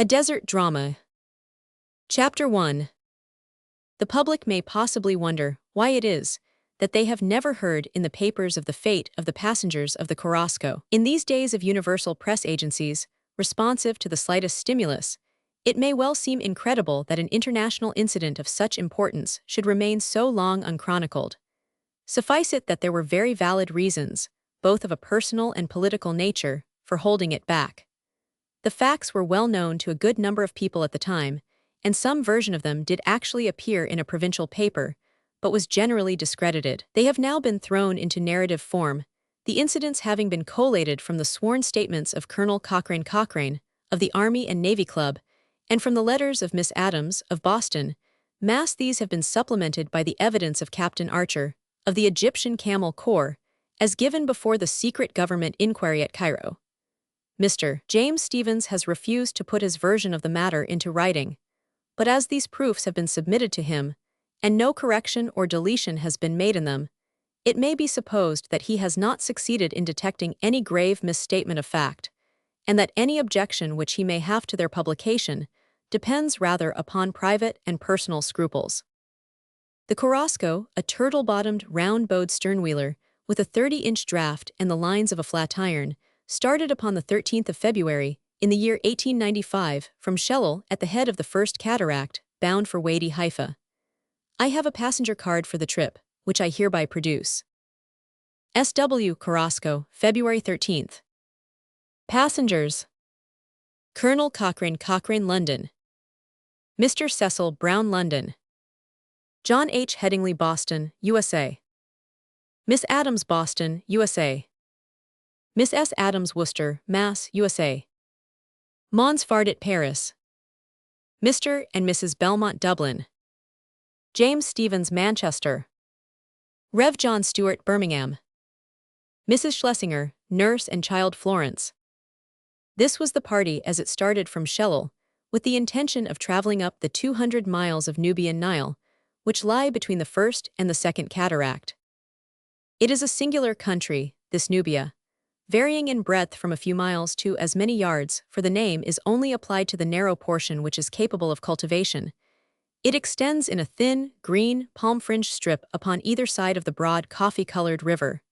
A Desert Drama. Chapter 1. The public may possibly wonder why it is that they have never heard in the papers of the fate of the passengers of the Korosko. In these days of universal press agencies, responsive to the slightest stimulus, it may well seem incredible that an international incident of such importance should remain so long unchronicled. Suffice it that there were very valid reasons, both of a personal and political nature, for holding it back. The facts were well known to a good number of people at the time, and some version of them did actually appear in a provincial paper, but was generally discredited. They have now been thrown into narrative form, the incidents having been collated from the sworn statements of Colonel Cochrane of the Army and Navy Club, and from the letters of Miss Adams of Boston. These have been supplemented by the evidence of Captain Archer of the Egyptian Camel Corps, as given before the secret government inquiry at Cairo. Mr. James Stevens has refused to put his version of the matter into writing, but as these proofs have been submitted to him, and no correction or deletion has been made in them, it may be supposed that he has not succeeded in detecting any grave misstatement of fact, and that any objection which he may have to their publication depends rather upon private and personal scruples. The Korosko, a turtle-bottomed, round-bowed sternwheeler, with a 30-inch draft and the lines of a flat iron, started upon the 13th of February, in the year 1895, from Shellal at the head of the First Cataract, bound for Wadi Haifa. I have a passenger card for the trip, which I hereby produce. S.W. Korosko, February 13th. Passengers: Colonel Cochrane, London. Mr. Cecil Brown, London. John H. Headingley, Boston, USA. Miss Adams, Boston, USA. Miss S. Adams, Worcester, Mass., USA. Mons Fardit, Paris. Mr. and Mrs. Belmont, Dublin. James Stevens, Manchester. Rev. John Stewart, Birmingham. Mrs. Schlesinger, nurse and child, Florence. This was the party as it started from Shellal, with the intention of traveling up the 200 miles of Nubian Nile, which lie between the first and the second cataract. It is a singular country, this Nubia, varying in breadth from a few miles to as many yards, for the name is only applied to the narrow portion which is capable of cultivation. It extends in a thin, green, palm-fringed strip upon either side of the broad, coffee-colored river.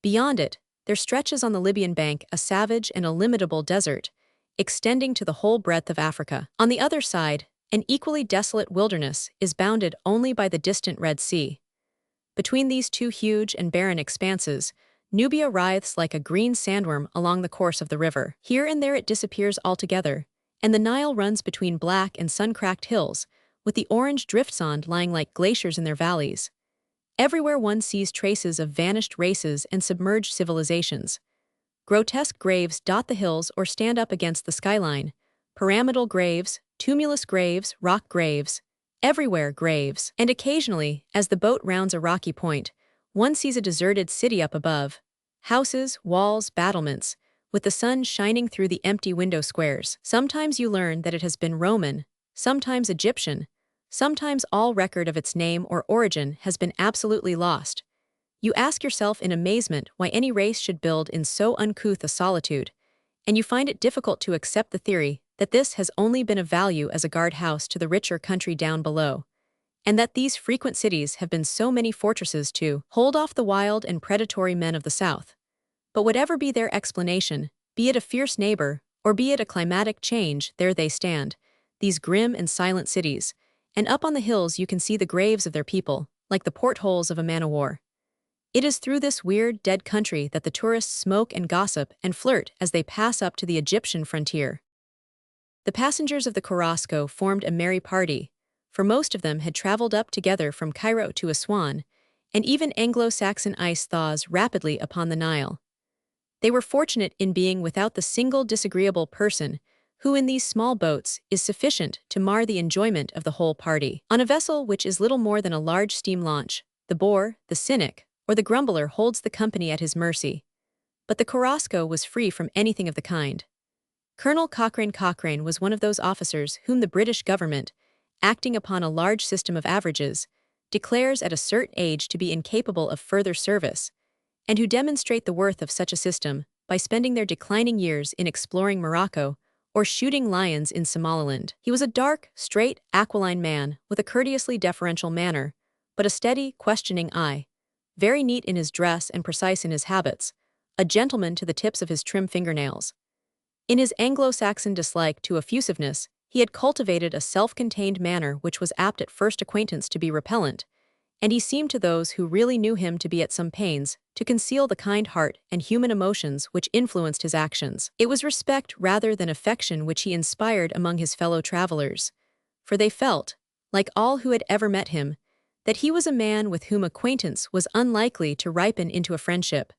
Beyond it, there stretches on the Libyan bank a savage and illimitable desert, extending to the whole breadth of Africa. On the other side, an equally desolate wilderness is bounded only by the distant Red Sea. Between these two huge and barren expanses, Nubia writhes like a green sandworm along the course of the river. Here and there it disappears altogether, and the Nile runs between black and sun-cracked hills, with the orange driftsand lying like glaciers in their valleys. Everywhere one sees traces of vanished races and submerged civilizations. Grotesque graves dot the hills or stand up against the skyline. Pyramidal graves, tumulus graves, rock graves, everywhere graves. And occasionally, as the boat rounds a rocky point, one sees a deserted city up above. Houses, walls, battlements, with the sun shining through the empty window squares. Sometimes you learn that it has been Roman, sometimes Egyptian, sometimes all record of its name or origin has been absolutely lost. You ask yourself in amazement why any race should build in so uncouth a solitude, and you find it difficult to accept the theory that this has only been of value as a guardhouse to the richer country down below, and that these frequent cities have been so many fortresses to hold off the wild and predatory men of the south. But whatever be their explanation, be it a fierce neighbor, or be it a climatic change, there they stand, these grim and silent cities, and up on the hills you can see the graves of their people, like the portholes of a man-o'-war. It is through this weird, dead country that the tourists smoke and gossip and flirt as they pass up to the Egyptian frontier. The passengers of the Korosko formed a merry party, for most of them had traveled up together from Cairo to Aswan, and even Anglo-Saxon ice thaws rapidly upon the Nile. They were fortunate in being without the single disagreeable person who in these small boats is sufficient to mar the enjoyment of the whole party. On a vessel which is little more than a large steam launch, the bore, the cynic, or the grumbler holds the company at his mercy. But the Korosko was free from anything of the kind. Colonel Cochrane was one of those officers whom the British government, acting upon a large system of averages, declares at a certain age to be incapable of further service, and who demonstrate the worth of such a system by spending their declining years in exploring Morocco or shooting lions in Somaliland. He was a dark, straight, aquiline man with a courteously deferential manner, but a steady, questioning eye. Very neat in his dress and precise in his habits, a gentleman to the tips of his trim fingernails. In his Anglo-Saxon dislike to effusiveness, he had cultivated a self-contained manner which was apt at first acquaintance to be repellent, and he seemed to those who really knew him to be at some pains to conceal the kind heart and human emotions which influenced his actions. It was respect rather than affection which he inspired among his fellow travelers, for they felt, like all who had ever met him, that he was a man with whom acquaintance was unlikely to ripen into a friendship,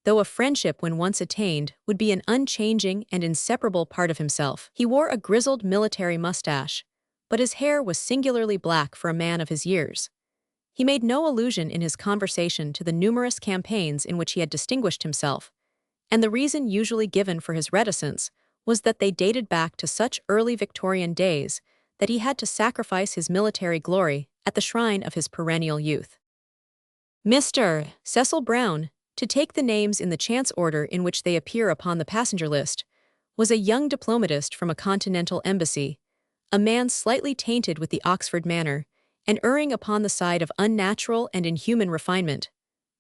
though a friendship when once attained would be an unchanging and inseparable part of himself. He wore a grizzled military mustache, but his hair was singularly black for a man of his years. He made no allusion in his conversation to the numerous campaigns in which he had distinguished himself, and the reason usually given for his reticence was that they dated back to such early Victorian days that he had to sacrifice his military glory at the shrine of his perennial youth. Mr. Cecil Brown, to take the names in the chance order in which they appear upon the passenger list, was a young diplomatist from a continental embassy, a man slightly tainted with the Oxford manner, and erring upon the side of unnatural and inhuman refinement,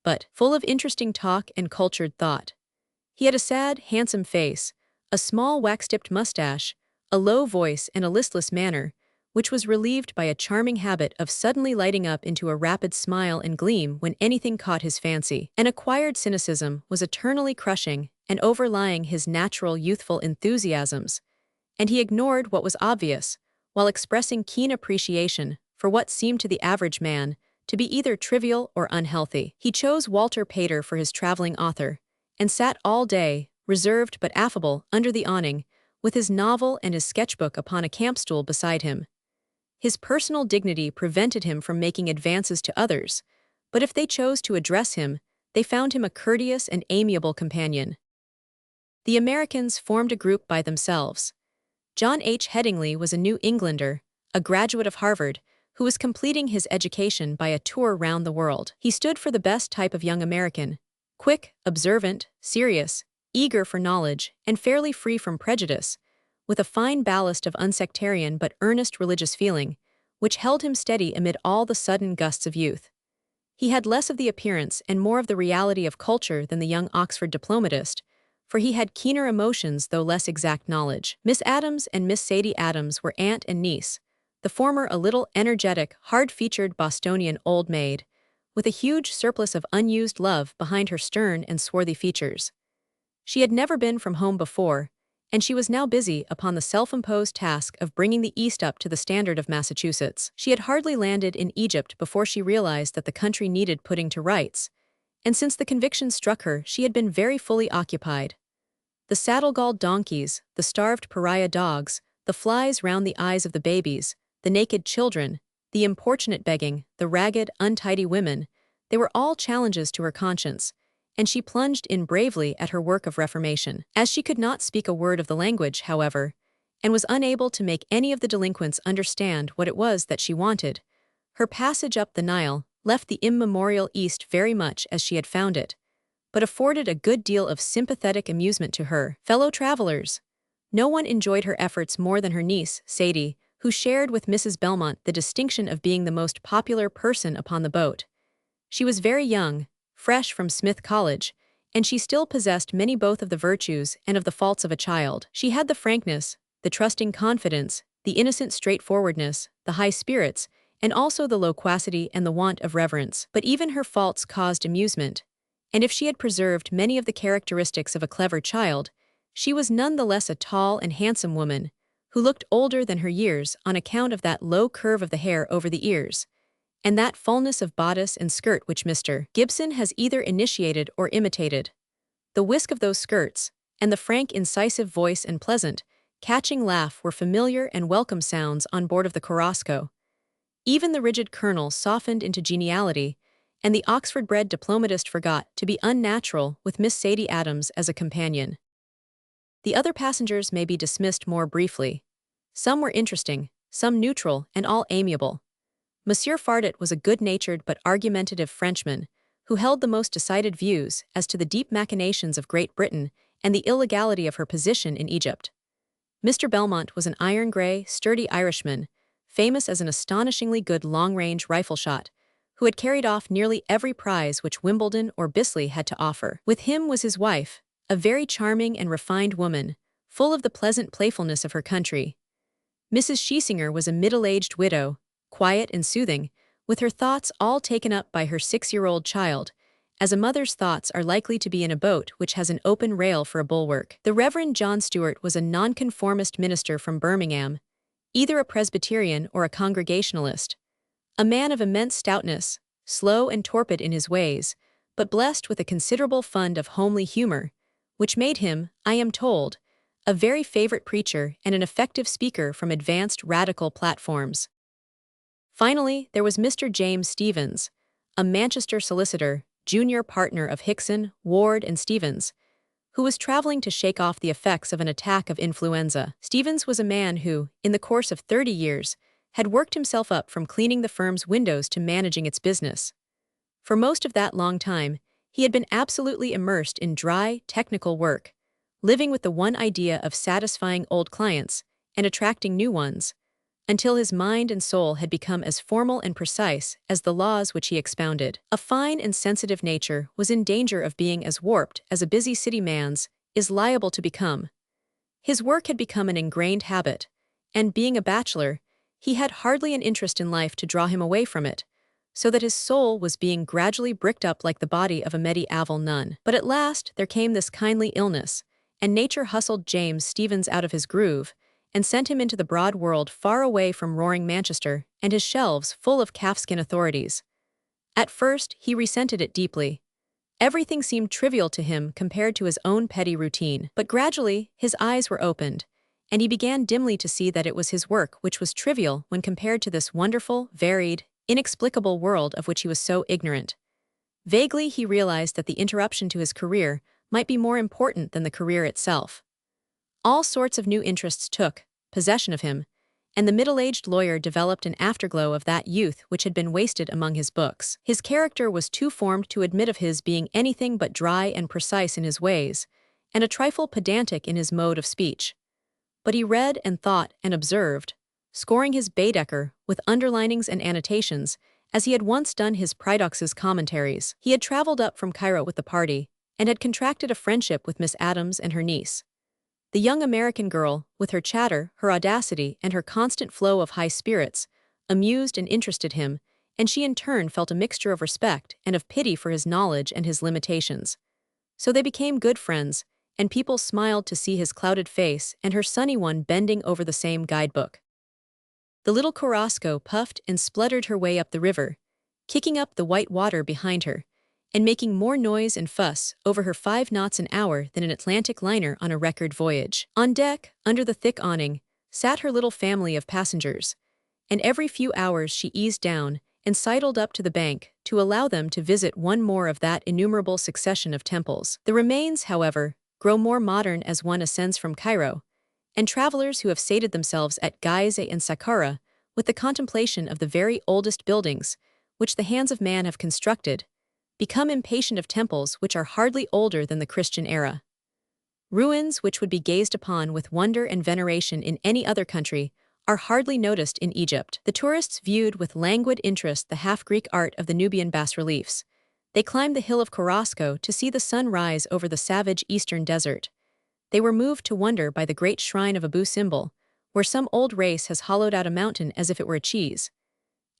but full of interesting talk and cultured thought. He had a sad, handsome face, a small wax-tipped mustache, a low voice and a listless manner, which was relieved by a charming habit of suddenly lighting up into a rapid smile and gleam when anything caught his fancy. An acquired cynicism was eternally crushing and overlying his natural youthful enthusiasms, and he ignored what was obvious, while expressing keen appreciation for what seemed to the average man to be either trivial or unhealthy. He chose Walter Pater for his traveling author, and sat all day, reserved but affable, under the awning, with his novel and his sketchbook upon a campstool beside him. His personal dignity prevented him from making advances to others, but if they chose to address him, they found him a courteous and amiable companion. The Americans formed a group by themselves. John H. Headingley was a New Englander, a graduate of Harvard, who was completing his education by a tour round the world. He stood for the best type of young American: quick, observant, serious, eager for knowledge, and fairly free from prejudice, with a fine ballast of unsectarian but earnest religious feeling, which held him steady amid all the sudden gusts of youth. He had less of the appearance and more of the reality of culture than the young Oxford diplomatist, for he had keener emotions though less exact knowledge. Miss Adams and Miss Sadie Adams were aunt and niece, the former a little energetic, hard-featured Bostonian old maid, with a huge surplus of unused love behind her stern and swarthy features. She had never been from home before, and she was now busy upon the self-imposed task of bringing the East up to the standard of Massachusetts. She had hardly landed in Egypt before she realized that the country needed putting to rights, and since the conviction struck her, she had been very fully occupied. The saddle-galled donkeys, the starved pariah dogs, the flies round the eyes of the babies, the naked children, the importunate begging, the ragged, untidy women, they were all challenges to her conscience, and she plunged in bravely at her work of reformation. As she could not speak a word of the language, however, and was unable to make any of the delinquents understand what it was that she wanted, her passage up the Nile left the immemorial East very much as she had found it, but afforded a good deal of sympathetic amusement to her fellow travelers. No one enjoyed her efforts more than her niece, Sadie, who shared with Mrs. Belmont the distinction of being the most popular person upon the boat. She was very young, fresh from Smith College, and she still possessed many both of the virtues and of the faults of a child. She had the frankness, the trusting confidence, the innocent straightforwardness, the high spirits, and also the loquacity and the want of reverence. But even her faults caused amusement, and if she had preserved many of the characteristics of a clever child, she was none the less a tall and handsome woman, who looked older than her years on account of that low curve of the hair over the ears, and that fullness of bodice and skirt which Mr. Gibson has either initiated or imitated. The whisk of those skirts, and the frank incisive voice and pleasant, catching laugh were familiar and welcome sounds on board of the Korosko. Even the rigid colonel softened into geniality, and the Oxford-bred diplomatist forgot to be unnatural with Miss Sadie Adams as a companion. The other passengers may be dismissed more briefly. Some were interesting, some neutral, and all amiable. Monsieur Fardet was a good-natured but argumentative Frenchman, who held the most decided views as to the deep machinations of Great Britain and the illegality of her position in Egypt. Mr. Belmont was an iron-gray, sturdy Irishman, famous as an astonishingly good long-range rifle shot, who had carried off nearly every prize which Wimbledon or Bisley had to offer. With him was his wife, a very charming and refined woman, full of the pleasant playfulness of her country. Mrs. Schiesinger was a middle-aged widow, quiet and soothing, with her thoughts all taken up by her 6-year-old child, as a mother's thoughts are likely to be in a boat which has an open rail for a bulwark. The Reverend John Stewart was a nonconformist minister from Birmingham, either a Presbyterian or a Congregationalist, a man of immense stoutness, slow and torpid in his ways, but blessed with a considerable fund of homely humor, which made him, I am told, a very favorite preacher and an effective speaker from advanced radical platforms. Finally, there was Mr. James Stevens, a Manchester solicitor, junior partner of Hickson, Ward and Stevens, who was traveling to shake off the effects of an attack of influenza. Stevens was a man who, in the course of 30 years, had worked himself up from cleaning the firm's windows to managing its business. For most of that long time, he had been absolutely immersed in dry, technical work, living with the one idea of satisfying old clients and attracting new ones, until his mind and soul had become as formal and precise as the laws which he expounded. A fine and sensitive nature was in danger of being as warped as a busy city man's is liable to become. His work had become an ingrained habit, and being a bachelor, he had hardly an interest in life to draw him away from it, so that his soul was being gradually bricked up like the body of a medieval nun. But at last there came this kindly illness, and nature hustled James Stevens out of his groove, and sent him into the broad world far away from roaring Manchester and his shelves full of calfskin authorities. At first, he resented it deeply. Everything seemed trivial to him compared to his own petty routine. But gradually, his eyes were opened, and he began dimly to see that it was his work which was trivial when compared to this wonderful, varied, inexplicable world of which he was so ignorant. Vaguely, he realized that the interruption to his career might be more important than the career itself. All sorts of new interests took possession of him, and the middle-aged lawyer developed an afterglow of that youth which had been wasted among his books. His character was too formed to admit of his being anything but dry and precise in his ways, and a trifle pedantic in his mode of speech. But he read and thought and observed, scoring his Baedeker with underlinings and annotations, as he had once done his Pridox's commentaries. He had traveled up from Cairo with the party, and had contracted a friendship with Miss Adams and her niece. The young American girl, with her chatter, her audacity, and her constant flow of high spirits, amused and interested him, and she in turn felt a mixture of respect and of pity for his knowledge and his limitations. So they became good friends, and people smiled to see his clouded face and her sunny one bending over the same guidebook. The little Korosko puffed and spluttered her way up the river, kicking up the white water behind her, and making more noise and fuss over her 5 knots an hour than an Atlantic liner on a record voyage. On deck, under the thick awning, sat her little family of passengers, and every few hours she eased down and sidled up to the bank to allow them to visit one more of that innumerable succession of temples. The remains, however, grow more modern as one ascends from Cairo, and travelers who have sated themselves at Gizeh and Saqqara with the contemplation of the very oldest buildings which the hands of man have constructed, become impatient of temples which are hardly older than the Christian era. Ruins which would be gazed upon with wonder and veneration in any other country are hardly noticed in Egypt. The tourists viewed with languid interest the half-Greek art of the Nubian bas-reliefs. They climbed the hill of Korosko to see the sun rise over the savage eastern desert. They were moved to wonder by the great shrine of Abu Simbel, where some old race has hollowed out a mountain as if it were a cheese.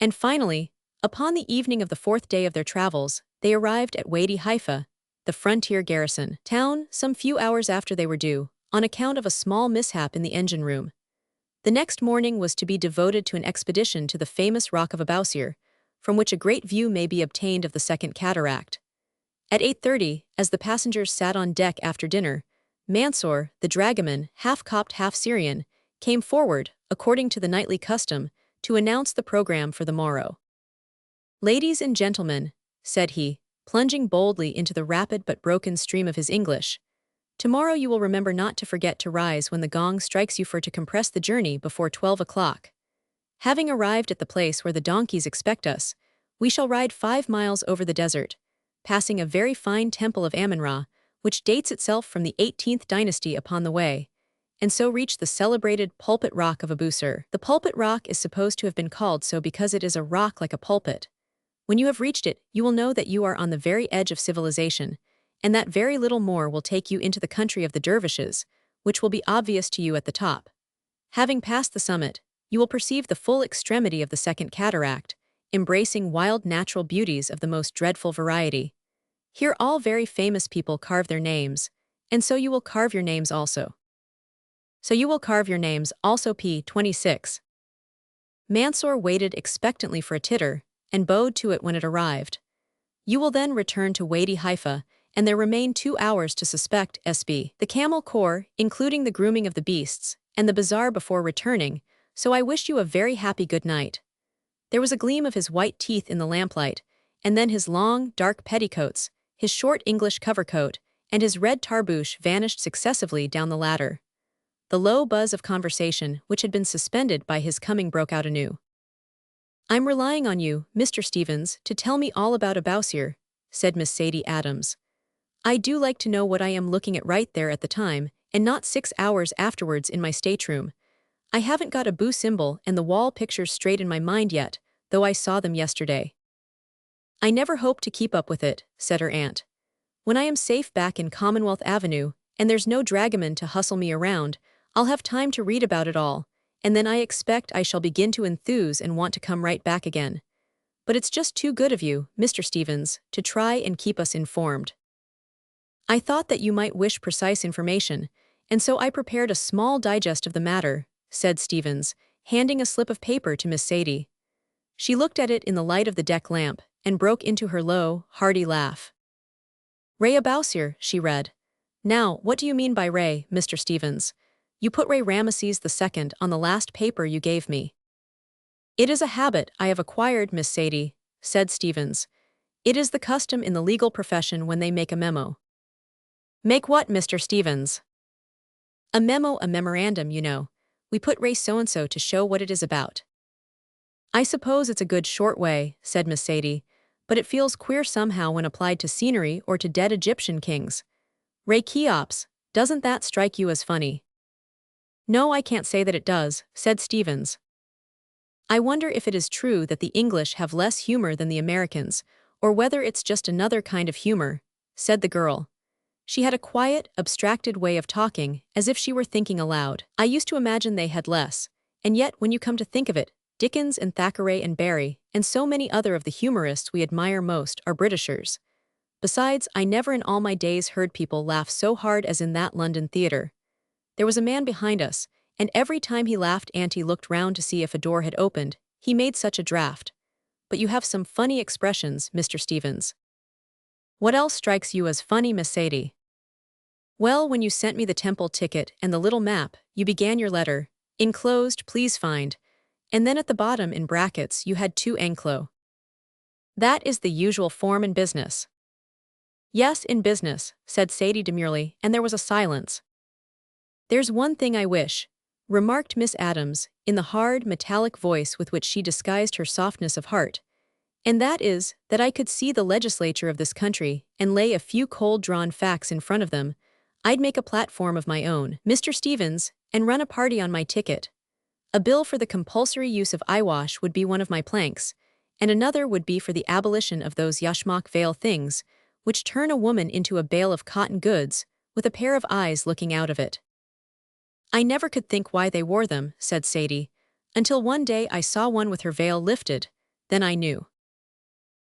And finally, upon the evening of the 4th day of their travels, they arrived at Wadi Haifa, the frontier garrison town, some few hours after they were due, on account of a small mishap in the engine room. The next morning was to be devoted to an expedition to the famous rock of Abousir, from which a great view may be obtained of the Second Cataract. At 8:30, as the passengers sat on deck after dinner, Mansour, the dragoman, half Copt half Syrian, came forward, according to the nightly custom, to announce the program for the morrow. "Ladies and gentlemen," said he, plunging boldly into the rapid but broken stream of his English, "tomorrow you will remember not to forget to rise when the gong strikes you for to compress the journey before 12 o'clock. Having arrived at the place where the donkeys expect us, we shall ride 5 miles over the desert, passing a very fine temple of Amun-Ra, which dates itself from the 18th dynasty upon the way, and so reach the celebrated pulpit rock of Abu Sur. The pulpit rock is supposed to have been called so because it is a rock like a pulpit. When you have reached it, you will know that you are on the very edge of civilization, and that very little more will take you into the country of the Dervishes, which will be obvious to you at the top. Having passed the summit, you will perceive the full extremity of the second cataract, embracing wild natural beauties of the most dreadful variety. Here all very famous people carve their names, and so you will carve your names also. P. 26. Mansour waited expectantly for a titter, and bowed to it when it arrived. You will then return to Wadi Haifa, and there remain 2 hours to suspect SB. The camel corps, including the grooming of the beasts, and the bazaar before returning, so I wish you a very happy good night. There was a gleam of his white teeth in the lamplight, and then his long, dark petticoats, his short English covercoat, and his red tarbouche vanished successively down the ladder. The low buzz of conversation, which had been suspended by his coming, broke out anew. "I'm relying on you, Mr. Stevens, to tell me all about Abu Sur," said Miss Sadie Adams. "I do like to know what I am looking at right there at the time, and not 6 hours afterwards in my stateroom. I haven't got Abu Simbel and the wall pictures straight in my mind yet, though I saw them yesterday." "I never hope to keep up with it," said her aunt. "When I am safe back in Commonwealth Avenue, and there's no dragoman to hustle me around, I'll have time to read about it all, and then I expect I shall begin to enthuse and want to come right back again. But it's just too good of you, Mr. Stevens, to try and keep us informed. I thought that you might wish precise information, and so I prepared a small digest of the matter," said Stevens, handing a slip of paper to Miss Sadie. She looked at it in the light of the deck lamp, and broke into her low, hearty laugh. "Ray Abu Sur," she read. "Now, what do you mean by Ray, Mr. Stevens? You put Ray Ramesses II on the last paper you gave me." "It is a habit I have acquired, Miss Sadie," said Stevens. "It is the custom in the legal profession when they make a memo." "Make what, Mr. Stevens?" "A memo, a memorandum, you know. We put Ray so-and-so to show what it is about." "I suppose it's a good short way," said Miss Sadie, "but it feels queer somehow when applied to scenery or to dead Egyptian kings. Ray Cheops, doesn't that strike you as funny?" "No, I can't say that it does," said Stevens. "I wonder if it is true that the English have less humor than the Americans, or whether it's just another kind of humor," said the girl. She had a quiet, abstracted way of talking, as if she were thinking aloud. "I used to imagine they had less, and yet when you come to think of it, Dickens and Thackeray and Barrie, and so many other of the humorists we admire most are Britishers. Besides, I never in all my days heard people laugh so hard as in that London theatre. There was a man behind us, and every time he laughed Auntie looked round to see if a door had opened, he made such a draft. But you have some funny expressions, Mr. Stevens." "What else strikes you as funny, Miss Sadie?" "Well, when you sent me the temple ticket and the little map, you began your letter, 'Enclosed, please find,' and then at the bottom in brackets you had 2 enclos. That is the usual form in business." "Yes, in business," said Sadie demurely, and there was a silence. "There's one thing I wish," remarked Miss Adams, in the hard, metallic voice with which she disguised her softness of heart, "and that is, that I could see the legislature of this country and lay a few cold-drawn facts in front of them. I'd make a platform of my own, Mr. Stevens, and run a party on my ticket. A bill for the compulsory use of eyewash would be one of my planks, and another would be for the abolition of those yashmak veil things, which turn a woman into a bale of cotton goods, with a pair of eyes looking out of it." "I never could think why they wore them," said Sadie, "until one day I saw one with her veil lifted, then I knew."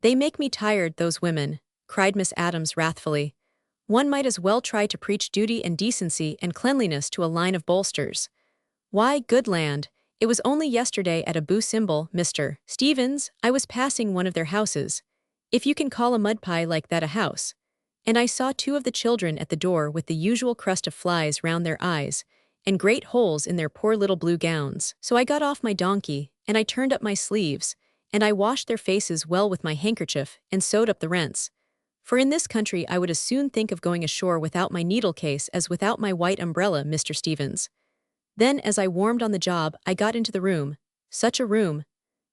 "They make me tired, those women," cried Miss Adams wrathfully. "One might as well try to preach duty and decency and cleanliness to a line of bolsters. Why, good land, it was only yesterday at Abu Simbel, Mr. Stevens, I was passing one of their houses, if you can call a mud pie like that a house, and I saw 2 of the children at the door with the usual crust of flies round their eyes, and great holes in their poor little blue gowns. So I got off my donkey, and I turned up my sleeves, and I washed their faces well with my handkerchief, and sewed up the rents. For in this country I would as soon think of going ashore without my needle case as without my white umbrella, Mr. Stevens. Then as I warmed on the job I got into the room, such a room,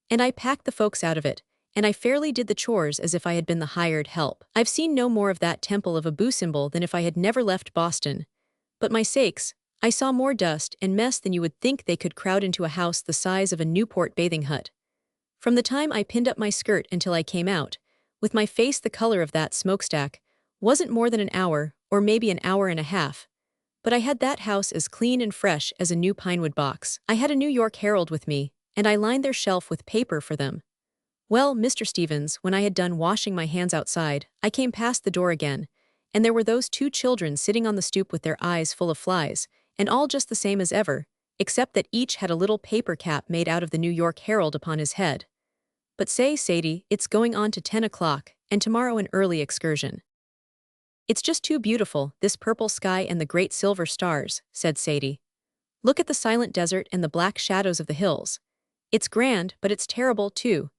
and I packed the folks out of it, and I fairly did the chores as if I had been the hired help. I've seen no more of that temple of Abu Simbel than if I had never left Boston. But my sakes, I saw more dust and mess than you would think they could crowd into a house the size of a Newport bathing hut. From the time I pinned up my skirt until I came out, with my face the color of that smokestack, wasn't more than an hour, or maybe an hour and a half. But I had that house as clean and fresh as a new pinewood box. I had a New York Herald with me, and I lined their shelf with paper for them. Well, Mr. Stevens, when I had done washing my hands outside, I came past the door again, and there were those two children sitting on the stoop with their eyes full of flies, and all just the same as ever, except that each had a little paper cap made out of the New York Herald upon his head. But say, Sadie, it's going on to 10 o'clock, and tomorrow an early excursion. It's just too beautiful, this purple sky and the great silver stars, said Sadie. Look at the silent desert and the black shadows of the hills. It's grand, but it's terrible, too.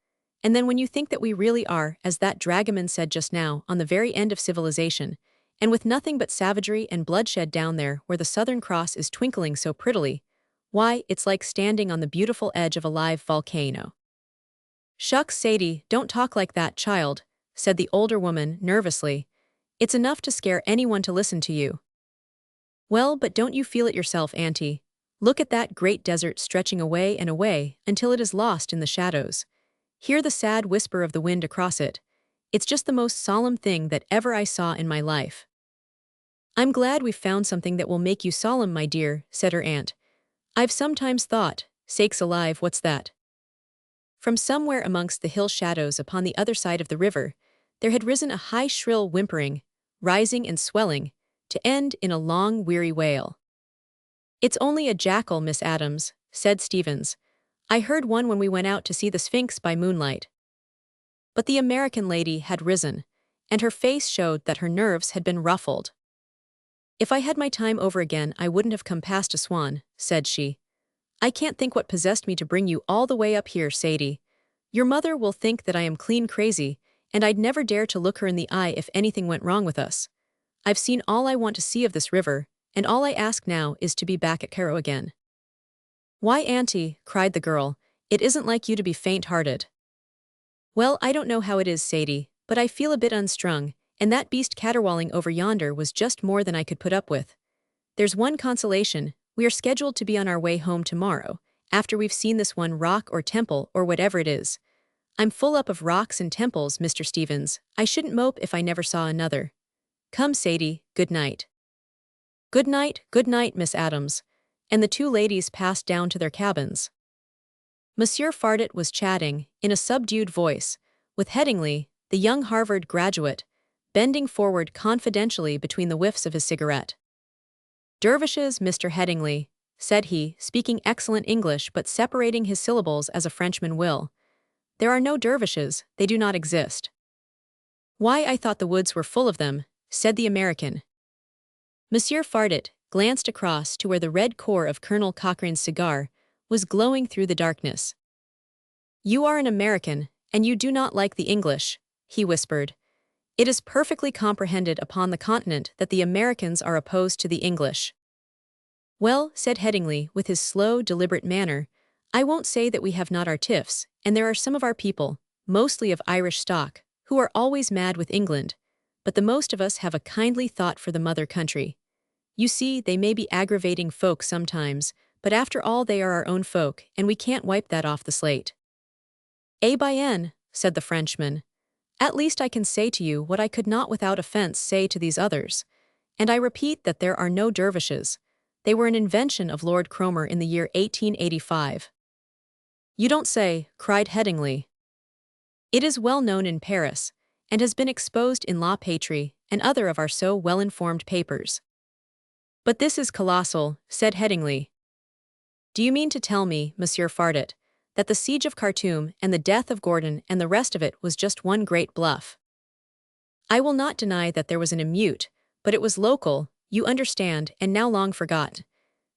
And then when you think that we really are, as that dragoman said just now, on the very end of civilization, and with nothing but savagery and bloodshed down there where the Southern Cross is twinkling so prettily, why, it's like standing on the beautiful edge of a live volcano. Shucks, Sadie, don't talk like that, child, said the older woman, nervously. It's enough to scare anyone to listen to you. Well, but don't you feel it yourself, Auntie? Look at that great desert stretching away and away until it is lost in the shadows. Hear the sad whisper of the wind across it. It's just the most solemn thing that ever I saw in my life. I'm glad we've found something that will make you solemn, my dear, said her aunt. I've sometimes thought, sakes alive, what's that? From somewhere amongst the hill shadows upon the other side of the river, there had risen a high shrill whimpering, rising and swelling, to end in a long weary wail. It's only a jackal, Miss Adams, said Stevens. I heard one when we went out to see the Sphinx by moonlight. But the American lady had risen, and her face showed that her nerves had been ruffled. If I had my time over again, I wouldn't have come past a swan, said she. I can't think what possessed me to bring you all the way up here, Sadie. Your mother will think that I am clean crazy, and I'd never dare to look her in the eye if anything went wrong with us. I've seen all I want to see of this river, and all I ask now is to be back at Cairo again. Why, Auntie, cried the girl, it isn't like you to be faint-hearted. Well, I don't know how it is, Sadie, but I feel a bit unstrung, and that beast caterwauling over yonder was just more than I could put up with. There's one consolation, we are scheduled to be on our way home tomorrow, after we've seen this one rock or temple or whatever it is. I'm full up of rocks and temples, Mr. Stevens. I shouldn't mope if I never saw another. Come, Sadie, good night. Good night, Miss Adams. And the two ladies passed down to their cabins. Monsieur Fardet was chatting, in a subdued voice, with Headingley, the young Harvard graduate, bending forward confidentially between the whiffs of his cigarette. Dervishes, Mr. Headingley, said he, speaking excellent English but separating his syllables as a Frenchman will. There are no dervishes, they do not exist. Why, I thought the woods were full of them, said the American. Monsieur Fardet glanced across to where the red core of Colonel Cochrane's cigar was glowing through the darkness. You are an American, and you do not like the English, he whispered. It is perfectly comprehended upon the continent that the Americans are opposed to the English. Well, said Headingley with his slow, deliberate manner, I won't say that we have not our tiffs, and there are some of our people, mostly of Irish stock, who are always mad with England, but the most of us have a kindly thought for the mother country. You see, they may be aggravating folk sometimes, but after all they are our own folk, and we can't wipe that off the slate. Eh bien, said the Frenchman. At least I can say to you what I could not without offense say to these others, and I repeat that there are no dervishes. They were an invention of Lord Cromer in the year 1885. You don't say, cried Headingley. It is well known in Paris, and has been exposed in La Patrie and other of our so well-informed papers. But this is colossal, said Headingley. Do you mean to tell me, Monsieur Fardet, that the siege of Khartoum and the death of Gordon and the rest of it was just one great bluff? I will not deny that there was an emeute, but it was local, you understand, and now long forgot.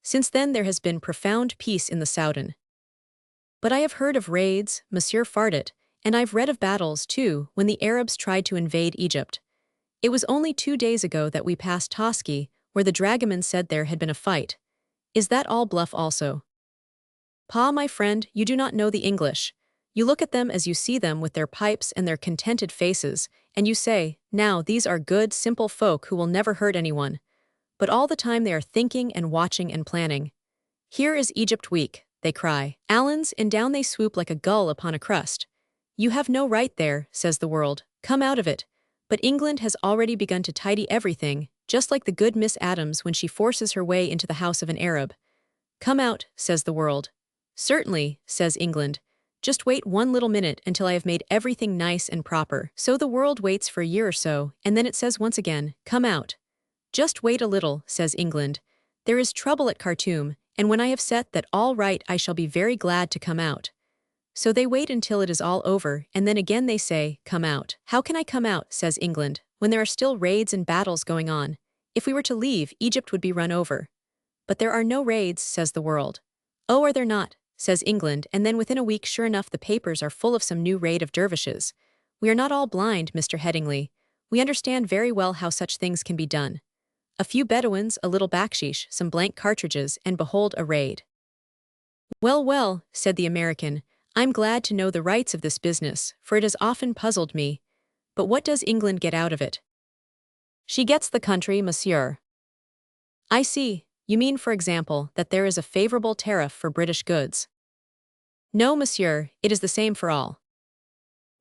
Since then there has been profound peace in the Soudan. But I have heard of raids, Monsieur Fardet, and I've read of battles, too, when the Arabs tried to invade Egypt. It was only 2 days ago that we passed Toski, where the dragoman said there had been a fight. Is that all bluff also? Pa, my friend, you do not know the English. You look at them as you see them with their pipes and their contented faces, and you say, now these are good, simple folk who will never hurt anyone. but all the time they are thinking and watching and planning. Here is Egypt weak, they cry. Allens, and down they swoop like a gull upon a crust. You have no right there, says the world. Come out of it. But England has already begun to tidy everything, just like the good Miss Adams when she forces her way into the house of an Arab. Come out, says the world. Certainly, says England. Just wait one little minute until I have made everything nice and proper. So the world waits for a year or so, and then it says once again, come out. Just wait a little, says England. There is trouble at Khartoum, and when I have set that all right I shall be very glad to come out. So they wait until it is all over, and then again they say, come out. How can I come out, says England, when there are still raids and battles going on? If we were to leave, Egypt would be run over. But there are no raids, says the world. Oh, are there not, says England, and then within a week sure enough the papers are full of some new raid of dervishes. We are not all blind, Mr. Headingley. We understand very well how such things can be done. A few Bedouins, a little baksheesh, some blank cartridges, and behold a raid. Well, well, said the American, I'm glad to know the rights of this business, for it has often puzzled me. But what does England get out of it? She gets the country, monsieur. I see. You mean, for example, that there is a favorable tariff for British goods? No, monsieur, it is the same for all.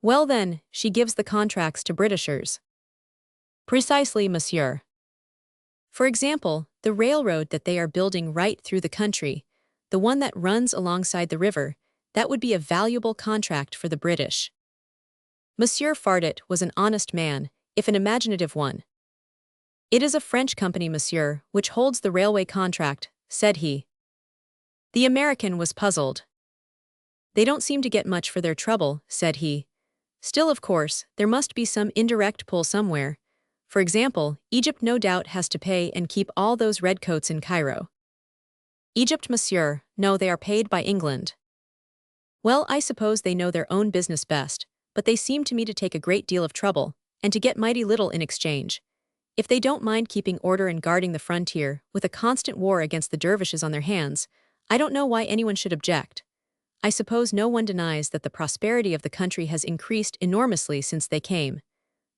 Well then, she gives the contracts to Britishers. Precisely, monsieur. For example, the railroad that they are building right through the country, the one that runs alongside the river, that would be a valuable contract for the British. Monsieur Fardet was an honest man, if an imaginative one. It is a French company, monsieur, which holds the railway contract, said he. The American was puzzled. They don't seem to get much for their trouble, said he. Still, of course, there must be some indirect pull somewhere. For example, Egypt no doubt has to pay and keep all those redcoats in Cairo. Egypt, monsieur, no, they are paid by England. Well, I suppose they know their own business best, but they seem to me to take a great deal of trouble, and to get mighty little in exchange. If they don't mind keeping order and guarding the frontier, with a constant war against the dervishes on their hands, I don't know why anyone should object. I suppose no one denies that the prosperity of the country has increased enormously since they came.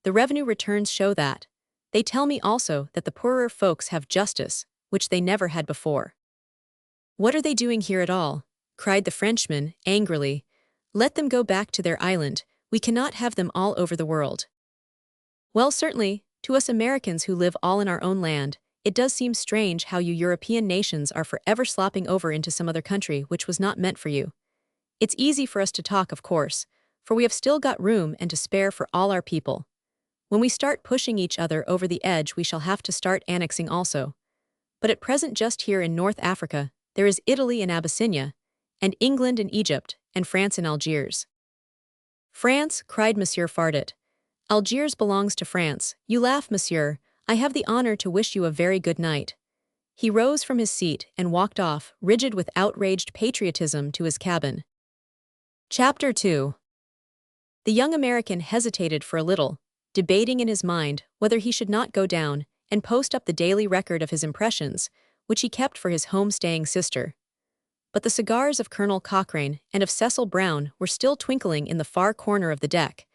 The revenue returns show that. They tell me also that the poorer folks have justice, which they never had before. What are they doing here at all? Cried the Frenchman, angrily. Let them go back to their island, we cannot have them all over the world. Well, certainly, to us Americans who live all in our own land, it does seem strange how you European nations are forever slopping over into some other country which was not meant for you. It's easy for us to talk, of course, for we have still got room and to spare for all our people. When we start pushing each other over the edge we shall have to start annexing also. But at present just here in North Africa, there is Italy and Abyssinia, and England and Egypt, and France and Algiers. France, cried Monsieur Fardet. Algiers belongs to France. You laugh, monsieur. I have the honor to wish you a very good night. He rose from his seat and walked off, rigid with outraged patriotism, to his cabin. Chapter 2. The young American hesitated for a little, debating in his mind whether he should not go down and post up the daily record of his impressions, which he kept for his home-staying sister. But the cigars of Colonel Cochrane and of Cecil Brown were still twinkling in the far corner of the deck,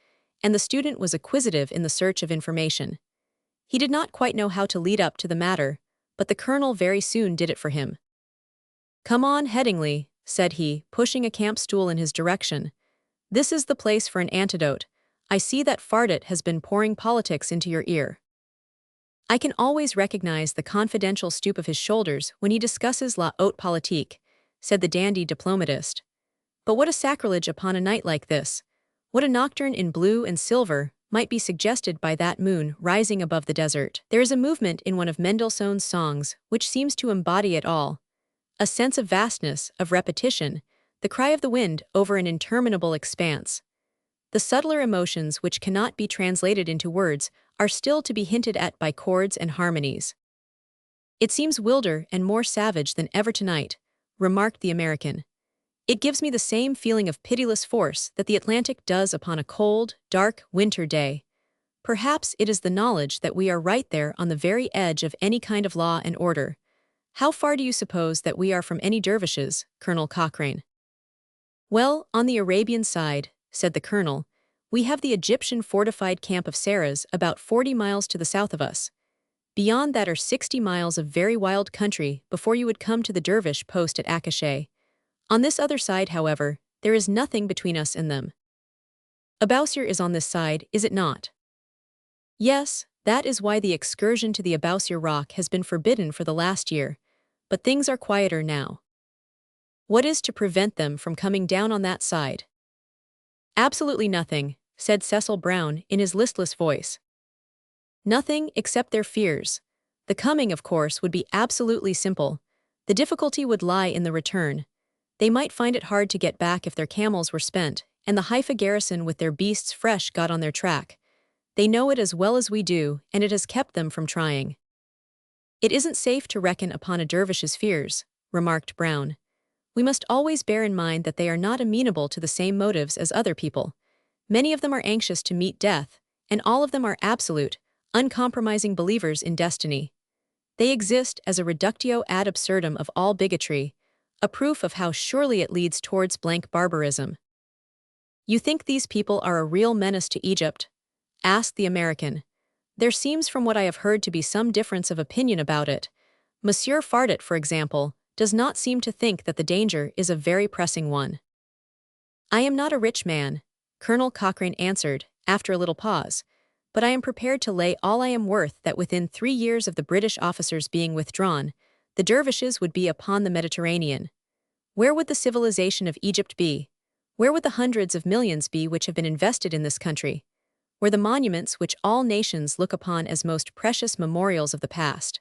and the student was acquisitive in the search of information. He did not quite know how to lead up to the matter, but the colonel very soon did it for him. Come on, Headingley, said he, pushing a camp stool in his direction. This is the place for an antidote. I see that Fardet has been pouring politics into your ear. I can always recognize the confidential stoop of his shoulders when he discusses la haute politique, said the dandy diplomatist. But what a sacrilege upon a night like this! What a nocturne in blue and silver might be suggested by that moon rising above the desert. There is a movement in one of Mendelssohn's songs which seems to embody it all. A sense of vastness, of repetition, the cry of the wind over an interminable expanse. The subtler emotions which cannot be translated into words are still to be hinted at by chords and harmonies. It seems wilder and more savage than ever tonight, remarked the American. It gives me the same feeling of pitiless force that the Atlantic does upon a cold, dark winter day. Perhaps it is the knowledge that we are right there on the very edge of any kind of law and order. How far do you suppose that we are from any dervishes, Colonel Cochrane? Well, on the Arabian side, said the colonel, we have the Egyptian fortified camp of Sarahs about 40 miles to the south of us. Beyond that are 60 miles of very wild country before you would come to the Dervish post at Akashay. On this other side, however, there is nothing between us and them. Abousir is on this side, is it not? Yes, that is why the excursion to the Abousir Rock has been forbidden for the last year, but things are quieter now. What is to prevent them from coming down on that side? Absolutely nothing, said Cecil Brown in his listless voice. Nothing except their fears. The coming, of course, would be absolutely simple. The difficulty would lie in the return. They might find it hard to get back if their camels were spent, and the Haifa garrison with their beasts fresh got on their track. They know it as well as we do, and it has kept them from trying. It isn't safe to reckon upon a dervish's fears, remarked Brown. We must always bear in mind that they are not amenable to the same motives as other people. Many of them are anxious to meet death, and all of them are absolute, uncompromising believers in destiny. They exist as a reductio ad absurdum of all bigotry, a proof of how surely it leads towards blank barbarism. You think these people are a real menace to Egypt? Asked the American. There seems from what I have heard to be some difference of opinion about it. Monsieur Fardet, for example, does not seem to think that the danger is a very pressing one. I am not a rich man, Colonel Cochrane answered, after a little pause, but I am prepared to lay all I am worth that within 3 years of the British officers being withdrawn, the dervishes would be upon the Mediterranean. Where would the civilization of Egypt be? Where would the hundreds of millions be which have been invested in this country? Where the monuments which all nations look upon as most precious memorials of the past?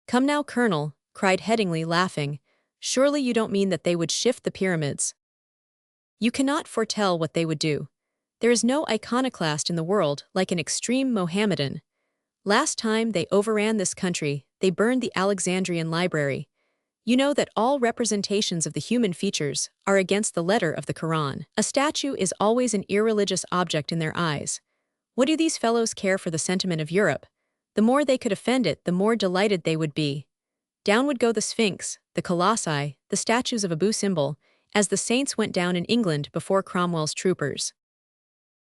Come now, Colonel, cried Headingley, laughing, surely you don't mean that they would shift the pyramids? You cannot foretell what they would do. There is no iconoclast in the world like an extreme Mohammedan. Last time they overran this country, they burned the Alexandrian library. You know that all representations of the human features are against the letter of the Quran. A statue is always an irreligious object in their eyes. What do these fellows care for the sentiment of Europe? The more they could offend it, the more delighted they would be. Down would go the Sphinx, the Colossi, the statues of Abu Simbel, as the saints went down in England before Cromwell's troopers.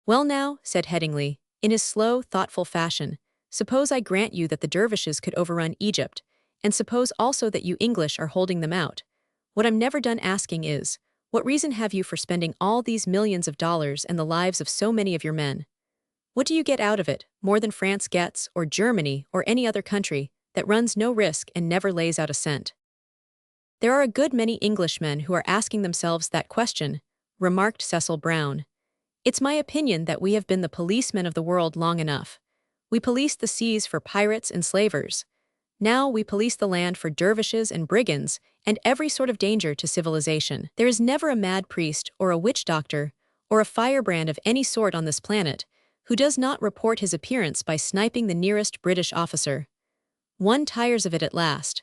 Well now, said Headingley, in his slow, thoughtful fashion, suppose I grant you that the dervishes could overrun Egypt, and suppose also that you English are holding them out. What I'm never done asking is, what reason have you for spending all these millions of dollars and the lives of so many of your men? What do you get out of it, more than France gets, or Germany, or any other country, that runs no risk and never lays out a cent? There are a good many Englishmen who are asking themselves that question, remarked Cecil Brown. It's my opinion that we have been the policemen of the world long enough. We policed the seas for pirates and slavers. Now we police the land for dervishes and brigands, and every sort of danger to civilization. There is never a mad priest or a witch doctor, or a firebrand of any sort on this planet, who does not report his appearance by sniping the nearest British officer. One tires of it at last.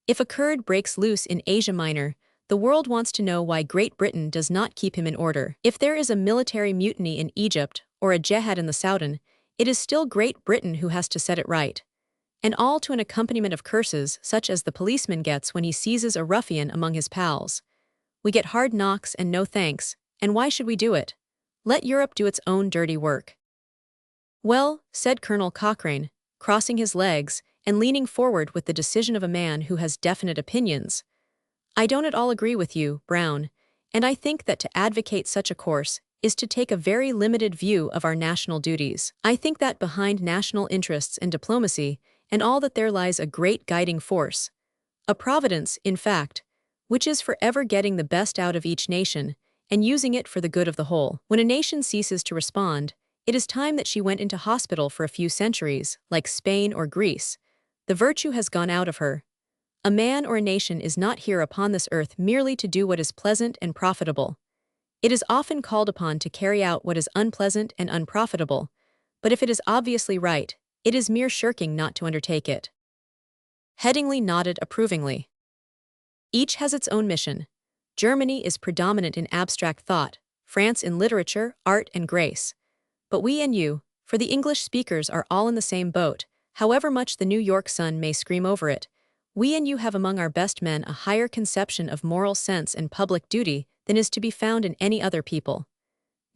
If a Kurd breaks loose in Asia Minor, the world wants to know why Great Britain does not keep him in order. If there is a military mutiny in Egypt, or a jihad in the Soudan, it is still Great Britain who has to set it right. And all to an accompaniment of curses such as the policeman gets when he seizes a ruffian among his pals. We get hard knocks and no thanks, and why should we do it? Let Europe do its own dirty work. Well, said Colonel Cochrane, crossing his legs and leaning forward with the decision of a man who has definite opinions, I don't at all agree with you, Brown, and I think that to advocate such a course is to take a very limited view of our national duties. I think that behind national interests and diplomacy and all that there lies a great guiding force, a providence, in fact, which is forever getting the best out of each nation and using it for the good of the whole. When a nation ceases to respond, it is time that she went into hospital for a few centuries, like Spain or Greece. The virtue has gone out of her. A man or a nation is not here upon this earth merely to do what is pleasant and profitable. It is often called upon to carry out what is unpleasant and unprofitable, but if it is obviously right, it is mere shirking not to undertake it. Headingley nodded approvingly. Each has its own mission. Germany is predominant in abstract thought, France in literature, art, and grace. But we and you, for the English speakers are all in the same boat, however much the New York Sun may scream over it. We and you have among our best men a higher conception of moral sense and public duty than is to be found in any other people.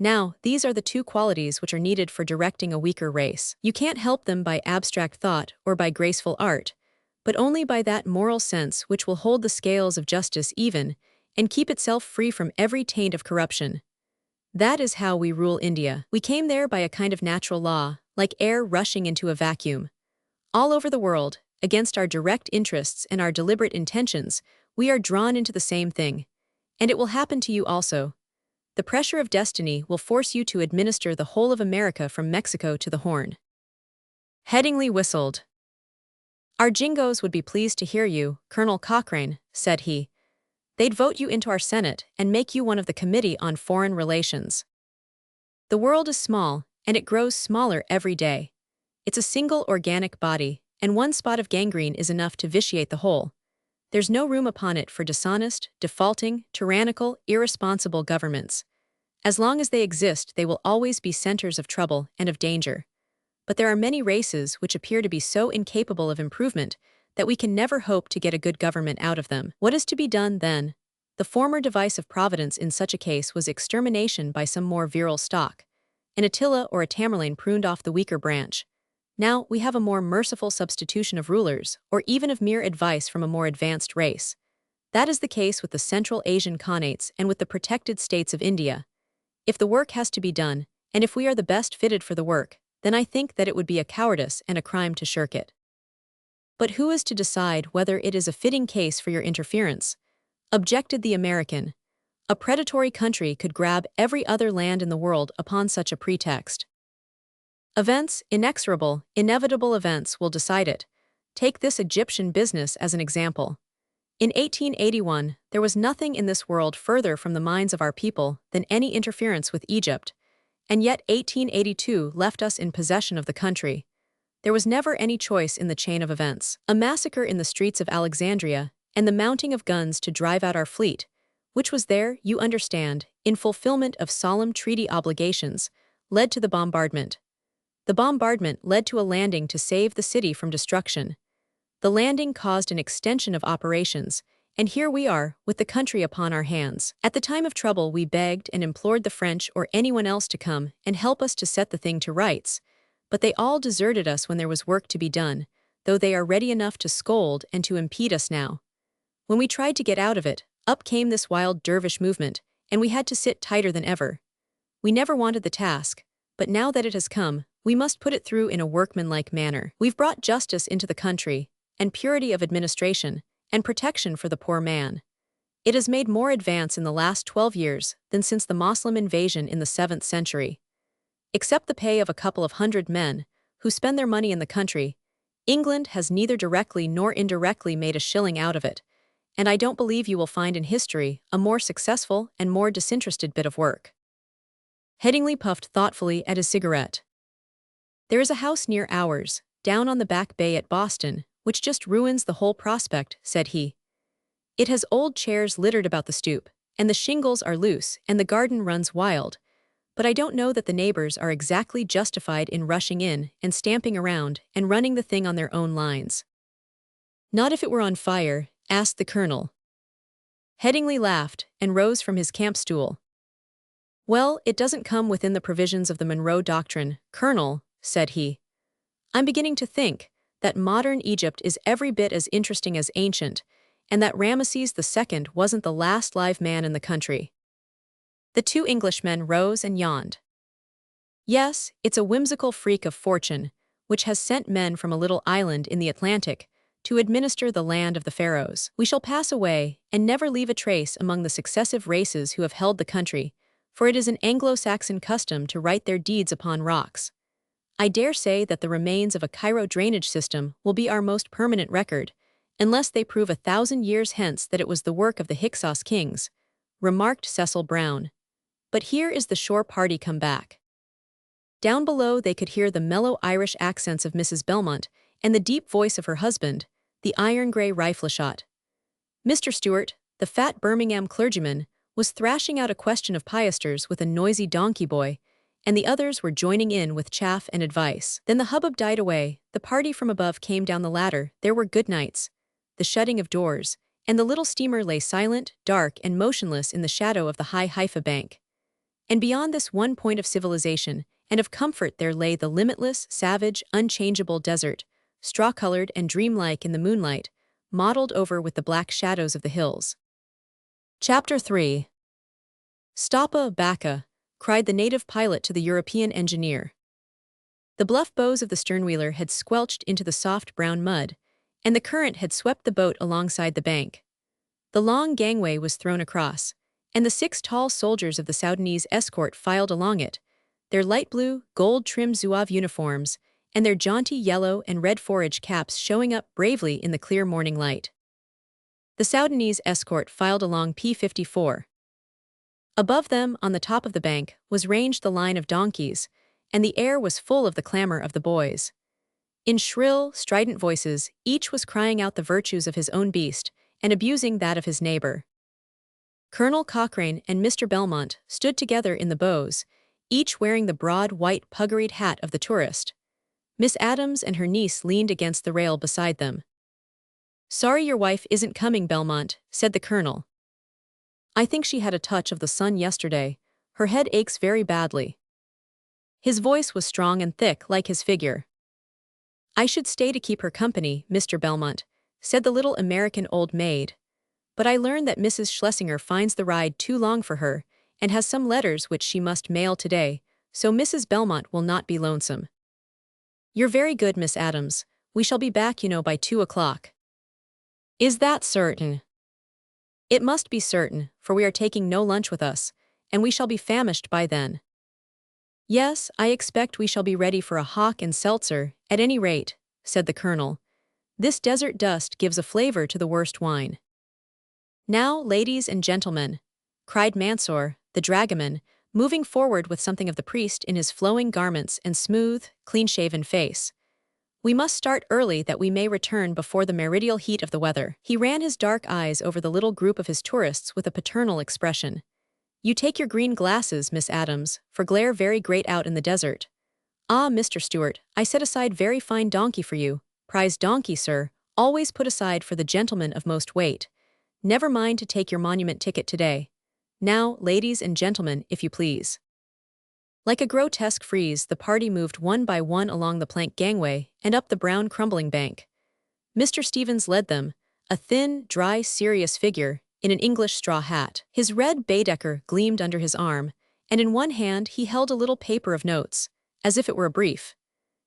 Now, these are the two qualities which are needed for directing a weaker race. You can't help them by abstract thought or by graceful art, but only by that moral sense which will hold the scales of justice even and keep itself free from every taint of corruption. That is how we rule India. We came there by a kind of natural law, like air rushing into a vacuum. All over the world, against our direct interests and our deliberate intentions, we are drawn into the same thing. And it will happen to you also. The pressure of destiny will force you to administer the whole of America from Mexico to the Horn. Headingley whistled. Our Jingoes would be pleased to hear you, Colonel Cochrane, said he. They'd vote you into our Senate and make you one of the Committee on Foreign Relations. The world is small, and it grows smaller every day. It's a single organic body, and one spot of gangrene is enough to vitiate the whole. There's no room upon it for dishonest, defaulting, tyrannical, irresponsible governments. As long as they exist, they will always be centers of trouble and of danger. But there are many races which appear to be so incapable of improvement that we can never hope to get a good government out of them. What is to be done, then? The former device of Providence in such a case was extermination by some more virile stock. An Attila or a Tamerlane pruned off the weaker branch. Now we have a more merciful substitution of rulers, or even of mere advice from a more advanced race. That is the case with the Central Asian Khanates and with the protected states of India. If the work has to be done, and if we are the best fitted for the work, then I think that it would be a cowardice and a crime to shirk it. But who is to decide whether it is a fitting case for your interference? Objected the American. A predatory country could grab every other land in the world upon such a pretext. Events, inexorable, inevitable events will decide it. Take this Egyptian business as an example. In 1881, there was nothing in this world further from the minds of our people than any interference with Egypt, and yet 1882 left us in possession of the country. There was never any choice in the chain of events. A massacre in the streets of Alexandria, and the mounting of guns to drive out our fleet, which was there, you understand, in fulfillment of solemn treaty obligations, led to the bombardment. The bombardment led to a landing to save the city from destruction. The landing caused an extension of operations, and here we are, with the country upon our hands. At the time of trouble we begged and implored the French or anyone else to come and help us to set the thing to rights, but they all deserted us when there was work to be done, though they are ready enough to scold and to impede us now. When we tried to get out of it, up came this wild Dervish movement, and we had to sit tighter than ever. We never wanted the task, but now that it has come, we must put it through in a workmanlike manner. We've brought justice into the country, and purity of administration, and protection for the poor man. It has made more advance in the last 12 years than since the Moslem invasion in the 7th century. Except the pay of a couple of hundred men, who spend their money in the country, England has neither directly nor indirectly made a shilling out of it, and I don't believe you will find in history a more successful and more disinterested bit of work. Headingley puffed thoughtfully at his cigarette. There is a house near ours, down on the Back Bay at Boston, which just ruins the whole prospect, said he. It has old chairs littered about the stoop, and the shingles are loose, and the garden runs wild, but I don't know that the neighbors are exactly justified in rushing in and stamping around and running the thing on their own lines. Not if it were on fire, asked the colonel. Headingley laughed and rose from his camp stool. Well, it doesn't come within the provisions of the Monroe Doctrine, Colonel, said he. I'm beginning to think that modern Egypt is every bit as interesting as ancient, and that Ramesses II wasn't the last live man in the country. The two Englishmen rose and yawned. Yes, it's a whimsical freak of fortune, which has sent men from a little island in the Atlantic to administer the land of the pharaohs. We shall pass away and never leave a trace among the successive races who have held the country, for it is an Anglo-Saxon custom to write their deeds upon rocks. I dare say that the remains of a Cairo drainage system will be our most permanent record, unless they prove 1,000 years hence that it was the work of the Hyksos kings, remarked Cecil Brown. But here is the shore party come back. Down below they could hear the mellow Irish accents of Mrs. Belmont and the deep voice of her husband, the iron-grey rifle-shot. Mr. Stewart, the fat Birmingham clergyman, was thrashing out a question of piasters with a noisy donkey boy, and the others were joining in with chaff and advice. Then the hubbub died away, the party from above came down the ladder, there were good nights, the shutting of doors, and the little steamer lay silent, dark, and motionless in the shadow of the high Haifa bank. And beyond this one point of civilization and of comfort there lay the limitless, savage, unchangeable desert, straw-colored and dreamlike in the moonlight, mottled over with the black shadows of the hills. Chapter 3. Stoppa bacca, cried the native pilot to the European engineer. The bluff bows of the sternwheeler had squelched into the soft brown mud, and the current had swept the boat alongside the bank. The long gangway was thrown across, and the 6 tall soldiers of the Soudanese escort filed along it, their light blue, gold-trimmed zouave uniforms, and their jaunty yellow and red forage caps showing up bravely in the clear morning light. The Soudanese escort filed along P-54. Above them, on the top of the bank, was ranged the line of donkeys, and the air was full of the clamor of the boys. In shrill, strident voices, each was crying out the virtues of his own beast and abusing that of his neighbor. Colonel Cochrane and Mr. Belmont stood together in the bows, each wearing the broad white puggareed hat of the tourist. Miss Adams and her niece leaned against the rail beside them. "Sorry your wife isn't coming, Belmont," said the colonel. "I think she had a touch of the sun yesterday. Her head aches very badly." His voice was strong and thick like his figure. "I should stay to keep her company, Mr. Belmont," said the little American old maid. "But I learn that Mrs. Schlesinger finds the ride too long for her, and has some letters which she must mail today, so Mrs. Belmont will not be lonesome." "You're very good, Miss Adams. We shall be back, by 2 o'clock. "Is that certain?" "It must be certain, for we are taking no lunch with us, and we shall be famished by then." "Yes, I expect we shall be ready for a hock and seltzer, at any rate," said the colonel. "This desert dust gives a flavor to the worst wine." "Now, ladies and gentlemen," cried Mansour, the dragoman, moving forward with something of the priest in his flowing garments and smooth, clean-shaven face. "We must start early that we may return before the meridial heat of the weather." He ran his dark eyes over the little group of his tourists with a paternal expression. "You take your green glasses, Miss Adams, for glare very great out in the desert. Ah, Mr. Stewart, I set aside very fine donkey for you, prize donkey, sir, always put aside for the gentleman of most weight. Never mind to take your monument ticket today. Now, ladies and gentlemen, if you please." Like a grotesque frieze, the party moved one by one along the plank gangway and up the brown crumbling bank. Mr. Stevens led them, a thin, dry, serious figure, in an English straw hat. His red Baedeker gleamed under his arm, and in one hand he held a little paper of notes, as if it were a brief.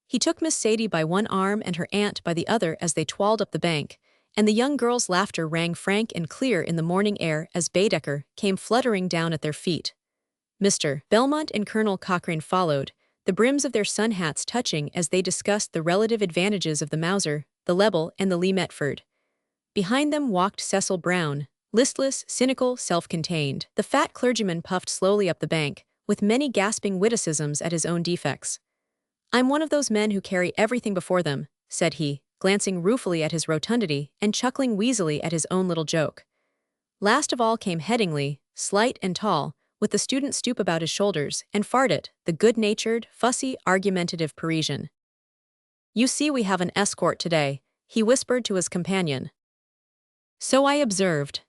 He took Miss Sadie by one arm and her aunt by the other as they twirled up the bank, and the young girl's laughter rang frank and clear in the morning air as Baedeker came fluttering down at their feet. Mr. Belmont and Colonel Cochrane followed, the brims of their sun hats touching as they discussed the relative advantages of the Mauser, the Lebel, and the Lee Metford. Behind them walked Cecil Brown, listless, cynical, self-contained. The fat clergyman puffed slowly up the bank, with many gasping witticisms at his own defects. "I'm one of those men who carry everything before them," said he, glancing ruefully at his rotundity and chuckling wheezily at his own little joke. Last of all came Headingley, slight and tall, with the student stoop about his shoulders, and Fardet, the good-natured, fussy, argumentative Parisian. "You see we have an escort today," he whispered to his companion. "So I observed."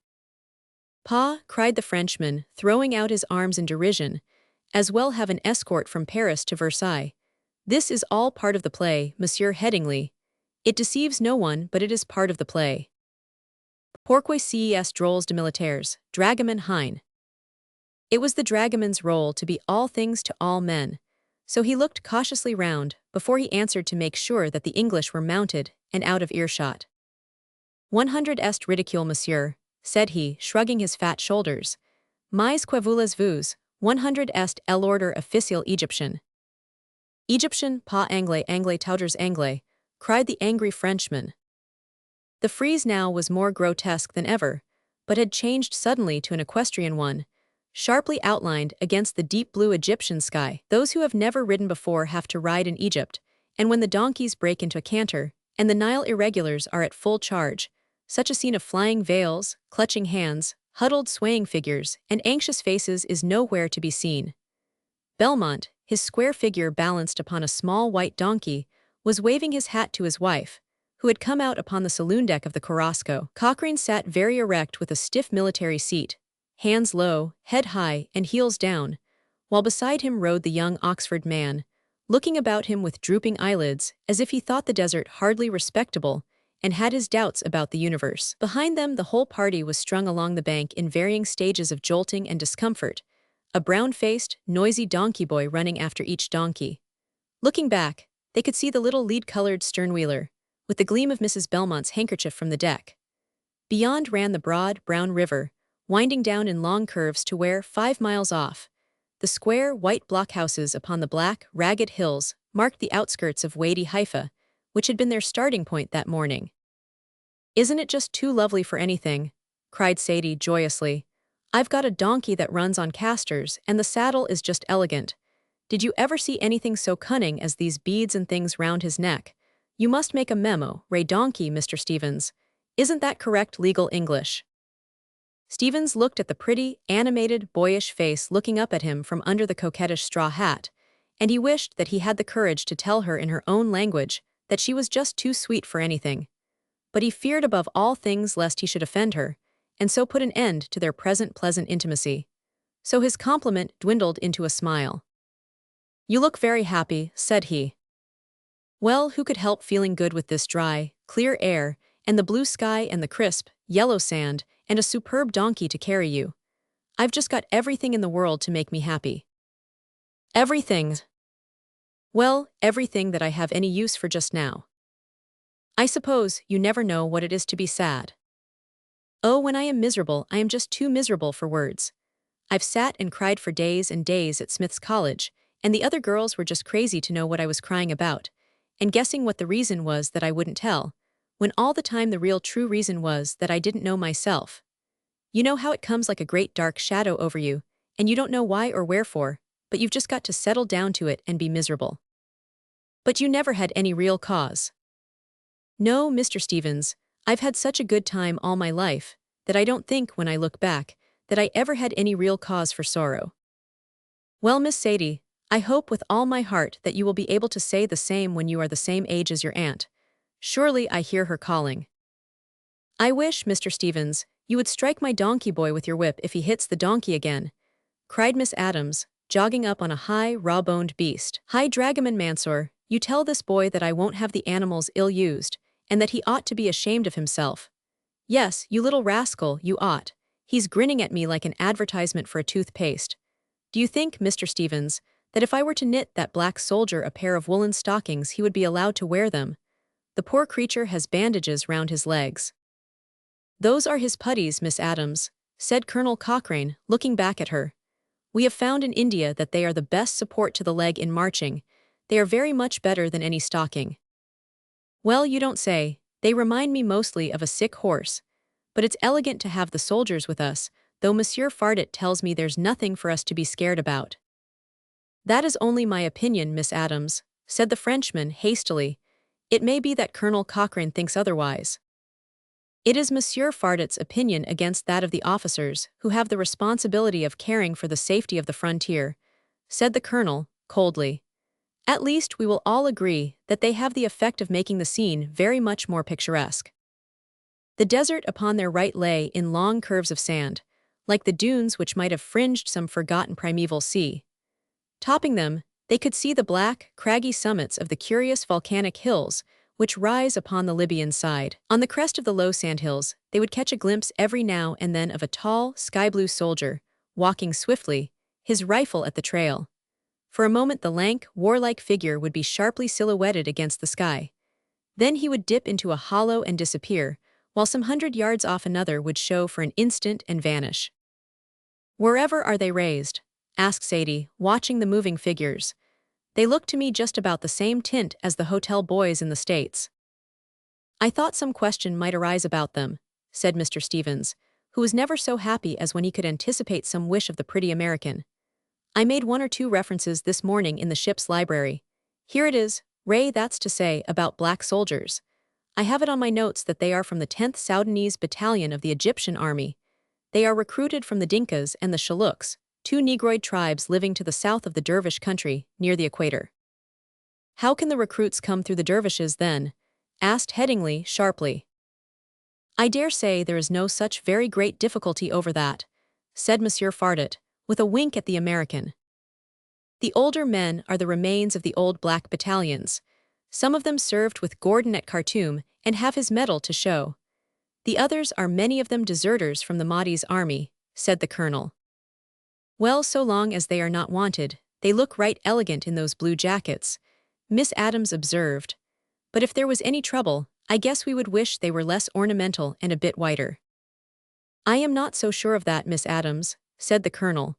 "Pa," cried the Frenchman, throwing out his arms in derision, "as well have an escort from Paris to Versailles. This is all part of the play, Monsieur Headingley. It deceives no one, but it is part of the play. Pourquoi ces drôles de militaires, dragoman hein?" It was the dragoman's role to be all things to all men, so he looked cautiously round before he answered to make sure that the English were mounted and out of earshot. "100 est ridicule, monsieur," said he, shrugging his fat shoulders. "Mais que voulez-vous, 100 est l'ordre officiel Egyptian." "Egyptian, pas anglais, anglais touters anglais," cried the angry Frenchman. The frieze now was more grotesque than ever, but had changed suddenly to an equestrian one, sharply outlined against the deep blue Egyptian sky. Those who have never ridden before have to ride in Egypt, and when the donkeys break into a canter, and the Nile irregulars are at full charge, such a scene of flying veils, clutching hands, huddled swaying figures, and anxious faces is nowhere to be seen. Belmont, his square figure balanced upon a small white donkey, was waving his hat to his wife, who had come out upon the saloon deck of the Korosko. Cochrane sat very erect with a stiff military seat, hands low, head high, and heels down, while beside him rode the young Oxford man, looking about him with drooping eyelids as if he thought the desert hardly respectable and had his doubts about the universe. Behind them, the whole party was strung along the bank in varying stages of jolting and discomfort, a brown-faced, noisy donkey boy running after each donkey. Looking back, they could see the little lead-colored sternwheeler, with the gleam of Mrs. Belmont's handkerchief from the deck. Beyond ran the broad, brown river, winding down in long curves to where, 5 miles off, the square, white blockhouses upon the black, ragged hills marked the outskirts of Wadi Haifa, which had been their starting point that morning. "Isn't it just too lovely for anything?" cried Sadie joyously. "I've got a donkey that runs on casters, and the saddle is just elegant. Did you ever see anything so cunning as these beads and things round his neck? You must make a memo, Ray Donkey, Mr. Stevens. Isn't that correct legal English?" Stevens looked at the pretty, animated, boyish face looking up at him from under the coquettish straw hat, and he wished that he had the courage to tell her in her own language that she was just too sweet for anything. But he feared above all things lest he should offend her, and so put an end to their present pleasant intimacy. So his compliment dwindled into a smile. "You look very happy," said he. "Well, who could help feeling good with this dry, clear air, and the blue sky and the crisp, yellow sand, and a superb donkey to carry you? I've just got everything in the world to make me happy." "Everything?" "Well, everything that I have any use for just now." "I suppose you never know what it is to be sad." "Oh, when I am miserable, I am just too miserable for words. I've sat and cried for days and days at Smith's College, and the other girls were just crazy to know what I was crying about, and guessing what the reason was that I wouldn't tell, when all the time the real true reason was that I didn't know myself. You know how it comes like a great dark shadow over you, and you don't know why or wherefore, but you've just got to settle down to it and be miserable." "But you never had any real cause." "No, Mr. Stevens, I've had such a good time all my life, that I don't think, when I look back, that I ever had any real cause for sorrow." "Well, Miss Sadie, I hope with all my heart that you will be able to say the same when you are the same age as your aunt. Surely I hear her calling." "I wish, Mr. Stevens, you would strike my donkey boy with your whip if he hits the donkey again," cried Miss Adams, jogging up on a high, raw-boned beast. "Hi, Dragoman Mansour, you tell this boy that I won't have the animals ill-used, and that he ought to be ashamed of himself. Yes, you little rascal, you ought. He's grinning at me like an advertisement for a toothpaste. Do you think, Mr. Stevens, that if I were to knit that black soldier a pair of woolen stockings he would be allowed to wear them? The poor creature has bandages round his legs." "Those are his puttees, Miss Adams," said Colonel Cochrane, looking back at her. "We have found in India that they are the best support to the leg in marching. They are very much better than any stocking." "Well, you don't say. They remind me mostly of a sick horse. But it's elegant to have the soldiers with us, though Monsieur Fardet tells me there's nothing for us to be scared about." "That is only my opinion, Miss Adams," said the Frenchman hastily. "It may be that Colonel Cochrane thinks otherwise." "It is Monsieur Fardet's opinion against that of the officers who have the responsibility of caring for the safety of the frontier," said the colonel, coldly. "At least we will all agree that they have the effect of making the scene very much more picturesque." The desert upon their right lay in long curves of sand, like the dunes which might have fringed some forgotten primeval sea. Topping them, they could see the black, craggy summits of the curious volcanic hills which rise upon the Libyan side. On the crest of the low sandhills, they would catch a glimpse every now and then of a tall, sky-blue soldier, walking swiftly, his rifle at the trail. For a moment the lank, warlike figure would be sharply silhouetted against the sky. Then he would dip into a hollow and disappear, while some 100 yards off another would show for an instant and vanish. "Wherever are they raised?" asked Sadie, watching the moving figures. "They look to me just about the same tint as the hotel boys in the States." "I thought some question might arise about them," said Mr. Stevens, who was never so happy as when he could anticipate some wish of the pretty American. "I made 1 or 2 references this morning in the ship's library. Here it is, Ray, that's to say, about black soldiers. I have it on my notes that they are from the 10th Soudanese Battalion of the Egyptian Army. They are recruited from the Dinkas and the Shaluks, 2 Negroid tribes living to the south of the Dervish country, near the equator." "How can the recruits come through the Dervishes, then?" asked Headingley sharply. "I dare say there is no such very great difficulty over that," said Monsieur Fardet, with a wink at the American. The older men are the remains of the old black battalions. Some of them served with Gordon at Khartoum and have his medal to show. The others are many of them deserters from the Mahdi's army, said the colonel. Well, so long as they are not wanted, they look right elegant in those blue jackets, Miss Adams observed. But if there was any trouble, I guess we would wish they were less ornamental and a bit whiter. I am not so sure of that, Miss Adams, said the colonel.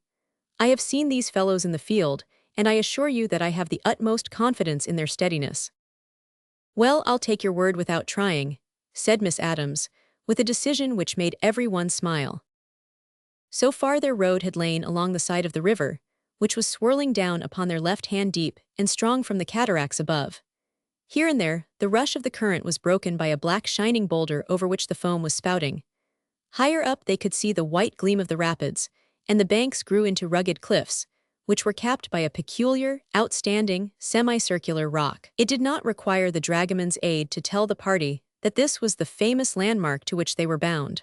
I have seen these fellows in the field, and I assure you that I have the utmost confidence in their steadiness. Well, I'll take your word without trying, said Miss Adams, with a decision which made everyone smile. So far their road had lain along the side of the river, which was swirling down upon their left hand deep and strong from the cataracts above. Here and there, the rush of the current was broken by a black shining boulder over which the foam was spouting. Higher up they could see the white gleam of the rapids, and the banks grew into rugged cliffs, which were capped by a peculiar, outstanding, semicircular rock. It did not require the dragoman's aid to tell the party that this was the famous landmark to which they were bound.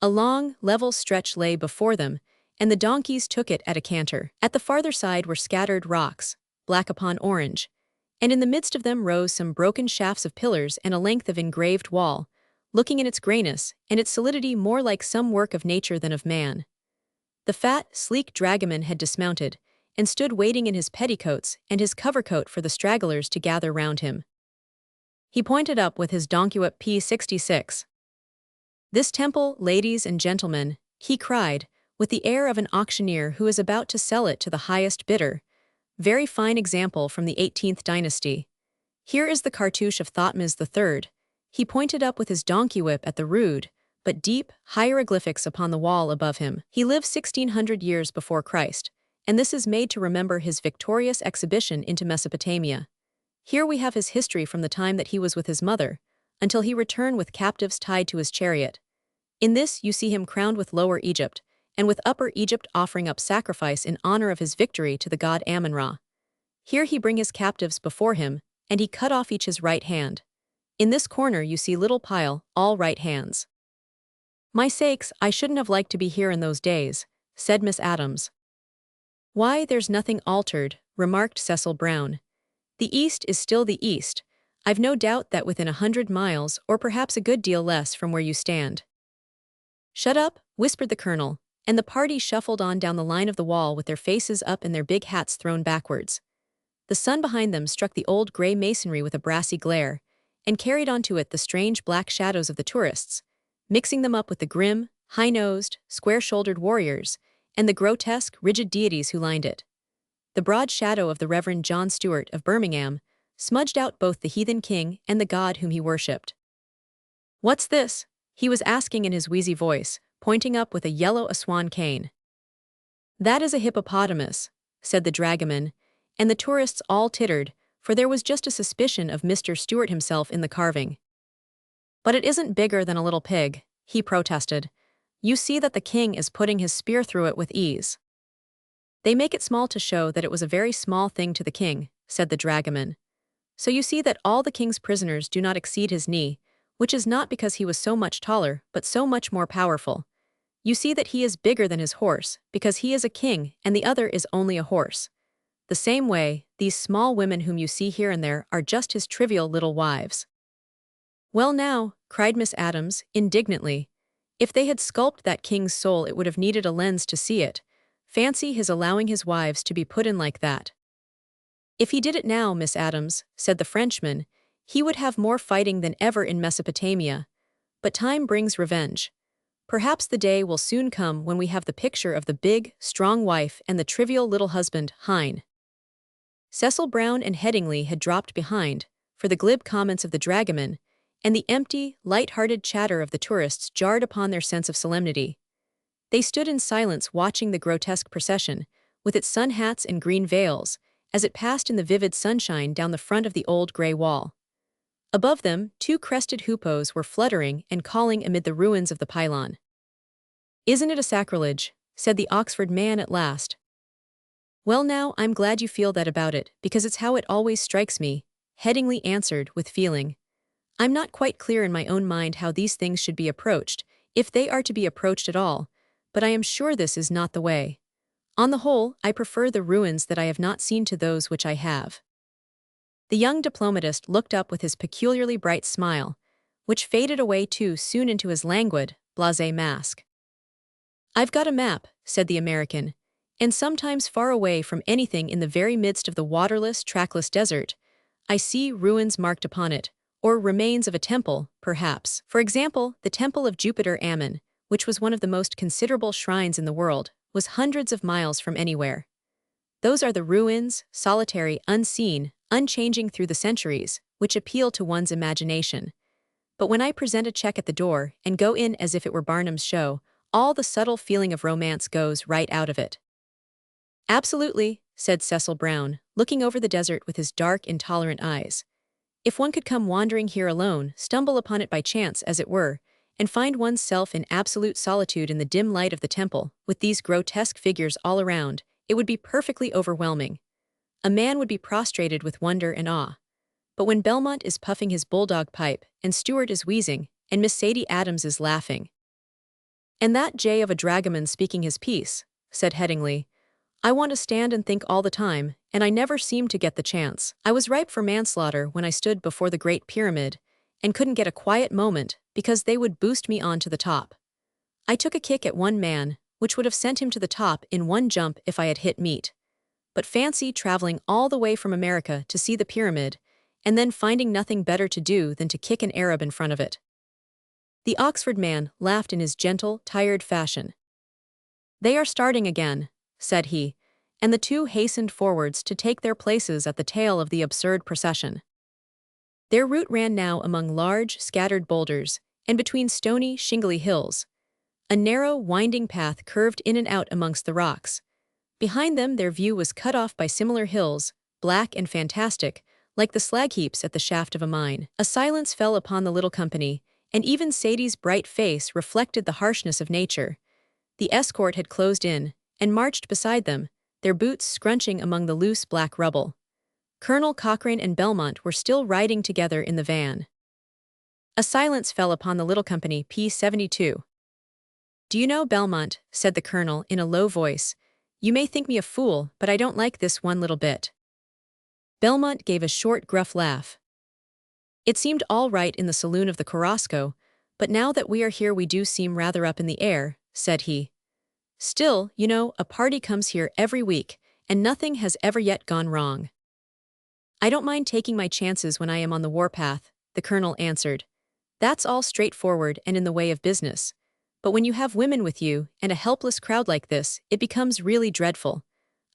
A long, level stretch lay before them, and the donkeys took it at a canter. At the farther side were scattered rocks, black upon orange, and in the midst of them rose some broken shafts of pillars and a length of engraved wall, looking in its grayness and its solidity more like some work of nature than of man. The fat, sleek dragoman had dismounted, and stood waiting in his petticoats and his covercoat for the stragglers to gather round him. He pointed up with his donkey whip P66. This temple, ladies and gentlemen, he cried, with the air of an auctioneer who is about to sell it to the highest bidder. Very fine example from the 18th dynasty. Here is the cartouche of Thutmose III. He pointed up with his donkey whip at the rude, but deep, hieroglyphics upon the wall above him. He lived 1600 years before Christ, and this is made to remember his victorious exhibition into Mesopotamia. Here we have his history from the time that he was with his mother, until he returned with captives tied to his chariot. In this you see him crowned with Lower Egypt, and with Upper Egypt offering up sacrifice in honor of his victory to the god Amun-Ra. Here he bring his captives before him, and he cut off each his right hand. In this corner you see little pile, all right hands. My sakes, I shouldn't have liked to be here in those days, said Miss Adams. Why, there's nothing altered, remarked Cecil Brown. The East is still the East. I've no doubt that within 100 miles, or perhaps a good deal less from where you stand. Shut up, whispered the colonel, and the party shuffled on down the line of the wall with their faces up and their big hats thrown backwards. The sun behind them struck the old grey masonry with a brassy glare, and carried onto it the strange black shadows of the tourists, mixing them up with the grim, high-nosed, square-shouldered warriors, and the grotesque, rigid deities who lined it. The broad shadow of the Reverend John Stuart of Birmingham smudged out both the heathen king and the god whom he worshipped. What's this? He was asking in his wheezy voice, pointing up with a yellow aswan cane. That is a hippopotamus, said the dragoman, and the tourists all tittered, for there was just a suspicion of Mr. Stuart himself in the carving. But it isn't bigger than a little pig, he protested. You see that the king is putting his spear through it with ease. They make it small to show that it was a very small thing to the king, said the dragoman. So you see that all the king's prisoners do not exceed his knee, which is not because he was so much taller, but so much more powerful. You see that he is bigger than his horse, because he is a king and the other is only a horse. The same way, these small women whom you see here and there are just his trivial little wives. Well now, cried Miss Adams, indignantly, if they had sculpted that king's soul it would have needed a lens to see it. Fancy his allowing his wives to be put in like that. If he did it now, Miss Adams, said the Frenchman, he would have more fighting than ever in Mesopotamia. But time brings revenge. Perhaps the day will soon come when we have the picture of the big, strong wife and the trivial little husband, Hein. Cecil Brown and Headingley had dropped behind, for the glib comments of the dragoman, and the empty, light-hearted chatter of the tourists jarred upon their sense of solemnity. They stood in silence watching the grotesque procession, with its sun hats and green veils, as it passed in the vivid sunshine down the front of the old grey wall. Above them, two crested hoopoes were fluttering and calling amid the ruins of the pylon. Isn't it a sacrilege? Said the Oxford man at last. Well now, I'm glad you feel that about it, because it's how it always strikes me, Headingley answered with feeling. I'm not quite clear in my own mind how these things should be approached, if they are to be approached at all, but I am sure this is not the way. On the whole, I prefer the ruins that I have not seen to those which I have. The young diplomatist looked up with his peculiarly bright smile, which faded away too soon into his languid, blasé mask. "I've got a map," said the American, "and sometimes far away from anything in the very midst of the waterless, trackless desert, I see ruins marked upon it, or remains of a temple, perhaps. For example, the temple of Jupiter Ammon, which was one of the most considerable shrines in the world, was hundreds of miles from anywhere. Those are the ruins, solitary, unseen, unchanging through the centuries, which appeal to one's imagination. But when I present a check at the door and go in as if it were Barnum's show, all the subtle feeling of romance goes right out of it." "Absolutely," said Cecil Brown, looking over the desert with his dark, intolerant eyes. "If one could come wandering here alone, stumble upon it by chance, as it were, and find one's self in absolute solitude in the dim light of the temple, with these grotesque figures all around, it would be perfectly overwhelming. A man would be prostrated with wonder and awe. But when Belmont is puffing his bulldog pipe, and Stewart is wheezing, and Miss Sadie Adams is laughing, and that jay of a dragoman speaking his piece," said Headingley, "I want to stand and think all the time, and I never seem to get the chance. I was ripe for manslaughter when I stood before the Great Pyramid, and couldn't get a quiet moment because they would boost me on to the top. I took a kick at one man, which would have sent him to the top in one jump if I had hit meat. But fancy traveling all the way from America to see the pyramid, and then finding nothing better to do than to kick an Arab in front of it." The Oxford man laughed in his gentle, tired fashion. "They are starting again," said he, and the two hastened forwards to take their places at the tail of the absurd procession. Their route ran now among large, scattered boulders, and between stony, shingly hills. A narrow, winding path curved in and out amongst the rocks. Behind them their view was cut off by similar hills, black and fantastic, like the slag heaps at the shaft of a mine. A silence fell upon the little company, and even Sadie's bright face reflected the harshness of nature. The escort had closed in, and marched beside them, their boots scrunching among the loose black rubble. Colonel Cochrane and Belmont were still riding together in the van. A silence fell upon the little company, P-72. "Do you know, Belmont," said the colonel in a low voice, "you may think me a fool, but I don't like this one little bit." Belmont gave a short, gruff laugh. "It seemed all right in the saloon of the Korosko, but now that we are here we do seem rather up in the air," said he. "Still, you know, a party comes here every week, and nothing has ever yet gone wrong." "I don't mind taking my chances when I am on the warpath," the colonel answered. "That's all straightforward and in the way of business. But when you have women with you, and a helpless crowd like this, it becomes really dreadful.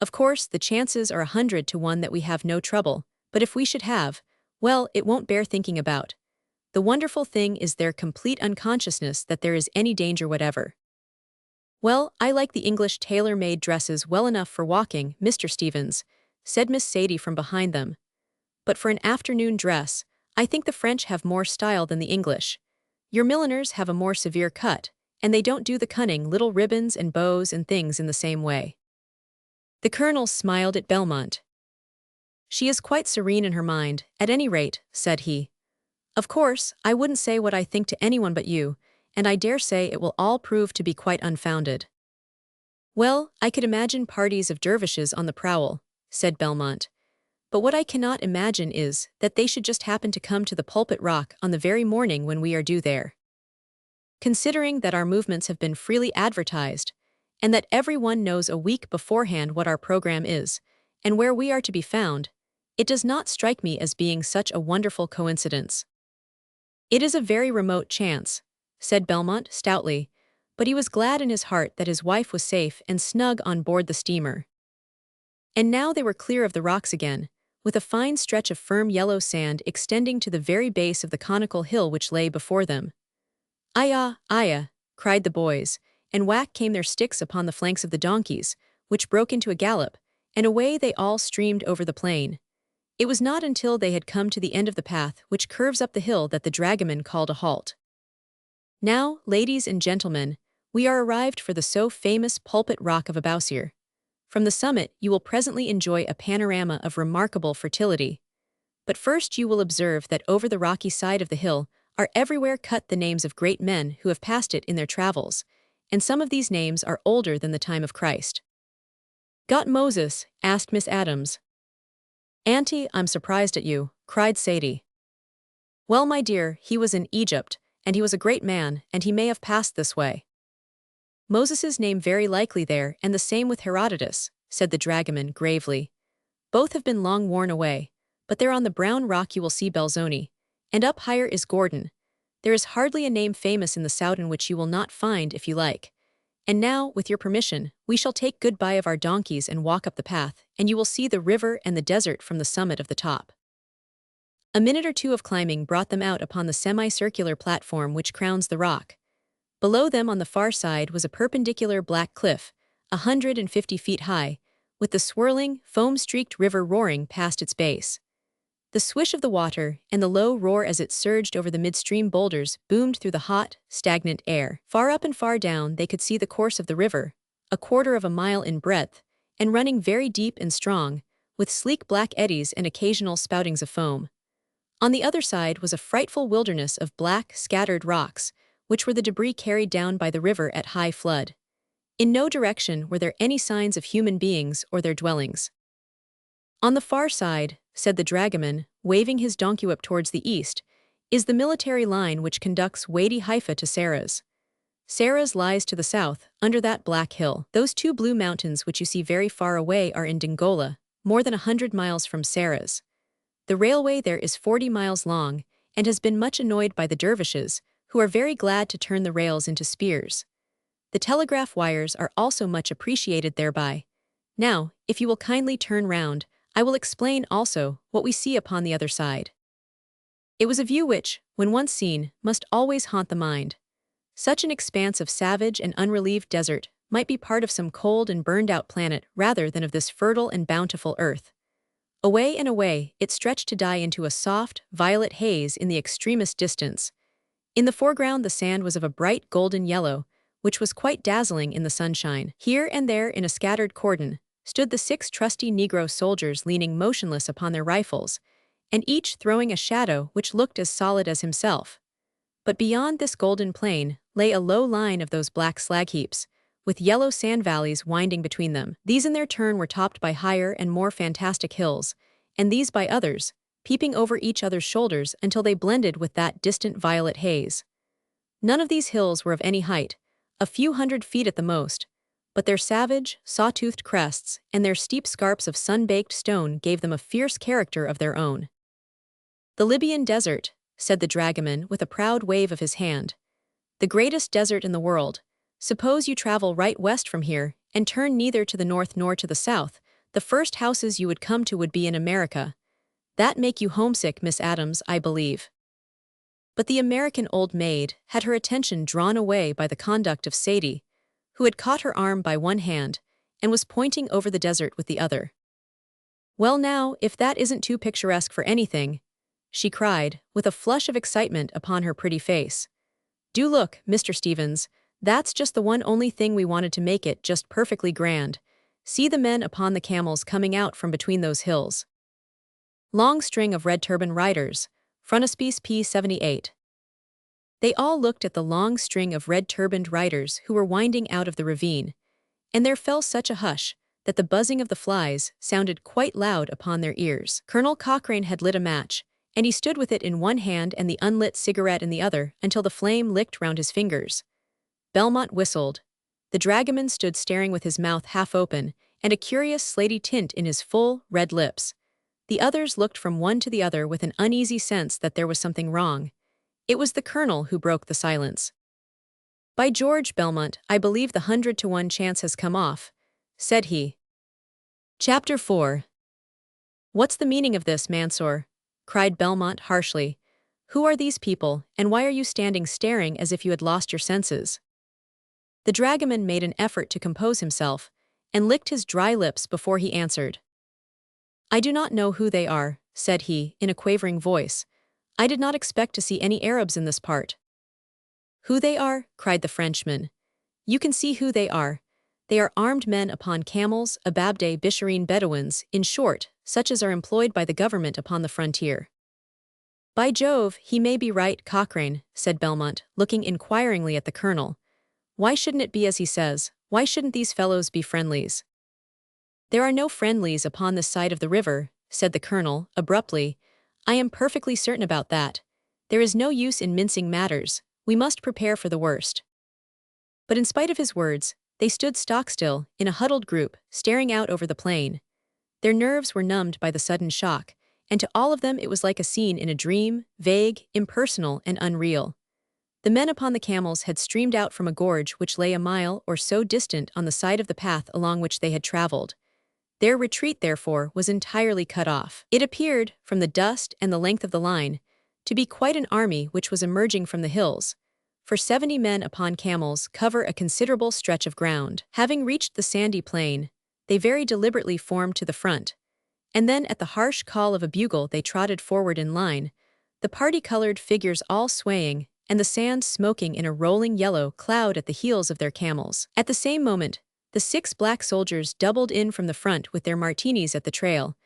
Of course, the chances are 100 to 1 that we have no trouble, but if we should have, well, it won't bear thinking about. The wonderful thing is their complete unconsciousness that there is any danger whatever." "Well, I like the English tailor-made dresses well enough for walking, Mr. Stevens," said Miss Sadie from behind them. "But for an afternoon dress, I think the French have more style than the English. Your milliners have a more severe cut, and they don't do the cunning little ribbons and bows and things in the same way." The colonel smiled at Belmont. "She is quite serene in her mind, at any rate," said he. "Of course, I wouldn't say what I think to anyone but you, and I dare say it will all prove to be quite unfounded." "Well, I could imagine parties of dervishes on the prowl," said Belmont. "But what I cannot imagine is that they should just happen to come to the Pulpit Rock on the very morning when we are due there. Considering that our movements have been freely advertised, and that everyone knows a week beforehand what our program is, and where we are to be found, it does not strike me as being such a wonderful coincidence." "It is a very remote chance," said Belmont stoutly, but he was glad in his heart that his wife was safe and snug on board the steamer. And now they were clear of the rocks again, with a fine stretch of firm yellow sand extending to the very base of the conical hill which lay before them. "Ayah, ayah," cried the boys, and whack came their sticks upon the flanks of the donkeys, which broke into a gallop, and away they all streamed over the plain. It was not until they had come to the end of the path which curves up the hill that the dragoman called a halt. "Now, ladies and gentlemen, we are arrived for the so famous Pulpit Rock of Abousir. From the summit you will presently enjoy a panorama of remarkable fertility. But first you will observe that over the rocky side of the hill are everywhere cut the names of great men who have passed it in their travels, and some of these names are older than the time of Christ. Got Moses?" asked Miss Adams. "Auntie, I'm surprised at you," cried Sadie. "Well, my dear, he was in Egypt, and he was a great man, and he may have passed this way." "Moses's name very likely there, and the same with Herodotus," said the dragoman gravely. "Both have been long worn away, but there on the brown rock you will see Belzoni, and up higher is Gordon. There is hardly a name famous in the Soudan which you will not find if you like. And now, with your permission, we shall take goodbye of our donkeys and walk up the path, and you will see the river and the desert from the summit of the top." A minute or two of climbing brought them out upon the semicircular platform which crowns the rock. Below them on the far side was a perpendicular black cliff, 150 feet high, with the swirling, foam-streaked river roaring past its base. The swish of the water and the low roar as it surged over the midstream boulders boomed through the hot, stagnant air. Far up and far down they could see the course of the river, 1/4 of a mile in breadth, and running very deep and strong, with sleek black eddies and occasional spoutings of foam. On the other side was a frightful wilderness of black, scattered rocks, which were the debris carried down by the river at high flood. In no direction were there any signs of human beings or their dwellings. "On the far side," said the dragoman, waving his donkey whip towards the east, "is the military line which conducts Wadi Haifa to Saras. Saras lies to the south, under that black hill. Those two blue mountains which you see very far away are in Dongola, more than 100 miles from Saras. The railway there is 40 miles long, and has been much annoyed by the Dervishes, who are very glad to turn the rails into spears. The telegraph wires are also much appreciated thereby. Now, if you will kindly turn round, I will explain also what we see upon the other side." It was a view which, when once seen, must always haunt the mind. Such an expanse of savage and unrelieved desert might be part of some cold and burned-out planet rather than of this fertile and bountiful earth. Away and away, it stretched to die into a soft, violet haze in the extremest distance. In the foreground the sand was of a bright golden yellow, which was quite dazzling in the sunshine. Here and there in a scattered cordon stood the 6 trusty Negro soldiers leaning motionless upon their rifles, and each throwing a shadow which looked as solid as himself. But beyond this golden plain lay a low line of those black slag heaps, with yellow sand valleys winding between them. These in their turn were topped by higher and more fantastic hills, and these by others, peeping over each other's shoulders until they blended with that distant violet haze. None of these hills were of any height, a few hundred feet at the most, but their savage, saw-toothed crests and their steep scarps of sun-baked stone gave them a fierce character of their own. "The Libyan desert," said the dragoman with a proud wave of his hand. "The greatest desert in the world. Suppose you travel right west from here, and turn neither to the north nor to the south, the first houses you would come to would be in America. That make you homesick, Miss Adams, I believe." But the American old maid had her attention drawn away by the conduct of Sadie, who had caught her arm by one hand, and was pointing over the desert with the other. "Well now, if that isn't too picturesque for anything," she cried, with a flush of excitement upon her pretty face. "Do look, Mr. Stevens, that's just the one only thing we wanted to make it just perfectly grand. See the men upon the camels coming out from between those hills. Long string of red turban riders, frontispiece P78. They all looked at the long string of red-turbaned riders who were winding out of the ravine, and there fell such a hush that the buzzing of the flies sounded quite loud upon their ears. Colonel Cochrane had lit a match, and he stood with it in one hand and the unlit cigarette in the other until the flame licked round his fingers. Belmont whistled. The dragoman stood staring with his mouth half open and a curious slaty tint in his full, red lips. The others looked from one to the other with an uneasy sense that there was something wrong. It was the colonel who broke the silence. "By George, Belmont, I believe the 100-to-1 chance has come off," said he. Chapter 4. "What's the meaning of this, Mansour?" cried Belmont harshly. "Who are these people, and why are you standing staring as if you had lost your senses?" The dragoman made an effort to compose himself, and licked his dry lips before he answered. "I do not know who they are," said he, in a quavering voice. "I did not expect to see any Arabs in this part." "Who they are?" cried the Frenchman. "You can see who they are. They are armed men upon camels, Ababde Bishareen Bedouins, in short, such as are employed by the government upon the frontier." "By Jove, he may be right, Cochrane," said Belmont, looking inquiringly at the colonel. "Why shouldn't it be as he says? Why shouldn't these fellows be friendlies?" "There are no friendlies upon this side of the river," said the colonel, abruptly. "I am perfectly certain about that. There is no use in mincing matters. We must prepare for the worst." But in spite of his words, they stood stock-still, in a huddled group, staring out over the plain. Their nerves were numbed by the sudden shock, and to all of them it was like a scene in a dream, vague, impersonal, and unreal. The men upon the camels had streamed out from a gorge which lay a mile or so distant on the side of the path along which they had traveled. Their retreat, therefore, was entirely cut off. It appeared, from the dust and the length of the line, to be quite an army which was emerging from the hills, for 70 men upon camels cover a considerable stretch of ground. Having reached the sandy plain, they very deliberately formed to the front, and then at the harsh call of a bugle they trotted forward in line, the party-colored figures all swaying, and the sand smoking in a rolling yellow cloud at the heels of their camels. At the same moment, the 6 black soldiers doubled in from the front with their martinis at the trail,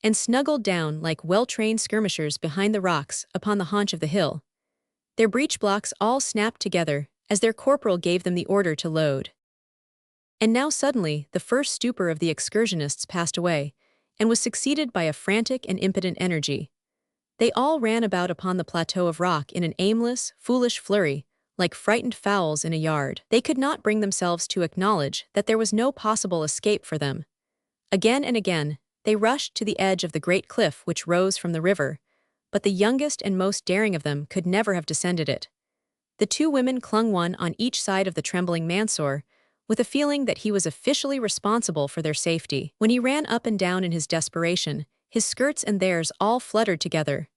and snuggled down like well-trained skirmishers behind the rocks upon the haunch of the hill. Their breech blocks all snapped together as their corporal gave them the order to load. And now suddenly the first stupor of the excursionists passed away, and was succeeded by a frantic and impotent energy. They all ran about upon the plateau of rock in an aimless, foolish flurry, like frightened fowls in a yard. They could not bring themselves to acknowledge that there was no possible escape for them. Again and again, they rushed to the edge of the great cliff which rose from the river, but the youngest and most daring of them could never have descended it. The 2 women clung one on each side of the trembling Mansour, with a feeling that he was officially responsible for their safety. When he ran up and down in his desperation, his skirts and theirs all fluttered together.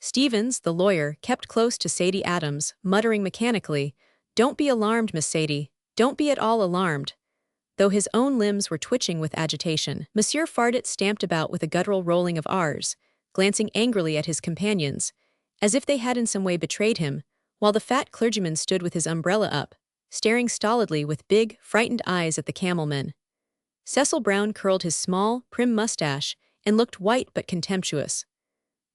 Stevens, the lawyer, kept close to Sadie Adams, muttering mechanically, "Don't be alarmed, Miss Sadie, don't be at all alarmed," though his own limbs were twitching with agitation. Monsieur Fardit stamped about with a guttural rolling of R's, glancing angrily at his companions, as if they had in some way betrayed him, while the fat clergyman stood with his umbrella up, staring stolidly with big, frightened eyes at the camel-men. Cecil Brown curled his small, prim mustache and looked white but contemptuous.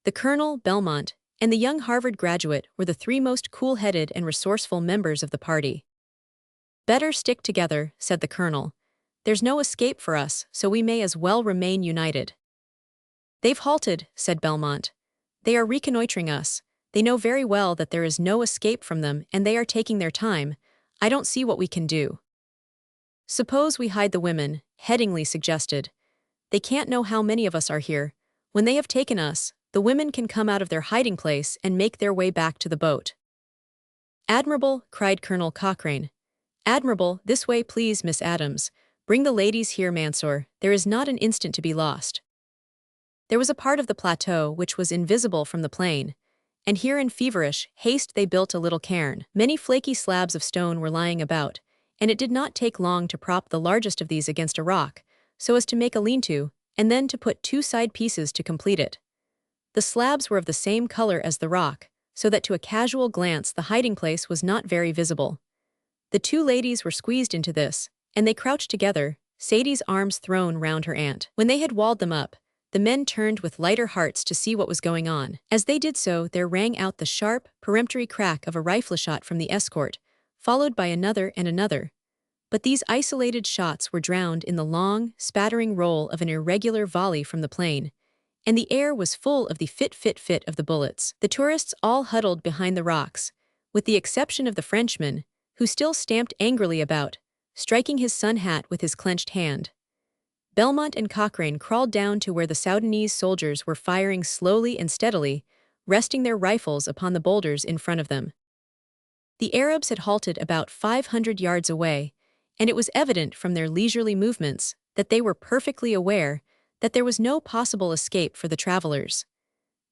The colonel, Belmont, and the young Harvard graduate were the 3 most cool-headed and resourceful members of the party. "Better stick together," said the colonel. "There's no escape for us, so we may as well remain united." "They've halted," said Belmont. "They are reconnoitering us. They know very well that there is no escape from them and they are taking their time. I don't see what we can do." "Suppose we hide the women," Headingley suggested. "They can't know how many of us are here. When they have taken us, the women can come out of their hiding place and make their way back to the boat." "Admirable," cried Colonel Cochrane. "Admirable, this way please, Miss Adams. Bring the ladies here, Mansour, there is not an instant to be lost." There was a part of the plateau which was invisible from the plain, and here in feverish haste they built a little cairn. Many flaky slabs of stone were lying about, and it did not take long to prop the largest of these against a rock, so as to make a lean-to, and then to put 2 side pieces to complete it. The slabs were of the same color as the rock, so that to a casual glance the hiding place was not very visible. The 2 ladies were squeezed into this, and they crouched together, Sadie's arms thrown round her aunt. When they had walled them up, the men turned with lighter hearts to see what was going on. As they did so, there rang out the sharp, peremptory crack of a rifle-shot from the escort, followed by another and another. But these isolated shots were drowned in the long, spattering roll of an irregular volley from the plain, and the air was full of the fit of the bullets. The tourists all huddled behind the rocks, with the exception of the Frenchman, who still stamped angrily about, striking his sun hat with his clenched hand. Belmont and Cochrane crawled down to where the Soudanese soldiers were firing slowly and steadily, resting their rifles upon the boulders in front of them. The Arabs had halted about 500 yards away, and it was evident from their leisurely movements that they were perfectly aware that there was no possible escape for the travelers.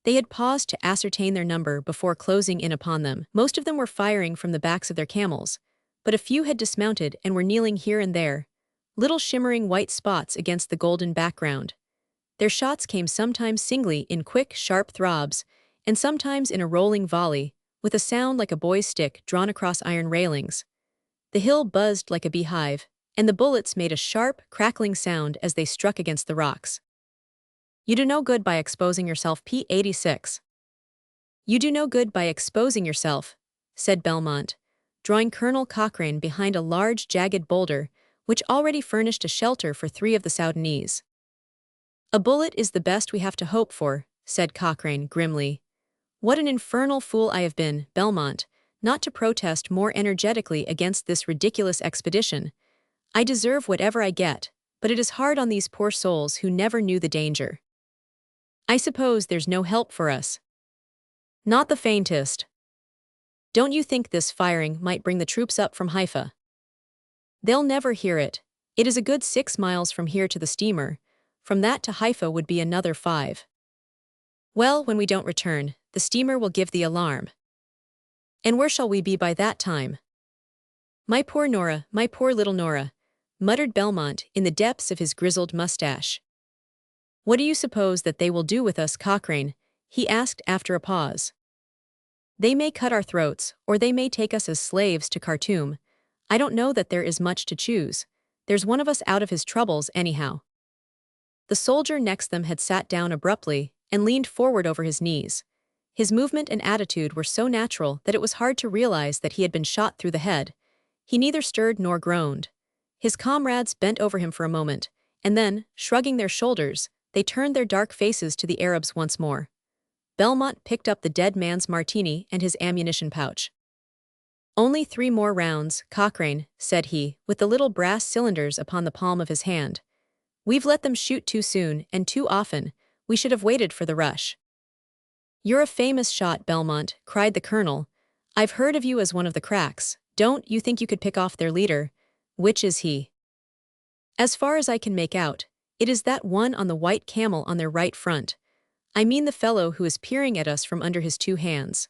They had paused to ascertain their number before closing in upon them. Most of them were firing from the backs of their camels, but a few had dismounted and were kneeling here and there, little shimmering white spots against the golden background. Their shots came sometimes singly in quick, sharp throbs, and sometimes in a rolling volley, with a sound like a boy's stick drawn across iron railings. The hill buzzed like a beehive, and the bullets made a sharp, crackling sound as they struck against the rocks. "You do no good by exposing yourself, P-86. "You do no good by exposing yourself," said Belmont, drawing Colonel Cochrane behind a large, jagged boulder, which already furnished a shelter for 3 of the Soudanese. "A bullet is the best we have to hope for," said Cochrane grimly. "What an infernal fool I have been, Belmont, not to protest more energetically against this ridiculous expedition. I deserve whatever I get, but it is hard on these poor souls who never knew the danger. I suppose there's no help for us." "Not the faintest." "Don't you think this firing might bring the troops up from Haifa?" "They'll never hear it. It is a good 6 miles from here to the steamer. From that to Haifa would be another 5. Well, when we don't return, the steamer will give the alarm. And where shall we be by that time?" "My poor Nora, my poor little Nora," muttered Belmont in the depths of his grizzled mustache. "What do you suppose that they will do with us, Cochrane?" he asked after a pause. "They may cut our throats, or they may take us as slaves to Khartoum. I don't know that there is much to choose. There's one of us out of his troubles anyhow." The soldier next them had sat down abruptly and leaned forward over his knees. His movement and attitude were so natural that it was hard to realize that he had been shot through the head. He neither stirred nor groaned. His comrades bent over him for a moment, and then, shrugging their shoulders, they turned their dark faces to the Arabs once more. Belmont picked up the dead man's martini and his ammunition pouch. "Only 3 more rounds, Cochrane," said he, with the little brass cylinders upon the palm of his hand. "We've let them shoot too soon and too often. We should have waited for the rush." "You're a famous shot, Belmont," cried the colonel. "I've heard of you as one of the cracks. Don't you think you could pick off their leader? Which is he?" "As far as I can make out, it is that one on the white camel on their right front. I mean the fellow who is peering at us from under his 2 hands."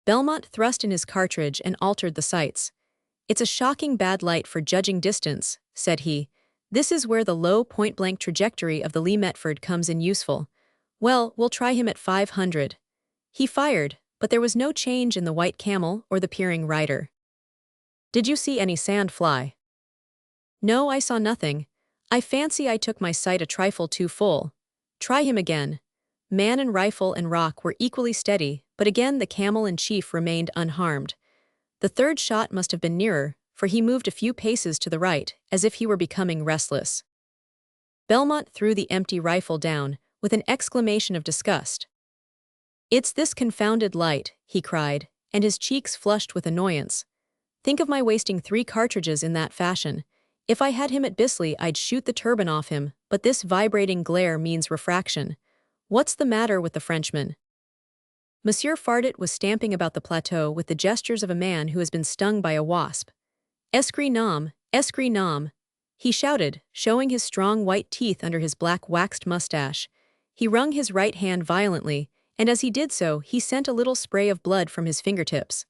Belmont thrust in his cartridge and altered the sights. "It's a shocking bad light for judging distance," said he. "This is where the low point-blank trajectory of the Lee Metford comes in useful. Well, we'll try him at 500. He fired, but there was no change in the white camel or the peering rider. "Did you see any sand fly?" "No, I saw nothing. I fancy I took my sight a trifle too full. Try him again." Man and rifle and rock were equally steady, but again the camel-in-chief remained unharmed. The 3rd shot must have been nearer, for he moved a few paces to the right, as if he were becoming restless. Belmont threw the empty rifle down, with an exclamation of disgust. "It's this confounded light," he cried, and his cheeks flushed with annoyance. "Think of my wasting 3 cartridges in that fashion. If I had him at Bisley, I'd shoot the turban off him, but this vibrating glare means refraction. What's the matter with the Frenchman?" Monsieur Fardet was stamping about the plateau with the gestures of a man who has been stung by a wasp. Escrit nom," he shouted, showing his strong white teeth under his black waxed mustache. He wrung his right hand violently, and as he did so, he sent a little spray of blood from his fingertips.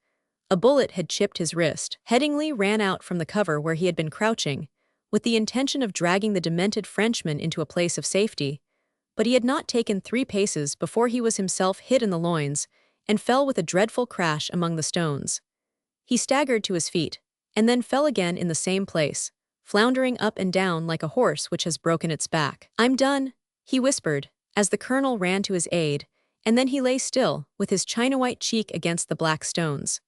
A bullet had chipped his wrist. Headingley ran out from the cover where he had been crouching, with the intention of dragging the demented Frenchman into a place of safety. But he had not taken 3 paces before he was himself hit in the loins, and fell with a dreadful crash among the stones. He staggered to his feet, and then fell again in the same place, floundering up and down like a horse which has broken its back. "I'm done," he whispered, as the colonel ran to his aid, and then he lay still, with his china-white cheek against the black stones.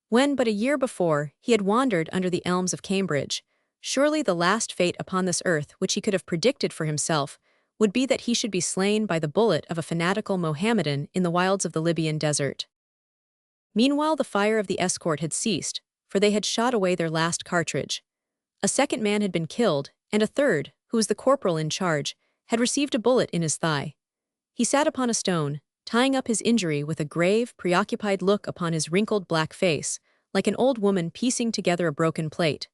When but a year before he had wandered under the elms of Cambridge, surely the last fate upon this earth which he could have predicted for himself would be that he should be slain by the bullet of a fanatical Mohammedan in the wilds of the Libyan desert. Meanwhile the fire of the escort had ceased, for they had shot away their last cartridge. A 2nd man had been killed, and a 3rd, who was the corporal in charge, had received a bullet in his thigh. He sat upon a stone, tying up his injury with a grave, preoccupied look upon his wrinkled black face, like an old woman piecing together a broken plate.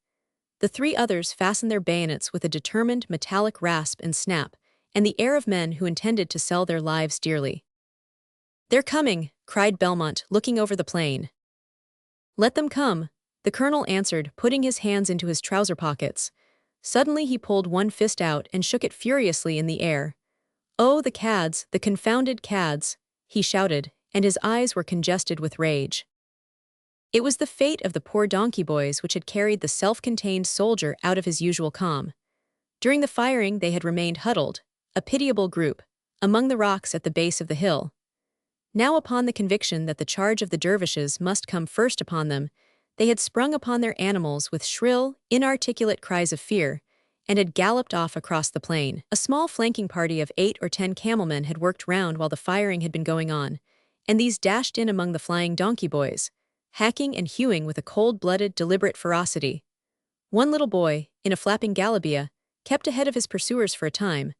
The 3 others fastened their bayonets with a determined metallic rasp and snap, and the air of men who intended to sell their lives dearly. "They're coming," cried Belmont, looking over the plain. "Let them come," the colonel answered, putting his hands into his trouser pockets. Suddenly he pulled one fist out and shook it furiously in the air. "Oh, the cads, the confounded cads," he shouted, and his eyes were congested with rage. It was the fate of the poor donkey boys which had carried the self-contained soldier out of his usual calm. During the firing they had remained huddled, a pitiable group, among the rocks at the base of the hill. Now, upon the conviction that the charge of the dervishes must come first upon them, They had sprung upon their animals with shrill, inarticulate cries of fear, and had galloped off across the plain. A small flanking party of 8 or 10 camelmen had worked round while the firing had been going on, and these dashed in among the flying donkey boys, hacking and hewing with a cold-blooded, deliberate ferocity. One little boy, in a flapping galabeah, kept ahead of his pursuers for a time,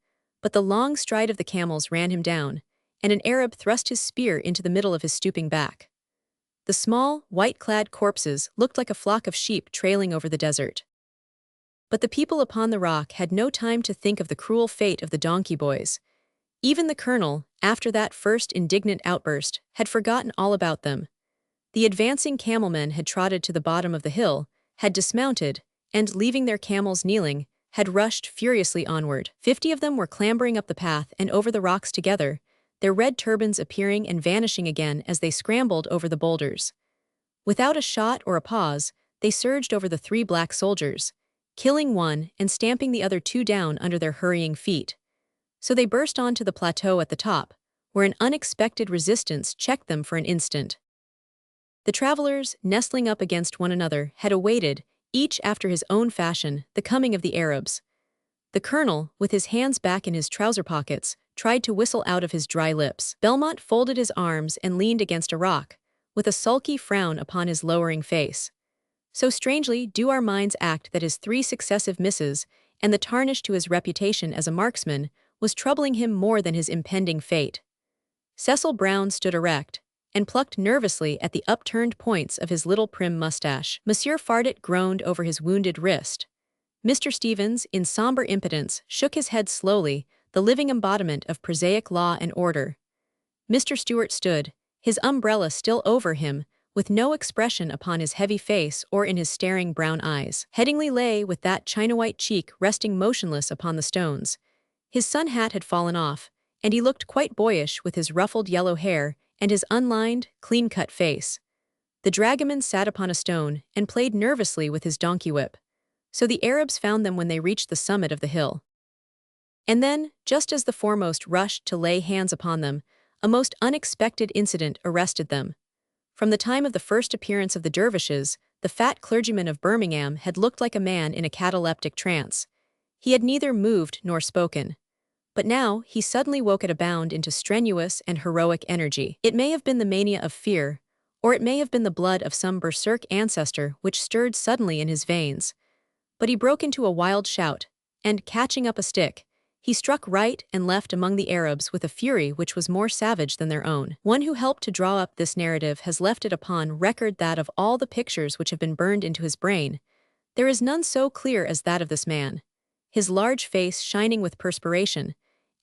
but the long stride of the camels ran him down, and an Arab thrust his spear into the middle of his stooping back. The small, white-clad corpses looked like a flock of sheep trailing over the desert. But the people upon the rock had no time to think of the cruel fate of the donkey boys. Even the colonel, after that first indignant outburst, had forgotten all about them. The advancing camelmen had trotted to the bottom of the hill, had dismounted, and, leaving their camels kneeling, had rushed furiously onward. 50 of them were clambering up the path and over the rocks together, their red turbans appearing and vanishing again as they scrambled over the boulders. Without a shot or a pause, they surged over the 3 black soldiers, killing one and stamping the other 2 down under their hurrying feet. So they burst onto the plateau at the top, where an unexpected resistance checked them for an instant. The travelers, nestling up against one another, had awaited, each after his own fashion, the coming of the Arabs. The colonel, with his hands back in his trouser pockets, tried to whistle out of his dry lips. Belmont folded his arms and leaned against a rock, with a sulky frown upon his lowering face. So strangely do our minds act that his 3 successive misses, and the tarnish to his reputation as a marksman, was troubling him more than his impending fate. Cecil Brown stood erect, and plucked nervously at the upturned points of his little prim mustache. Monsieur Fardet groaned over his wounded wrist. Mr. Stevens, in somber impotence, shook his head slowly, the living embodiment of prosaic law and order. Mr. Stewart stood, his umbrella still over him, with no expression upon his heavy face or in his staring brown eyes. Headingley lay with that china-white cheek resting motionless upon the stones. His sun hat had fallen off, and he looked quite boyish with his ruffled yellow hair and his unlined, clean-cut face. The dragoman sat upon a stone and played nervously with his donkey whip. So the Arabs found them when they reached the summit of the hill. And then, just as the foremost rushed to lay hands upon them, a most unexpected incident arrested them. From the time of the first appearance of the Dervishes, the fat clergyman of Birmingham had looked like a man in a cataleptic trance. He had neither moved nor spoken. But now he suddenly woke at a bound into strenuous and heroic energy. It may have been the mania of fear, or it may have been the blood of some berserk ancestor which stirred suddenly in his veins. But he broke into a wild shout, and, catching up a stick, he struck right and left among the Arabs with a fury which was more savage than their own. One who helped to draw up this narrative has left it upon record that of all the pictures which have been burned into his brain, there is none so clear as that of this man, his large face shining with perspiration,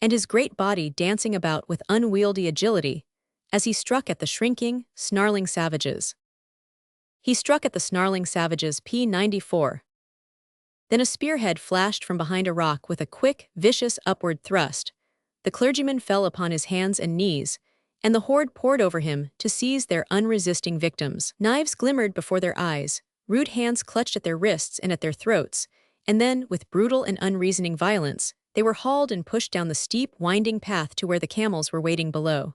and his great body dancing about with unwieldy agility, as he struck at the shrinking, snarling savages. He struck at the snarling savages P-94. Then a spearhead flashed from behind a rock with a quick, vicious upward thrust. The clergyman fell upon his hands and knees, and the horde poured over him to seize their unresisting victims. Knives glimmered before their eyes, rude hands clutched at their wrists and at their throats, and then, with brutal and unreasoning violence, they were hauled and pushed down the steep, winding path to where the camels were waiting below.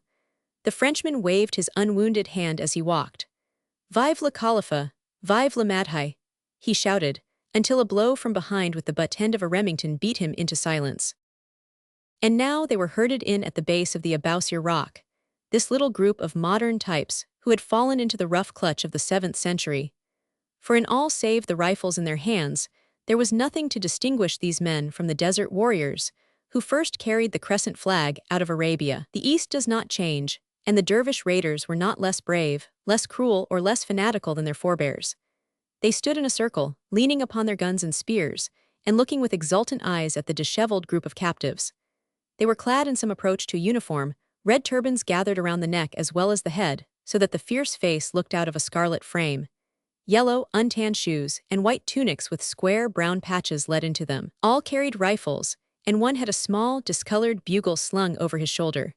The Frenchman waved his unwounded hand as he walked. "Vive le Khalifa! Vive le Madhai!" he shouted, until a blow from behind with the butt end of a Remington beat him into silence. And now they were herded in at the base of the Abousir Rock, this little group of modern types who had fallen into the rough clutch of the 7th century. For in all save the rifles in their hands, there was nothing to distinguish these men from the desert warriors, who first carried the crescent flag out of Arabia. The East does not change, and the Dervish raiders were not less brave, less cruel, or less fanatical than their forebears. They stood in a circle, leaning upon their guns and spears, and looking with exultant eyes at the disheveled group of captives. They were clad in some approach to uniform, red turbans gathered around the neck as well as the head, so that the fierce face looked out of a scarlet frame. Yellow, untanned shoes, and white tunics with square, brown patches led into them. All carried rifles, and one had a small, discolored bugle slung over his shoulder.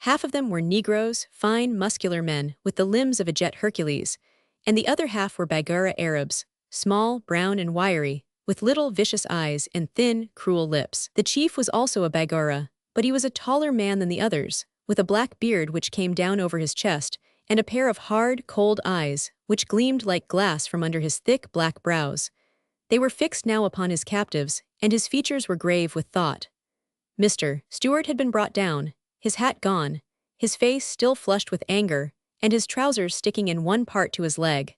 Half of them were Negroes, fine, muscular men, with the limbs of a jet Hercules, and the other half were Baggara Arabs, small, brown and wiry, with little vicious eyes and thin, cruel lips. The chief was also a Baggara, but he was a taller man than the others, with a black beard which came down over his chest, and a pair of hard, cold eyes, which gleamed like glass from under his thick black brows. They were fixed now upon his captives, and his features were grave with thought. Mr. Stewart had been brought down, his hat gone, his face still flushed with anger, and his trousers sticking in one part to his leg.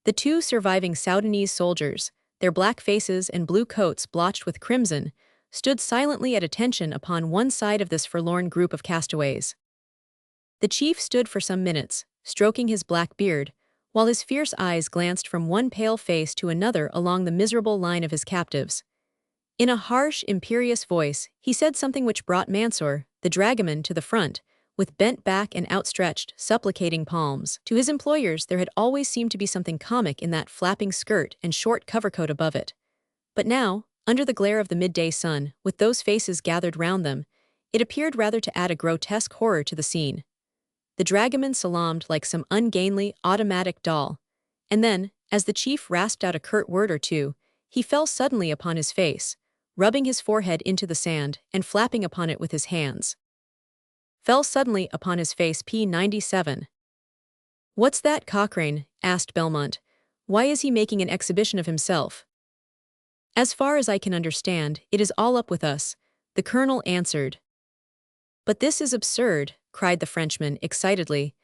The two surviving Soudanese soldiers, their black faces and blue coats blotched with crimson, stood silently at attention upon one side of this forlorn group of castaways. The chief stood for some minutes, stroking his black beard, while his fierce eyes glanced from one pale face to another along the miserable line of his captives. In a harsh, imperious voice, he said something which brought Mansor, the dragoman, to the front, with bent back and outstretched, supplicating palms. To his employers there had always seemed to be something comic in that flapping skirt and short covercoat above it. But now, under the glare of the midday sun, with those faces gathered round them, it appeared rather to add a grotesque horror to the scene. The dragoman salaamed like some ungainly, automatic doll, and then, as the chief rasped out a curt word or two, he fell suddenly upon his face, rubbing his forehead into the sand and flapping upon it with his hands. Fell suddenly upon his face P97. "What's that, Cochrane?" asked Belmont. "Why is he making an exhibition of himself?" "As far as I can understand, it is all up with us," the colonel answered. "But this is absurd," cried the Frenchman excitedly.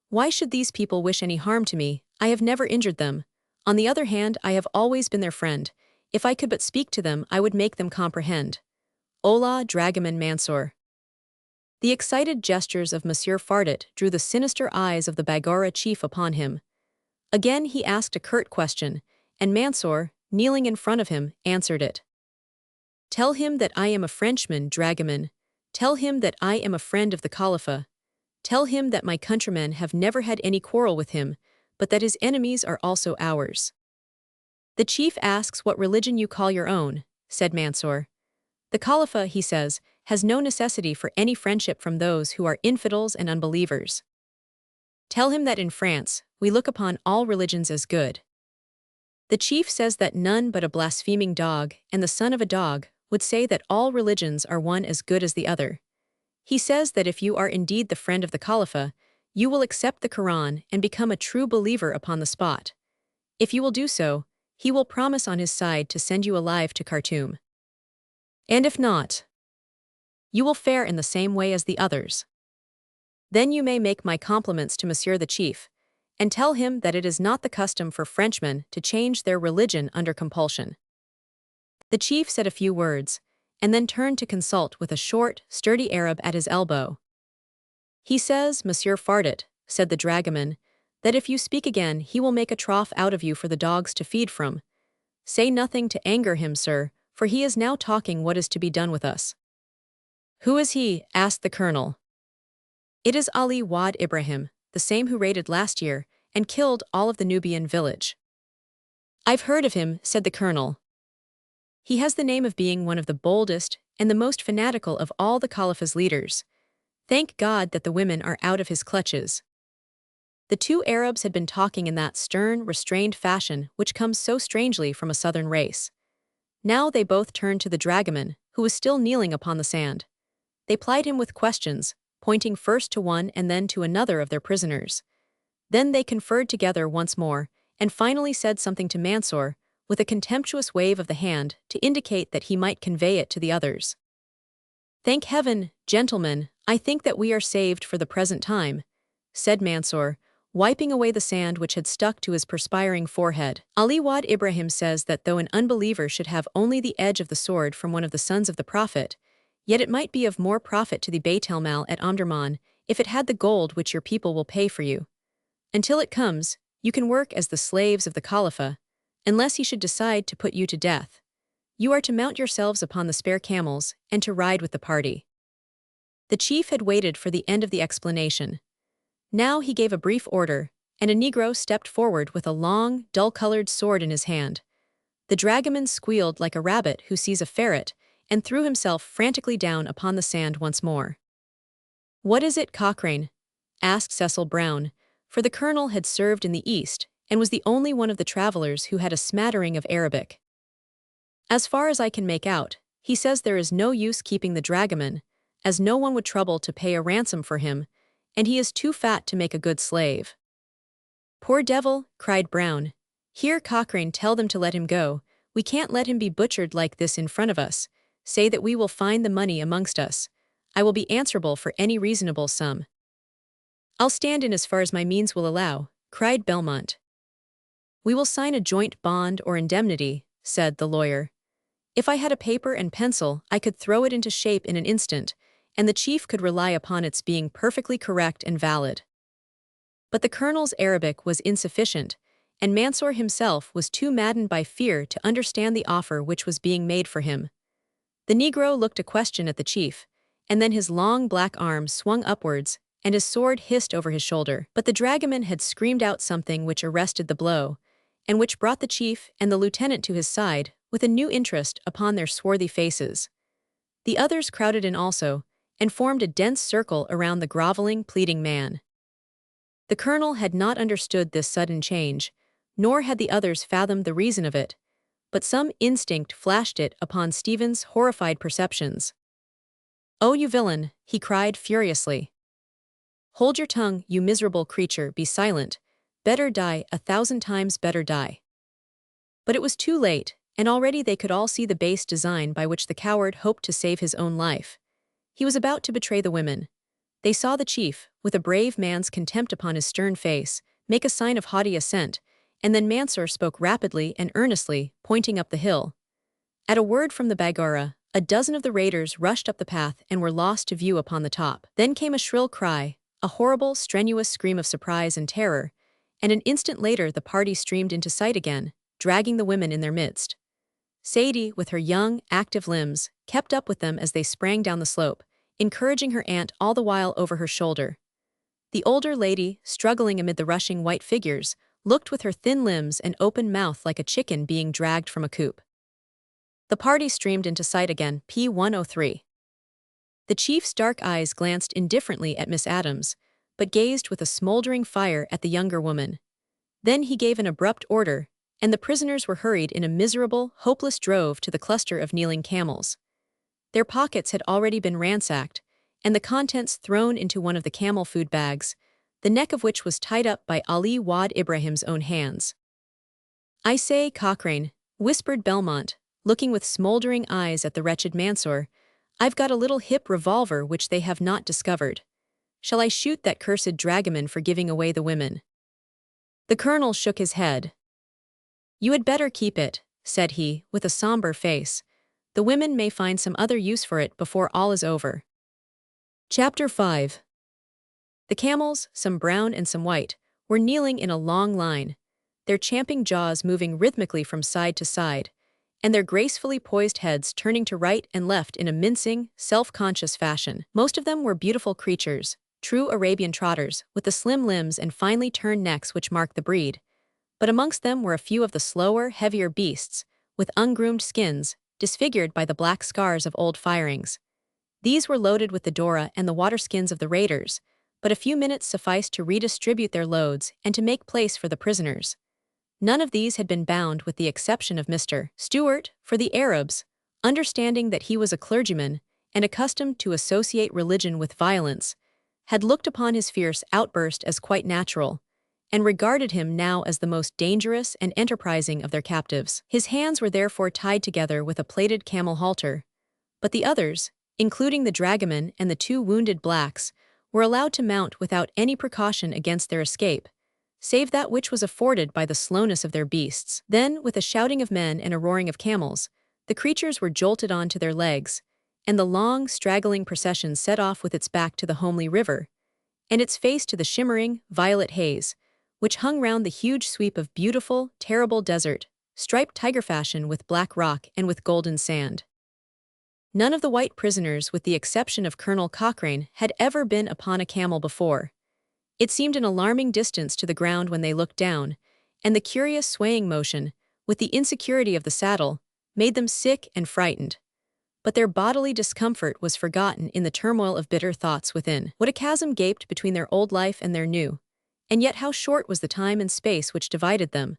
"Why should these people wish any harm to me? I have never injured them. On the other hand, I have always been their friend. If I could but speak to them, I would make them comprehend. Hola, dragoman Mansor." The excited gestures of Monsieur Fardet drew the sinister eyes of the Baggara chief upon him. Again he asked a curt question, and Mansor, kneeling in front of him, answered it. "Tell him that I am a Frenchman, dragoman. Tell him that I am a friend of the Khalifa. Tell him that my countrymen have never had any quarrel with him, but that his enemies are also ours." "The chief asks what religion you call your own," said Mansor. "The Khalifa, he says, has no necessity for any friendship from those who are infidels and unbelievers. Tell him that in France, we look upon all religions as good. The chief says that none but a blaspheming dog and the son of a dog would say that all religions are one as good as the other. He says that if you are indeed the friend of the Khalifa, you will accept the Quran and become a true believer upon the spot. If you will do so, he will promise on his side to send you alive to Khartoum. And if not, you will fare in the same way as the others. Then you may make my compliments to Monsieur the Chief, and tell him that it is not the custom for Frenchmen to change their religion under compulsion." The chief said a few words, and then turned to consult with a short, sturdy Arab at his elbow. "He says, Monsieur Fardet," said the dragoman, "that if you speak again he will make a trough out of you for the dogs to feed from. Say nothing to anger him, sir, for he is now talking what is to be done with us." "Who is he?" asked the colonel. "It is Ali Wad Ibrahim, the same who raided last year and killed all of the Nubian village." "I've heard of him," said the colonel. "He has the name of being one of the boldest and the most fanatical of all the Khalifa's leaders. Thank God that the women are out of his clutches." The two Arabs had been talking in that stern, restrained fashion which comes so strangely from a southern race. Now they both turned to the dragoman, who was still kneeling upon the sand. They plied him with questions, pointing first to one and then to another of their prisoners. Then they conferred together once more, and finally said something to Mansor, with a contemptuous wave of the hand to indicate that he might convey it to the others. "Thank heaven, gentlemen, I think that we are saved for the present time," said Mansor, wiping away the sand which had stuck to his perspiring forehead. "Ali Wad Ibrahim says that though an unbeliever should have only the edge of the sword from one of the sons of the Prophet, yet it might be of more profit to the Beit el-Mal at Omdurman if it had the gold which your people will pay for you. Until it comes, you can work as the slaves of the Khalifa, unless he should decide to put you to death. You are to mount yourselves upon the spare camels and to ride with the party." The chief had waited for the end of the explanation. Now he gave a brief order, and a Negro stepped forward with a long, dull-colored sword in his hand. The dragoman squealed like a rabbit who sees a ferret, and threw himself frantically down upon the sand once more. "What is it, Cochrane?" asked Cecil Brown, for the colonel had served in the East and was the only one of the travelers who had a smattering of Arabic. "As far as I can make out, he says there is no use keeping the dragoman, as no one would trouble to pay a ransom for him, and he is too fat to make a good slave." "Poor devil," cried Brown. "Here, Cochrane, tell them to let him go. We can't let him be butchered like this in front of us. Say that we will find the money amongst us. I will be answerable for any reasonable sum." "I'll stand in as far as my means will allow," cried Belmont. "We will sign a joint bond or indemnity," said the lawyer. "If I had a paper and pencil, I could throw it into shape in an instant, and the chief could rely upon its being perfectly correct and valid." But the colonel's Arabic was insufficient, and Mansour himself was too maddened by fear to understand the offer which was being made for him. The Negro looked a question at the chief, and then his long black arm swung upwards, and his sword hissed over his shoulder. But the dragoman had screamed out something which arrested the blow, and which brought the chief and the lieutenant to his side, with a new interest upon their swarthy faces. The others crowded in also, and formed a dense circle around the groveling, pleading man. The colonel had not understood this sudden change, nor had the others fathomed the reason of it, but some instinct flashed it upon Stephen's horrified perceptions. "Oh, you villain!" he cried furiously. "Hold your tongue, you miserable creature, be silent. Better die, 1,000 times better die." But it was too late, and already they could all see the base design by which the coward hoped to save his own life. He was about to betray the women. They saw the chief, with a brave man's contempt upon his stern face, make a sign of haughty assent, and then Mansour spoke rapidly and earnestly, pointing up the hill. At a word from the Baggara, a dozen of the raiders rushed up the path and were lost to view upon the top. Then came a shrill cry, a horrible, strenuous scream of surprise and terror, and an instant later the party streamed into sight again, dragging the women in their midst. Sadie, with her young, active limbs, kept up with them as they sprang down the slope, encouraging her aunt all the while over her shoulder. The older lady, struggling amid the rushing white figures, looked with her thin limbs and open mouth like a chicken being dragged from a coop. The party streamed into sight again, P103. The chief's dark eyes glanced indifferently at Miss Adams, but gazed with a smoldering fire at the younger woman. Then he gave an abrupt order, and the prisoners were hurried in a miserable, hopeless drove to the cluster of kneeling camels. Their pockets had already been ransacked, and the contents thrown into one of the camel food bags, the neck of which was tied up by Ali Wad Ibrahim's own hands. "I say, Cochrane," whispered Belmont, looking with smoldering eyes at the wretched Mansour, "I've got a little hip revolver which they have not discovered. Shall I shoot that cursed dragoman for giving away the women?" The colonel shook his head. "You had better keep it," said he, with a somber face. "The women may find some other use for it before all is over." Chapter 5. The camels, some brown and some white, were kneeling in a long line, their champing jaws moving rhythmically from side to side, and their gracefully poised heads turning to right and left in a mincing, self-conscious fashion. Most of them were beautiful creatures, true Arabian trotters, with the slim limbs and finely turned necks which mark the breed. But amongst them were a few of the slower, heavier beasts, with ungroomed skins, disfigured by the black scars of old firings. These were loaded with the Dora and the waterskins of the raiders, but a few minutes sufficed to redistribute their loads and to make place for the prisoners. None of these had been bound with the exception of Mr. Stewart, for the Arabs, understanding that he was a clergyman and accustomed to associate religion with violence, had looked upon his fierce outburst as quite natural, and regarded him now as the most dangerous and enterprising of their captives. His hands were therefore tied together with a plaited camel halter, but the others, including the dragoman and the 2 wounded blacks, were allowed to mount without any precaution against their escape, save that which was afforded by the slowness of their beasts. Then, with a shouting of men and a roaring of camels, the creatures were jolted on to their legs, and the long, straggling procession set off with its back to the homely river, and its face to the shimmering, violet haze, which hung round the huge sweep of beautiful, terrible desert, striped tiger fashion with black rock and with golden sand. None of the white prisoners, with the exception of Colonel Cochrane, had ever been upon a camel before. It seemed an alarming distance to the ground when they looked down, and the curious swaying motion, with the insecurity of the saddle, made them sick and frightened. But their bodily discomfort was forgotten in the turmoil of bitter thoughts within. What a chasm gaped between their old life and their new, and yet how short was the time and space which divided them.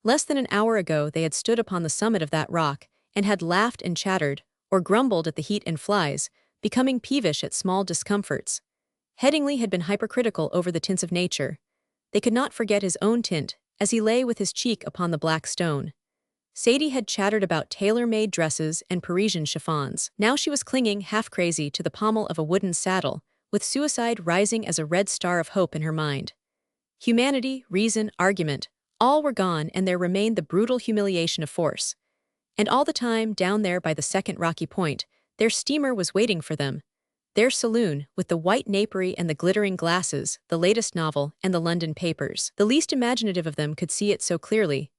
Less than an hour ago they had stood upon the summit of that rock, and had laughed and chattered, or grumbled at the heat and flies, becoming peevish at small discomforts. Headingley had been hypercritical over the tints of nature. They could not forget his own tint, as he lay with his cheek upon the black stone. Sadie had chattered about tailor-made dresses and Parisian chiffons. Now she was clinging, half-crazy, to the pommel of a wooden saddle, with suicide rising as a red star of hope in her mind. Humanity, reason, argument, all were gone, and there remained the brutal humiliation of force. And all the time, down there by the second rocky point, their steamer was waiting for them. Their saloon, with the white napery and the glittering glasses, the latest novel, and the London papers. The least imaginative of them could see it so clearly.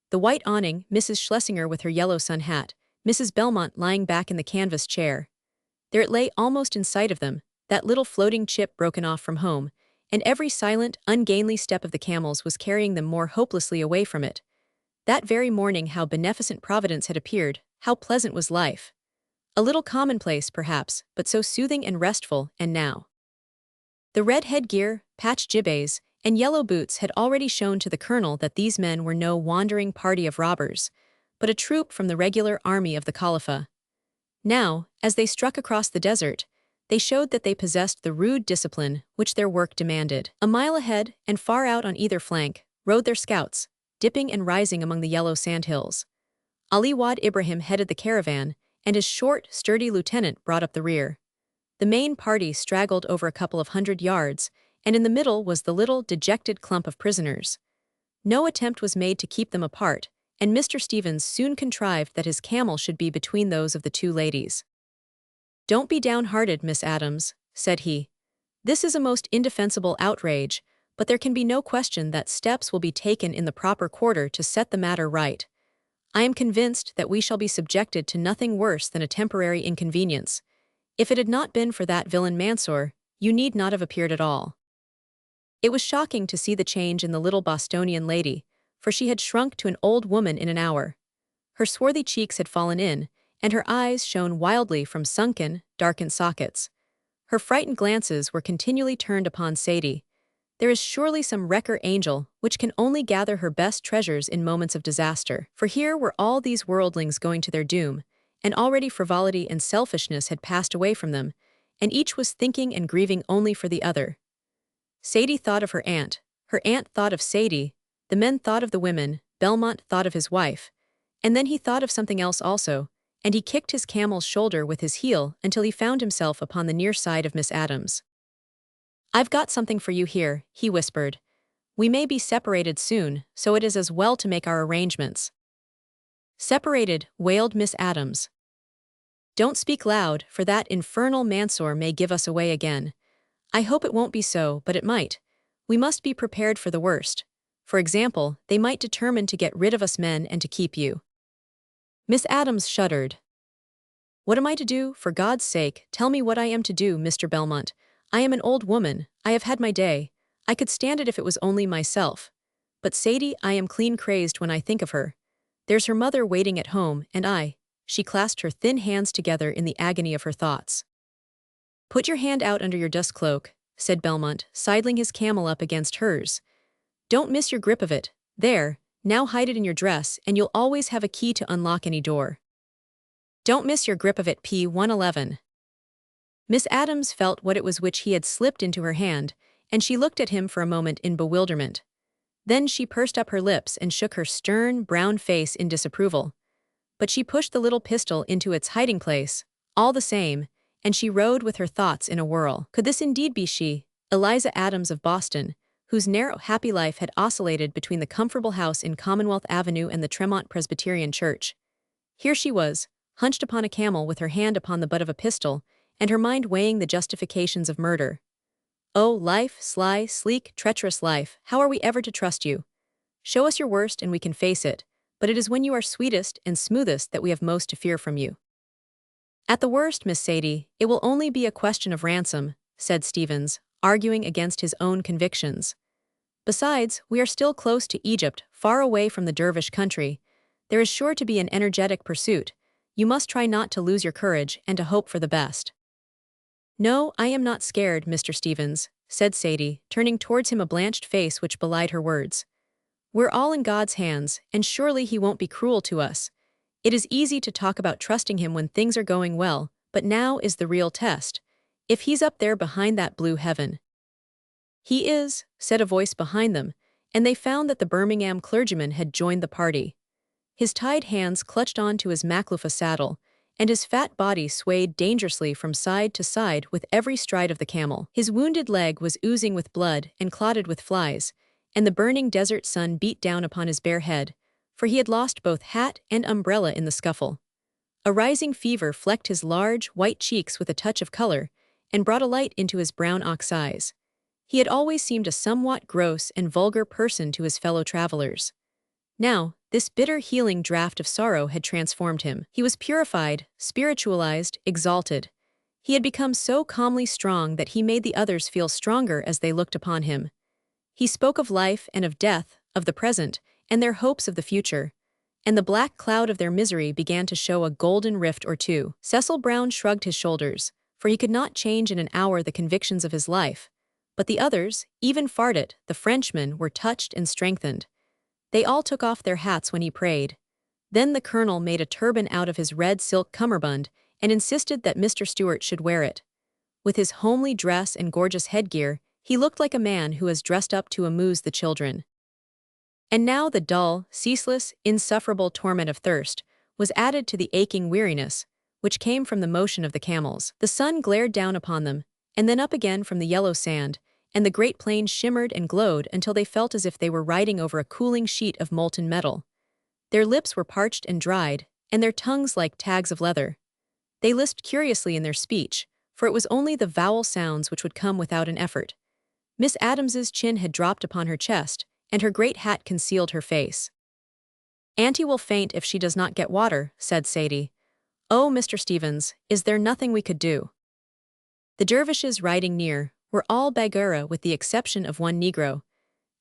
The white awning, Mrs. Schlesinger with her yellow sun hat, Mrs. Belmont lying back in the canvas chair. There it lay almost in sight of them, that little floating chip broken off from home, and every silent, ungainly step of the camels was carrying them more hopelessly away from it. That very morning how beneficent Providence had appeared, how pleasant was life. A little commonplace, perhaps, but so soothing and restful, and now. The red headgear, patched jibbehs, and yellow boots had already shown to the colonel that these men were no wandering party of robbers, but a troop from the regular army of the Khalifa. Now, as they struck across the desert, they showed that they possessed the rude discipline which their work demanded. A mile ahead, and far out on either flank, rode their scouts, dipping and rising among the yellow sandhills. Ali Wad Ibrahim headed the caravan, and his short, sturdy lieutenant brought up the rear. The main party straggled over a couple of 100 yards, and in the middle was the little, dejected clump of prisoners. No attempt was made to keep them apart, and Mr. Stevens soon contrived that his camel should be between those of the two ladies. "Don't be downhearted, Miss Adams," said he. "This is a most indefensible outrage, but there can be no question that steps will be taken in the proper quarter to set the matter right. I am convinced that we shall be subjected to nothing worse than a temporary inconvenience. If it had not been for that villain Mansour, you need not have appeared at all." It was shocking to see the change in the little Bostonian lady, for she had shrunk to an old woman in an hour. Her swarthy cheeks had fallen in, and her eyes shone wildly from sunken, darkened sockets. Her frightened glances were continually turned upon Sadie. There is surely some wrecker angel which can only gather her best treasures in moments of disaster. For here were all these worldlings going to their doom, and already frivolity and selfishness had passed away from them, and each was thinking and grieving only for the other. Sadie thought of her aunt thought of Sadie, the men thought of the women, Belmont thought of his wife, and then he thought of something else also, and he kicked his camel's shoulder with his heel until he found himself upon the near side of Miss Adams. "I've got something for you here," he whispered. "We may be separated soon, so it is as well to make our arrangements." "Separated," wailed Miss Adams. "Don't speak loud, for that infernal Mansour may give us away again. I hope it won't be so, but it might. We must be prepared for the worst. For example, they might determine to get rid of us men and to keep you." Miss Adams shuddered. "What am I to do? For God's sake, tell me what I am to do, Mr. Belmont. I am an old woman, I have had my day. I could stand it if it was only myself. But Sadie, I am clean crazed when I think of her. There's her mother waiting at home, and she clasped her thin hands together in the agony of her thoughts. "Put your hand out under your dust cloak," said Belmont, sidling his camel up against hers. "Don't miss your grip of it. There, now hide it in your dress, and you'll always have a key to unlock any door. Don't miss your grip of it, P111. Miss Adams felt what it was which he had slipped into her hand, and she looked at him for a moment in bewilderment. Then she pursed up her lips and shook her stern, brown face in disapproval. But she pushed the little pistol into its hiding place, all the same, and she rode with her thoughts in a whirl. Could this indeed be she, Eliza Adams of Boston, whose narrow, happy life had oscillated between the comfortable house in Commonwealth Avenue and the Tremont Presbyterian Church? Here she was, hunched upon a camel with her hand upon the butt of a pistol, and her mind weighing the justifications of murder. "Oh, life, sly, sleek, treacherous life, how are we ever to trust you? Show us your worst and we can face it, but it is when you are sweetest and smoothest that we have most to fear from you." "At the worst, Miss Sadie, it will only be a question of ransom," said Stevens, arguing against his own convictions. "Besides, we are still close to Egypt, far away from the Dervish country. There is sure to be an energetic pursuit. You must try not to lose your courage and to hope for the best." "No, I am not scared, Mr. Stevens," said Sadie, turning towards him a blanched face which belied her words. "We're all in God's hands, and surely He won't be cruel to us. It is easy to talk about trusting Him when things are going well, but now is the real test. If he's up there behind that blue heaven. He is, said a voice behind them, and they found that the Birmingham clergyman had joined the party. His tied hands clutched onto his Makloofa saddle, and his fat body swayed dangerously from side to side with every stride of the camel. His wounded leg was oozing with blood and clotted with flies, and the burning desert sun beat down upon his bare head, for he had lost both hat and umbrella in the scuffle. A rising fever flecked his large, white cheeks with a touch of color, and brought a light into his brown ox eyes. He had always seemed a somewhat gross and vulgar person to his fellow travelers. Now, this bitter healing draught of sorrow had transformed him. He was purified, spiritualized, exalted. He had become so calmly strong that he made the others feel stronger as they looked upon him. He spoke of life and of death, of the present, and their hopes of the future. And the black cloud of their misery began to show a golden rift or two. Cecil Brown shrugged his shoulders, for he could not change in an hour the convictions of his life. But the others, even Fardet, the Frenchman, were touched and strengthened. They all took off their hats when he prayed. Then the colonel made a turban out of his red silk cummerbund and insisted that Mr. Stewart should wear it. With his homely dress and gorgeous headgear, he looked like a man who has dressed up to amuse the children. And now the dull, ceaseless, insufferable torment of thirst was added to the aching weariness, which came from the motion of the camels. The sun glared down upon them, and then up again from the yellow sand, and the great plains shimmered and glowed until they felt as if they were riding over a cooling sheet of molten metal. Their lips were parched and dried, and their tongues like tags of leather. They lisped curiously in their speech, for it was only the vowel sounds which would come without an effort. Miss Adams's chin had dropped upon her chest, and her great hat concealed her face. "Auntie will faint if she does not get water," said Sadie. "Oh, Mr. Stevens, is there nothing we could do?" The dervishes riding near were all Baggara with the exception of one Negro,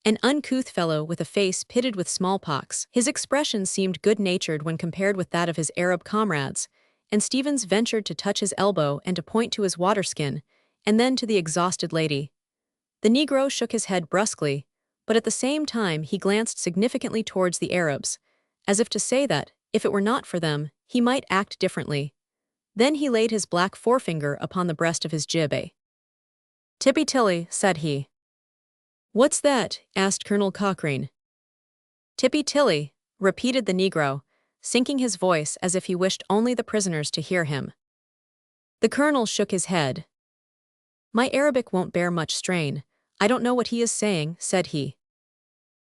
an uncouth fellow with a face pitted with smallpox. His expression seemed good-natured when compared with that of his Arab comrades, and Stevens ventured to touch his elbow and to point to his waterskin, and then to the exhausted lady. The Negro shook his head brusquely, but at the same time he glanced significantly towards the Arabs, as if to say that, if it were not for them, he might act differently. Then he laid his black forefinger upon the breast of his jibbeh. "Tippy-tilly," said he. "What's that?" asked Colonel Cochrane. "Tippy-tilly," repeated the Negro, sinking his voice as if he wished only the prisoners to hear him. The colonel shook his head. "My Arabic won't bear much strain. I don't know what he is saying," said he.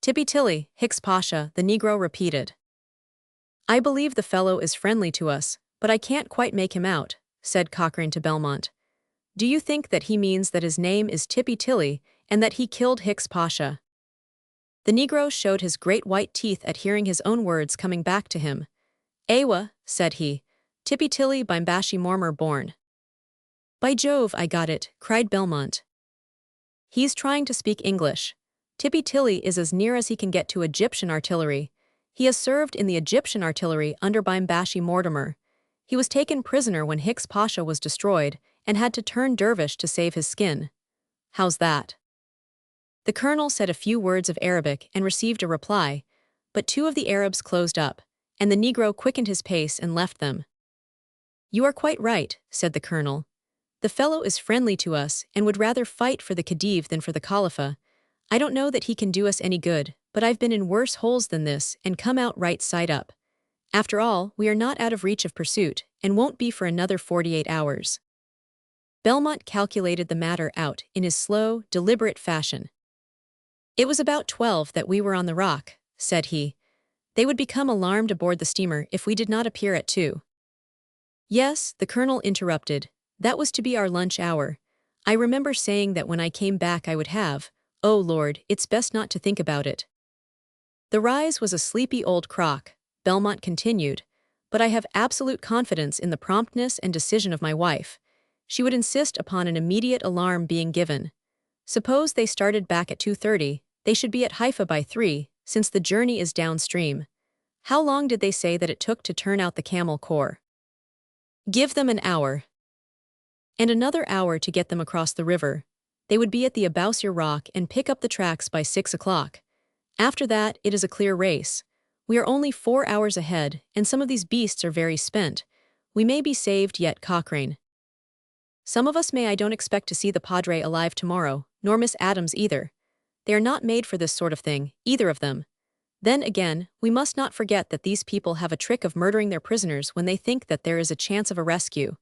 "Tippy-tilly, Hicks Pasha," the Negro repeated. "I believe the fellow is friendly to us, but I can't quite make him out," said Cochrane to Belmont. "Do you think that he means that his name is Tippy-tilly and that he killed Hicks Pasha?" The Negro showed his great white teeth at hearing his own words coming back to him. "Ewa," said he, "Tippy-tilly Bimbashi Mormer born." "By Jove, I got it," cried Belmont. "He's trying to speak English. Tippy-tilly is as near as he can get to Egyptian artillery. He has served in the Egyptian artillery under Bimbashi Mortimer. He was taken prisoner when Hicks Pasha was destroyed and had to turn Dervish to save his skin. How's that?" The colonel said a few words of Arabic and received a reply, but two of the Arabs closed up, and the Negro quickened his pace and left them. "You are quite right," said the colonel. "The fellow is friendly to us and would rather fight for the Khedive than for the Khalifa. I don't know that he can do us any good, but I've been in worse holes than this and come out right side up. After all, we are not out of reach of pursuit, and won't be for another 48 hours. Belmont calculated the matter out in his slow, deliberate fashion. "It was about 12 that we were on the rock," said he. "They would become alarmed aboard the steamer if we did not appear at 2. "Yes," the colonel interrupted, "that was to be our lunch hour. I remember saying that when I came back I would have. Oh Lord, it's best not to think about it." "The rise was a sleepy old crock," Belmont continued, "but I have absolute confidence in the promptness and decision of my wife. She would insist upon an immediate alarm being given. Suppose they started back at 2:30, they should be at Haifa by 3, since the journey is downstream. How long did they say that it took to turn out the Camel Corps? Give them an hour. And another hour to get them across the river. They would be at the Abousir Rock and pick up the tracks by 6 o'clock. After that, it is a clear race. We are only 4 hours ahead, and some of these beasts are very spent. We may be saved yet, Cochrane." Some of us may. I don't expect to see the Padre alive tomorrow, nor Miss Adams either. They are not made for this sort of thing, either of them. Then again, we must not forget that these people have a trick of murdering their prisoners when they think that there is a chance of a rescue.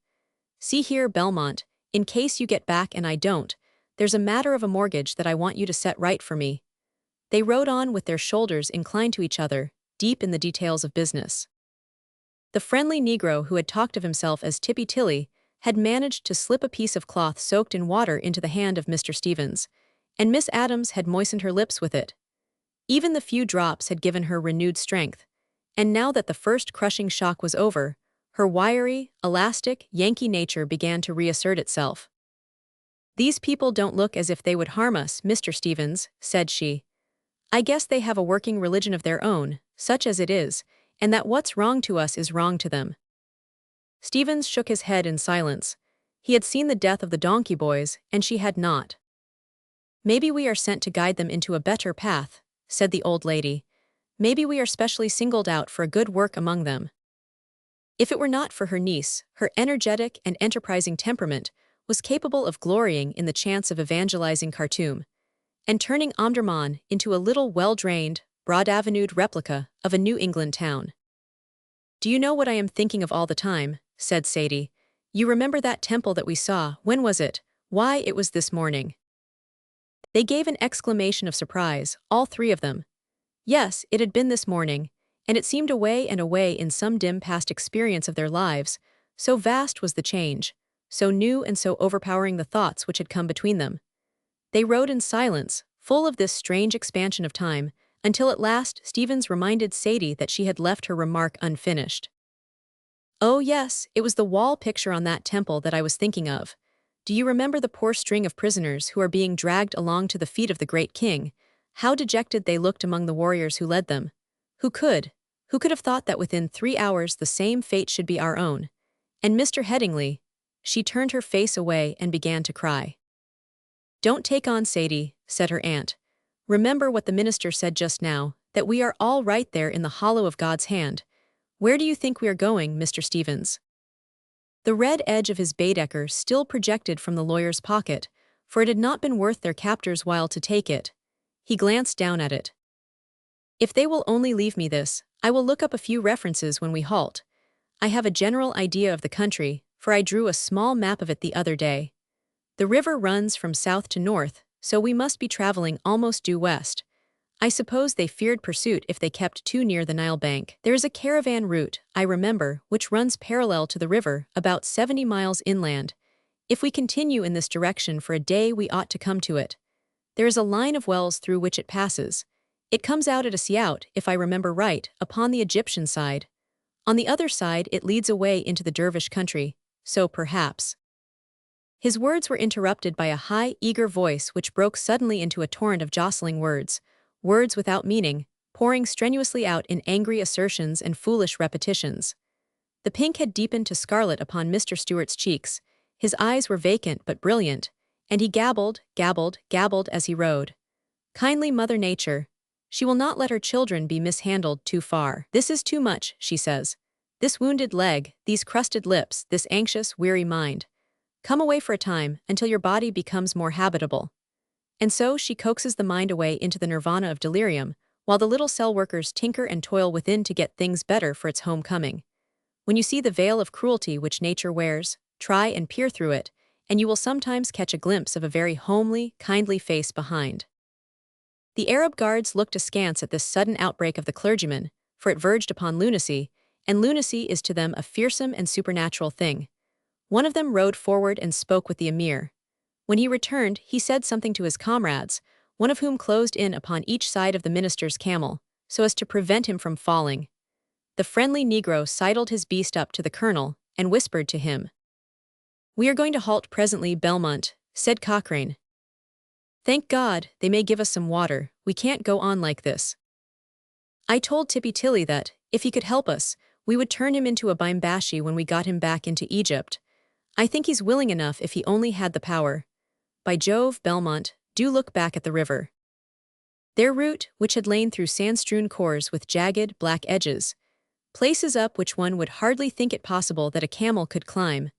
See here, Belmont, in case you get back and I don't, there's a matter of a mortgage that I want you to set right for me. They rode on with their shoulders inclined to each other, deep in the details of business. The friendly Negro who had talked of himself as Tippy Tilly had managed to slip a piece of cloth soaked in water into the hand of Mr. Stevens, and Miss Adams had moistened her lips with it. Even the few drops had given her renewed strength, and now that the first crushing shock was over, her wiry, elastic, Yankee nature began to reassert itself. "These people don't look as if they would harm us, Mr. Stevens," said she. "I guess they have a working religion of their own, such as it is, and that what's wrong to us is wrong to them." Stevens shook his head in silence. He had seen the death of the donkey boys, and she had not. "Maybe we are sent to guide them into a better path," said the old lady. "Maybe we are specially singled out for a good work among them." If it were not for her niece, her energetic and enterprising temperament was capable of glorying in the chance of evangelizing Khartoum, and turning Omdurman into a little well-drained, broad-avenued replica of a New England town. "Do you know what I am thinking of all the time?" said Sadie. "You remember that temple that we saw, when was it? Why, it was this morning." They gave an exclamation of surprise, all three of them. Yes, it had been this morning, and it seemed away and away in some dim past experience of their lives, so vast was the change, so new and so overpowering the thoughts which had come between them. They rode in silence, full of this strange expansion of time, until at last Stevens reminded Sadie that she had left her remark unfinished. "Oh yes, it was the wall picture on that temple that I was thinking of. Do you remember the poor string of prisoners who are being dragged along to the feet of the great king? How dejected they looked among the warriors who led them. Who could have thought that within 3 hours the same fate should be our own? And Mr. Headingley—" She turned her face away and began to cry. "Don't take on, Sadie," said her aunt. "Remember what the minister said just now, that we are all right there in the hollow of God's hand. Where do you think we are going, Mr. Stevens?" The red edge of his Baedeker still projected from the lawyer's pocket, for it had not been worth their captor's while to take it. He glanced down at it. "If they will only leave me this, I will look up a few references when we halt. I have a general idea of the country, for I drew a small map of it the other day. The river runs from south to north, so we must be traveling almost due west. I suppose they feared pursuit if they kept too near the Nile bank. There is a caravan route, I remember, which runs parallel to the river, about 70 miles inland. If we continue in this direction for a day we ought to come to it. There is a line of wells through which it passes. It comes out at a Siout, if I remember right, upon the Egyptian side. On the other side it leads away into the Dervish country, so perhaps—" His words were interrupted by a high, eager voice which broke suddenly into a torrent of jostling words without meaning, pouring strenuously out in angry assertions and foolish repetitions. The pink had deepened to scarlet upon Mr. Stewart's cheeks, his eyes were vacant but brilliant, and he gabbled as he rode. "Kindly Mother Nature. She will not let her children be mishandled too far. This is too much, she says. This wounded leg, these crusted lips, this anxious, weary mind. Come away for a time, until your body becomes more habitable." And so she coaxes the mind away into the nirvana of delirium, while the little cell workers tinker and toil within to get things better for its homecoming. When you see the veil of cruelty which nature wears, try and peer through it, and you will sometimes catch a glimpse of a very homely, kindly face behind. The Arab guards looked askance at this sudden outbreak of the clergyman, for it verged upon lunacy, and lunacy is to them a fearsome and supernatural thing. One of them rode forward and spoke with the emir. When he returned, he said something to his comrades, one of whom closed in upon each side of the minister's camel, so as to prevent him from falling. The friendly Negro sidled his beast up to the colonel, and whispered to him. "We are going to halt presently, Belmont," said Cochrane. "Thank God, they may give us some water, we can't go on like this. I told Tippy Tilly that, if he could help us, we would turn him into a bimbashi when we got him back into Egypt. I think he's willing enough if he only had the power. By Jove, Belmont, do look back at the river." Their route, which had lain through sand-strewn khors with jagged, black edges, places up which one would hardly think it possible that a camel could climb,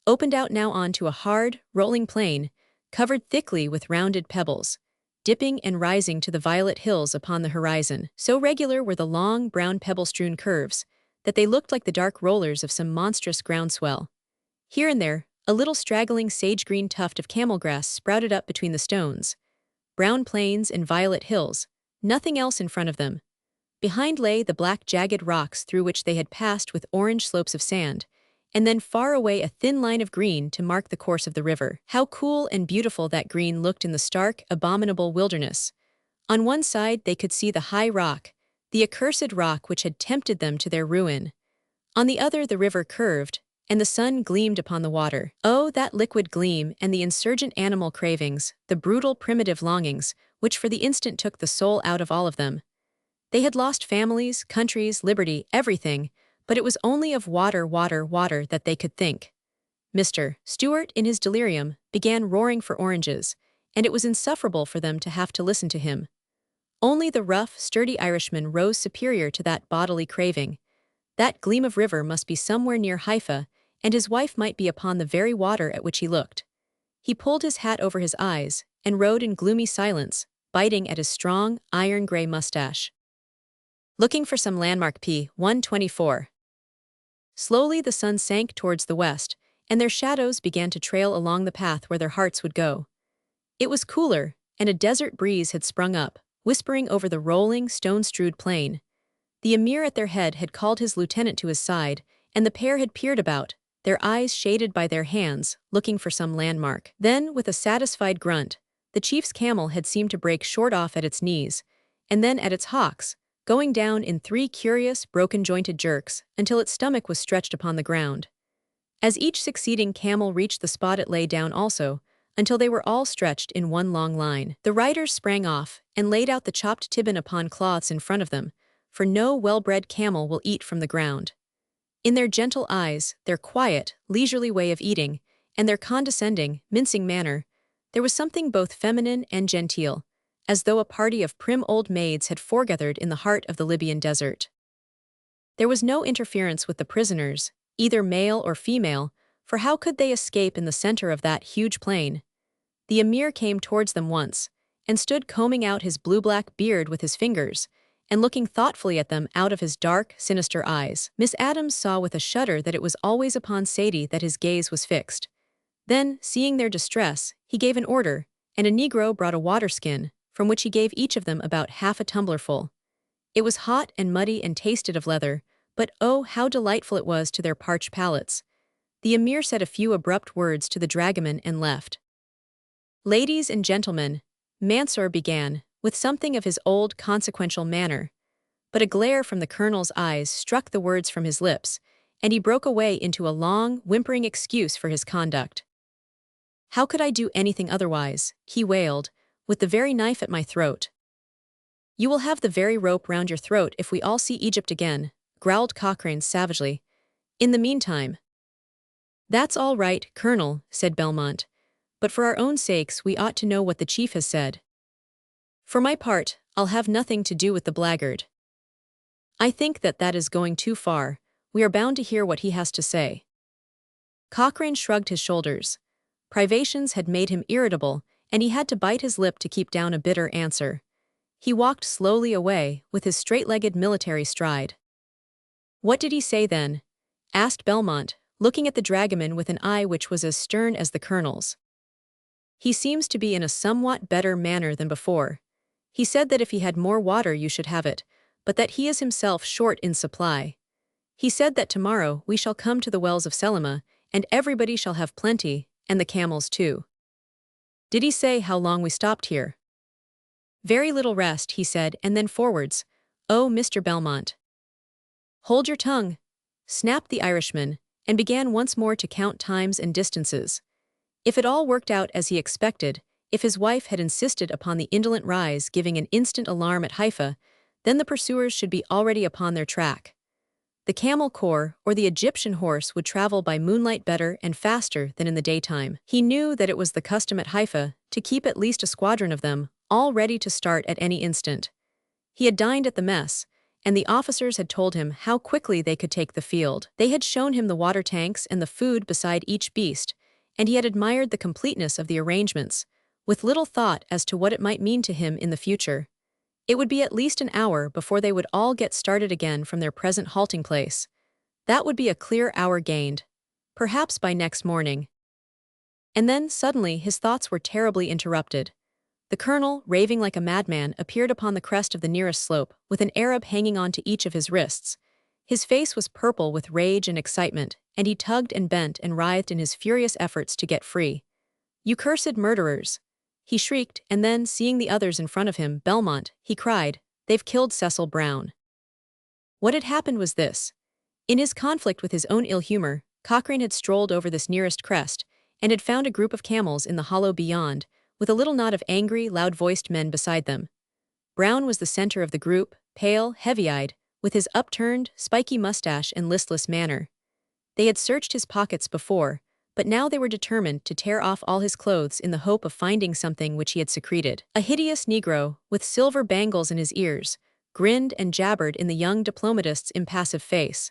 opened out now onto a hard, rolling plain, covered thickly with rounded pebbles, dipping and rising to the violet hills upon the horizon. So regular were the long, brown pebble-strewn curves that they looked like the dark rollers of some monstrous groundswell. Here and there, a little straggling sage-green tuft of camel grass sprouted up between the stones. Brown plains and violet hills, nothing else in front of them. Behind lay the black jagged rocks through which they had passed with orange slopes of sand, and then far away a thin line of green to mark the course of the river. How cool and beautiful that green looked in the stark, abominable wilderness. On one side they could see the high rock, the accursed rock which had tempted them to their ruin. On the other the river curved, and the sun gleamed upon the water. Oh, that liquid gleam and the insurgent animal cravings, the brutal primitive longings, which for the instant took the soul out of all of them. They had lost families, countries, liberty, everything, but it was only of water, water, water that they could think. Mr. Stewart, in his delirium, began roaring for oranges, and it was insufferable for them to have to listen to him. Only the rough, sturdy Irishman rose superior to that bodily craving. That gleam of river must be somewhere near Haifa, and his wife might be upon the very water at which he looked. He pulled his hat over his eyes, and rode in gloomy silence, biting at his strong, iron-gray mustache. Looking for some landmark p. 124. Slowly the sun sank towards the west, and their shadows began to trail along the path where their hearts would go. It was cooler, and a desert breeze had sprung up, whispering over the rolling, stone-strewed plain. The emir at their head had called his lieutenant to his side, and the pair had peered about, their eyes shaded by their hands, looking for some landmark. Then, with a satisfied grunt, the chief's camel had seemed to break short off at its knees, and then at its hocks, going down in 3 curious, broken-jointed jerks until its stomach was stretched upon the ground. As each succeeding camel reached the spot it lay down also, until they were all stretched in one long line. The riders sprang off and laid out the chopped tibbin upon cloths in front of them, for no well-bred camel will eat from the ground. In their gentle eyes, their quiet, leisurely way of eating, and their condescending, mincing manner, there was something both feminine and genteel, as though a party of prim old maids had foregathered in the heart of the Libyan desert. There was no interference with the prisoners, either male or female, for how could they escape in the center of that huge plain? The emir came towards them once, and stood combing out his blue-black beard with his fingers, and looking thoughtfully at them out of his dark, sinister eyes. Miss Adams saw with a shudder that it was always upon Sadie that his gaze was fixed. Then, seeing their distress, he gave an order, and a negro brought a water-skin, from which he gave each of them about half a tumblerful. It was hot and muddy and tasted of leather, but oh, how delightful it was to their parched palates. The emir said a few abrupt words to the dragoman and left. Ladies and gentlemen, Mansour began, with something of his old consequential manner, but a glare from the colonel's eyes struck the words from his lips, and he broke away into a long, whimpering excuse for his conduct. "How could I do anything otherwise?" he wailed, "with the very knife at my throat." "You will have the very rope round your throat if we all see Egypt again," growled Cochrane savagely. "In the meantime—" "That's all right, Colonel," said Belmont, "but for our own sakes we ought to know what the chief has said. For my part, I'll have nothing to do with the blackguard. I think that is going too far. We are bound to hear what he has to say." Cochrane shrugged his shoulders. Privations had made him irritable, and he had to bite his lip to keep down a bitter answer. He walked slowly away, with his straight-legged military stride. "What did he say then?" asked Belmont, looking at the dragoman with an eye which was as stern as the colonel's. "He seems to be in a somewhat better manner than before. He said that if he had more water you should have it, but that he is himself short in supply. He said that tomorrow we shall come to the wells of Selima, and everybody shall have plenty, and the camels too." "Did he say how long we stopped here?" "Very little rest," he said, and then forwards. "Oh, Mr. Belmont." "Hold your tongue," snapped the Irishman, and began once more to count times and distances. If it all worked out as he expected, if his wife had insisted upon the indolent rise giving an instant alarm at Haifa, then the pursuers should be already upon their track. The camel corps or the Egyptian horse would travel by moonlight better and faster than in the daytime. He knew that it was the custom at Haifa to keep at least a squadron of them, all ready to start at any instant. He had dined at the mess, and the officers had told him how quickly they could take the field. They had shown him the water tanks and the food beside each beast, and he had admired the completeness of the arrangements, with little thought as to what it might mean to him in the future. It would be at least an hour before they would all get started again from their present halting place. That would be a clear hour gained, perhaps by next morning. And then, suddenly, his thoughts were terribly interrupted. The colonel, raving like a madman, appeared upon the crest of the nearest slope, with an Arab hanging on to each of his wrists. His face was purple with rage and excitement, and he tugged and bent and writhed in his furious efforts to get free. "You cursed murderers!" he shrieked, and then, seeing the others in front of him, "Belmont," he cried, "they've killed Cecil Brown." What had happened was this. In his conflict with his own ill humor, Cochrane had strolled over this nearest crest, and had found a group of camels in the hollow beyond, with a little knot of angry, loud-voiced men beside them. Brown was the center of the group, pale, heavy-eyed, with his upturned, spiky mustache and listless manner. They had searched his pockets before, but now they were determined to tear off all his clothes in the hope of finding something which he had secreted. A hideous Negro, with silver bangles in his ears, grinned and jabbered in the young diplomatist's impassive face.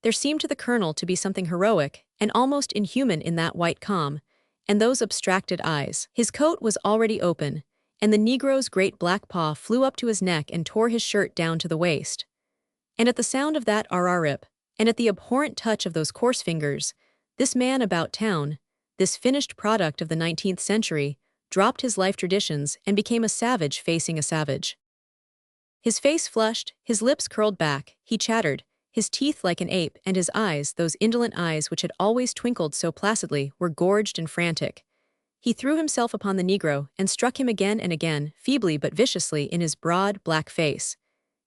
There seemed to the colonel to be something heroic and almost inhuman in that white calm, and those abstracted eyes. His coat was already open, and the Negro's great black paw flew up to his neck and tore his shirt down to the waist. And at the sound of that rip, and at the abhorrent touch of those coarse fingers, this man about town, this finished product of the 19th century, dropped his life traditions and became a savage facing a savage. His face flushed, his lips curled back, he chattered, his teeth like an ape, and his eyes, those indolent eyes which had always twinkled so placidly, were gorged and frantic. He threw himself upon the Negro and struck him again and again, feebly but viciously, in his broad, black face.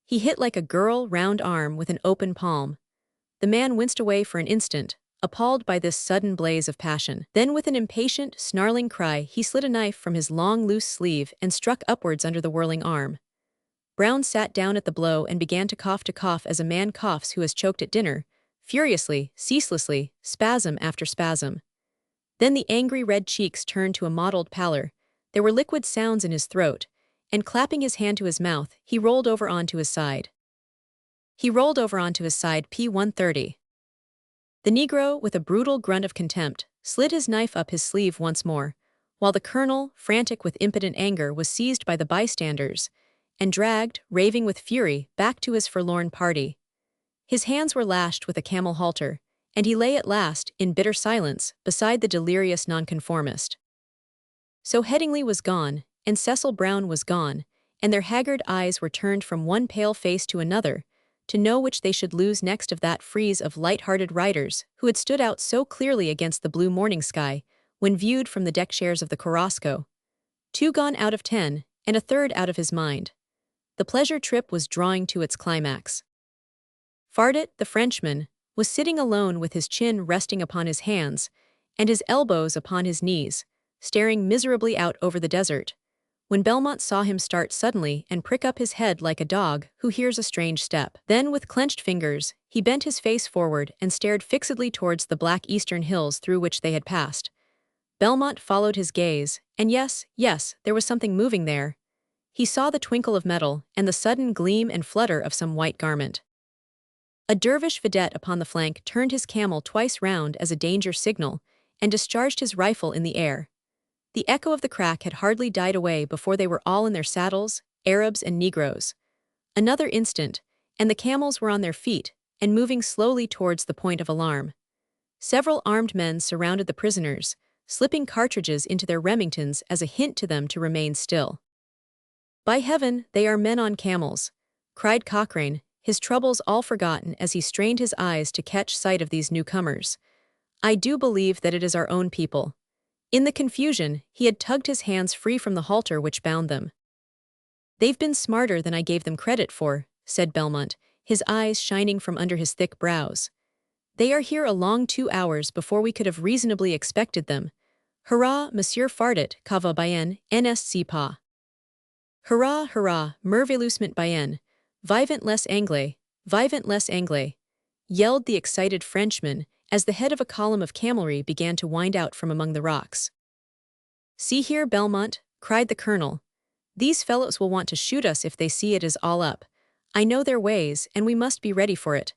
He hit like a girl round arm with an open palm. The man winced away for an instant, appalled by this sudden blaze of passion. Then with an impatient, snarling cry he slid a knife from his long, loose sleeve and struck upwards under the whirling arm. Brown sat down at the blow and began to cough as a man coughs who has choked at dinner, furiously, ceaselessly, spasm after spasm. Then the angry red cheeks turned to a mottled pallor, there were liquid sounds in his throat, and clapping his hand to his mouth, he rolled over onto his side. P-130. The Negro, with a brutal grunt of contempt, slid his knife up his sleeve once more, while the colonel, frantic with impotent anger, was seized by the bystanders, and dragged, raving with fury, back to his forlorn party. His hands were lashed with a camel halter, and he lay at last, in bitter silence, beside the delirious nonconformist. So Headingley was gone, and Cecil Brown was gone, and their haggard eyes were turned from one pale face to another, to know which they should lose next of that frieze of light-hearted riders who had stood out so clearly against the blue morning sky when viewed from the deck chairs of the Korosko. 2 gone out of 10, and a third out of his mind. The pleasure trip was drawing to its climax. Fardet, the Frenchman, was sitting alone with his chin resting upon his hands and his elbows upon his knees, staring miserably out over the desert, when Belmont saw him start suddenly and prick up his head like a dog who hears a strange step. Then, with clenched fingers, he bent his face forward and stared fixedly towards the black eastern hills through which they had passed. Belmont followed his gaze, and yes, there was something moving there. He saw the twinkle of metal and the sudden gleam and flutter of some white garment. A Dervish vidette upon the flank turned his camel twice round as a danger signal and discharged his rifle in the air. The echo of the crack had hardly died away before they were all in their saddles, Arabs and Negroes. Another instant, and the camels were on their feet and moving slowly towards the point of alarm. Several armed men surrounded the prisoners, slipping cartridges into their Remingtons as a hint to them to remain still. "By heaven, they are men on camels," cried Cochrane, his troubles all forgotten as he strained his eyes to catch sight of these newcomers. "I do believe that it is our own people." In the confusion, he had tugged his hands free from the halter which bound them. "They've been smarter than I gave them credit for," said Belmont, his eyes shining from under his thick brows. "They are here a long 2 hours before we could have reasonably expected them. Hurrah, Monsieur Fardet, que va bien, n'est-ce pas? Hurrah, hurrah, merveilleusement bien, vivent les Anglais, yelled the excited Frenchman as the head of a column of cavalry began to wind out from among the rocks. "See here, Belmont," cried the colonel. "These fellows will want to shoot us if they see it is all up. I know their ways, and we must be ready for it.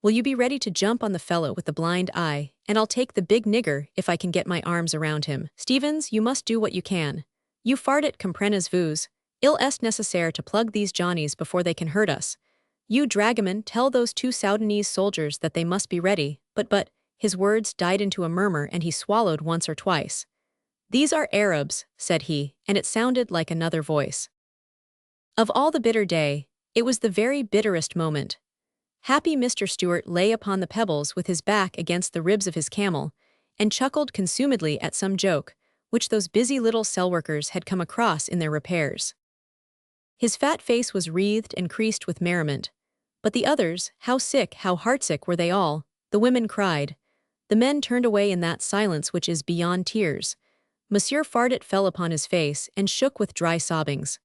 Will you be ready to jump on the fellow with the blind eye, and I'll take the big nigger if I can get my arms around him. Stevens, you must do what you can. You fardet comprenez vous, il est nécessaire to plug these Johnnies before they can hurt us. You dragoman, tell those two Soudanese soldiers that they must be ready, but, his words died into a murmur and he swallowed once or twice. These are Arabs, said he, and it sounded like another voice. Of all the bitter day, it was the very bitterest moment. Happy Mr. Stewart lay upon the pebbles with his back against the ribs of his camel, and chuckled consumedly at some joke, which those busy little cell-workers had come across in their repairs. His fat face was wreathed and creased with merriment. But the others, how sick, how heartsick were they all, the women cried. The men turned away in that silence which is beyond tears. Monsieur Fardet fell upon his face and shook with dry sobbings.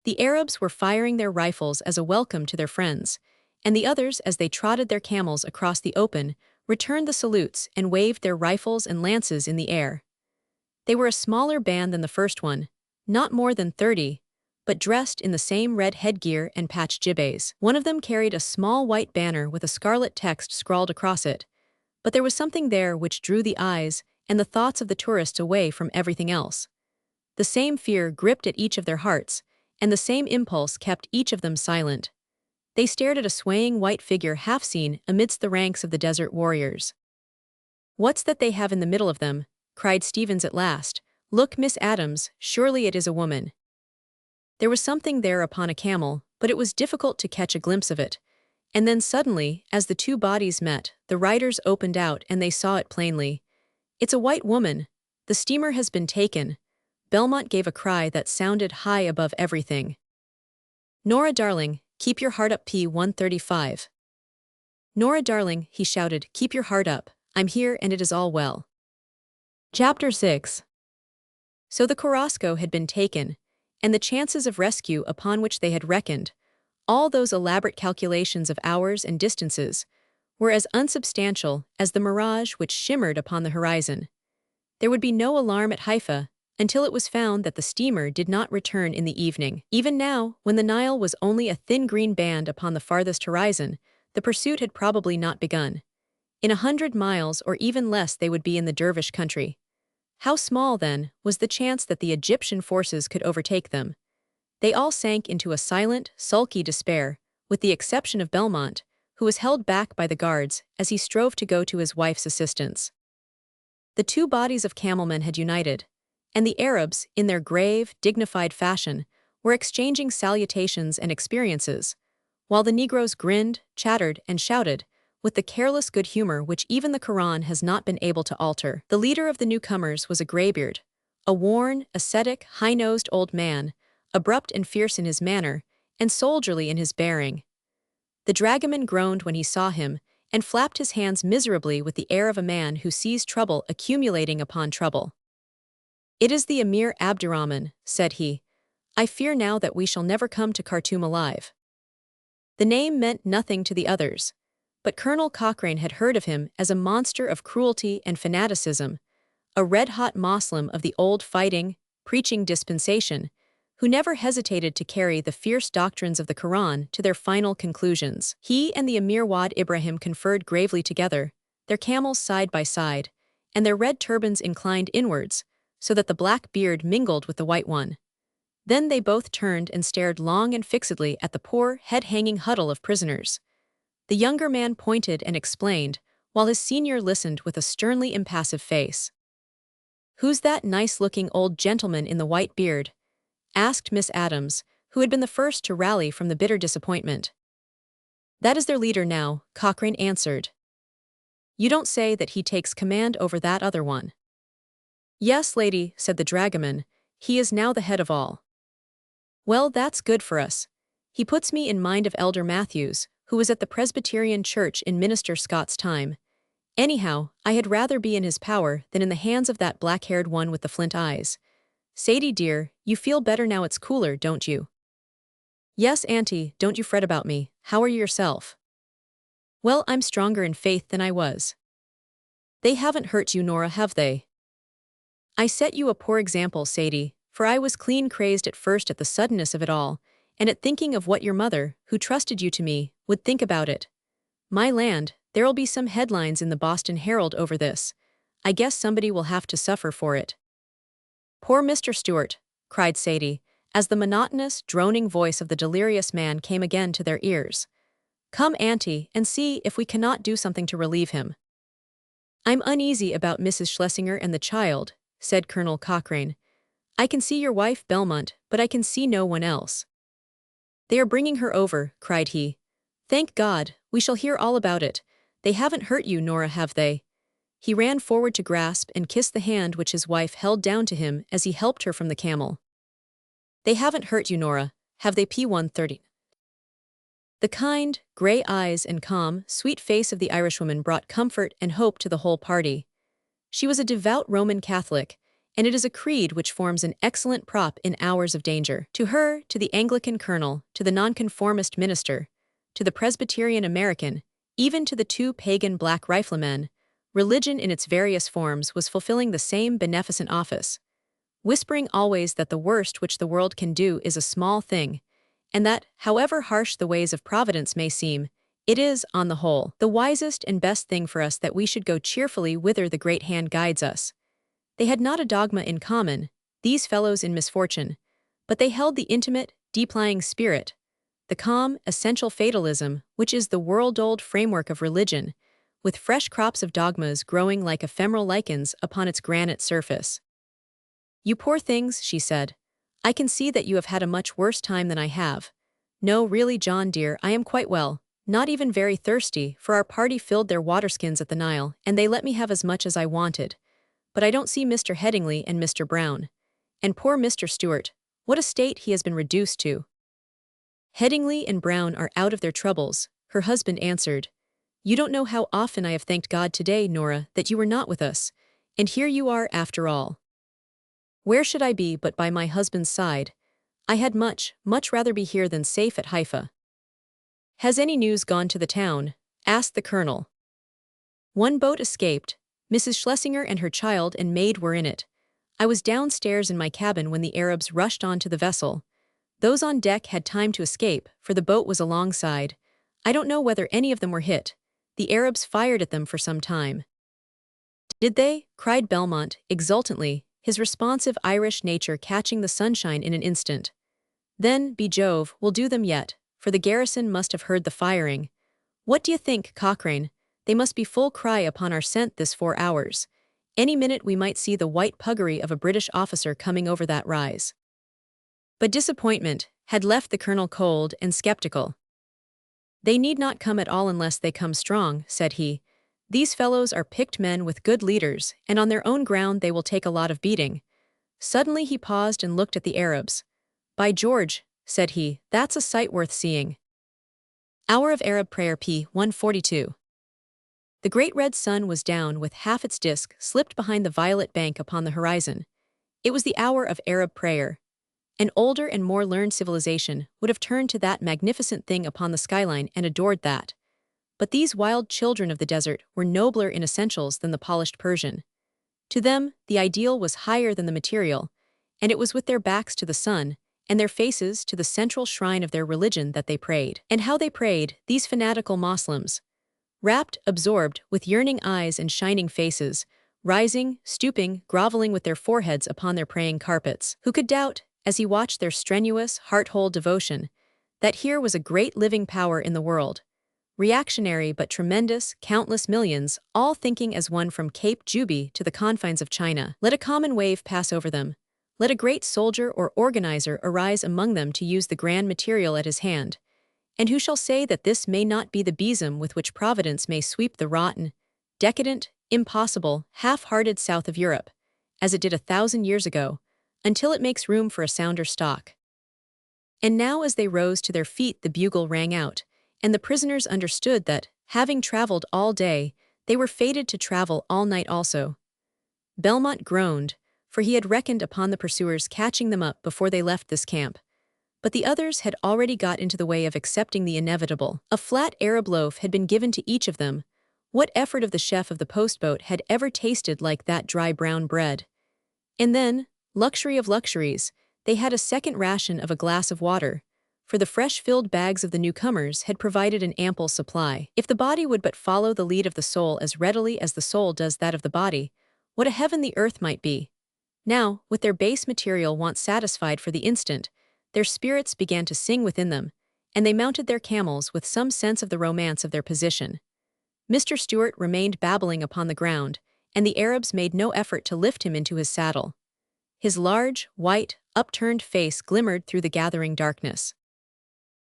The Arabs were firing their rifles as a welcome to their friends, and the others, as they trotted their camels across the open, returned the salutes and waved their rifles and lances in the air. They were a smaller band than the first one, not more than 30, but dressed in the same red headgear and patched jibbehs. One of them carried a small white banner with a scarlet text scrawled across it, but there was something there which drew the eyes and the thoughts of the tourists away from everything else. The same fear gripped at each of their hearts, and the same impulse kept each of them silent. They stared at a swaying white figure half seen amidst the ranks of the desert warriors. "What's that they have in the middle of them?" cried Stevens at last. "Look, Miss Adams, surely it is a woman." There was something there upon a camel, but it was difficult to catch a glimpse of it. And then suddenly, as the two bodies met, the riders opened out and they saw it plainly. "It's a white woman. The steamer has been taken." Belmont gave a cry that sounded high above everything. "Nora darling, keep your heart up, P-135. Nora darling," he shouted, "keep your heart up. I'm here and it is all well." Chapter 6. So the Korosko had been taken, and the chances of rescue upon which they had reckoned, all those elaborate calculations of hours and distances, were as unsubstantial as the mirage which shimmered upon the horizon. There would be no alarm at Haifa until it was found that the steamer did not return in the evening. Even now, when the Nile was only a thin green band upon the farthest horizon, the pursuit had probably not begun. In 100 miles or even less they would be in the Dervish country. How small, then, was the chance that the Egyptian forces could overtake them? They all sank into a silent, sulky despair, with the exception of Belmont, who was held back by the guards as he strove to go to his wife's assistance. The two bodies of camelmen had united, and the Arabs, in their grave, dignified fashion, were exchanging salutations and experiences, while the Negroes grinned, chattered, and shouted, with the careless good humor which even the Quran has not been able to alter. The leader of the newcomers was a graybeard, a worn, ascetic, high-nosed old man, abrupt and fierce in his manner, and soldierly in his bearing. The dragoman groaned when he saw him, and flapped his hands miserably with the air of a man who sees trouble accumulating upon trouble. "It is the Emir Abdurrahman," said he. "I fear now that we shall never come to Khartoum alive." The name meant nothing to the others, but Colonel Cochrane had heard of him as a monster of cruelty and fanaticism, a red-hot Moslem of the old fighting, preaching dispensation, who never hesitated to carry the fierce doctrines of the Quran to their final conclusions. He and the Emir Wad Ibrahim conferred gravely together, their camels side by side, and their red turbans inclined inwards, so that the black beard mingled with the white one. Then they both turned and stared long and fixedly at the poor, head-hanging huddle of prisoners. The younger man pointed and explained, while his senior listened with a sternly impassive face. "Who's that nice-looking old gentleman in the white beard?" asked Miss Adams, who had been the first to rally from the bitter disappointment. "That is their leader now," Cochrane answered. "You don't say that he takes command over that other one?" "Yes, lady," said the dragoman, "he is now the head of all." "Well, that's good for us. He puts me in mind of Elder Matthews, who was at the Presbyterian Church in Minister Scott's time. Anyhow, I had rather be in his power than in the hands of that black-haired one with the flint eyes. Sadie dear, you feel better now it's cooler, don't you?" "Yes, auntie, don't you fret about me. How are you yourself?" "Well, I'm stronger in faith than I was." "They haven't hurt you, Nora, have they?" "I set you a poor example, Sadie, for I was clean crazed at first at the suddenness of it all, and at thinking of what your mother, who trusted you to me, would think about it. My land, there'll be some headlines in the Boston Herald over this. I guess somebody will have to suffer for it." "Poor Mr. Stewart," cried Sadie, as the monotonous, droning voice of the delirious man came again to their ears. "Come, Auntie, and see if we cannot do something to relieve him." "I'm uneasy about Mrs. Schlesinger and the child," said Colonel Cochrane. "I can see your wife, Belmont, but I can see no one else." "They are bringing her over," cried he. "Thank God, we shall hear all about it. They haven't hurt you, Nora, have they?" He ran forward to grasp and kiss the hand which his wife held down to him as he helped her from the camel. "They haven't hurt you, Nora, have they? P-130. The kind, gray eyes and calm, sweet face of the Irishwoman brought comfort and hope to the whole party. She was a devout Roman Catholic, and it is a creed which forms an excellent prop in hours of danger. To her, to the Anglican colonel, to the nonconformist minister, to the Presbyterian American, even to the 2 pagan black riflemen, religion in its various forms was fulfilling the same beneficent office, whispering always that the worst which the world can do is a small thing, and that, however harsh the ways of Providence may seem, it is, on the whole, the wisest and best thing for us that we should go cheerfully whither the great hand guides us. They had not a dogma in common, these fellows in misfortune, but they held the intimate, deep-lying spirit, the calm, essential fatalism, which is the world-old framework of religion, with fresh crops of dogmas growing like ephemeral lichens upon its granite surface. "You poor things," she said. "I can see that you have had a much worse time than I have. No, really, John dear, I am quite well, not even very thirsty, for our party filled their waterskins at the Nile, and they let me have as much as I wanted. But I don't see Mr. Headingley and Mr. Brown. And poor Mr. Stewart, what a state he has been reduced to." "Headingley and Brown are out of their troubles," her husband answered. "You don't know how often I have thanked God today, Nora, that you were not with us, and here you are after all." "Where should I be but by my husband's side? I had much rather be here than safe at Haifa." "Has any news gone to the town?" asked the colonel. "One boat escaped. Mrs. Schlesinger and her child and maid were in it. I was downstairs in my cabin when the Arabs rushed onto the vessel. Those on deck had time to escape, for the boat was alongside. I don't know whether any of them were hit. The Arabs fired at them for some time." "Did they?" cried Belmont, exultantly, his responsive Irish nature catching the sunshine in an instant. "Then, be Jove, we'll do them yet, for the garrison must have heard the firing. What do you think, Cochrane? They must be full cry upon our scent this 4 hours. Any minute we might see the white puggery of a British officer coming over that rise." But disappointment had left the colonel cold and skeptical. "They need not come at all unless they come strong," said he. "These fellows are picked men with good leaders, and on their own ground they will take a lot of beating." Suddenly he paused and looked at the Arabs. "By George," said he, "that's a sight worth seeing." Hour of Arab prayer P-142. The great red sun was down with half its disk slipped behind the violet bank upon the horizon. It was the hour of Arab prayer. An older and more learned civilization would have turned to that magnificent thing upon the skyline and adored that. But these wild children of the desert were nobler in essentials than the polished Persian. To them, the ideal was higher than the material, and it was with their backs to the sun, and their faces to the central shrine of their religion that they prayed. And how they prayed, these fanatical Moslems! Rapt, absorbed, with yearning eyes and shining faces, rising, stooping, groveling with their foreheads upon their praying carpets. Who could doubt, as he watched their strenuous, heart-whole devotion, that here was a great living power in the world? Reactionary but tremendous, countless millions, all thinking as one from Cape Juby to the confines of China. Let a common wave pass over them. Let a great soldier or organizer arise among them to use the grand material at his hand. And who shall say that this may not be the besom with which Providence may sweep the rotten, decadent, impossible, half-hearted south of Europe, as it did 1,000 years ago, until it makes room for a sounder stock? And now as they rose to their feet the bugle rang out, and the prisoners understood that, having traveled all day, they were fated to travel all night also. Belmont groaned, for he had reckoned upon the pursuers catching them up before they left this camp. But the others had already got into the way of accepting the inevitable. A flat Arab loaf had been given to each of them. What effort of the chef of the postboat had ever tasted like that dry brown bread? And then, luxury of luxuries, they had a second ration of a glass of water, for the fresh-filled bags of the newcomers had provided an ample supply. If the body would but follow the lead of the soul as readily as the soul does that of the body, what a heaven the earth might be. Now, with their base material wants satisfied for the instant, their spirits began to sing within them, and they mounted their camels with some sense of the romance of their position. Mr. Stewart remained babbling upon the ground, and the Arabs made no effort to lift him into his saddle. His large, white, upturned face glimmered through the gathering darkness.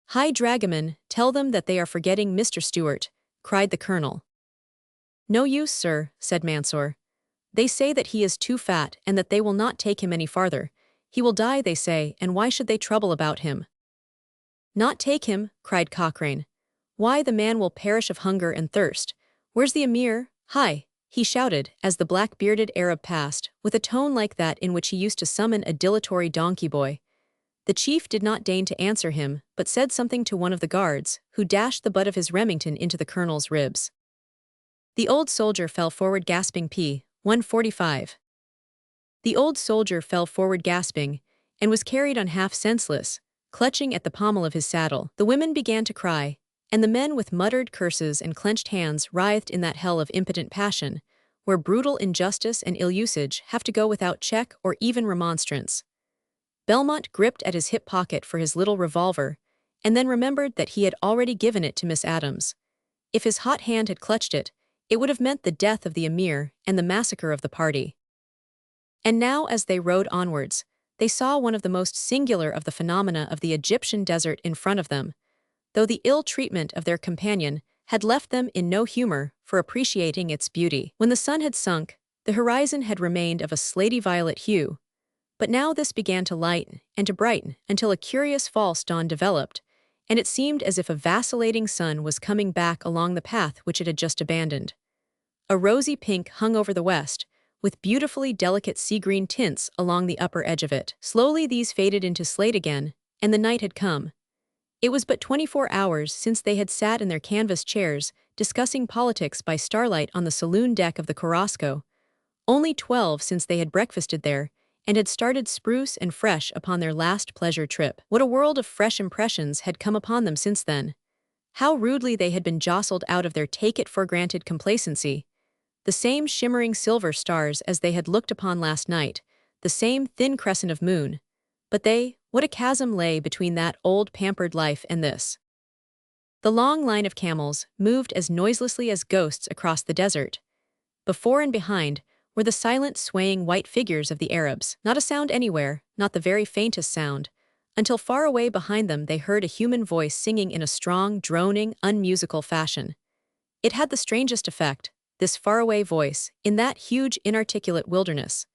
"High dragoman, tell them that they are forgetting Mr. Stewart," cried the colonel. "No use, sir," said Mansour. "They say that he is too fat and that they will not take him any farther. He will die, they say, and why should they trouble about him?" "Not take him," cried Cochrane. "Why, the man will perish of hunger and thirst. Where's the emir? Hi!" he shouted as the black-bearded Arab passed, with a tone like that in which he used to summon a dilatory donkey boy. The chief did not deign to answer him, but said something to one of the guards, who dashed the butt of his Remington into the colonel's ribs. The old soldier fell forward gasping. P. 145. The old soldier fell forward gasping, and was carried on half senseless, clutching at the pommel of his saddle. The women began to cry, and the men with muttered curses and clenched hands writhed in that hell of impotent passion, where brutal injustice and ill-usage have to go without check or even remonstrance. Belmont gripped at his hip pocket for his little revolver, and then remembered that he had already given it to Miss Adams. If his hot hand had clutched it, it would have meant the death of the emir and the massacre of the party. And now, as they rode onwards, they saw one of the most singular of the phenomena of the Egyptian desert in front of them, though the ill treatment of their companion had left them in no humor for appreciating its beauty. When the sun had sunk, the horizon had remained of a slaty violet hue, but now this began to lighten and to brighten until a curious false dawn developed, and it seemed as if a vacillating sun was coming back along the path which it had just abandoned. A rosy pink hung over the west, with beautifully delicate sea-green tints along the upper edge of it. Slowly these faded into slate again, and the night had come. It was but 24 hours since they had sat in their canvas chairs, discussing politics by starlight on the saloon deck of the Korosko, only 12 since they had breakfasted there, and had started spruce and fresh upon their last pleasure trip. What a world of fresh impressions had come upon them since then! How rudely they had been jostled out of their take-it-for-granted complacency. The same shimmering silver stars as they had looked upon last night, the same thin crescent of moon. But what a chasm lay between that old pampered life and this. The long line of camels moved as noiselessly as ghosts across the desert. Before and behind were the silent, swaying white figures of the Arabs. Not a sound anywhere, not the very faintest sound, until far away behind them they heard a human voice singing in a strong, droning, unmusical fashion. It had the strangest effect, this faraway voice, in that huge, inarticulate wilderness.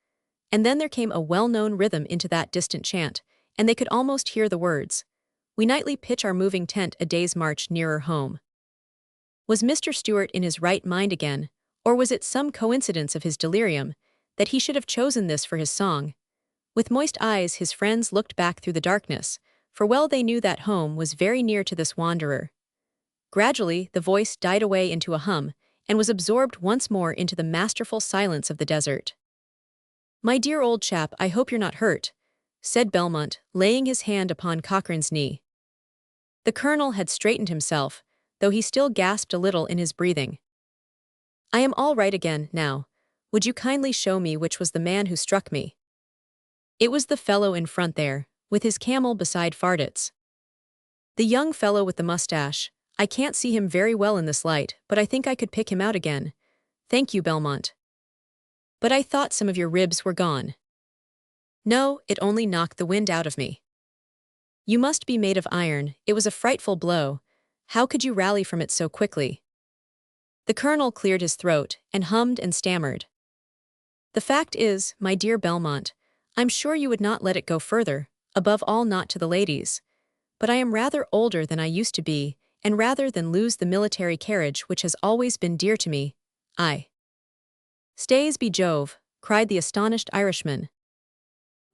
And then there came a well-known rhythm into that distant chant, and they could almost hear the words, "We nightly pitch our moving tent a day's march nearer home." Was Mr. Stewart in his right mind again, or was it some coincidence of his delirium, that he should have chosen this for his song? With moist eyes his friends looked back through the darkness, for well they knew that home was very near to this wanderer. Gradually the voice died away into a hum, and was absorbed once more into the masterful silence of the desert. "My dear old chap, I hope you're not hurt," said Belmont, laying his hand upon Cochrane's knee. The colonel had straightened himself, though he still gasped a little in his breathing. "I am all right again, now. Would you kindly show me which was the man who struck me?" "It was the fellow in front there, with his camel beside Fardet's. The young fellow with the mustache. I can't see him very well in this light, but I think I could pick him out again. Thank you, Belmont. But I thought some of your ribs were gone." "No, it only knocked the wind out of me." "You must be made of iron. It was a frightful blow. How could you rally from it so quickly?" The colonel cleared his throat, and hummed and stammered. "The fact is, my dear Belmont, I'm sure you would not let it go further, above all not to the ladies. But I am rather older than I used to be, and rather than lose the military carriage which has always been dear to me, I—" "Stays be Jove," cried the astonished Irishman.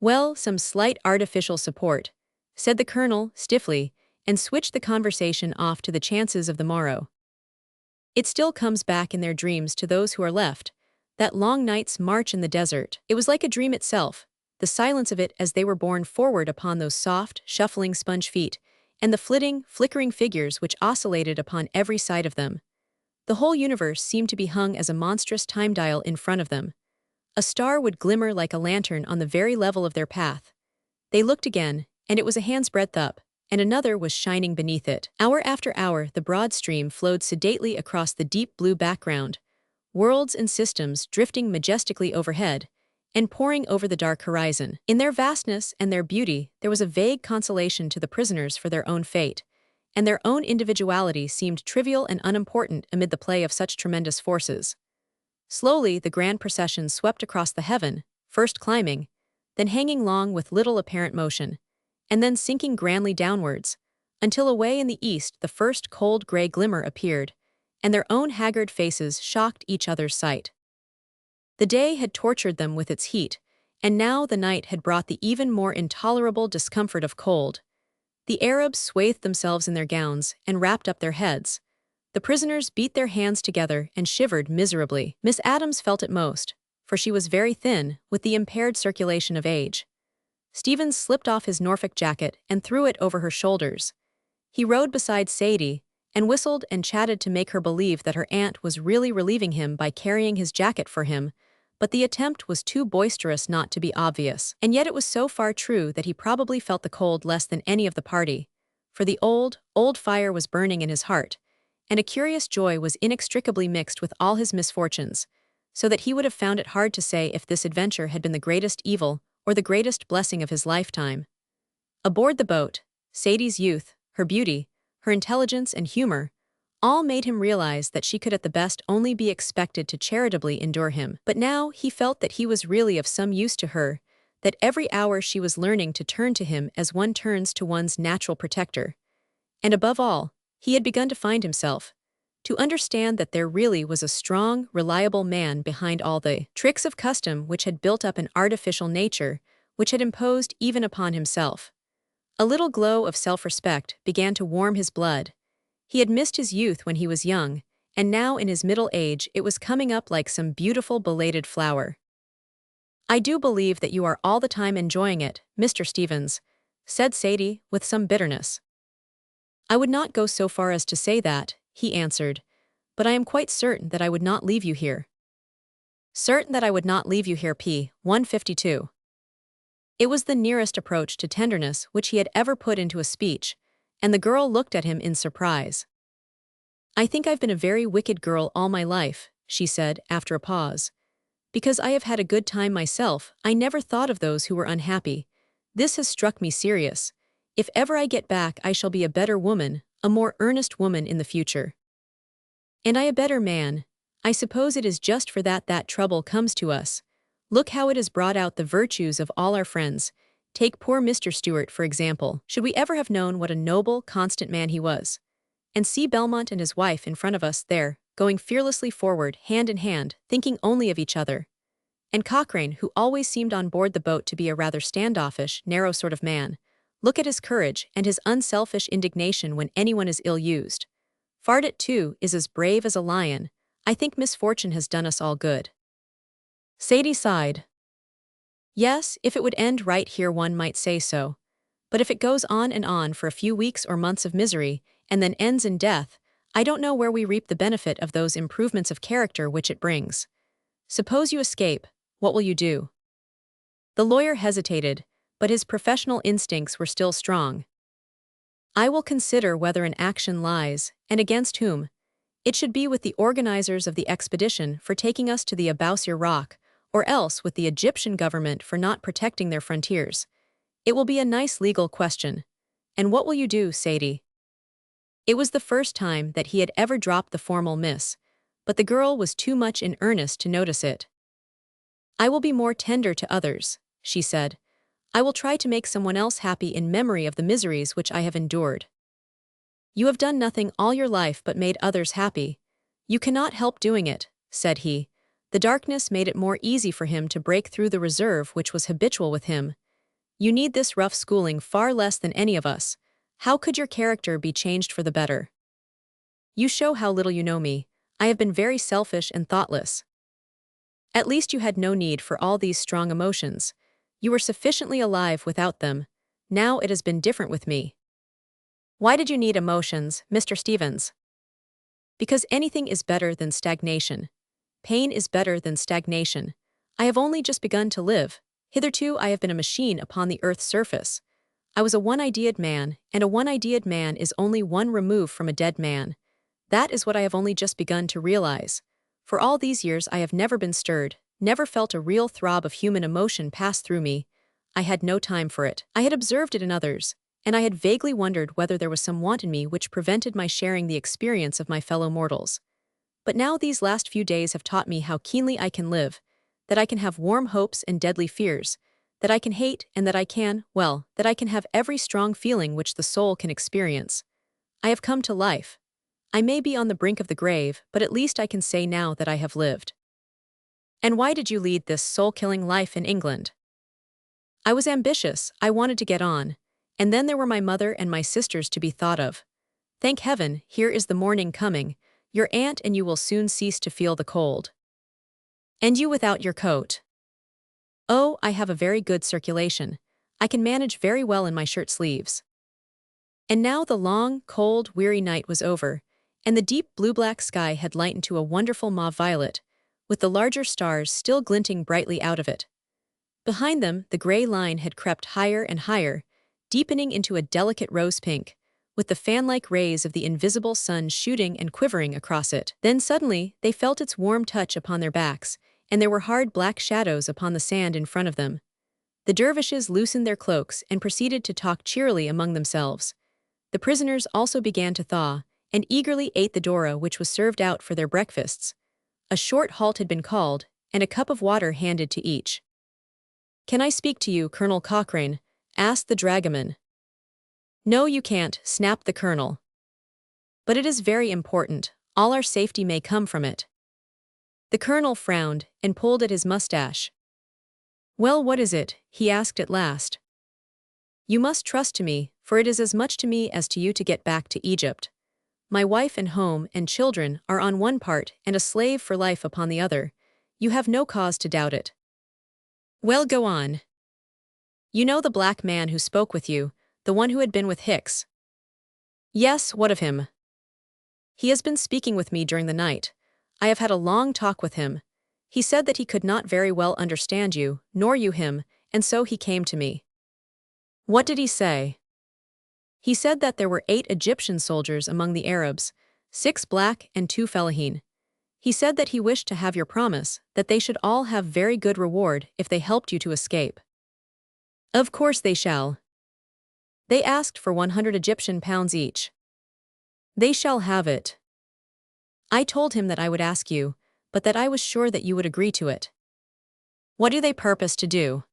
"Well, some slight artificial support," said the colonel, stiffly, and switched the conversation off to the chances of the morrow. "It still comes back in their dreams to those who are left, that long night's march in the desert. It was like a dream itself, the silence of it as they were borne forward upon those soft, shuffling sponge feet, and the flitting, flickering figures which oscillated upon every side of them. The whole universe seemed to be hung as a monstrous time dial in front of them. A star would glimmer like a lantern on the very level of their path. They looked again, and it was a hand's breadth up, and another was shining beneath it. Hour after hour, the broad stream flowed sedately across the deep blue background, worlds and systems drifting majestically overhead, and pouring over the dark horizon. In their vastness and their beauty, there was a vague consolation to the prisoners for their own fate, and their own individuality seemed trivial and unimportant amid the play of such tremendous forces. Slowly, the grand procession swept across the heaven, first climbing, then hanging long with little apparent motion, and then sinking grandly downwards, until away in the east the first cold gray glimmer appeared, and their own haggard faces shocked each other's sight. The day had tortured them with its heat, and now the night had brought the even more intolerable discomfort of cold. The Arabs swathed themselves in their gowns and wrapped up their heads. The prisoners beat their hands together and shivered miserably. Miss Adams felt it most, for she was very thin, with the impaired circulation of age. Stevens slipped off his Norfolk jacket and threw it over her shoulders. He rode beside Sadie, and whistled and chatted to make her believe that her aunt was really relieving him by carrying his jacket for him, but the attempt was too boisterous not to be obvious. And yet it was so far true that he probably felt the cold less than any of the party, for the old fire was burning in his heart, and a curious joy was inextricably mixed with all his misfortunes, so that he would have found it hard to say if this adventure had been the greatest evil or the greatest blessing of his lifetime. Aboard the boat, Sadie's youth, her beauty, her intelligence and humor, all made him realize that she could at the best only be expected to charitably endure him. But now he felt that he was really of some use to her, that every hour she was learning to turn to him as one turns to one's natural protector. And above all, he had begun to find himself, to understand that there really was a strong, reliable man behind all the tricks of custom which had built up an artificial nature, which had imposed even upon himself. A little glow of self-respect began to warm his blood. He had missed his youth when he was young, and now in his middle age it was coming up like some beautiful belated flower. "I do believe that you are all the time enjoying it, Mr. Stevens," said Sadie, with some bitterness. "I would not go so far as to say that," he answered, "but I am quite certain that I would not leave you here." "Certain that I would not leave you here, P. 152. It was the nearest approach to tenderness which he had ever put into a speech, and the girl looked at him in surprise. "I think I've been a very wicked girl all my life," she said, after a pause. "Because I have had a good time myself, I never thought of those who were unhappy. This has struck me serious. If ever I get back, I shall be a better woman, a more earnest woman in the future. And I a better man. I suppose it is just for that trouble comes to us. Look how it has brought out the virtues of all our friends. Take poor Mr. Stewart, for example. Should we ever have known what a noble, constant man he was? And see Belmont and his wife in front of us there, going fearlessly forward, hand in hand, thinking only of each other. And Cochrane, who always seemed on board the boat to be a rather standoffish, narrow sort of man. Look at his courage and his unselfish indignation when anyone is ill-used. Fardet, too, is as brave as a lion. I think misfortune has done us all good." Sadie sighed. "Yes, if it would end right here one might say so. But if it goes on and on for a few weeks or months of misery, and then ends in death, I don't know where we reap the benefit of those improvements of character which it brings. Suppose you escape, what will you do?" The lawyer hesitated, but his professional instincts were still strong. "I will consider whether an action lies, and against whom. It should be with the organizers of the expedition for taking us to the Abousir Rock, or else with the Egyptian government for not protecting their frontiers. It will be a nice legal question. And what will you do, Sadie?" It was the first time that he had ever dropped the formal miss, but the girl was too much in earnest to notice it. "I will be more tender to others," she said. "I will try to make someone else happy in memory of the miseries which I have endured." "You have done nothing all your life but made others happy. You cannot help doing it," said he. The darkness made it more easy for him to break through the reserve which was habitual with him. "You need this rough schooling far less than any of us. How could your character be changed for the better? You show how little you know me. I have been very selfish and thoughtless. At least you had no need for all these strong emotions. You were sufficiently alive without them. Now it has been different with me." Why did you need emotions, Mr. Stevens? Because anything is better than stagnation. Pain is better than stagnation. I have only just begun to live. Hitherto I have been a machine upon the earth's surface. I was a one-idea'd man, and a one-idea'd man is only one remove from a dead man. That is what I have only just begun to realize. For all these years I have never been stirred, never felt a real throb of human emotion pass through me. I had no time for it. I had observed it in others, and I had vaguely wondered whether there was some want in me which prevented my sharing the experience of my fellow mortals. But now these last few days have taught me how keenly I can live, that I can have warm hopes and deadly fears, that I can hate and that I can, well, that I can have every strong feeling which the soul can experience. I have come to life. I may be on the brink of the grave, but at least I can say now that I have lived. And why did you lead this soul-killing life in England? I was ambitious, I wanted to get on, and then there were my mother and my sisters to be thought of. Thank heaven, here is the morning coming. Your aunt and you will soon cease to feel the cold. And you without your coat. Oh, I have a very good circulation. I can manage very well in my shirt sleeves. And now the long, cold, weary night was over, and the deep blue-black sky had lightened to a wonderful mauve-violet, with the larger stars still glinting brightly out of it. Behind them, the gray line had crept higher and higher, deepening into a delicate rose-pink, with the fan-like rays of the invisible sun shooting and quivering across it. Then suddenly, they felt its warm touch upon their backs, and there were hard black shadows upon the sand in front of them. The dervishes loosened their cloaks and proceeded to talk cheerily among themselves. The prisoners also began to thaw, and eagerly ate the dora which was served out for their breakfasts. A short halt had been called, and a cup of water handed to each. "Can I speak to you, Colonel Cochrane?" asked the dragoman. "No, you can't," snapped the colonel. "But it is very important. All our safety may come from it." The colonel frowned and pulled at his mustache. "Well, what is it?" he asked at last. "You must trust to me, for it is as much to me as to you to get back to Egypt. My wife and home and children are on one part and a slave for life upon the other. You have no cause to doubt it." "Well, go on." "You know the black man who spoke with you, the one who had been with Hicks?" "Yes, what of him?" "He has been speaking with me during the night. I have had a long talk with him. He said that he could not very well understand you, nor you him, and so he came to me." "What did he say?" "He said that there were 8 Egyptian soldiers among the Arabs, 6 black and 2 fellahin. He said that he wished to have your promise, that they should all have very good reward if they helped you to escape." "Of course they shall." "They asked for 100 Egyptian pounds each." "They shall have it." "I told him that I would ask you, but that I was sure that you would agree to it." "What do they purpose to do?"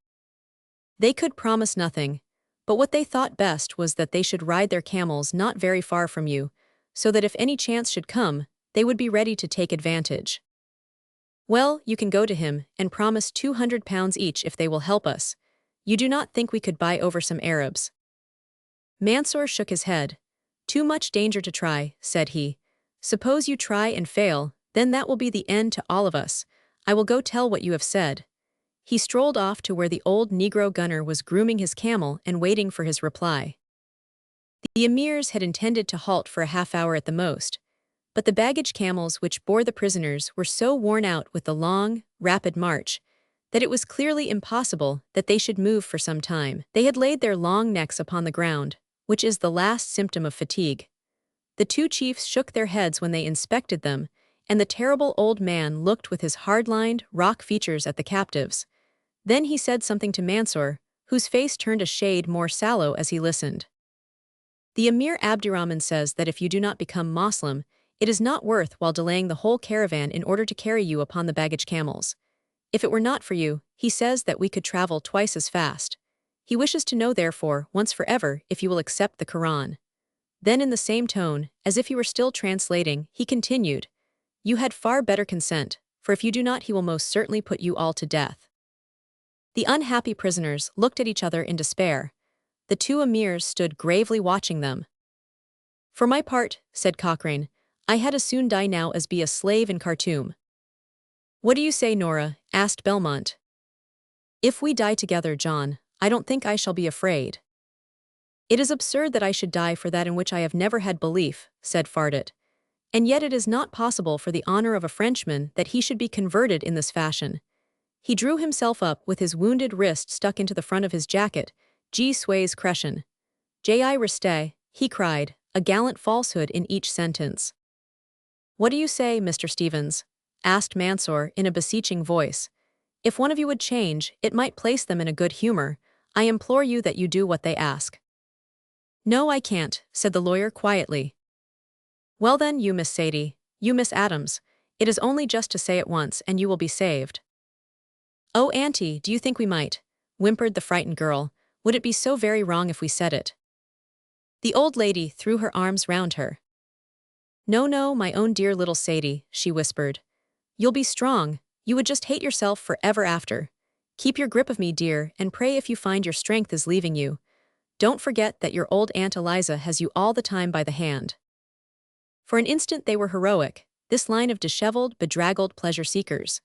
"They could promise nothing, but what they thought best was that they should ride their camels not very far from you, so that if any chance should come, they would be ready to take advantage." "Well, you can go to him and promise 200 pounds each if they will help us. You do not think we could buy over some Arabs?" Mansour shook his head. "Too much danger to try," said he. "Suppose you try and fail, then that will be the end to all of us. I will go tell what you have said." He strolled off to where the old Negro gunner was grooming his camel and waiting for his reply. The emirs had intended to halt for a half-hour at the most, but the baggage camels which bore the prisoners were so worn out with the long, rapid march, that it was clearly impossible that they should move for some time. They had laid their long necks upon the ground, which is the last symptom of fatigue. The 2 chiefs shook their heads when they inspected them, and the terrible old man looked with his hard-lined, rock features at the captives. Then he said something to Mansour, whose face turned a shade more sallow as he listened. "The Emir Abdurrahman says that if you do not become Moslem, it is not worth while delaying the whole caravan in order to carry you upon the baggage camels. If it were not for you, he says that we could travel twice as fast. He wishes to know therefore, once for ever, if you will accept the Quran." Then in the same tone, as if he were still translating, he continued, "You had far better consent, for if you do not he will most certainly put you all to death." The unhappy prisoners looked at each other in despair. The 2 emirs stood gravely watching them. "For my part," said Cochrane, "I had as soon die now as be a slave in Khartoum." "What do you say, Nora?" asked Belmont. "If we die together, John, I don't think I shall be afraid." "It is absurd that I should die for that in which I have never had belief," said Fardet. "And yet it is not possible for the honor of a Frenchman that he should be converted in this fashion." He drew himself up with his wounded wrist stuck into the front of his jacket. "G sois chrétien. J.I. resté," he cried, a gallant falsehood in each sentence. "What do you say, Mr. Stevens?" asked Mansour in a beseeching voice. "If one of you would change, it might place them in a good humor. I implore you that you do what they ask." "No, I can't," said the lawyer quietly. "Well then, you Miss Sadie, you Miss Adams, it is only just to say it once and you will be saved." "Oh, auntie, do you think we might?" whimpered the frightened girl. "Would it be so very wrong if we said it?" The old lady threw her arms round her. "No, no, my own dear little Sadie," she whispered. "You'll be strong, you would just hate yourself forever after. Keep your grip of me, dear, and pray if you find your strength is leaving you. Don't forget that your old Aunt Eliza has you all the time by the hand." For an instant they were heroic, this line of disheveled, bedraggled pleasure-seekers.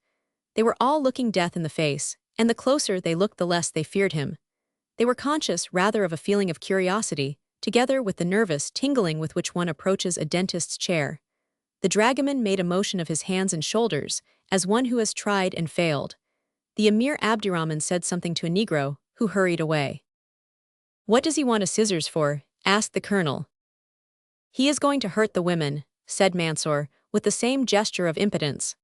They were all looking death in the face, and the closer they looked the less they feared him. They were conscious rather of a feeling of curiosity, together with the nervous tingling with which one approaches a dentist's chair. The dragoman made a motion of his hands and shoulders, as one who has tried and failed. The Emir Abdirahman said something to a Negro, who hurried away. "What does he want a scissors for?" asked the colonel. "He is going to hurt the women," said Mansour, with the same gesture of impotence.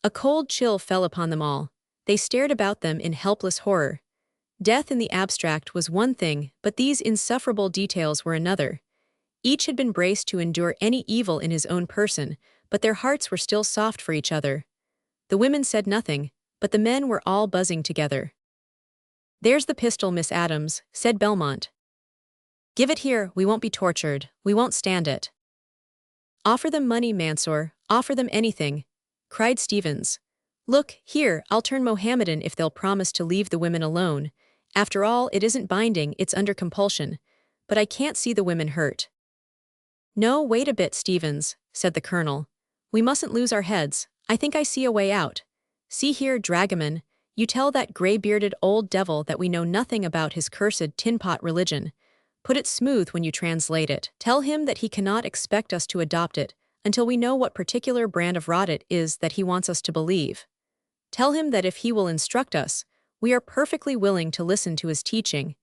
A cold chill fell upon them all. They stared about them in helpless horror. Death in the abstract was one thing, but these insufferable details were another. Each had been braced to endure any evil in his own person, but their hearts were still soft for each other. The women said nothing, but the men were all buzzing together. "There's the pistol, Miss Adams," said Belmont. "Give it here, we won't be tortured, we won't stand it." "Offer them money, Mansour, offer them anything," cried Stevens. "Look, here, I'll turn Mohammedan if they'll promise to leave the women alone. After all, it isn't binding, it's under compulsion. But I can't see the women hurt." "No, wait a bit, Stevens," said the colonel. "We mustn't lose our heads. I think I see a way out. See here, dragoman, you tell that gray-bearded old devil that we know nothing about his cursed tin-pot religion. Put it smooth when you translate it. Tell him that he cannot expect us to adopt it until we know what particular brand of rot it is that he wants us to believe. Tell him that if he will instruct us, we are perfectly willing to listen to his teaching,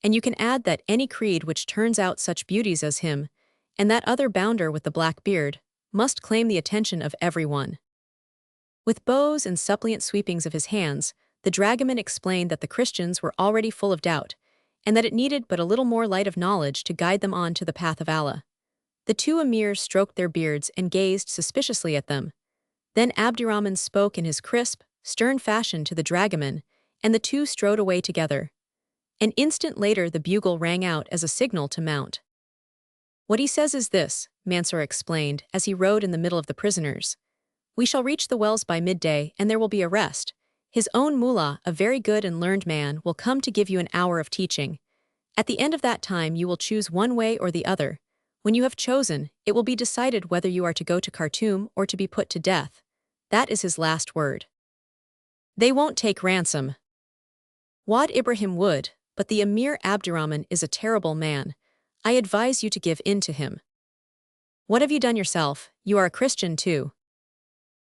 and you can add that any creed which turns out such beauties as him, and that other bounder with the black beard, must claim the attention of everyone." With bows and suppliant sweepings of his hands, the dragoman explained that the Christians were already full of doubt, and that it needed but a little more light of knowledge to guide them on to the path of Allah. The two emirs stroked their beards and gazed suspiciously at them. Then Abdirahman spoke in his crisp, stern fashion to the dragoman, and the two strode away together. An instant later the bugle rang out as a signal to mount. "What he says is this," Mansour explained as he rode in the middle of the prisoners. "We shall reach the wells by midday and there will be a rest. His own mullah, a very good and learned man, will come to give you an hour of teaching. At the end of that time you will choose one way or the other. When you have chosen, it will be decided whether you are to go to Khartoum or to be put to death. That is his last word. They won't take ransom." Wad Ibrahim would, but the Emir Abdirahman is a terrible man. I advise you to give in to him. "What have you done yourself? You are a Christian too."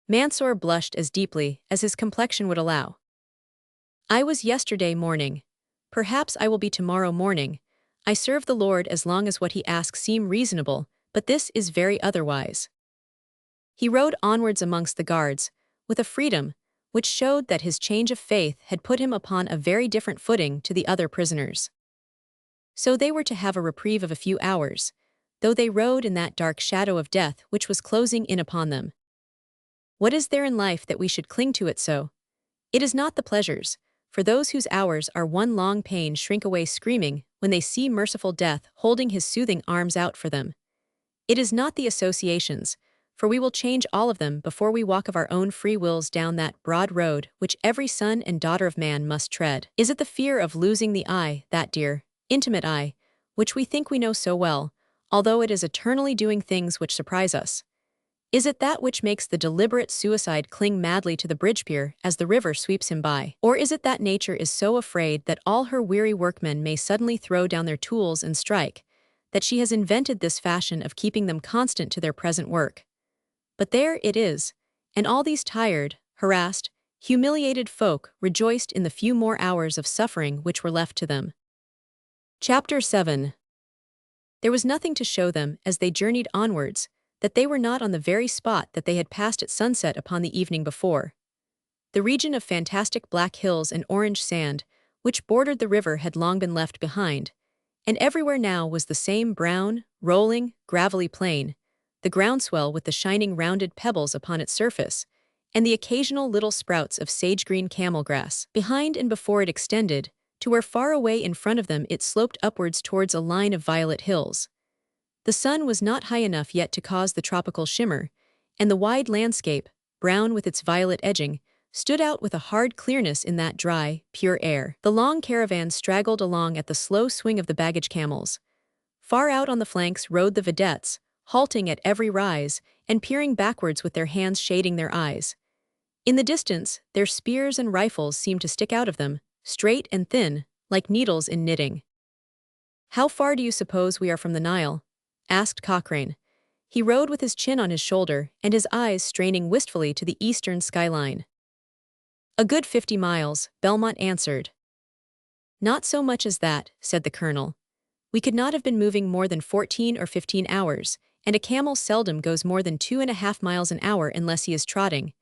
Mansour blushed as deeply as his complexion would allow. "I was yesterday morning. Perhaps I will be tomorrow morning. I serve the Lord as long as what he asks seem reasonable, but this is very otherwise." He rode onwards amongst the guards, with a freedom which showed that his change of faith had put him upon a very different footing to the other prisoners. So they were to have a reprieve of a few hours, though they rode in that dark shadow of death which was closing in upon them. What is there in life that we should cling to it so? It is not the pleasures, for those whose hours are one long pain shrink away screaming when they see merciful death holding his soothing arms out for them. It is not the associations, for we will change all of them before we walk of our own free wills down that broad road which every son and daughter of man must tread. Is it the fear of losing the I, that dear, intimate I, which we think we know so well, although it is eternally doing things which surprise us? Is it that which makes the deliberate suicide cling madly to the bridge pier as the river sweeps him by? Or is it that nature is so afraid that all her weary workmen may suddenly throw down their tools and strike, that she has invented this fashion of keeping them constant to their present work? But there it is, and all these tired, harassed, humiliated folk rejoiced in the few more hours of suffering which were left to them. Chapter 7. There was nothing to show them, as they journeyed onwards, that they were not on the very spot that they had passed at sunset upon the evening before. The region of fantastic black hills and orange sand, which bordered the river, had long been left behind, and everywhere now was the same brown, rolling, gravelly plain, the groundswell with the shining rounded pebbles upon its surface, and the occasional little sprouts of sage-green camel grass. Behind and before it extended, to where far away in front of them it sloped upwards towards a line of violet hills. The sun was not high enough yet to cause the tropical shimmer, and the wide landscape, brown with its violet edging, stood out with a hard clearness in that dry, pure air. The long caravan straggled along at the slow swing of the baggage camels. Far out on the flanks rode the vedettes, halting at every rise, and peering backwards with their hands shading their eyes. In the distance, their spears and rifles seemed to stick out of them, straight and thin, like needles in knitting. "How far do you suppose we are from the Nile?" asked Cochrane. He rode with his chin on his shoulder and his eyes straining wistfully to the eastern skyline. "A good 50 miles, Belmont answered. "Not so much as that," said the colonel. "We could not have been moving more than 14 or 15 hours, and a camel seldom goes more than 2.5 miles an hour unless he is trotting.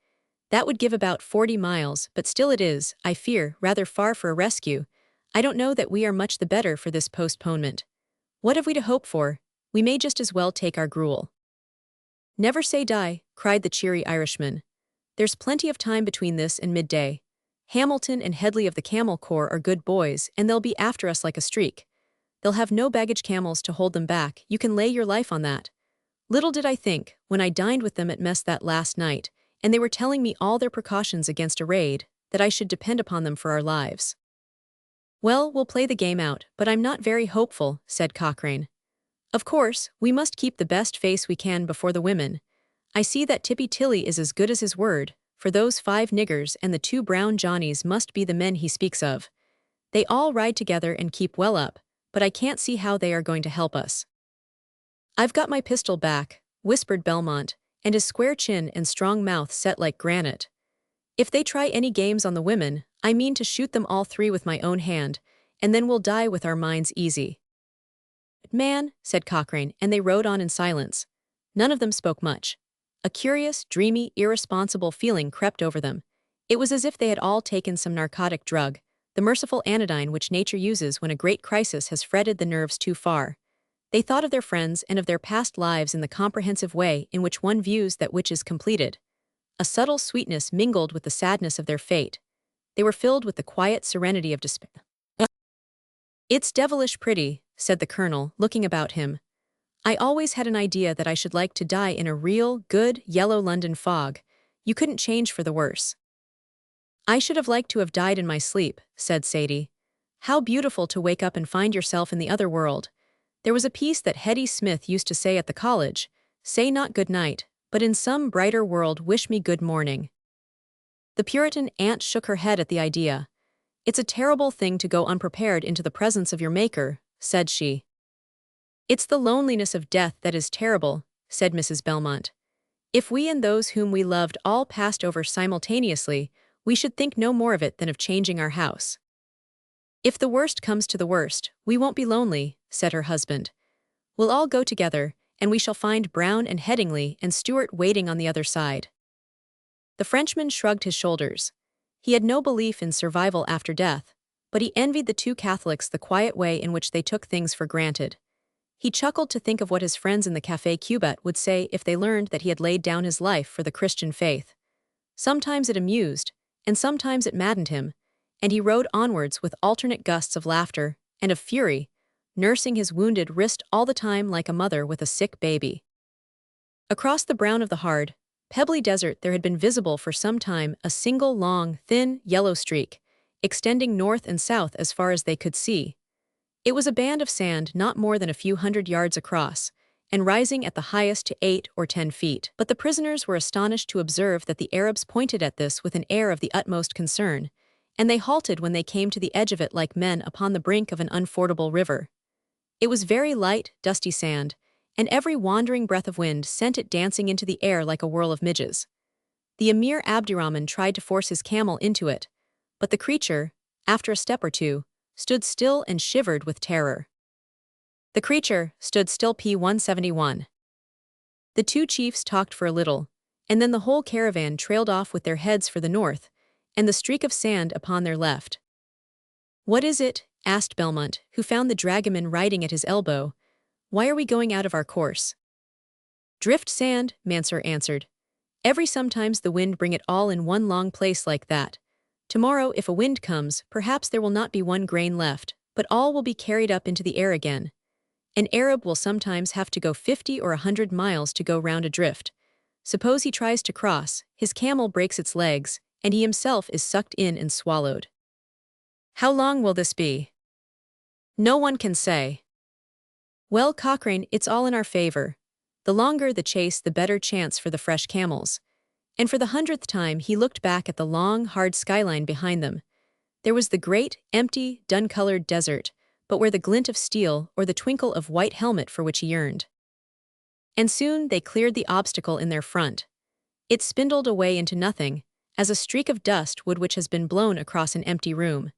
That would give about 40 miles, but still it is, I fear, rather far for a rescue. I don't know that we are much the better for this postponement. What have we to hope for? We may just as well take our gruel." "Never say die," cried the cheery Irishman. "There's plenty of time between this and midday. Hamilton and Headley of the Camel Corps are good boys, and they'll be after us like a streak. They'll have no baggage camels to hold them back, you can lay your life on that. Little did I think, when I dined with them at mess that last night, and they were telling me all their precautions against a raid, that I should depend upon them for our lives." "Well, we'll play the game out, but I'm not very hopeful," said Cochrane. "Of course, we must keep the best face we can before the women. I see that Tippy Tilly is as good as his word, for those 5 niggers and the 2 brown Johnnies must be the men he speaks of. They all ride together and keep well up, but I can't see how they are going to help us." "I've got my pistol back," whispered Belmont, and his square chin and strong mouth set like granite. "If they try any games on the women, I mean to shoot them all 3 with my own hand, and then we'll die with our minds easy." "Man," said Cochrane, and they rode on in silence. None of them spoke much. A curious, dreamy, irresponsible feeling crept over them. It was as if they had all taken some narcotic drug, the merciful anodyne which nature uses when a great crisis has fretted the nerves too far. They thought of their friends and of their past lives in the comprehensive way in which one views that which is completed. A subtle sweetness mingled with the sadness of their fate. They were filled with the quiet serenity of despair. "It's devilish pretty," said the colonel, looking about him. "I always had an idea that I should like to die in a real, good, yellow London fog. You couldn't change for the worse." "I should have liked to have died in my sleep," said Sadie. "How beautiful to wake up and find yourself in the other world. There was a piece that Hetty Smith used to say at the college, 'Say not good night, but in some brighter world wish me good morning.'" The Puritan aunt shook her head at the idea. "It's a terrible thing to go unprepared into the presence of your Maker," said she. "It's the loneliness of death that is terrible," said Mrs. Belmont. "If we and those whom we loved all passed over simultaneously, we should think no more of it than of changing our house." "If the worst comes to the worst, we won't be lonely," said her husband. "We'll all go together, and we shall find Brown and Headingley and Stewart waiting on the other side." The Frenchman shrugged his shoulders. He had no belief in survival after death, but he envied the 2 Catholics the quiet way in which they took things for granted. He chuckled to think of what his friends in the Café Cubette would say if they learned that he had laid down his life for the Christian faith. Sometimes it amused, and sometimes it maddened him, and he rode onwards with alternate gusts of laughter and of fury, nursing his wounded wrist all the time like a mother with a sick baby. Across the brown of the hard, pebbly desert there had been visible for some time a single long, thin, yellow streak, extending north and south as far as they could see. It was a band of sand not more than a few hundred yards across, and rising at the highest to 8 or 10 feet. But the prisoners were astonished to observe that the Arabs pointed at this with an air of the utmost concern, and they halted when they came to the edge of it like men upon the brink of an unfordable river. It was very light, dusty sand, and every wandering breath of wind sent it dancing into the air like a whirl of midges. The Emir Abdurrahman tried to force his camel into it, but the creature, after a step or two, stood still and shivered with terror. The creature stood still. P-171. The two chiefs talked for a little, and then the whole caravan trailed off with their heads for the north, and the streak of sand upon their left. "What is it?" asked Belmont, who found the dragoman riding at his elbow. "Why are we going out of our course?" "Drift sand," Mansur answered. "Every sometimes the wind bring it all in one long place like that. Tomorrow if a wind comes, perhaps there will not be one grain left, but all will be carried up into the air again. An Arab will sometimes have to go 50 or 100 miles to go round a drift. Suppose he tries to cross, his camel breaks its legs, and he himself is sucked in and swallowed. How long will this be? No one can say. Well, Cochrane, it's all in our favor. The longer the chase, the better chance for the fresh camels." And for the 100th time he looked back at the long, hard skyline behind them. There was the great, empty, dun-colored desert, but where the glint of steel or the twinkle of white helmet for which he yearned. And soon they cleared the obstacle in their front. It spindled away into nothing, as a streak of dust would which has been blown across an empty room.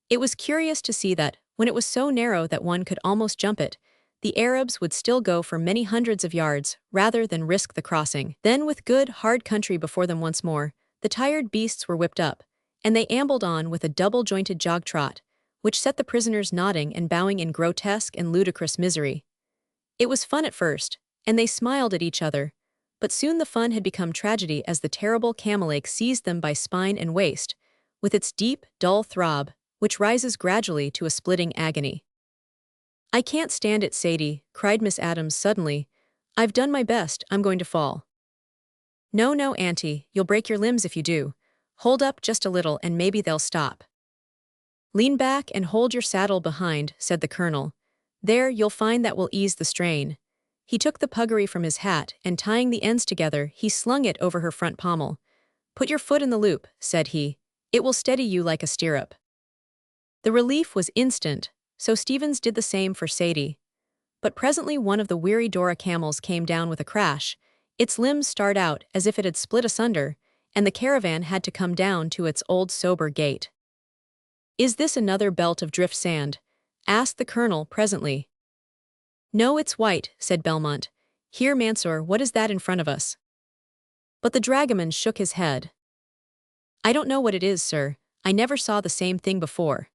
It was curious to see that, when it was so narrow that one could almost jump it, the Arabs would still go for many hundreds of yards rather than risk the crossing. Then, with good, hard country before them once more, the tired beasts were whipped up, and they ambled on with a double-jointed jog-trot, which set the prisoners nodding and bowing in grotesque and ludicrous misery. It was fun at first, and they smiled at each other, but soon the fun had become tragedy as the terrible camel-ache seized them by spine and waist, with its deep, dull throb, which rises gradually to a splitting agony. "I can't stand it, Sadie," cried Miss Adams suddenly. "I've done my best, I'm going to fall." "No, no, Auntie, you'll break your limbs if you do. Hold up just a little and maybe they'll stop." "Lean back and hold your saddle behind," said the colonel. "There, you'll find that will ease the strain." He took the puggaree from his hat and tying the ends together, he slung it over her front pommel. "Put your foot in the loop," said he. "It will steady you like a stirrup." The relief was instant, so Stevens did the same for Sadie. But presently one of the weary Dora camels came down with a crash, its limbs starred out as if it had split asunder, and the caravan had to come down to its old sober gait. "Is this another belt of drift sand?" asked the colonel presently. "No, it's white," said Belmont. "Here, Mansur, what is that in front of us?" But the dragoman shook his head. "I don't know what it is, sir. I never saw the same thing before."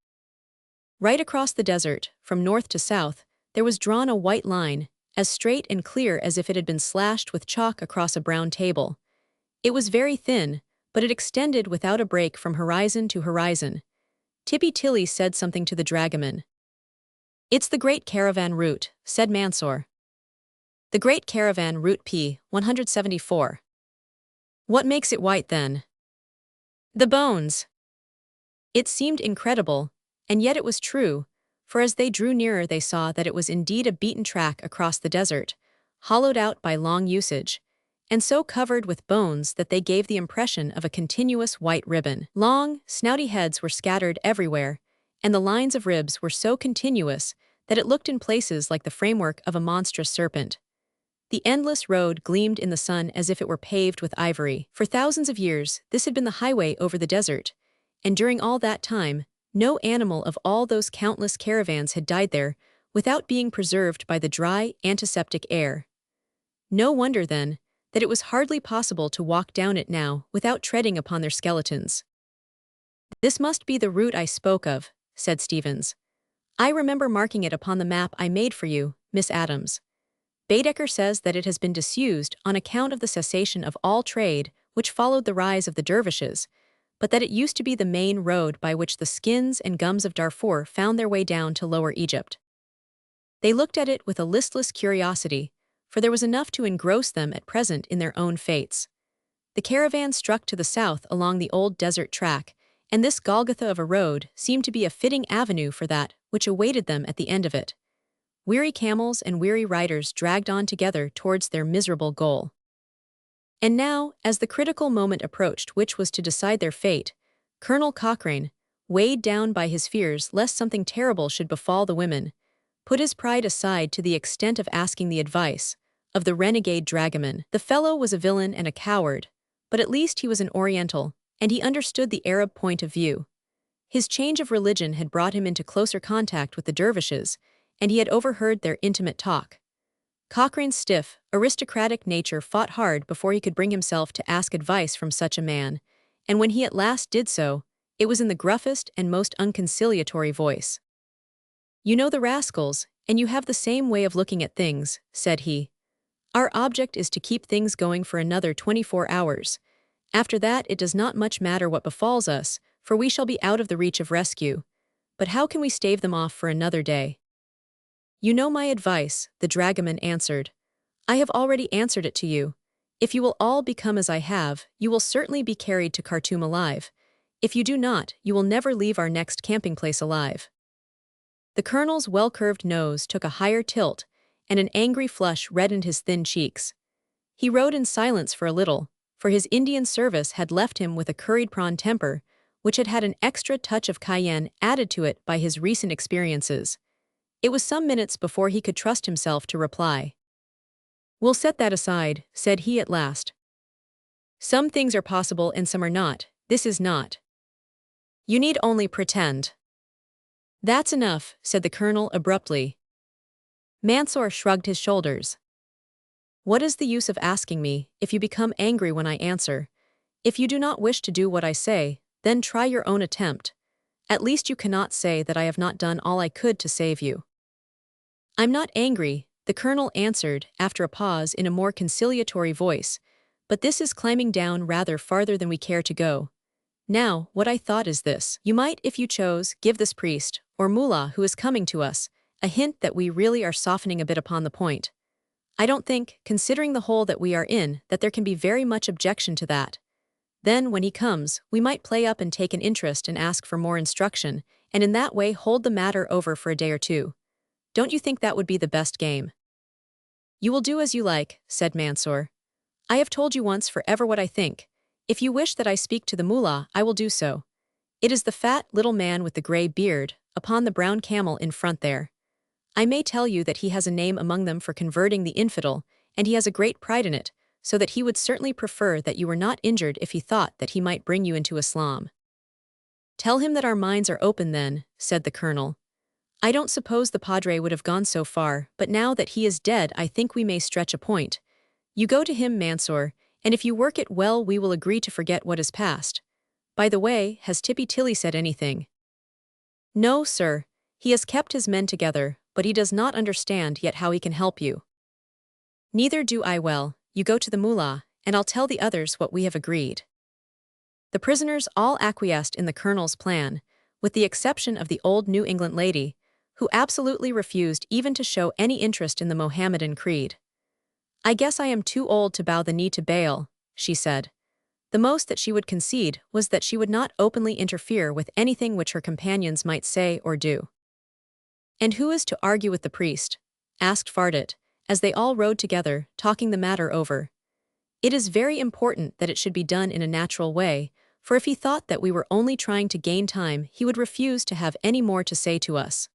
Right across the desert, from north to south, there was drawn a white line, as straight and clear as if it had been slashed with chalk across a brown table. It was very thin, but it extended without a break from horizon to horizon. Tippy Tilly said something to the dragoman. "It's the Great Caravan Route," said Mansur. "The Great Caravan Route P-174. What makes it white then?" "The bones." It seemed incredible, and yet it was true, for as they drew nearer they saw that it was indeed a beaten track across the desert, hollowed out by long usage, and so covered with bones that they gave the impression of a continuous white ribbon. Long, snouty heads were scattered everywhere, and the lines of ribs were so continuous that it looked in places like the framework of a monstrous serpent. The endless road gleamed in the sun as if it were paved with ivory. For thousands of years, this had been the highway over the desert, and during all that time, no animal of all those countless caravans had died there without being preserved by the dry, antiseptic air. No wonder, then, that it was hardly possible to walk down it now without treading upon their skeletons. "This must be the route I spoke of," said Stevens. "I remember marking it upon the map I made for you, Miss Adams. Baedeker says that it has been disused on account of the cessation of all trade which followed the rise of the Dervishes, but that it used to be the main road by which the skins and gums of Darfur found their way down to Lower Egypt." They looked at it with a listless curiosity, for there was enough to engross them at present in their own fates. The caravan struck to the south along the old desert track, and this Golgotha of a road seemed to be a fitting avenue for that which awaited them at the end of it. Weary camels and weary riders dragged on together towards their miserable goal. And now, as the critical moment approached which was to decide their fate, Colonel Cochrane, weighed down by his fears lest something terrible should befall the women, put his pride aside to the extent of asking the advice of the renegade dragoman. The fellow was a villain and a coward, but at least he was an Oriental, and he understood the Arab point of view. His change of religion had brought him into closer contact with the Dervishes, and he had overheard their intimate talk. Cochrane's stiff, aristocratic nature fought hard before he could bring himself to ask advice from such a man, and when he at last did so, it was in the gruffest and most unconciliatory voice. "You know the rascals, and you have the same way of looking at things," said he. "Our object is to keep things going for another 24 hours. After that it does not much matter what befalls us, for we shall be out of the reach of rescue. But how can we stave them off for another day?" "You know my advice," the dragoman answered. "I have already answered it to you. If you will all become as I have, you will certainly be carried to Khartoum alive. If you do not, you will never leave our next camping place alive." The colonel's well-curved nose took a higher tilt, and an angry flush reddened his thin cheeks. He rode in silence for a little, for his Indian service had left him with a curried prawn temper, which had had an extra touch of cayenne added to it by his recent experiences. It was some minutes before he could trust himself to reply. "We'll set that aside," said he at last. "Some things are possible and some are not. This is not. You need only pretend." "That's enough," said the colonel abruptly. Mansour shrugged his shoulders. "What is the use of asking me, if you become angry when I answer? If you do not wish to do what I say, then try your own attempt. At least you cannot say that I have not done all I could to save you." "I'm not angry," the colonel answered after a pause in a more conciliatory voice, "but this is climbing down rather farther than we care to go. Now, what I thought is this. You might, if you chose, give this priest, or mullah who is coming to us, a hint that we really are softening a bit upon the point. I don't think, considering the hole that we are in, that there can be very much objection to that. Then, when he comes, we might play up and take an interest and ask for more instruction, and in that way hold the matter over for a day or two. Don't you think that would be the best game?" "You will do as you like," said Mansour. "I have told you once forever what I think. If you wish that I speak to the mullah, I will do so. It is the fat little man with the grey beard, upon the brown camel in front there. I may tell you that he has a name among them for converting the infidel, and he has a great pride in it, so that he would certainly prefer that you were not injured if he thought that he might bring you into Islam." "Tell him that our minds are open then," said the colonel. "I don't suppose the padre would have gone so far, but now that he is dead I think we may stretch a point. You go to him, Mansour, and if you work it well we will agree to forget what is past. By the way, has Tippy Tilly said anything?" "No, sir. He has kept his men together, but he does not understand yet how he can help you." "Neither do I. Well, you go to the mullah, and I'll tell the others what we have agreed." The prisoners all acquiesced in the colonel's plan, with the exception of the old New England lady, who absolutely refused even to show any interest in the Mohammedan creed. "I guess I am too old to bow the knee to Baal," she said. The most that she would concede was that she would not openly interfere with anything which her companions might say or do. "And who is to argue with the priest?" asked Fardit, as they all rode together, talking the matter over. "It is very important that it should be done in a natural way, for if he thought that we were only trying to gain time he would refuse to have any more to say to us."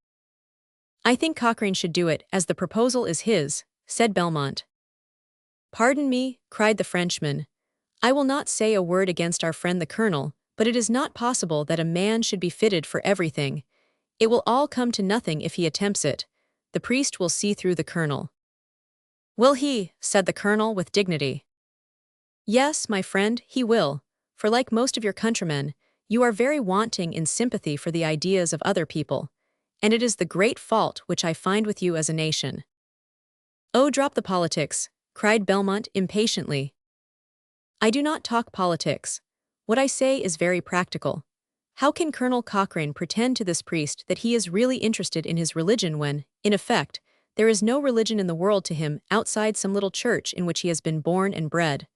"I think Cochrane should do it, as the proposal is his," said Belmont. "Pardon me," cried the Frenchman. "I will not say a word against our friend the colonel, but it is not possible that a man should be fitted for everything. It will all come to nothing if he attempts it. The priest will see through the colonel." "Will he?" said the colonel with dignity. "Yes, my friend, he will, for like most of your countrymen, you are very wanting in sympathy for the ideas of other people, and it is the great fault which I find with you as a nation." "Oh, drop the politics," cried Belmont impatiently. "I do not talk politics. What I say is very practical. How can Colonel Cochrane pretend to this priest that he is really interested in his religion when, in effect, there is no religion in the world to him outside some little church in which he has been born and bred?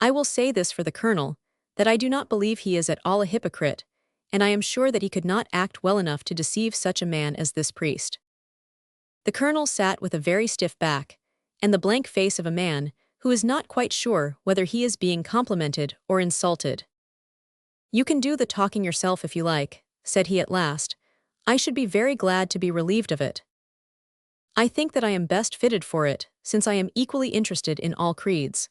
I will say this for the colonel, that I do not believe he is at all a hypocrite, and I am sure that he could not act well enough to deceive such a man as this priest." The colonel sat with a very stiff back, and the blank face of a man who is not quite sure whether he is being complimented or insulted. "You can do the talking yourself if you like," said he at last. "I should be very glad to be relieved of it. I think that I am best fitted for it, since I am equally interested in all creeds.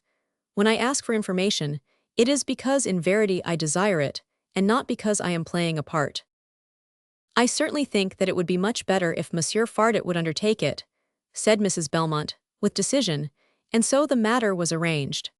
When I ask for information, it is because in verity I desire it, and not because I am playing a part. I certainly think that it would be much better if Monsieur Fardet would undertake it," said Mrs. Belmont, with decision, and so the matter was arranged.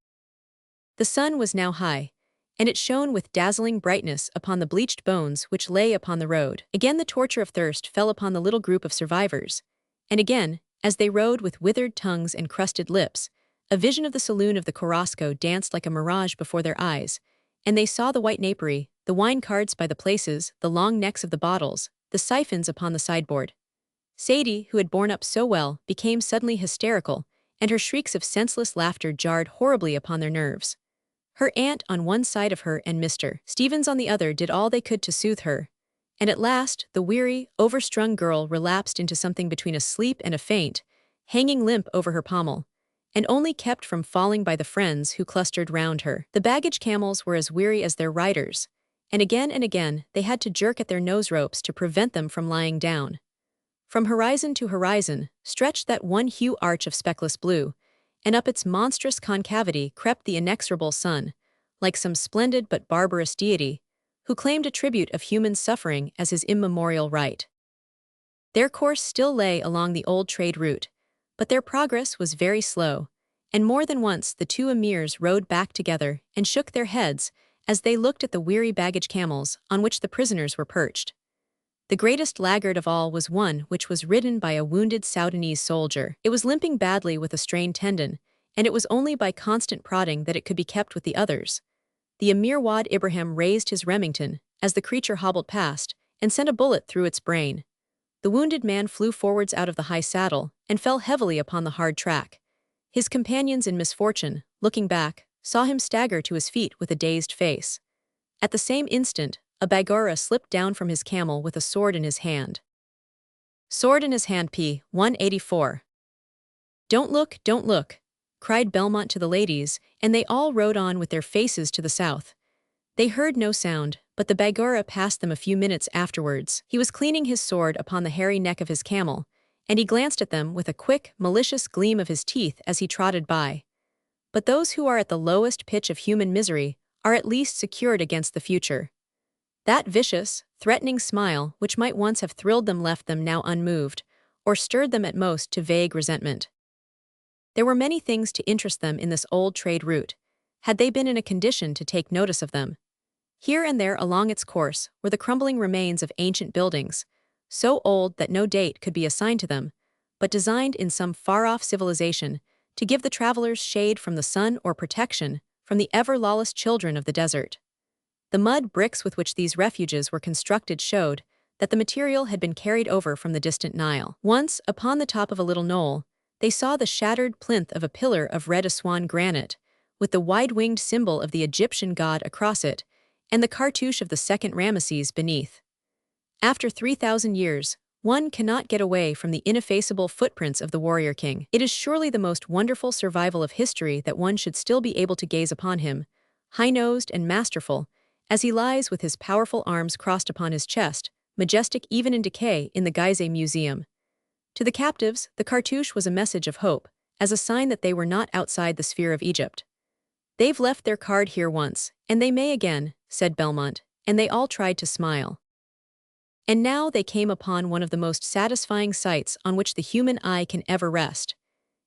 The sun was now high, and it shone with dazzling brightness upon the bleached bones which lay upon the road. Again the torture of thirst fell upon the little group of survivors, and again, as they rode with withered tongues and crusted lips, a vision of the saloon of the Korosko danced like a mirage before their eyes, and they saw the white napery, the wine carts by the places, the long necks of the bottles, the siphons upon the sideboard. Sadie, who had borne up so well, became suddenly hysterical, and her shrieks of senseless laughter jarred horribly upon their nerves. Her aunt on one side of her and Mr. Stevens on the other did all they could to soothe her, and at last the weary, overstrung girl relapsed into something between a sleep and a faint, hanging limp over her pommel, and only kept from falling by the friends who clustered round her. The baggage camels were as weary as their riders, and again they had to jerk at their nose ropes to prevent them from lying down. From horizon to horizon stretched that one hue arch of speckless blue, and up its monstrous concavity crept the inexorable sun, like some splendid but barbarous deity, who claimed a tribute of human suffering as his immemorial right. Their course still lay along the old trade route, but their progress was very slow, and more than once the two emirs rode back together and shook their heads as they looked at the weary baggage camels on which the prisoners were perched. The greatest laggard of all was one which was ridden by a wounded Soudanese soldier. It was limping badly with a strained tendon, and it was only by constant prodding that it could be kept with the others. The Emir Wad Ibrahim raised his Remington as the creature hobbled past, and sent a bullet through its brain. The wounded man flew forwards out of the high saddle and fell heavily upon the hard track. His companions in misfortune, looking back, saw him stagger to his feet with a dazed face. At the same instant, a Bagora slipped down from his camel with a sword in his hand. Sword in his hand p. 184. "Don't look," cried Belmont to the ladies, and they all rode on with their faces to the south. They heard no sound, but the Bagora passed them a few minutes afterwards. He was cleaning his sword upon the hairy neck of his camel, and he glanced at them with a quick, malicious gleam of his teeth as he trotted by. But those who are at the lowest pitch of human misery are at least secured against the future. That vicious, threatening smile which might once have thrilled them left them now unmoved, or stirred them at most to vague resentment. There were many things to interest them in this old trade route, had they been in a condition to take notice of them. Here and there along its course were the crumbling remains of ancient buildings, so old that no date could be assigned to them, but designed in some far-off civilization to give the travelers shade from the sun or protection from the ever-lawless children of the desert. The mud bricks with which these refuges were constructed showed that the material had been carried over from the distant Nile. Once, upon the top of a little knoll, they saw the shattered plinth of a pillar of red Aswan granite, with the wide-winged symbol of the Egyptian god across it, and the cartouche of the second Ramesses beneath. After 3,000 years, one cannot get away from the ineffaceable footprints of the warrior king. It is surely the most wonderful survival of history that one should still be able to gaze upon him, high-nosed and masterful, as he lies with his powerful arms crossed upon his chest, majestic even in decay, in the Gizeh Museum. To the captives, the cartouche was a message of hope, as a sign that they were not outside the sphere of Egypt. "They've left their card here once, and they may again," said Belmont, and they all tried to smile. And now they came upon one of the most satisfying sights on which the human eye can ever rest.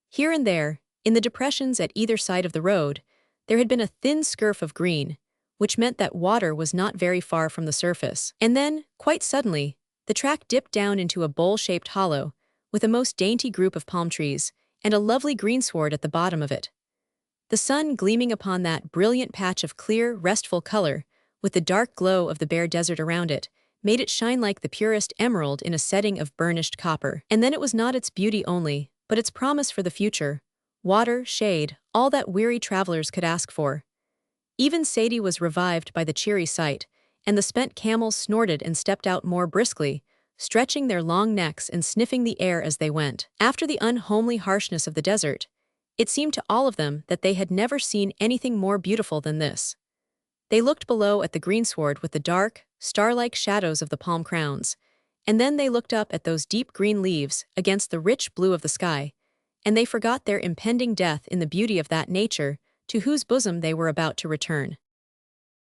Here and there, in the depressions at either side of the road, there had been a thin scurf of green, which meant that water was not very far from the surface. And then, quite suddenly, the track dipped down into a bowl-shaped hollow, with a most dainty group of palm trees, and a lovely greensward at the bottom of it. The sun gleaming upon that brilliant patch of clear, restful color, with the dark glow of the bare desert around it, made it shine like the purest emerald in a setting of burnished copper. And then it was not its beauty only, but its promise for the future. Water, shade, all that weary travelers could ask for. Even Sadie was revived by the cheery sight, and the spent camels snorted and stepped out more briskly, stretching their long necks and sniffing the air as they went. After the unhomely harshness of the desert, it seemed to all of them that they had never seen anything more beautiful than this. They looked below at the greensward with the dark, star-like shadows of the palm crowns, and then they looked up at those deep green leaves against the rich blue of the sky, and they forgot their impending death in the beauty of that nature to whose bosom they were about to return.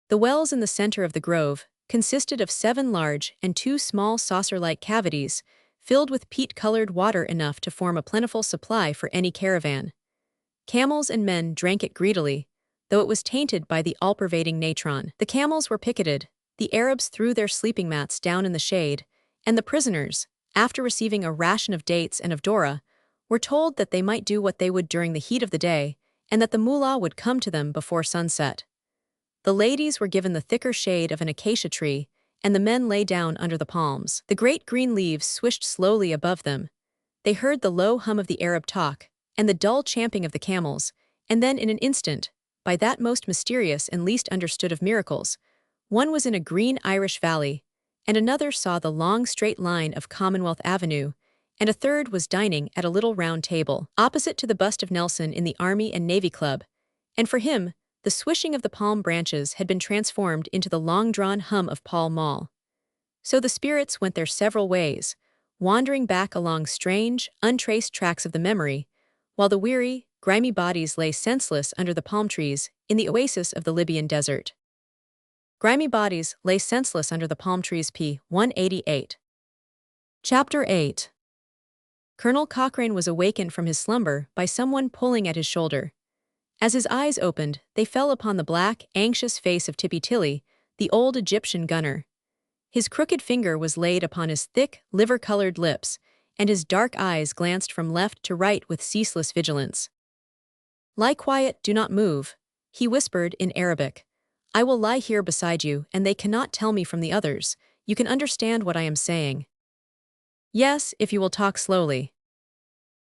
The wells in the center of the grove consisted of 7 large and 2 small saucer-like cavities, filled with peat-colored water enough to form a plentiful supply for any caravan. Camels and men drank it greedily, though it was tainted by the all-pervading natron. The camels were picketed, the Arabs threw their sleeping mats down in the shade, and the prisoners, after receiving a ration of dates and of doora, were told that they might do what they would during the heat of the day, and that the mullah would come to them before sunset. The ladies were given the thicker shade of an acacia tree, and the men lay down under the palms. The great green leaves swished slowly above them. They heard the low hum of the Arab talk, and the dull champing of the camels, and then in an instant, by that most mysterious and least understood of miracles, one was in a green Irish valley, and another saw the long straight line of Commonwealth Avenue, and a third was dining at a little round table, opposite to the bust of Nelson in the Army and Navy Club, and for him, the swishing of the palm branches had been transformed into the long-drawn hum of Pall Mall. So the spirits went their several ways, wandering back along strange, untraced tracks of the memory, while the weary, grimy bodies lay senseless under the palm trees in the oasis of the Libyan desert. Grimy bodies lay senseless under the palm trees. P. 188. Chapter 8. Colonel Cochrane was awakened from his slumber by someone pulling at his shoulder. As his eyes opened, they fell upon the black, anxious face of Tippy Tilly, the old Egyptian gunner. His crooked finger was laid upon his thick, liver-colored lips, and his dark eyes glanced from left to right with ceaseless vigilance. "Lie quiet, do not move," he whispered in Arabic. "I will lie here beside you, and they cannot tell me from the others. You can understand what I am saying." "Yes, if you will talk slowly."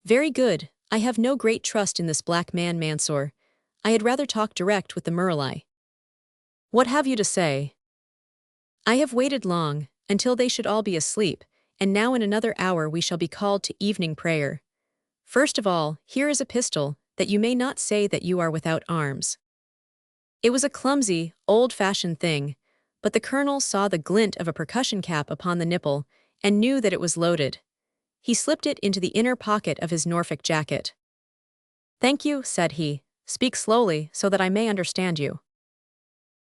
"Very good. I have no great trust in this black man Mansour. I had rather talk direct with the Murali." "What have you to say?" "I have waited long, until they should all be asleep, and now in another hour we shall be called to evening prayer. First of all, here is a pistol, that you may not say that you are without arms." It was a clumsy, old-fashioned thing, but the colonel saw the glint of a percussion cap upon the nipple and knew that it was loaded. He slipped it into the inner pocket of his Norfolk jacket. "Thank you," said he. "Speak slowly, so that I may understand you."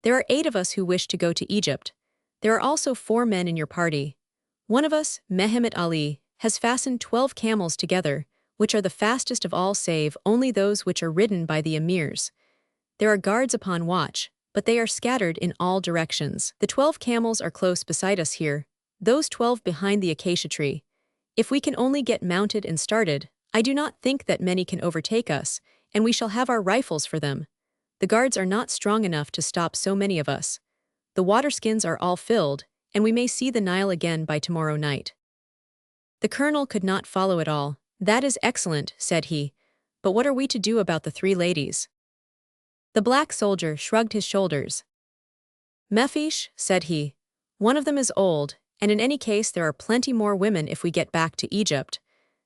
"There are 8 of us who wish to go to Egypt. There are also 4 men in your party. One of us, Mehemet Ali, has fastened 12 camels together, which are the fastest of all save only those which are ridden by the emirs. There are guards upon watch, but they are scattered in all directions. The 12 camels are close beside us here, those 12 behind the acacia tree. If we can only get mounted and started, I do not think that many can overtake us, and we shall have our rifles for them. The guards are not strong enough to stop so many of us. The waterskins are all filled, and we may see the Nile again by tomorrow night." The colonel could not follow it all. "That is excellent," said he. "But what are we to do about the 3 ladies?" The black soldier shrugged his shoulders. "Mephish," said he, "one of them is old, and in any case there are plenty more women if we get back to Egypt.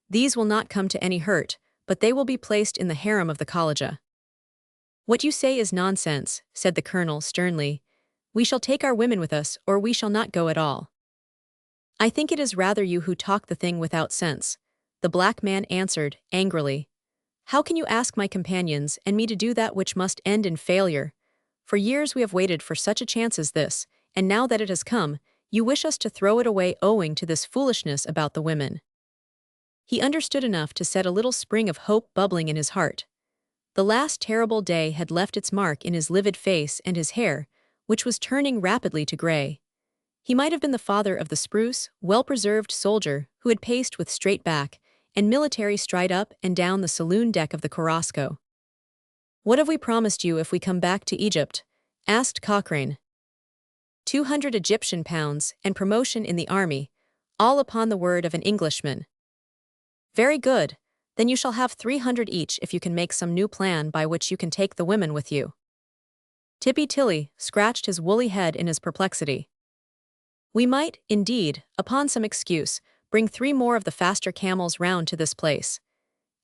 These will not come to any hurt, but they will be placed in the harem of the Khalija." "What you say is nonsense," said the colonel sternly. "We shall take our women with us, or we shall not go at all." "I think it is rather you who talk the thing without sense," the black man answered, angrily. "How can you ask my companions and me to do that which must end in failure? For years we have waited for such a chance as this, and now that it has come, you wish us to throw it away owing to this foolishness about the women." He understood enough to set a little spring of hope bubbling in his heart. The last terrible day had left its mark in his livid face and his hair, which was turning rapidly to gray. He might have been the father of the spruce, well-preserved soldier who had paced with straight back and military stride up and down the saloon deck of the Korosko. "What have we promised you if we come back to Egypt?" asked Cochrane. 200 Egyptian pounds and promotion in the army, all upon the word of an Englishman. "Very good, then you shall have 300 each if you can make some new plan by which you can take the women with you." Tippy Tilly scratched his woolly head in his perplexity. We might, indeed, upon some excuse, bring 3 more of the faster camels round to this place.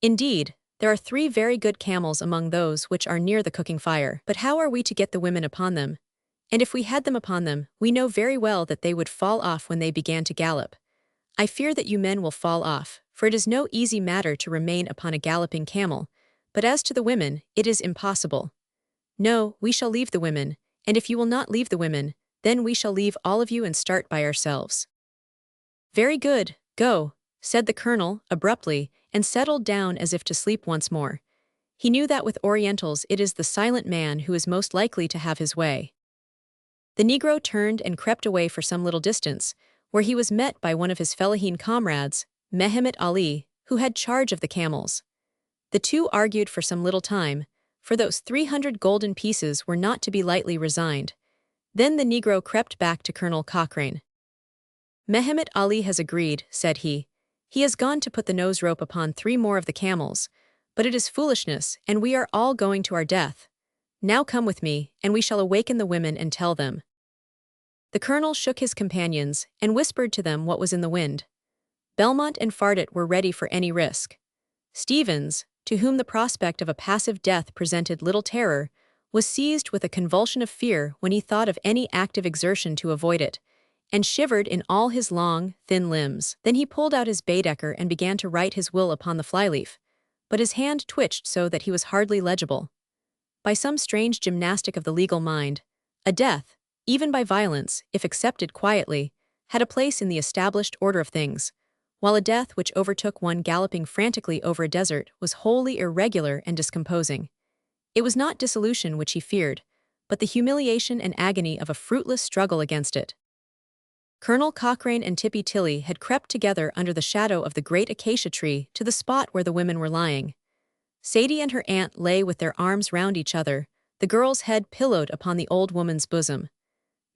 Indeed, there are 3 very good camels among those which are near the cooking fire. But how are we to get the women upon them? And if we had them upon them, we know very well that they would fall off when they began to gallop. I fear that you men will fall off, for it is no easy matter to remain upon a galloping camel, but as to the women, it is impossible. No, we shall leave the women, and if you will not leave the women, then we shall leave all of you and start by ourselves. Very good, go, said the colonel, abruptly, and settled down as if to sleep once more. He knew that with Orientals it is the silent man who is most likely to have his way. The Negro turned and crept away for some little distance, where he was met by one of his fellahin comrades, Mehemet Ali, who had charge of the camels. The two argued for some little time, for those 300 golden pieces were not to be lightly resigned. Then the Negro crept back to Colonel Cochrane. Mehemet Ali has agreed, said he. He has gone to put the nose rope upon 3 more of the camels, but it is foolishness, and we are all going to our death. Now come with me, and we shall awaken the women and tell them. The colonel shook his companions, and whispered to them what was in the wind. Belmont and Fardet were ready for any risk. Stevens, to whom the prospect of a passive death presented little terror, was seized with a convulsion of fear when he thought of any active exertion to avoid it, and shivered in all his long, thin limbs. Then he pulled out his Baedeker and began to write his will upon the flyleaf, but his hand twitched so that he was hardly legible. By some strange gymnastic of the legal mind, a death, even by violence, if accepted quietly, had a place in the established order of things, while a death which overtook one galloping frantically over a desert was wholly irregular and discomposing. It was not dissolution which he feared, but the humiliation and agony of a fruitless struggle against it. Colonel Cochrane and Tippy Tilly had crept together under the shadow of the great acacia tree to the spot where the women were lying. Sadie and her aunt lay with their arms round each other, the girl's head pillowed upon the old woman's bosom.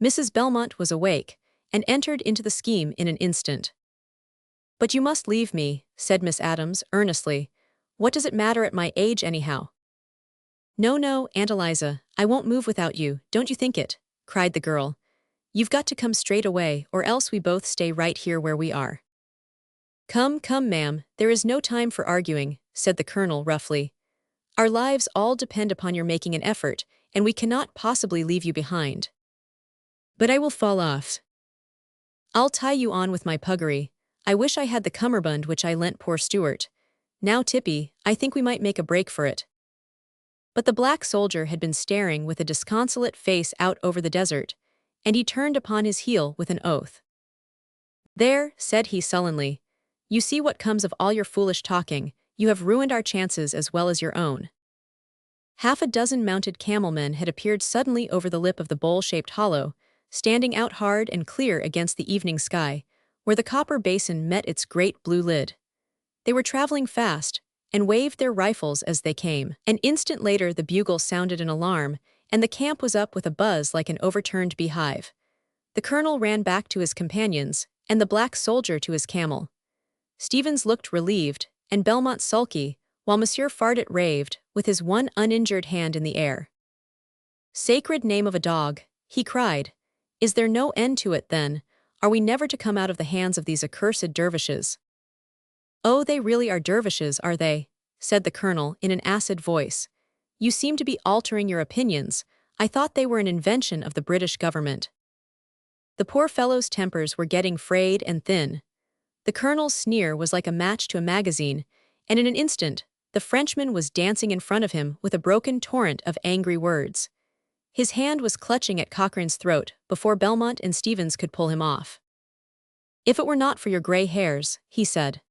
Mrs. Belmont was awake, and entered into the scheme in an instant. "But you must leave me," said Miss Adams, earnestly. "What does it matter at my age, anyhow?" "No, no, Aunt Eliza, I won't move without you, don't you think it," cried the girl. "You've got to come straight away, or else we both stay right here where we are." "Come, come, ma'am, there is no time for arguing," said the colonel roughly. "Our lives all depend upon your making an effort, and we cannot possibly leave you behind." "But I will fall off." "I'll tie you on with my puggery. I wish I had the cummerbund which I lent poor Stuart. Now, Tippy, I think we might make a break for it." But the black soldier had been staring with a disconsolate face out over the desert, and he turned upon his heel with an oath. "There," said he sullenly, "you see what comes of all your foolish talking. You have ruined our chances as well as your own." Half a dozen mounted camel-men had appeared suddenly over the lip of the bowl-shaped hollow, standing out hard and clear against the evening sky, where the copper basin met its great blue lid. They were traveling fast, and waved their rifles as they came. An instant later the bugle sounded an alarm, and the camp was up with a buzz like an overturned beehive. The colonel ran back to his companions, and the black soldier to his camel. Stevens looked relieved, and Belmont sulky, while Monsieur Fardet raved, with his one uninjured hand in the air. "Sacred name of a dog," he cried. "Is there no end to it, then? Are we never to come out of the hands of these accursed dervishes?" "Oh, they really are dervishes, are they?" said the colonel in an acid voice. "You seem to be altering your opinions. I thought they were an invention of the British government." The poor fellow's tempers were getting frayed and thin. The colonel's sneer was like a match to a magazine, and in an instant, the Frenchman was dancing in front of him with a broken torrent of angry words. His hand was clutching at Cochrane's throat before Belmont and Stevens could pull him off. "If it were not for your gray hairs," he said.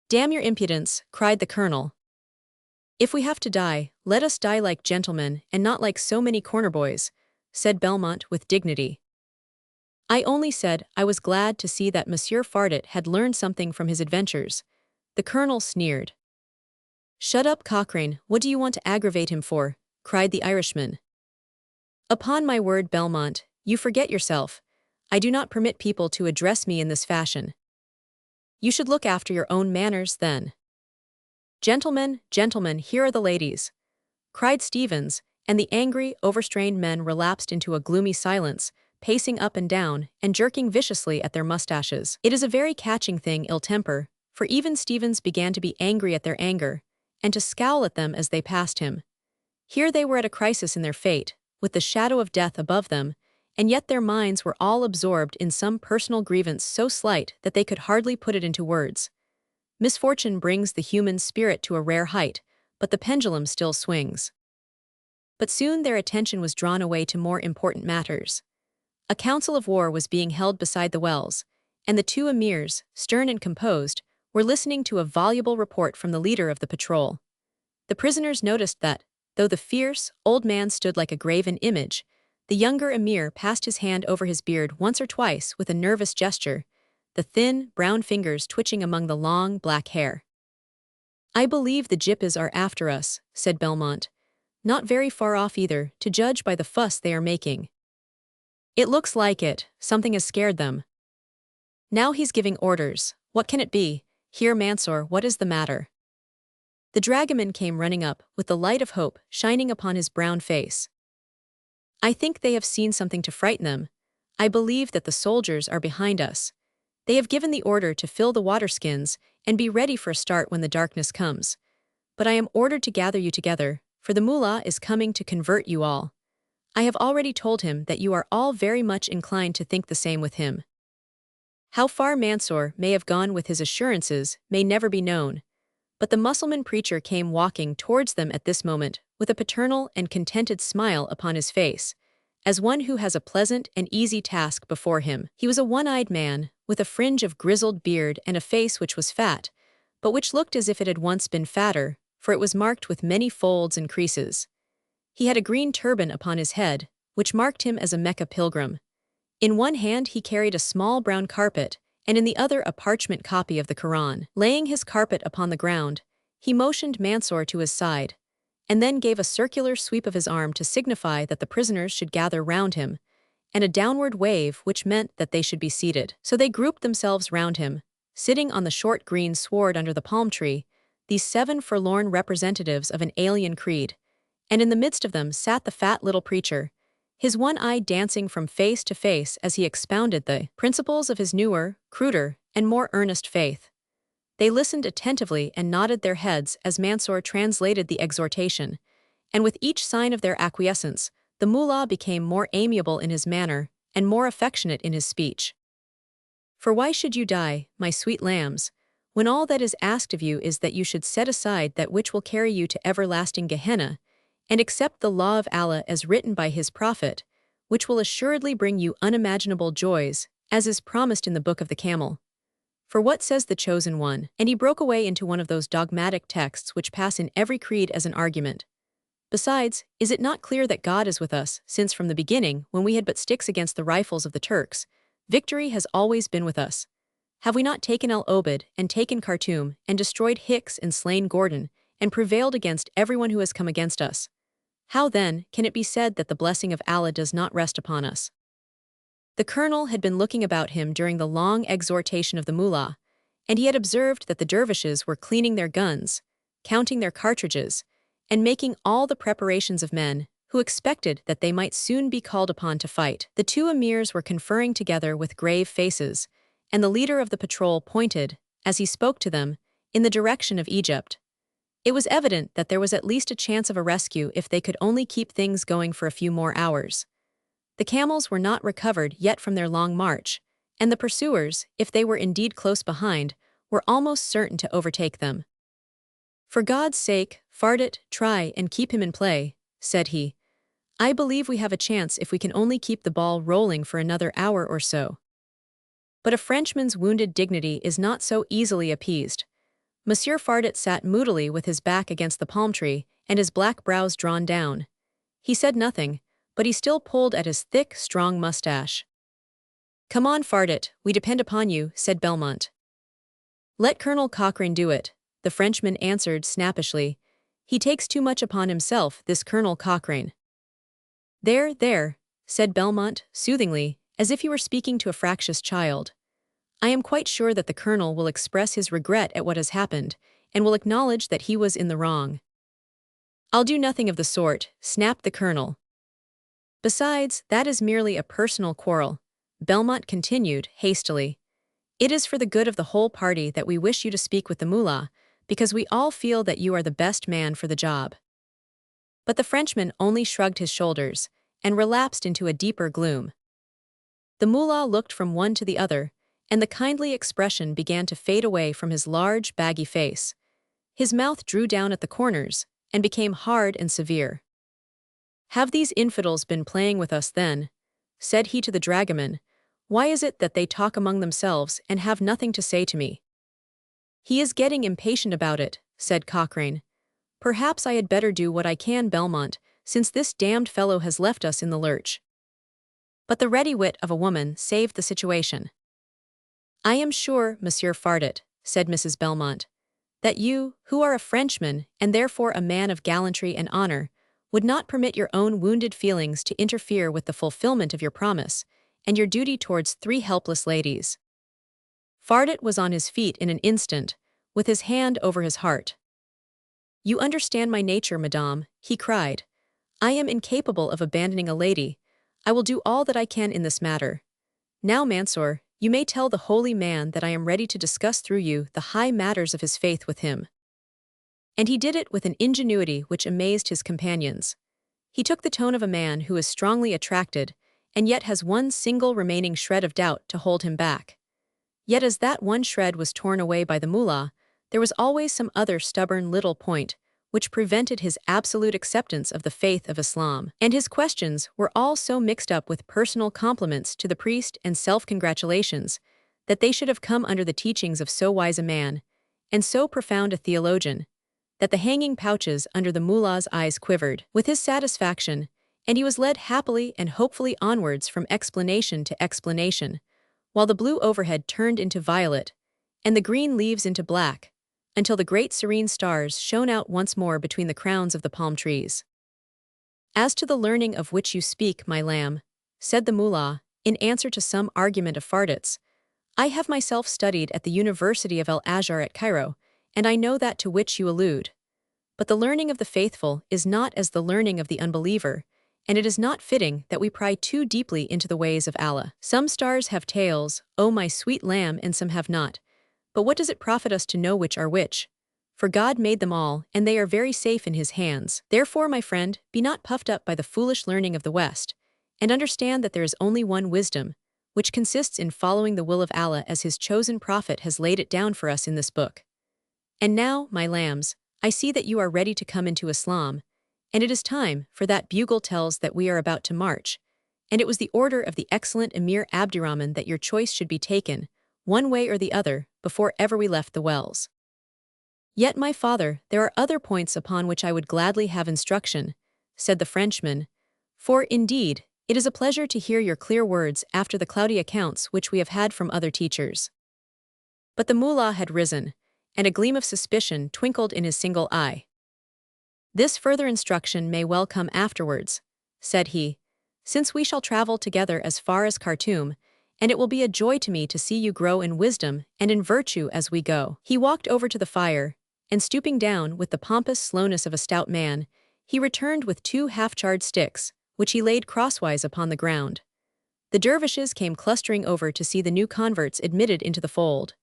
"Damn your impudence," cried the colonel. "If we have to die, let us die like gentlemen and not like so many corner boys," said Belmont with dignity. "I only said I was glad to see that Monsieur Fardet had learned something from his adventures." The colonel sneered. "Shut up, Cochrane, what do you want to aggravate him for?" cried the Irishman. "Upon my word, Belmont, you forget yourself. I do not permit people to address me in this fashion." "You should look after your own manners, then." "Gentlemen, gentlemen, here are the ladies," cried Stevens, and the angry, overstrained men relapsed into a gloomy silence, pacing up and down, and jerking viciously at their mustaches. It is a very catching thing, ill temper, for even Stevens began to be angry at their anger, and to scowl at them as they passed him. Here they were at a crisis in their fate, with the shadow of death above them, and yet their minds were all absorbed in some personal grievance so slight that they could hardly put it into words. Misfortune brings the human spirit to a rare height, but the pendulum still swings. But soon their attention was drawn away to more important matters. A council of war was being held beside the wells, and the two emirs, stern and composed, were listening to a voluble report from the leader of the patrol. The prisoners noticed that, though the fierce, old man stood like a graven image, the younger emir passed his hand over his beard once or twice with a nervous gesture, the thin, brown fingers twitching among the long, black hair. "I believe the Jippas are after us," said Belmont. "Not very far off either, to judge by the fuss they are making." "It looks like it. Something has scared them." "Now he's giving orders. What can it be? Here, Mansour, what is the matter?" The dragoman came running up, with the light of hope shining upon his brown face. "I think they have seen something to frighten them. I believe that the soldiers are behind us. They have given the order to fill the waterskins and be ready for a start when the darkness comes. But I am ordered to gather you together, for the mullah is coming to convert you all. I have already told him that you are all very much inclined to think the same with him." How far Mansour may have gone with his assurances may never be known, but the Mussulman preacher came walking towards them at this moment, with a paternal and contented smile upon his face, as one who has a pleasant and easy task before him. He was a one-eyed man, with a fringe of grizzled beard and a face which was fat, but which looked as if it had once been fatter, for it was marked with many folds and creases. He had a green turban upon his head, which marked him as a Mecca pilgrim. In one hand he carried a small brown carpet, and in the other a parchment copy of the Quran. Laying his carpet upon the ground, he motioned Mansour to his side, and then gave a circular sweep of his arm to signify that the prisoners should gather round him, and a downward wave which meant that they should be seated. So they grouped themselves round him, sitting on the short green sward under the palm tree, these 7 forlorn representatives of an alien creed, and in the midst of them sat the fat little preacher, his one eye dancing from face to face as he expounded the principles of his newer, cruder, and more earnest faith. They listened attentively and nodded their heads as Mansour translated the exhortation, and with each sign of their acquiescence, the mullah became more amiable in his manner and more affectionate in his speech. "For why should you die, my sweet lambs, when all that is asked of you is that you should set aside that which will carry you to everlasting Gehenna, and accept the law of Allah as written by his prophet, which will assuredly bring you unimaginable joys, as is promised in the Book of the Camel. For what says the Chosen One?" And he broke away into one of those dogmatic texts which pass in every creed as an argument. "Besides, is it not clear that God is with us, since from the beginning, when we had but sticks against the rifles of the Turks, victory has always been with us? Have we not taken El Obed, and taken Khartoum, and destroyed Hicks and slain Gordon, and prevailed against everyone who has come against us? How then can it be said that the blessing of Allah does not rest upon us?" The colonel had been looking about him during the long exhortation of the mullah, and he had observed that the dervishes were cleaning their guns, counting their cartridges, and making all the preparations of men who expected that they might soon be called upon to fight. The two emirs were conferring together with grave faces, and the leader of the patrol pointed, as he spoke to them, in the direction of Egypt. It was evident that there was at least a chance of a rescue if they could only keep things going for a few more hours. The camels were not recovered yet from their long march, and the pursuers, if they were indeed close behind, were almost certain to overtake them. "For God's sake, Fardet, try and keep him in play," said he. "I believe we have a chance if we can only keep the ball rolling for another hour or so." But a Frenchman's wounded dignity is not so easily appeased. Monsieur Fardet sat moodily with his back against the palm tree and his black brows drawn down. He said nothing, but he still pulled at his thick, strong mustache. "Come on, Fardet, we depend upon you," said Belmont. "Let Colonel Cochrane do it," the Frenchman answered snappishly. "He takes too much upon himself, this Colonel Cochrane." "There, there," said Belmont, soothingly, as if he were speaking to a fractious child. "I am quite sure that the colonel will express his regret at what has happened, and will acknowledge that he was in the wrong." "I'll do nothing of the sort," snapped the colonel. Besides, that is merely a personal quarrel, Belmont continued, hastily. It is for the good of the whole party that we wish you to speak with the mullah, because we all feel that you are the best man for the job. But the Frenchman only shrugged his shoulders and relapsed into a deeper gloom. The mullah looked from one to the other, and the kindly expression began to fade away from his large, baggy face. His mouth drew down at the corners and became hard and severe. "Have these infidels been playing with us then?" said he to the dragoman. "Why is it that they talk among themselves and have nothing to say to me?" "He is getting impatient about it," said Cochrane. "Perhaps I had better do what I can, Belmont, since this damned fellow has left us in the lurch." But the ready wit of a woman saved the situation. "I am sure, Monsieur Fardet," said Mrs. Belmont, "that you, who are a Frenchman and therefore a man of gallantry and honor, would not permit your own wounded feelings to interfere with the fulfillment of your promise and your duty towards 3 helpless ladies." Fardet was on his feet in an instant, with his hand over his heart. "You understand my nature, madame," he cried. "I am incapable of abandoning a lady. I will do all that I can in this matter. Now, Mansour, you may tell the holy man that I am ready to discuss through you the high matters of his faith with him." And he did it with an ingenuity which amazed his companions. He took the tone of a man who is strongly attracted, and yet has one single remaining shred of doubt to hold him back. Yet as that one shred was torn away by the mullah, there was always some other stubborn little point which prevented his absolute acceptance of the faith of Islam. And his questions were all so mixed up with personal compliments to the priest and self-congratulations that they should have come under the teachings of so wise a man and so profound a theologian, that the hanging pouches under the mullah's eyes quivered with his satisfaction, and he was led happily and hopefully onwards from explanation to explanation, while the blue overhead turned into violet, and the green leaves into black, until the great serene stars shone out once more between the crowns of the palm trees. "As to the learning of which you speak, my lamb," said the mullah, in answer to some argument of Fardet's, "I have myself studied at the University of El-Azhar at Cairo, and I know that to which you allude. But the learning of the faithful is not as the learning of the unbeliever, and it is not fitting that we pry too deeply into the ways of Allah. Some stars have tails, O my sweet lamb, and some have not. But what does it profit us to know which are which? For God made them all, and they are very safe in His hands. Therefore, my friend, be not puffed up by the foolish learning of the West, and understand that there is only one wisdom, which consists in following the will of Allah as His chosen prophet has laid it down for us in this book. And now, my lambs, I see that you are ready to come into Islam, and it is time, for that bugle tells that we are about to march, and it was the order of the excellent Emir Abdirahman that your choice should be taken, one way or the other, before ever we left the wells. Yet, my father, there are other points upon which I would gladly have instruction," said the Frenchman, "for, indeed, it is a pleasure to hear your clear words after the cloudy accounts which we have had from other teachers." But the mullah had risen, and a gleam of suspicion twinkled in his single eye. "This further instruction may well come afterwards," said he, "since we shall travel together as far as Khartoum, and it will be a joy to me to see you grow in wisdom and in virtue as we go." He walked over to the fire, and stooping down with the pompous slowness of a stout man, he returned with 2 half-charred sticks, which he laid crosswise upon the ground. The dervishes came clustering over to see the new converts admitted into the fold.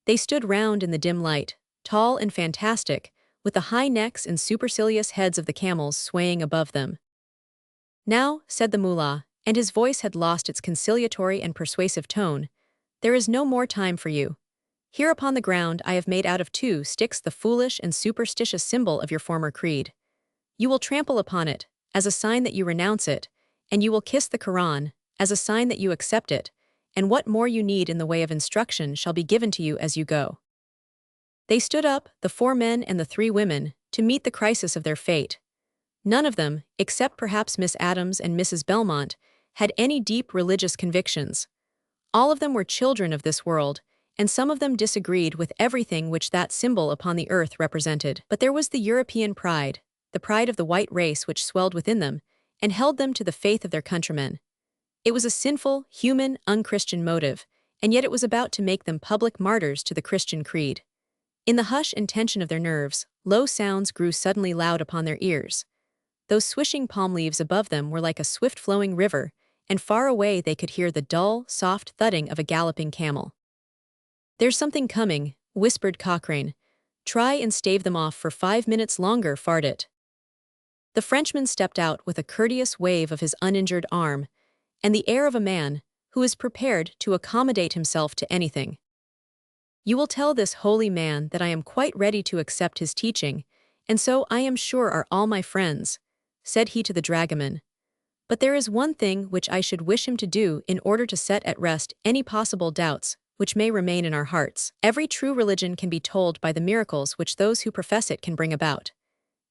They stood round in the dim light, tall and fantastic, with the high necks and supercilious heads of the camels swaying above them. "Now," said the mullah, and his voice had lost its conciliatory and persuasive tone, "there is no more time for you. Here upon the ground I have made out of 2 sticks the foolish and superstitious symbol of your former creed. You will trample upon it, as a sign that you renounce it, and you will kiss the Quran, as a sign that you accept it, and what more you need in the way of instruction shall be given to you as you go." They stood up, the 4 men and the 3 women, to meet the crisis of their fate. None of them, except perhaps Miss Adams and Mrs. Belmont, had any deep religious convictions. All of them were children of this world, and some of them disagreed with everything which that symbol upon the earth represented. But there was the European pride, the pride of the white race which swelled within them, and held them to the faith of their countrymen. It was a sinful, human, unchristian motive, and yet it was about to make them public martyrs to the Christian creed. In the hush and tension of their nerves, low sounds grew suddenly loud upon their ears. Those swishing palm leaves above them were like a swift-flowing river, and far away they could hear the dull, soft thudding of a galloping camel. "There's something coming," whispered Cochrane. "Try and stave them off for 5 minutes longer, Fardet." The Frenchman stepped out with a courteous wave of his uninjured arm, and the air of a man who is prepared to accommodate himself to anything. "You will tell this holy man that I am quite ready to accept his teaching, and so I am sure are all my friends," said he to the dragoman. "But there is one thing which I should wish him to do in order to set at rest any possible doubts which may remain in our hearts. Every true religion can be told by the miracles which those who profess it can bring about.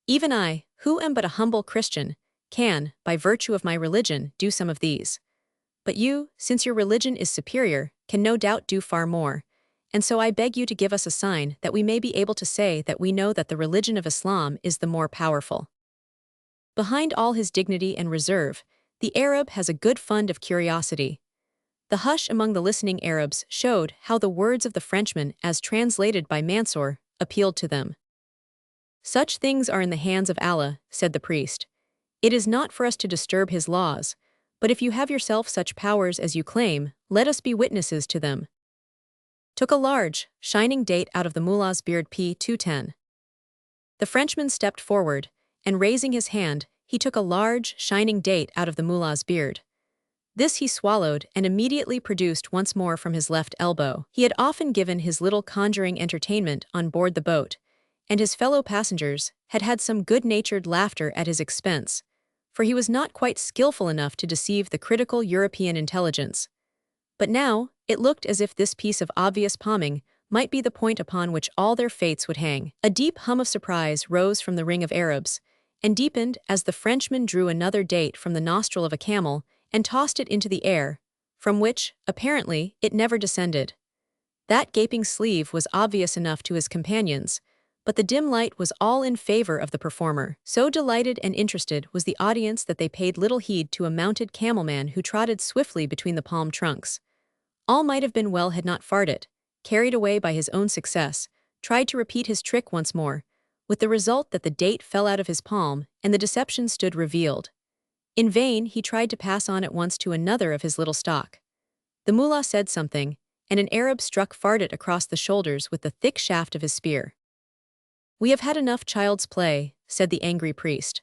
Even I, who am but a humble Christian, can, by virtue of my religion, do some of these. But you, since your religion is superior, can no doubt do far more, and so I beg you to give us a sign that we may be able to say that we know that the religion of Islam is the more powerful." Behind all his dignity and reserve, the Arab has a good fund of curiosity. The hush among the listening Arabs showed how the words of the Frenchman, as translated by Mansour, appealed to them. "Such things are in the hands of Allah," said the priest. "It is not for us to disturb his laws, but if you have yourself such powers as you claim, let us be witnesses to them." Took a large, shining date out of the mullah's beard p. 210. The Frenchman stepped forward, and raising his hand, he took a large, shining date out of the mullah's beard. This he swallowed and immediately produced once more from his left elbow. He had often given his little conjuring entertainment on board the boat, and his fellow passengers had had some good-natured laughter at his expense, for he was not quite skillful enough to deceive the critical European intelligence. But now, it looked as if this piece of obvious palming might be the point upon which all their fates would hang. A deep hum of surprise rose from the ring of Arabs, and deepened as the Frenchman drew another date from the nostril of a camel and tossed it into the air, from which, apparently, it never descended. That gaping sleeve was obvious enough to his companions, but the dim light was all in favor of the performer. So delighted and interested was the audience that they paid little heed to a mounted camel-man who trotted swiftly between the palm trunks. All might have been well had not Fardet, carried away by his own success, tried to repeat his trick once more, with the result that the date fell out of his palm and the deception stood revealed. In vain he tried to pass on at once to another of his little stock. The mullah said something, and an Arab struck Fardet across the shoulders with the thick shaft of his spear. "We have had enough child's play," said the angry priest.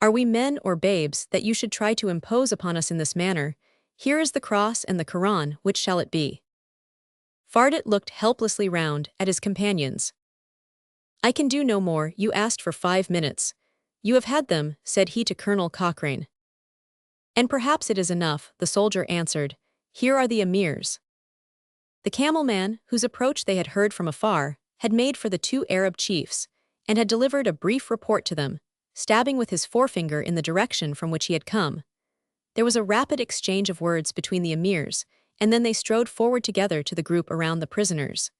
"Are we men or babes that you should try to impose upon us in this manner? Here is the cross and the Koran, which shall it be?" Fardet looked helplessly round at his companions. "I can do no more. You asked for 5 minutes. You have had them," said he to Colonel Cochrane. "And perhaps it is enough," the soldier answered. "Here are the emirs." The camel-man, whose approach they had heard from afar, had made for the 2 Arab chiefs, and had delivered a brief report to them, stabbing with his forefinger in the direction from which he had come. There was a rapid exchange of words between the emirs, and then they strode forward together to the group around the prisoners.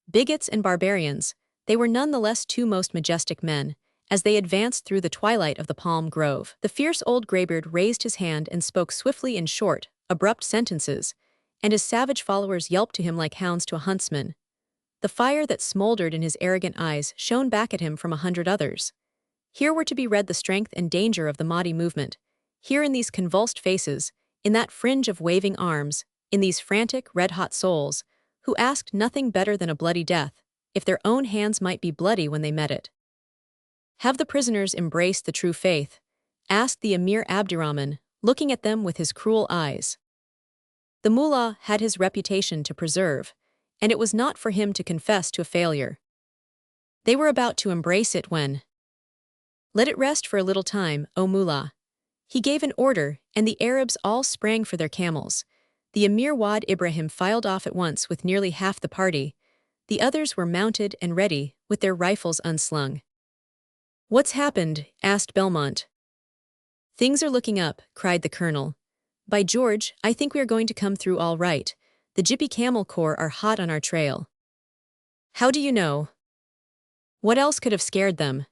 Bigots and barbarians, they were none the less 2 most majestic men, as they advanced through the twilight of the palm grove. The fierce old greybeard raised his hand and spoke swiftly in short, abrupt sentences, and his savage followers yelped to him like hounds to a huntsman. The fire that smoldered in his arrogant eyes shone back at him from 100 others. Here were to be read the strength and danger of the Mahdi movement, here in these convulsed faces, in that fringe of waving arms, in these frantic, red-hot souls, who asked nothing better than a bloody death, if their own hands might be bloody when they met it. "Have the prisoners embraced the true faith?" asked the Emir Abdurrahman, looking at them with his cruel eyes. The mullah had his reputation to preserve, and it was not for him to confess to a failure. They were about to embrace it when— "Let it rest for a little time, O mullah." He gave an order, and the Arabs all sprang for their camels. The Emir Wad Ibrahim filed off at once with nearly half the party. The others were mounted and ready, with their rifles unslung. "What's happened?" asked Belmont. "Things are looking up," cried the colonel. "By George, I think we are going to come through all right. The Gypsy Camel Corps are hot on our trail." "How do you know?" "What else could have scared them?"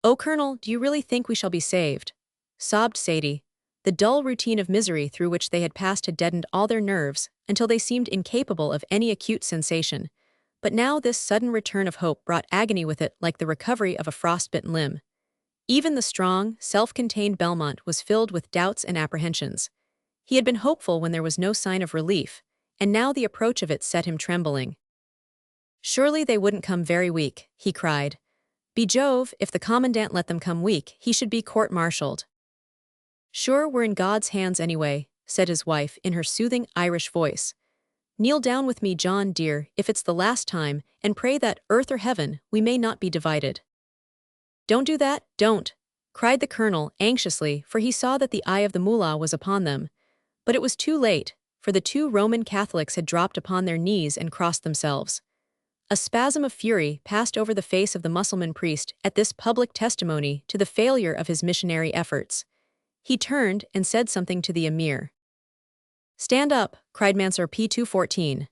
"Oh, Colonel, do you really think we shall be saved?" sobbed Sadie. The dull routine of misery through which they had passed had deadened all their nerves until they seemed incapable of any acute sensation. But now this sudden return of hope brought agony with it like the recovery of a frostbitten limb. Even the strong, self-contained Belmont was filled with doubts and apprehensions. He had been hopeful when there was no sign of relief, and now the approach of it set him trembling. Surely they wouldn't come very weak, he cried. Be Jove, if the commandant let them come weak, he should be court-martialed. Sure, we're in God's hands anyway, said his wife in her soothing Irish voice. Kneel down with me, John dear, if it's the last time, and pray that, earth or heaven, we may not be divided. Don't do that, don't, cried the colonel anxiously, for he saw that the eye of the mullah was upon them. But it was too late, for the two Roman Catholics had dropped upon their knees and crossed themselves. A spasm of fury passed over the face of the Mussulman priest at this public testimony to the failure of his missionary efforts. He turned and said something to the emir. Stand up, cried Mansur P214.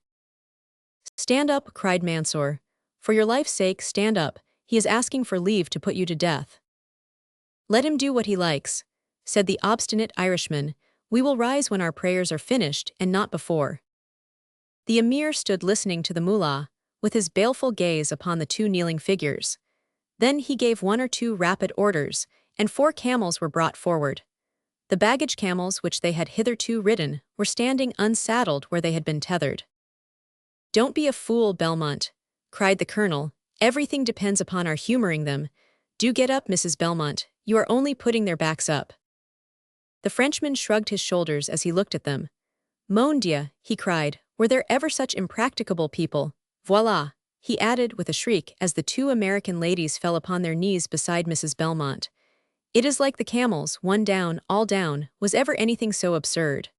Stand up, cried Mansur. For your life's sake, stand up, he is asking for leave to put you to death. Let him do what he likes, said the obstinate Irishman. We will rise when our prayers are finished and not before. The emir stood listening to the mullah, with his baleful gaze upon the two kneeling figures. Then he gave one or two rapid orders, and 4 camels were brought forward. The baggage camels which they had hitherto ridden were standing unsaddled where they had been tethered. Don't be a fool, Belmont, cried the colonel. Everything depends upon our humoring them. Do get up, Mrs. Belmont, you are only putting their backs up. The Frenchman shrugged his shoulders as he looked at them. Mon Dieu, he cried, were there ever such impracticable people? Voila, he added with a shriek as the 2 American ladies fell upon their knees beside Mrs. Belmont. It is like the camels, one down, all down, was ever anything so absurd?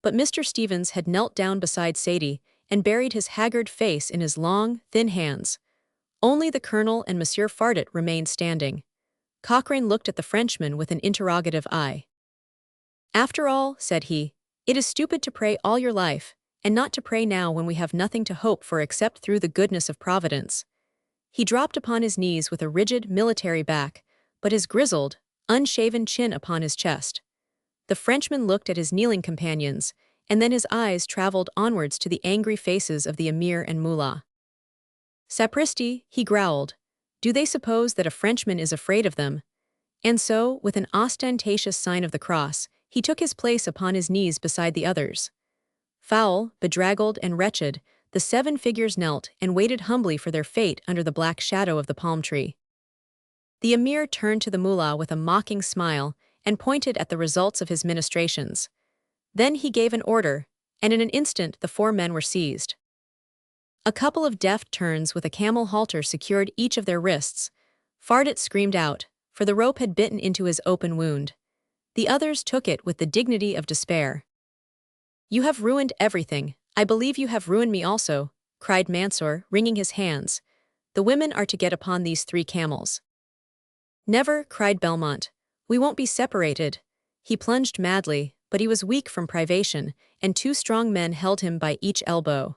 But Mr. Stevens had knelt down beside Sadie and buried his haggard face in his long, thin hands. Only the colonel and Monsieur Fardet remained standing. Cochrane looked at the Frenchman with an interrogative eye. After all, said he, it is stupid to pray all your life, and not to pray now when we have nothing to hope for except through the goodness of Providence. He dropped upon his knees with a rigid military back, but his grizzled, unshaven chin upon his chest. The Frenchman looked at his kneeling companions, and then his eyes traveled onwards to the angry faces of the emir and mullah. Sapristi, he growled, do they suppose that a Frenchman is afraid of them? And so, with an ostentatious sign of the cross, he took his place upon his knees beside the others. Foul, bedraggled, and wretched, the 7 figures knelt and waited humbly for their fate under the black shadow of the palm tree. The emir turned to the mullah with a mocking smile and pointed at the results of his ministrations. Then he gave an order, and in an instant the 4 men were seized. A couple of deft turns with a camel halter secured each of their wrists. Fardet screamed out, for the rope had bitten into his open wound. The others took it with the dignity of despair. You have ruined everything. I believe you have ruined me also, cried Mansur, wringing his hands. The women are to get upon these 3 camels. Never, cried Belmont. We won't be separated. He plunged madly, but he was weak from privation, and 2 strong men held him by each elbow.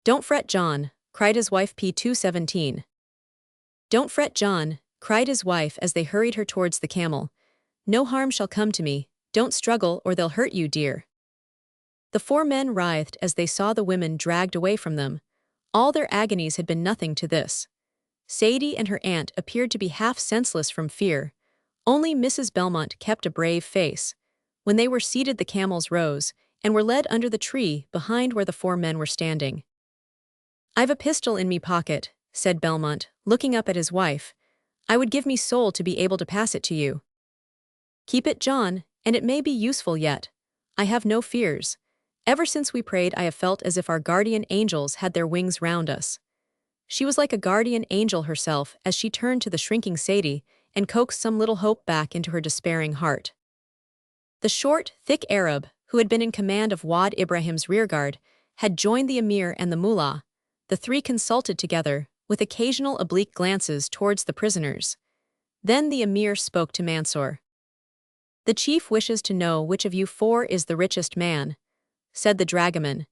Don't fret, John, cried his wife P217. Don't fret, John, cried his wife as they hurried her towards the camel. No harm shall come to me. Don't struggle or they'll hurt you, dear. The 4 men writhed as they saw the women dragged away from them. All their agonies had been nothing to this. Sadie and her aunt appeared to be half senseless from fear. Only Mrs. Belmont kept a brave face. When they were seated, the camels rose, and were led under the tree behind where the 4 men were standing. I've a pistol in me pocket, said Belmont, looking up at his wife. I would give me soul to be able to pass it to you. Keep it, John, and it may be useful yet. I have no fears. Ever since we prayed I have felt as if our guardian angels had their wings round us. She was like a guardian angel herself as she turned to the shrinking Sadie and coaxed some little hope back into her despairing heart. The short, thick Arab, who had been in command of Wad Ibrahim's rearguard, had joined the emir and the mullah. The 3 consulted together, with occasional oblique glances towards the prisoners. Then the emir spoke to Mansur. The chief wishes to know which of you 4 is the richest man, said the dragoman.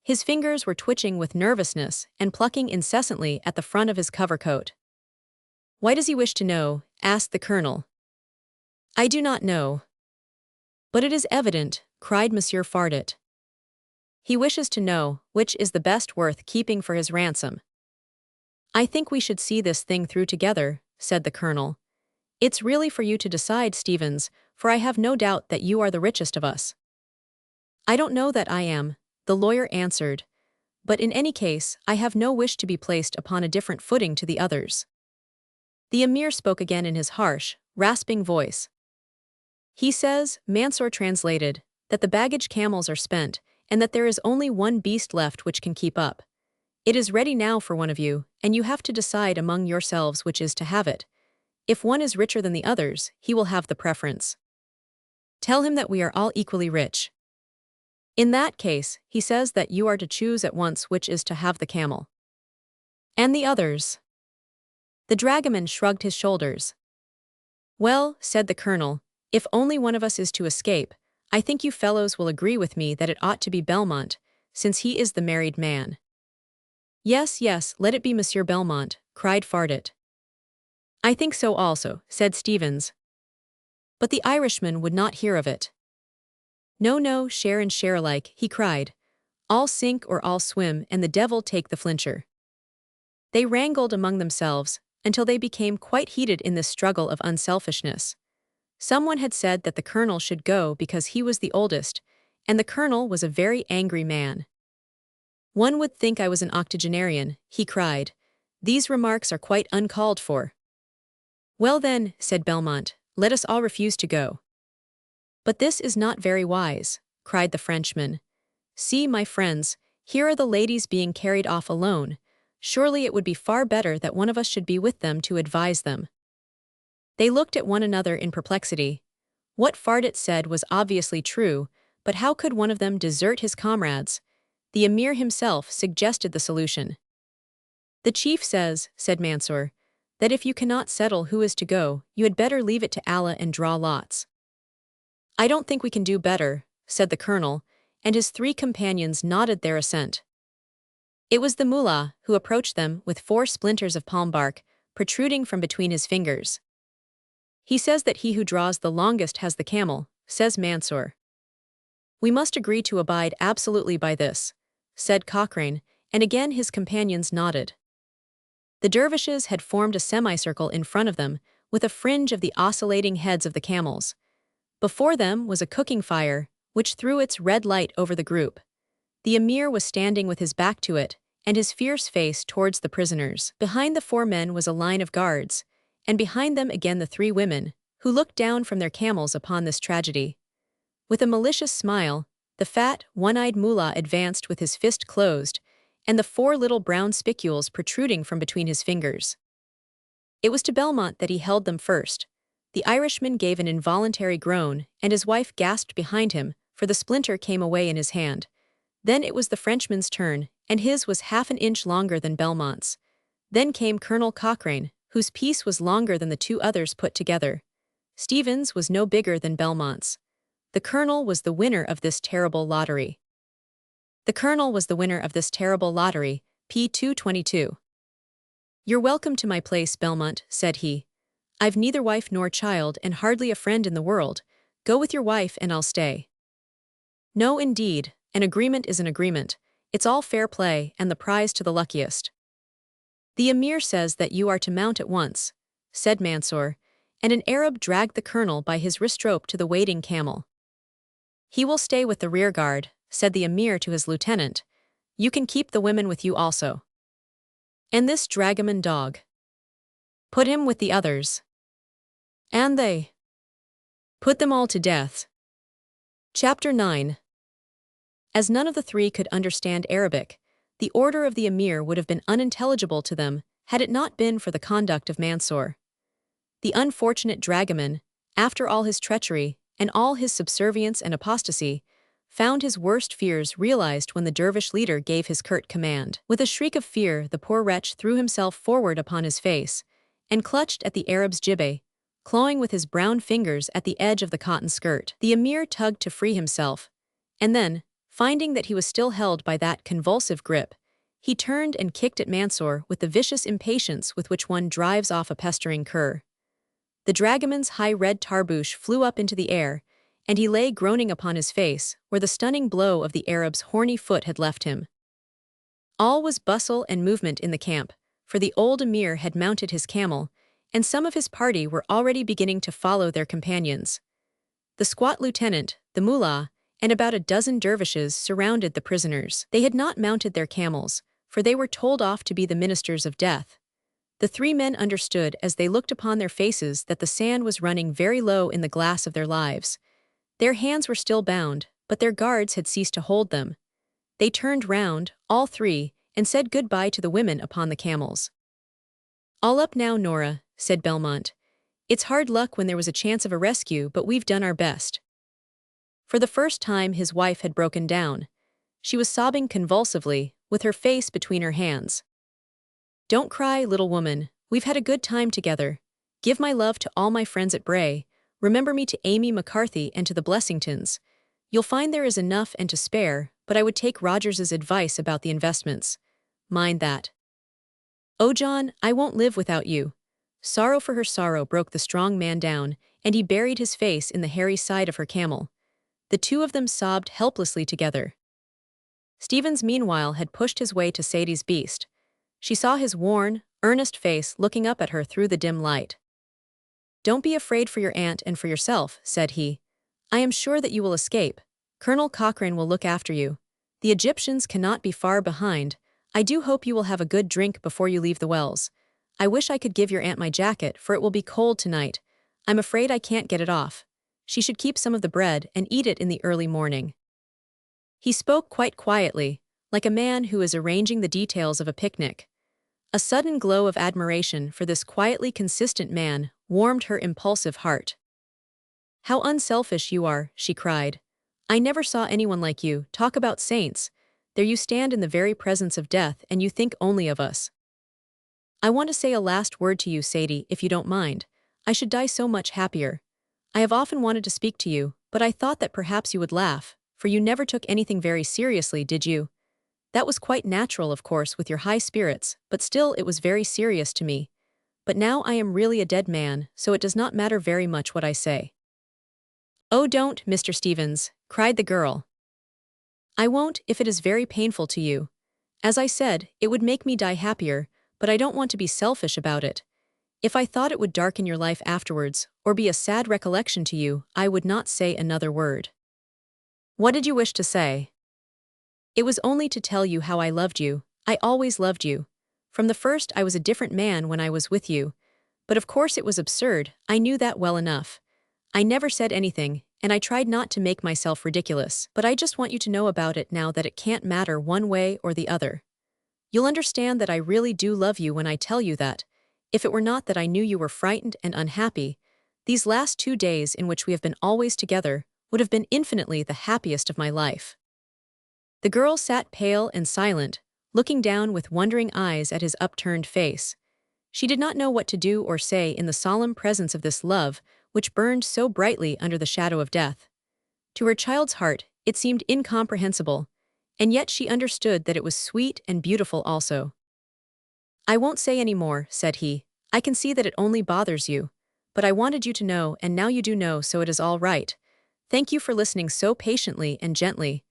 His fingers were twitching with nervousness and plucking incessantly at the front of his covercoat. Why does he wish to know? Asked the colonel. I do not know. But it is evident, cried Monsieur Fardet. He wishes to know which is the best worth keeping for his ransom. I think we should see this thing through together, said the colonel. It's really for you to decide, Stevens, for I have no doubt that you are the richest of us. I don't know that I am, the lawyer answered, but in any case, I have no wish to be placed upon a different footing to the others. The emir spoke again in his harsh, rasping voice. He says, Mansour translated, that the baggage camels are spent, and that there is only one beast left which can keep up. It is ready now for one of you, and you have to decide among yourselves which is to have it. If one is richer than the others, he will have the preference. Tell him that we are all equally rich. In that case, he says that you are to choose at once which is to have the camel. And the others? The dragoman shrugged his shoulders. Well, said the colonel, if only one of us is to escape, I think you fellows will agree with me that it ought to be Belmont, since he is the married man. Yes, yes, let it be Monsieur Belmont, cried Fardit. I think so also, said Stevens. But the Irishman would not hear of it. No, no, share and share alike, he cried. All sink or all swim, and the devil take the flincher. They wrangled among themselves, until they became quite heated in this struggle of unselfishness. Someone had said that the colonel should go because he was the oldest, and the colonel was a very angry man. One would think I was an octogenarian, he cried. These remarks are quite uncalled for. Well then, said Belmont, let us all refuse to go. But this is not very wise, cried the Frenchman. See, my friends, here are the ladies being carried off alone. Surely it would be far better that one of us should be with them to advise them. They looked at one another in perplexity. What Fardit said was obviously true, but how could one of them desert his comrades? The emir himself suggested the solution. The chief says, said Mansour, that if you cannot settle who is to go, you had better leave it to Allah and draw lots. I don't think we can do better, said the colonel, and his three companions nodded their assent. It was the mullah who approached them with 4 splinters of palm bark protruding from between his fingers. He says that he who draws the longest has the camel, says Mansour. We must agree to abide absolutely by this, said Cochrane, and again his companions nodded. The dervishes had formed a semicircle in front of them, with a fringe of the oscillating heads of the camels. Before them was a cooking fire, which threw its red light over the group. The emir was standing with his back to it, and his fierce face towards the prisoners. Behind the 4 men was a line of guards, and behind them again the 3 women, who looked down from their camels upon this tragedy. With a malicious smile, the fat, one-eyed mullah advanced with his fist closed, and the 4 little brown spicules protruding from between his fingers. It was to Belmont that he held them first. The Irishman gave an involuntary groan, and his wife gasped behind him, for the splinter came away in his hand. Then it was the Frenchman's turn, and his was half an inch longer than Belmont's. Then came Colonel Cochrane, whose piece was longer than the 2 others put together. Stevens was no bigger than Belmont's. The colonel was the winner of this terrible lottery. The colonel was the winner of this terrible lottery, P222. You're welcome to my place, Belmont, said he. I've neither wife nor child and hardly a friend in the world. Go with your wife and I'll stay. No, indeed, an agreement is an agreement. It's all fair play and the prize to the luckiest. The emir says that you are to mount at once, said Mansour, and an Arab dragged the colonel by his wrist rope to the waiting camel. He will stay with the rear guard, said the emir to his lieutenant. You can keep the women with you also. And this dragoman dog. Put him with the others. And they put them all to death. Chapter 9. As none of the 3 could understand Arabic, the order of the emir would have been unintelligible to them had it not been for the conduct of Mansour. The unfortunate dragoman, after all his treachery and all his subservience and apostasy, found his worst fears realized when the dervish leader gave his curt command. With a shriek of fear, the poor wretch threw himself forward upon his face and clutched at the Arab's jibbeh, clawing with his brown fingers at the edge of the cotton skirt. The emir tugged to free himself, and then, finding that he was still held by that convulsive grip, he turned and kicked at Mansour with the vicious impatience with which one drives off a pestering cur. The dragoman's high red tarbouche flew up into the air, and he lay groaning upon his face where the stunning blow of the Arab's horny foot had left him. All was bustle and movement in the camp, for the old emir had mounted his camel, and some of his party were already beginning to follow their companions. The squat lieutenant, the mullah, and about a dozen dervishes surrounded the prisoners. They had not mounted their camels, for they were told off to be the ministers of death. The three men understood as they looked upon their faces that the sand was running very low in the glass of their lives. Their hands were still bound, but their guards had ceased to hold them. They turned round, all three, and said goodbye to the women upon the camels. "All up now, Nora," said Belmont. "It's hard luck when there was a chance of a rescue, but we've done our best." For the first time his wife had broken down. She was sobbing convulsively, with her face between her hands. "Don't cry, little woman, we've had a good time together. Give my love to all my friends at Bray. Remember me to Amy McCarthy and to the Blessingtons. You'll find there is enough and to spare, but I would take Rogers's advice about the investments. Mind that." "Oh, John, I won't live without you." Sorrow for her sorrow broke the strong man down, and he buried his face in the hairy side of her camel. The two of them sobbed helplessly together. Stevens meanwhile had pushed his way to Sadie's beast. She saw his worn, earnest face looking up at her through the dim light. "Don't be afraid for your aunt and for yourself," said he. "I am sure that you will escape. Colonel Cochrane will look after you. The Egyptians cannot be far behind. I do hope you will have a good drink before you leave the wells. I wish I could give your aunt my jacket, for it will be cold tonight. I'm afraid I can't get it off. She should keep some of the bread and eat it in the early morning." He spoke quite quietly, like a man who is arranging the details of a picnic. A sudden glow of admiration for this quietly consistent man warmed her impulsive heart. "How unselfish you are," she cried. "I never saw anyone like you. Talk about saints. There you stand in the very presence of death and you think only of us." "I want to say a last word to you, Sadie, if you don't mind. I should die so much happier. I have often wanted to speak to you, but I thought that perhaps you would laugh, for you never took anything very seriously, did you? That was quite natural, of course, with your high spirits, but still it was very serious to me. But now I am really a dead man, so it does not matter very much what I say." "Oh, don't, Mr. Stevens," cried the girl. "I won't if it is very painful to you. As I said, it would make me die happier, but I don't want to be selfish about it. If I thought it would darken your life afterwards, or be a sad recollection to you, I would not say another word." "What did you wish to say?" "It was only to tell you how I loved you. I always loved you. From the first I was a different man when I was with you. But of course it was absurd, I knew that well enough. I never said anything, and I tried not to make myself ridiculous, but I just want you to know about it now that it can't matter one way or the other. You'll understand that I really do love you when I tell you that, if it were not that I knew you were frightened and unhappy, these last 2 days in which we have been always together would have been infinitely the happiest of my life." The girl sat pale and silent, looking down with wondering eyes at his upturned face. She did not know what to do or say in the solemn presence of this love, which burned so brightly under the shadow of death. To her child's heart, it seemed incomprehensible, and yet she understood that it was sweet and beautiful also. "I won't say any more," said he. "I can see that it only bothers you. But I wanted you to know, and now you do know, so it is all right. Thank you for listening so patiently and gently.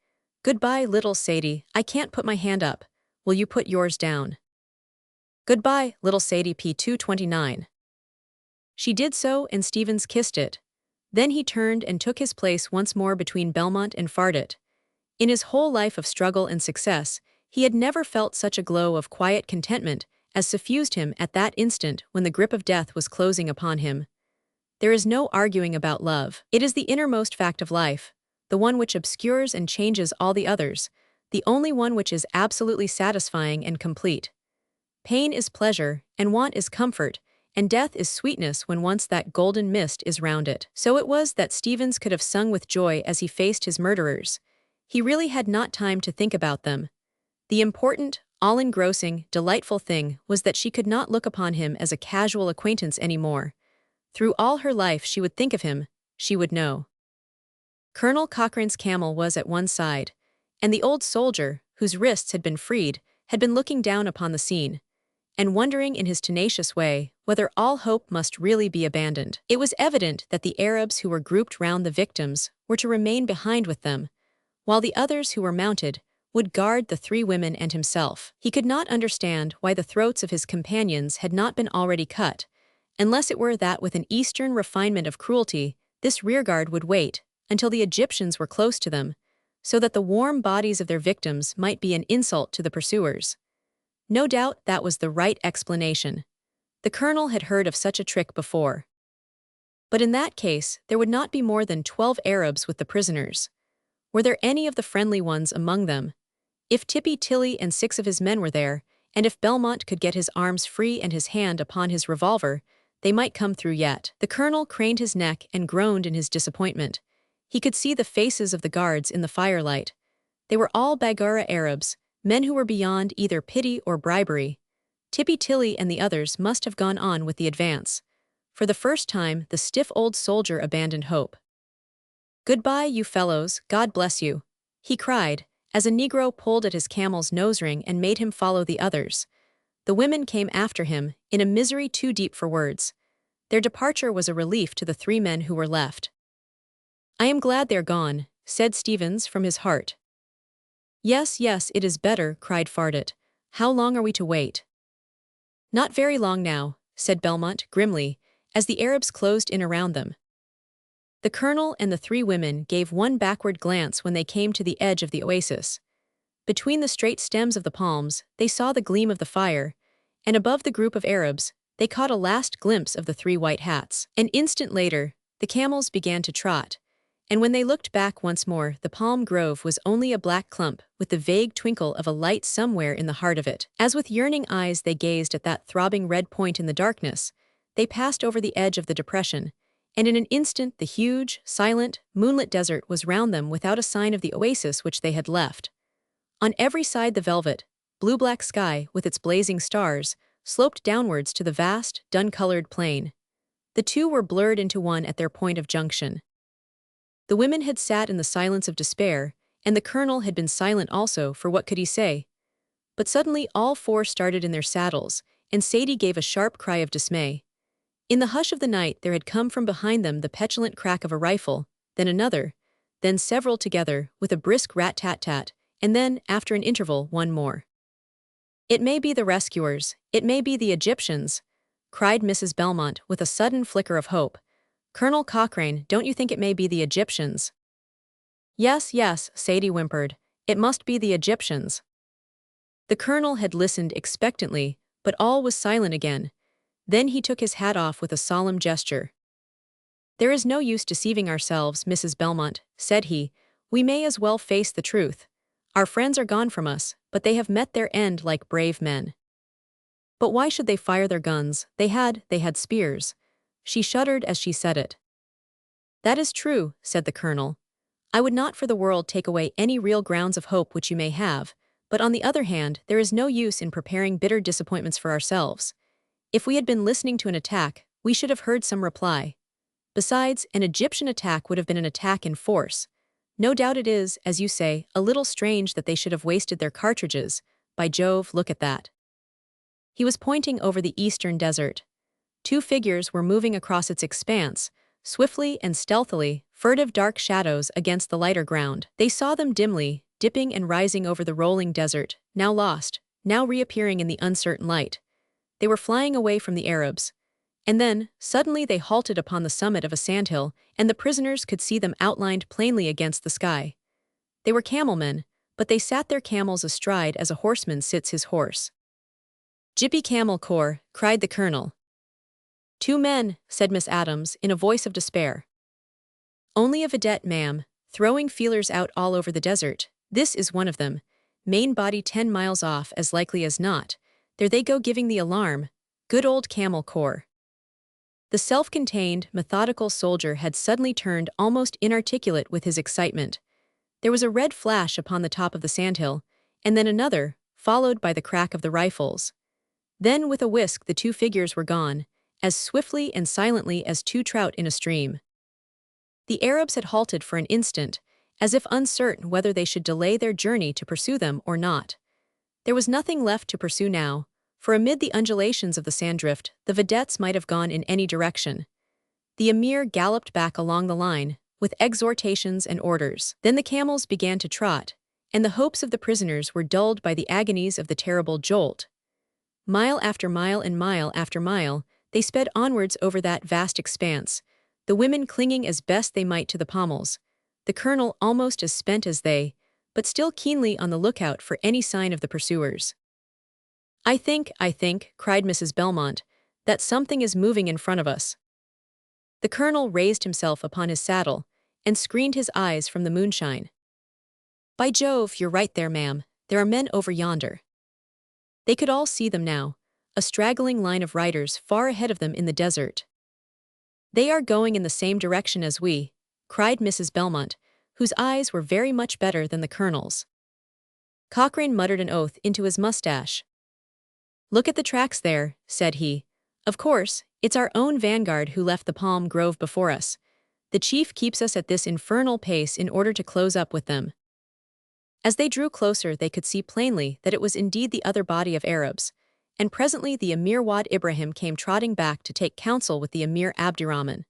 Goodbye, little Sadie. I can't put my hand up. Will you put yours down?" "Goodbye, little Sadie P229. She did so, and Stevens kissed it. Then he turned and took his place once more between Belmont and Fardit. In his whole life of struggle and success, he had never felt such a glow of quiet contentment as suffused him at that instant when the grip of death was closing upon him. There is no arguing about love. It is the innermost fact of life, the one which obscures and changes all the others, the only one which is absolutely satisfying and complete. Pain is pleasure, and want is comfort, and death is sweetness when once that golden mist is round it. So it was that Stevens could have sung with joy as he faced his murderers. He really had not time to think about them. The important, all-engrossing, delightful thing was that she could not look upon him as a casual acquaintance any more. Through all her life she would think of him, she would know. Colonel Cochrane's camel was at one side, and the old soldier, whose wrists had been freed, had been looking down upon the scene, and wondering in his tenacious way whether all hope must really be abandoned. It was evident that the Arabs who were grouped round the victims were to remain behind with them, while the others who were mounted would guard the 3 women and himself. He could not understand why the throats of his companions had not been already cut, unless it were that with an Eastern refinement of cruelty, this rearguard would wait until the Egyptians were close to them, so that the warm bodies of their victims might be an insult to the pursuers. No doubt that was the right explanation. The colonel had heard of such a trick before. But in that case, there would not be more than 12 Arabs with the prisoners. Were there any of the friendly ones among them? If Tippy Tilly and 6 of his men were there, and if Belmont could get his arms free and his hand upon his revolver, they might come through yet. The colonel craned his neck and groaned in his disappointment. He could see the faces of the guards in the firelight. They were all Baggara Arabs, men who were beyond either pity or bribery. Tippy Tilly and the others must have gone on with the advance. For the first time, the stiff old soldier abandoned hope. "Goodbye, you fellows, God bless you," he cried, as a Negro pulled at his camel's nose ring and made him follow the others. The women came after him, in a misery too deep for words. Their departure was a relief to the 3 men who were left. "I am glad they're gone," said Stevens from his heart. "Yes, yes, it is better," cried Fardet. "How long are we to wait?" "Not very long now," said Belmont grimly, as the Arabs closed in around them. The colonel and the 3 women gave one backward glance when they came to the edge of the oasis. Between the straight stems of the palms, they saw the gleam of the fire, and above the group of Arabs, they caught a last glimpse of the 3 white hats. An instant later, the camels began to trot, and when they looked back once more, the palm grove was only a black clump with the vague twinkle of a light somewhere in the heart of it. As with yearning eyes they gazed at that throbbing red point in the darkness, they passed over the edge of the depression, and in an instant the huge, silent, moonlit desert was round them without a sign of the oasis which they had left. On every side the velvet, blue-black sky, with its blazing stars, sloped downwards to the vast, dun-colored plain. The two were blurred into one at their point of junction. The women had sat in the silence of despair, and the colonel had been silent also, for what could he say? But suddenly all 4 started in their saddles, and Sadie gave a sharp cry of dismay. In the hush of the night there had come from behind them the petulant crack of a rifle, then another, then several together, with a brisk rat-tat-tat, and then, after an interval, one more. "It may be the rescuers, it may be the Egyptians," cried Mrs. Belmont with a sudden flicker of hope. "Colonel Cochrane, don't you think it may be the Egyptians?" "Yes, yes," Sadie whimpered, "it must be the Egyptians." The colonel had listened expectantly, but all was silent again. Then he took his hat off with a solemn gesture. "There is no use deceiving ourselves, Mrs. Belmont," said he. "We may as well face the truth. Our friends are gone from us, but they have met their end like brave men." "But why should they fire their guns? They had spears." She shuddered as she said it. "That is true," said the colonel. "I would not for the world take away any real grounds of hope which you may have, but on the other hand, there is no use in preparing bitter disappointments for ourselves. If we had been listening to an attack, we should have heard some reply. Besides, an Egyptian attack would have been an attack in force. No doubt it is, as you say, a little strange that they should have wasted their cartridges. By Jove, look at that." He was pointing over the eastern desert. 2 figures were moving across its expanse, swiftly and stealthily, furtive dark shadows against the lighter ground. They saw them dimly, dipping and rising over the rolling desert, now lost, now reappearing in the uncertain light. They were flying away from the Arabs. And then, suddenly they halted upon the summit of a sandhill, and the prisoners could see them outlined plainly against the sky. They were camel-men, but they sat their camels astride as a horseman sits his horse. "Jippy Camel Corps," cried the colonel. "2 men," said Miss Adams, in a voice of despair. "Only a vidette, ma'am, throwing feelers out all over the desert. This is one of them. Main body 10 miles off, as likely as not. There they go giving the alarm. Good old Camel Corps." The self-contained, methodical soldier had suddenly turned almost inarticulate with his excitement. There was a red flash upon the top of the sandhill, and then another, followed by the crack of the rifles. Then with a whisk the 2 figures were gone, as swiftly and silently as 2 trout in a stream. The Arabs had halted for an instant, as if uncertain whether they should delay their journey to pursue them or not. There was nothing left to pursue now, for amid the undulations of the sanddrift, the vedettes might have gone in any direction. The emir galloped back along the line, with exhortations and orders. Then the camels began to trot, and the hopes of the prisoners were dulled by the agonies of the terrible jolt. Mile after mile and mile after mile, They sped onwards over that vast expanse, the women clinging as best they might to the pommels, the colonel almost as spent as they, but still keenly on the lookout for any sign of the pursuers. I think, cried Mrs. Belmont, that something is moving in front of us." The colonel raised himself upon his saddle and screened his eyes from the moonshine. "By Jove, you're right there, ma'am. There are men over yonder." They could all see them now, a straggling line of riders far ahead of them in the desert. "They are going in the same direction as we," cried Mrs. Belmont, whose eyes were very much better than the colonel's. Cochrane muttered an oath into his mustache. "Look at the tracks there," said he. "Of course, it's our own vanguard who left the palm grove before us. The chief keeps us at this infernal pace in order to close up with them." As they drew closer, they could see plainly that it was indeed the other body of Arabs, and presently the Emir Wad Ibrahim came trotting back to take counsel with the Emir Abdurrahman.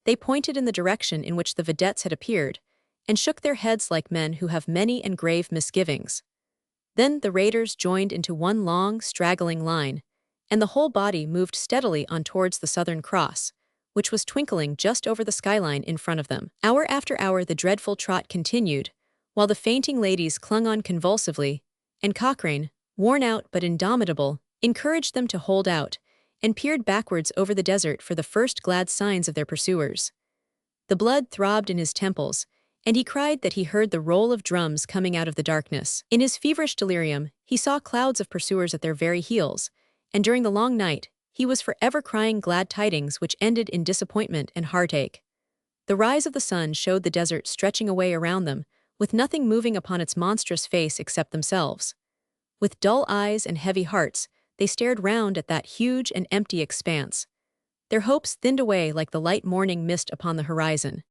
They pointed in the direction in which the vedettes had appeared, and shook their heads like men who have many and grave misgivings. Then the raiders joined into one long, straggling line, and the whole body moved steadily on towards the Southern Cross, which was twinkling just over the skyline in front of them. Hour after hour the dreadful trot continued, while the fainting ladies clung on convulsively, and Cochrane, worn out but indomitable, encouraged them to hold out, and peered backwards over the desert for the first glad signs of their pursuers. The blood throbbed in his temples, and he cried that he heard the roll of drums coming out of the darkness. In his feverish delirium, he saw clouds of pursuers at their very heels, and during the long night, he was forever crying glad tidings which ended in disappointment and heartache. The rise of the sun showed the desert stretching away around them, with nothing moving upon its monstrous face except themselves. With dull eyes and heavy hearts, they stared round at that huge and empty expanse. Their hopes thinned away like the light morning mist upon the horizon.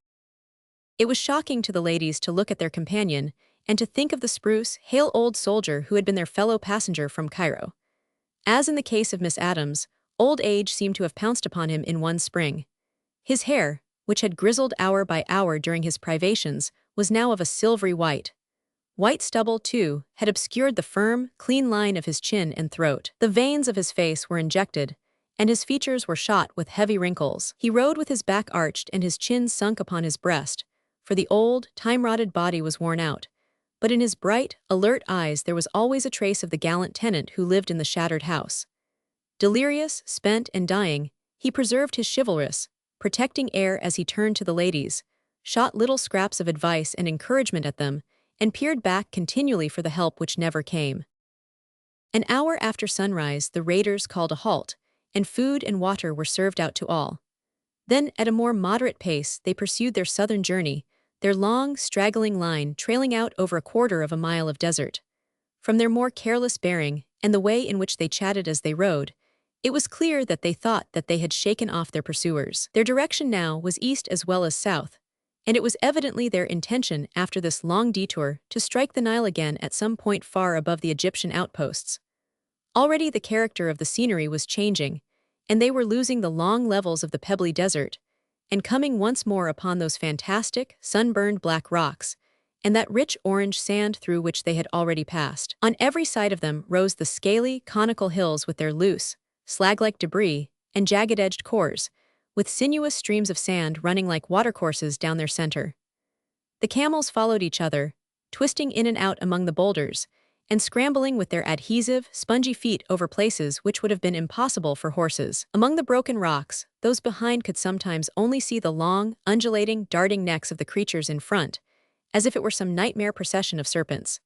It was shocking to the ladies to look at their companion and to think of the spruce, hale old soldier who had been their fellow passenger from Cairo. As in the case of Miss Adams, old age seemed to have pounced upon him in one spring. His hair, which had grizzled hour by hour during his privations, was now of a silvery white. White stubble, too, had obscured the firm, clean line of his chin and throat. The veins of his face were injected, and his features were shot with heavy wrinkles. He rode with his back arched and his chin sunk upon his breast, for the old, time-rotted body was worn out, but in his bright, alert eyes there was always a trace of the gallant tenant who lived in the shattered house. Delirious, spent, and dying, he preserved his chivalrous, protecting air as he turned to the ladies, shot little scraps of advice and encouragement at them, and peered back continually for the help which never came. An hour after sunrise the raiders called a halt, and food and water were served out to all. Then, at a more moderate pace, they pursued their southern journey, their long, straggling line trailing out over a quarter of a mile of desert. From their more careless bearing, and the way in which they chatted as they rode, it was clear that they thought that they had shaken off their pursuers. Their direction now was east as well as south, and it was evidently their intention after this long detour to strike the Nile again at some point far above the Egyptian outposts. Already the character of the scenery was changing, and they were losing the long levels of the pebbly desert, and coming once more upon those fantastic, sunburned black rocks, and that rich orange sand through which they had already passed. On every side of them rose the scaly, conical hills with their loose, slag-like debris, and jagged-edged cores, with sinuous streams of sand running like watercourses down their center. The camels followed each other, twisting in and out among the boulders, and scrambling with their adhesive, spongy feet over places which would have been impossible for horses. Among the broken rocks, those behind could sometimes only see the long, undulating, darting necks of the creatures in front, as if it were some nightmare procession of serpents.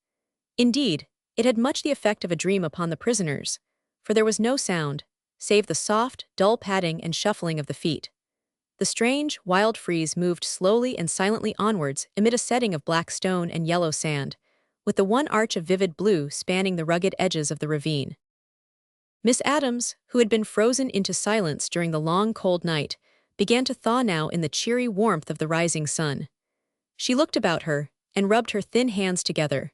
Indeed, it had much the effect of a dream upon the prisoners, for there was no sound, save the soft, dull padding and shuffling of the feet. The strange, wild frieze moved slowly and silently onwards amid a setting of black stone and yellow sand, with the one arch of vivid blue spanning the rugged edges of the ravine. Miss Adams, who had been frozen into silence during the long cold night, began to thaw now in the cheery warmth of the rising sun. She looked about her, and rubbed her thin hands together.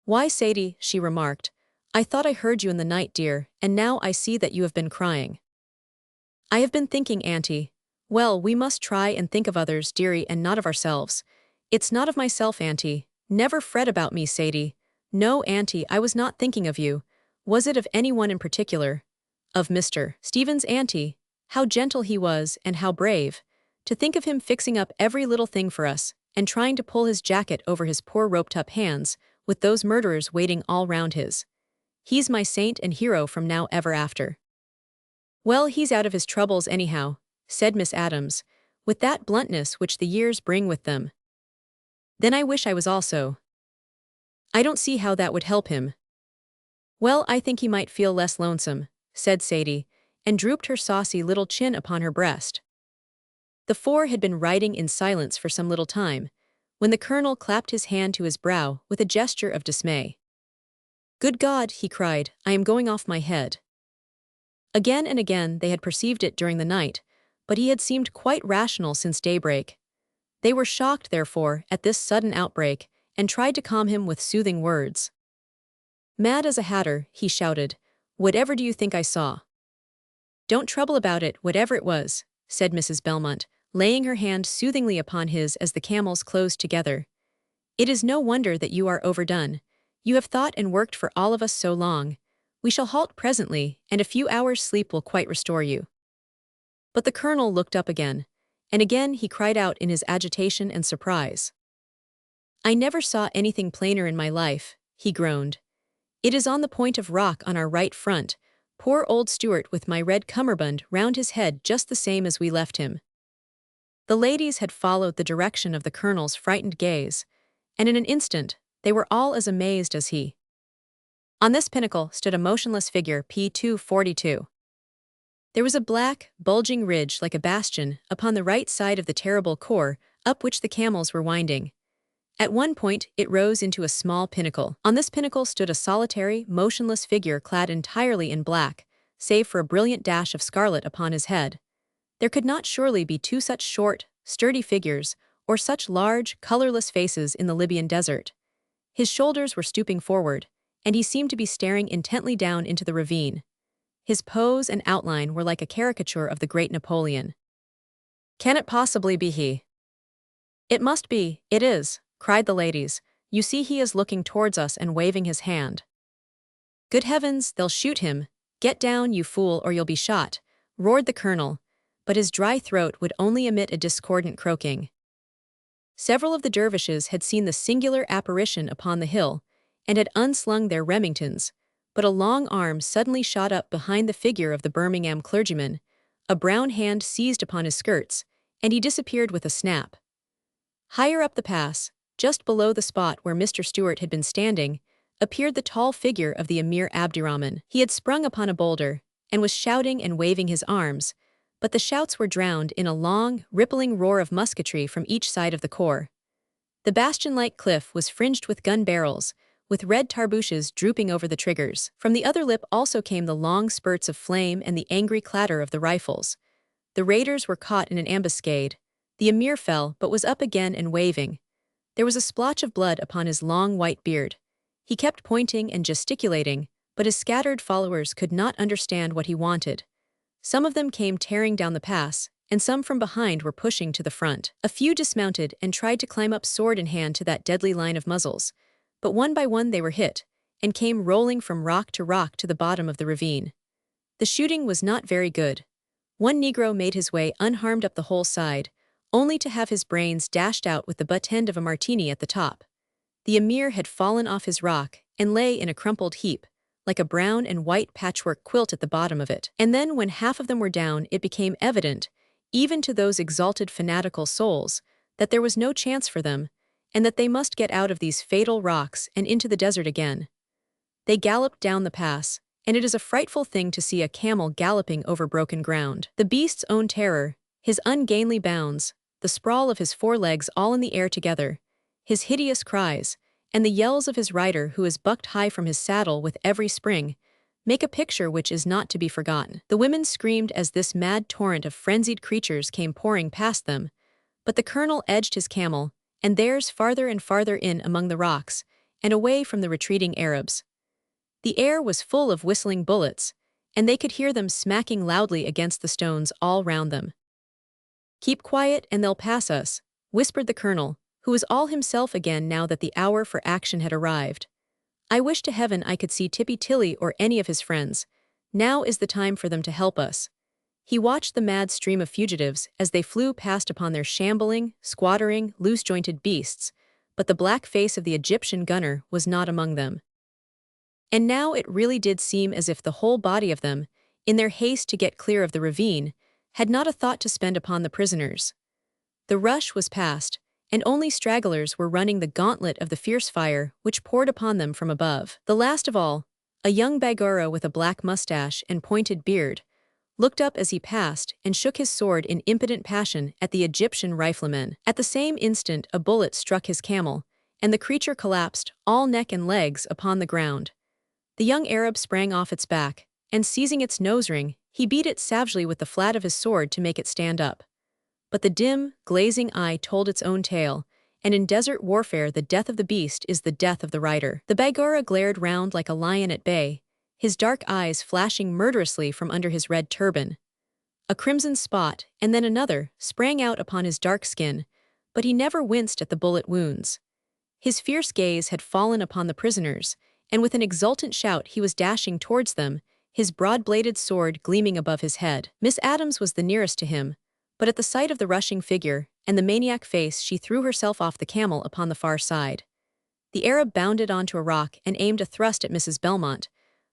"Why, Sadie," she remarked, "I thought I heard you in the night, dear, and now I see that you have been crying." "I have been thinking, Auntie. Well, we must try and think of others, dearie, and not of ourselves. It's not of myself, Auntie. Never fret about me, Sadie. No, Auntie, I was not thinking of you. Was it of anyone in particular? Of Mr. Stephen's auntie, how gentle he was and how brave. To think of him fixing up every little thing for us, and trying to pull his jacket over his poor roped-up hands, with those murderers waiting all round his. He's my saint and hero from now ever after. Well, he's out of his troubles anyhow, said Miss Adams, with that bluntness which the years bring with them. Then I wish I was also. I don't see how that would help him. Well, I think he might feel less lonesome, said Sadie, and drooped her saucy little chin upon her breast. The four had been riding in silence for some little time, when the colonel clapped his hand to his brow with a gesture of dismay. Good God, he cried, I am going off my head. Again and again they had perceived it during the night, but he had seemed quite rational since daybreak. They were shocked, therefore, at this sudden outbreak, and tried to calm him with soothing words. Mad as a hatter, he shouted, whatever do you think I saw? Don't trouble about it, whatever it was, said Mrs. Belmont, laying her hand soothingly upon his as the camels closed together. It is no wonder that you are overdone. You have thought and worked for all of us so long. We shall halt presently, and a few hours' sleep will quite restore you. But the colonel looked up again, and again he cried out in his agitation and surprise. I never saw anything plainer in my life, he groaned. It is on the point of rock on our right front, poor old Stuart with my red cummerbund round his head just the same as we left him. The ladies had followed the direction of the colonel's frightened gaze, and in an instant they were all as amazed as he. On this pinnacle stood a motionless figure, P242. There was a black, bulging ridge like a bastion upon the right side of the terrible khor, up which the camels were winding. At one point it rose into a small pinnacle. On this pinnacle stood a solitary, motionless figure clad entirely in black, save for a brilliant dash of scarlet upon his head. There could not surely be two such short, sturdy figures, or such large, colorless faces in the Libyan desert. His shoulders were stooping forward, and he seemed to be staring intently down into the ravine. His pose and outline were like a caricature of the great Napoleon. Can it possibly be he? It must be, it is, cried the ladies. You see he is looking towards us and waving his hand. Good heavens, they'll shoot him. Get down, you fool, or you'll be shot, roared the colonel, but his dry throat would only emit a discordant croaking. Several of the dervishes had seen the singular apparition upon the hill, and had unslung their Remingtons, but a long arm suddenly shot up behind the figure of the Birmingham clergyman, a brown hand seized upon his skirts, and he disappeared with a snap. Higher up the pass, just below the spot where Mr. Stuart had been standing, appeared the tall figure of the Emir Abdirahman. He had sprung upon a boulder, and was shouting and waving his arms, but the shouts were drowned in a long, rippling roar of musketry from each side of the khor. The bastion-like cliff was fringed with gun barrels, with red tarbooshes drooping over the triggers. From the other lip also came the long spurts of flame and the angry clatter of the rifles. The raiders were caught in an ambuscade. The emir fell, but was up again and waving. There was a splotch of blood upon his long white beard. He kept pointing and gesticulating, but his scattered followers could not understand what he wanted. Some of them came tearing down the pass, and some from behind were pushing to the front. A few dismounted and tried to climb up sword in hand to that deadly line of muzzles, but one by one they were hit, and came rolling from rock to the bottom of the ravine. The shooting was not very good. One Negro made his way unharmed up the whole side, only to have his brains dashed out with the butt end of a martini at the top. The emir had fallen off his rock and lay in a crumpled heap, like a brown and white patchwork quilt at the bottom of it. And then when half of them were down, it became evident, even to those exalted fanatical souls, that there was no chance for them, and that they must get out of these fatal rocks and into the desert again. They galloped down the pass, and it is a frightful thing to see a camel galloping over broken ground. The beast's own terror, his ungainly bounds, the sprawl of his forelegs all in the air together, his hideous cries, and the yells of his rider who is bucked high from his saddle with every spring, make a picture which is not to be forgotten. The women screamed as this mad torrent of frenzied creatures came pouring past them, but the colonel edged his camel, and theirs farther and farther in among the rocks, and away from the retreating Arabs. The air was full of whistling bullets, and they could hear them smacking loudly against the stones all round them. Keep quiet and they'll pass us, whispered the colonel, who was all himself again now that the hour for action had arrived. I wish to heaven I could see Tippy Tilly or any of his friends. Now is the time for them to help us. He watched the mad stream of fugitives as they flew past upon their shambling, squattering, loose-jointed beasts, but the black face of the Egyptian gunner was not among them. And now it really did seem as if the whole body of them, in their haste to get clear of the ravine, had not a thought to spend upon the prisoners. The rush was past, and only stragglers were running the gauntlet of the fierce fire which poured upon them from above. The last of all, a young Bagora with a black mustache and pointed beard, looked up as he passed and shook his sword in impotent passion at the Egyptian riflemen. At the same instant a bullet struck his camel, and the creature collapsed, all neck and legs, upon the ground. The young Arab sprang off its back, and seizing its nose-ring, he beat it savagely with the flat of his sword to make it stand up. But the dim, glazing eye told its own tale, and in desert warfare the death of the beast is the death of the rider. The Bagora glared round like a lion at bay, his dark eyes flashing murderously from under his red turban. A crimson spot, and then another, sprang out upon his dark skin, but he never winced at the bullet wounds. His fierce gaze had fallen upon the prisoners, and with an exultant shout he was dashing towards them, his broad-bladed sword gleaming above his head. Miss Adams was the nearest to him, but at the sight of the rushing figure and the maniac face she threw herself off the camel upon the far side. The Arab bounded onto a rock and aimed a thrust at Mrs. Belmont,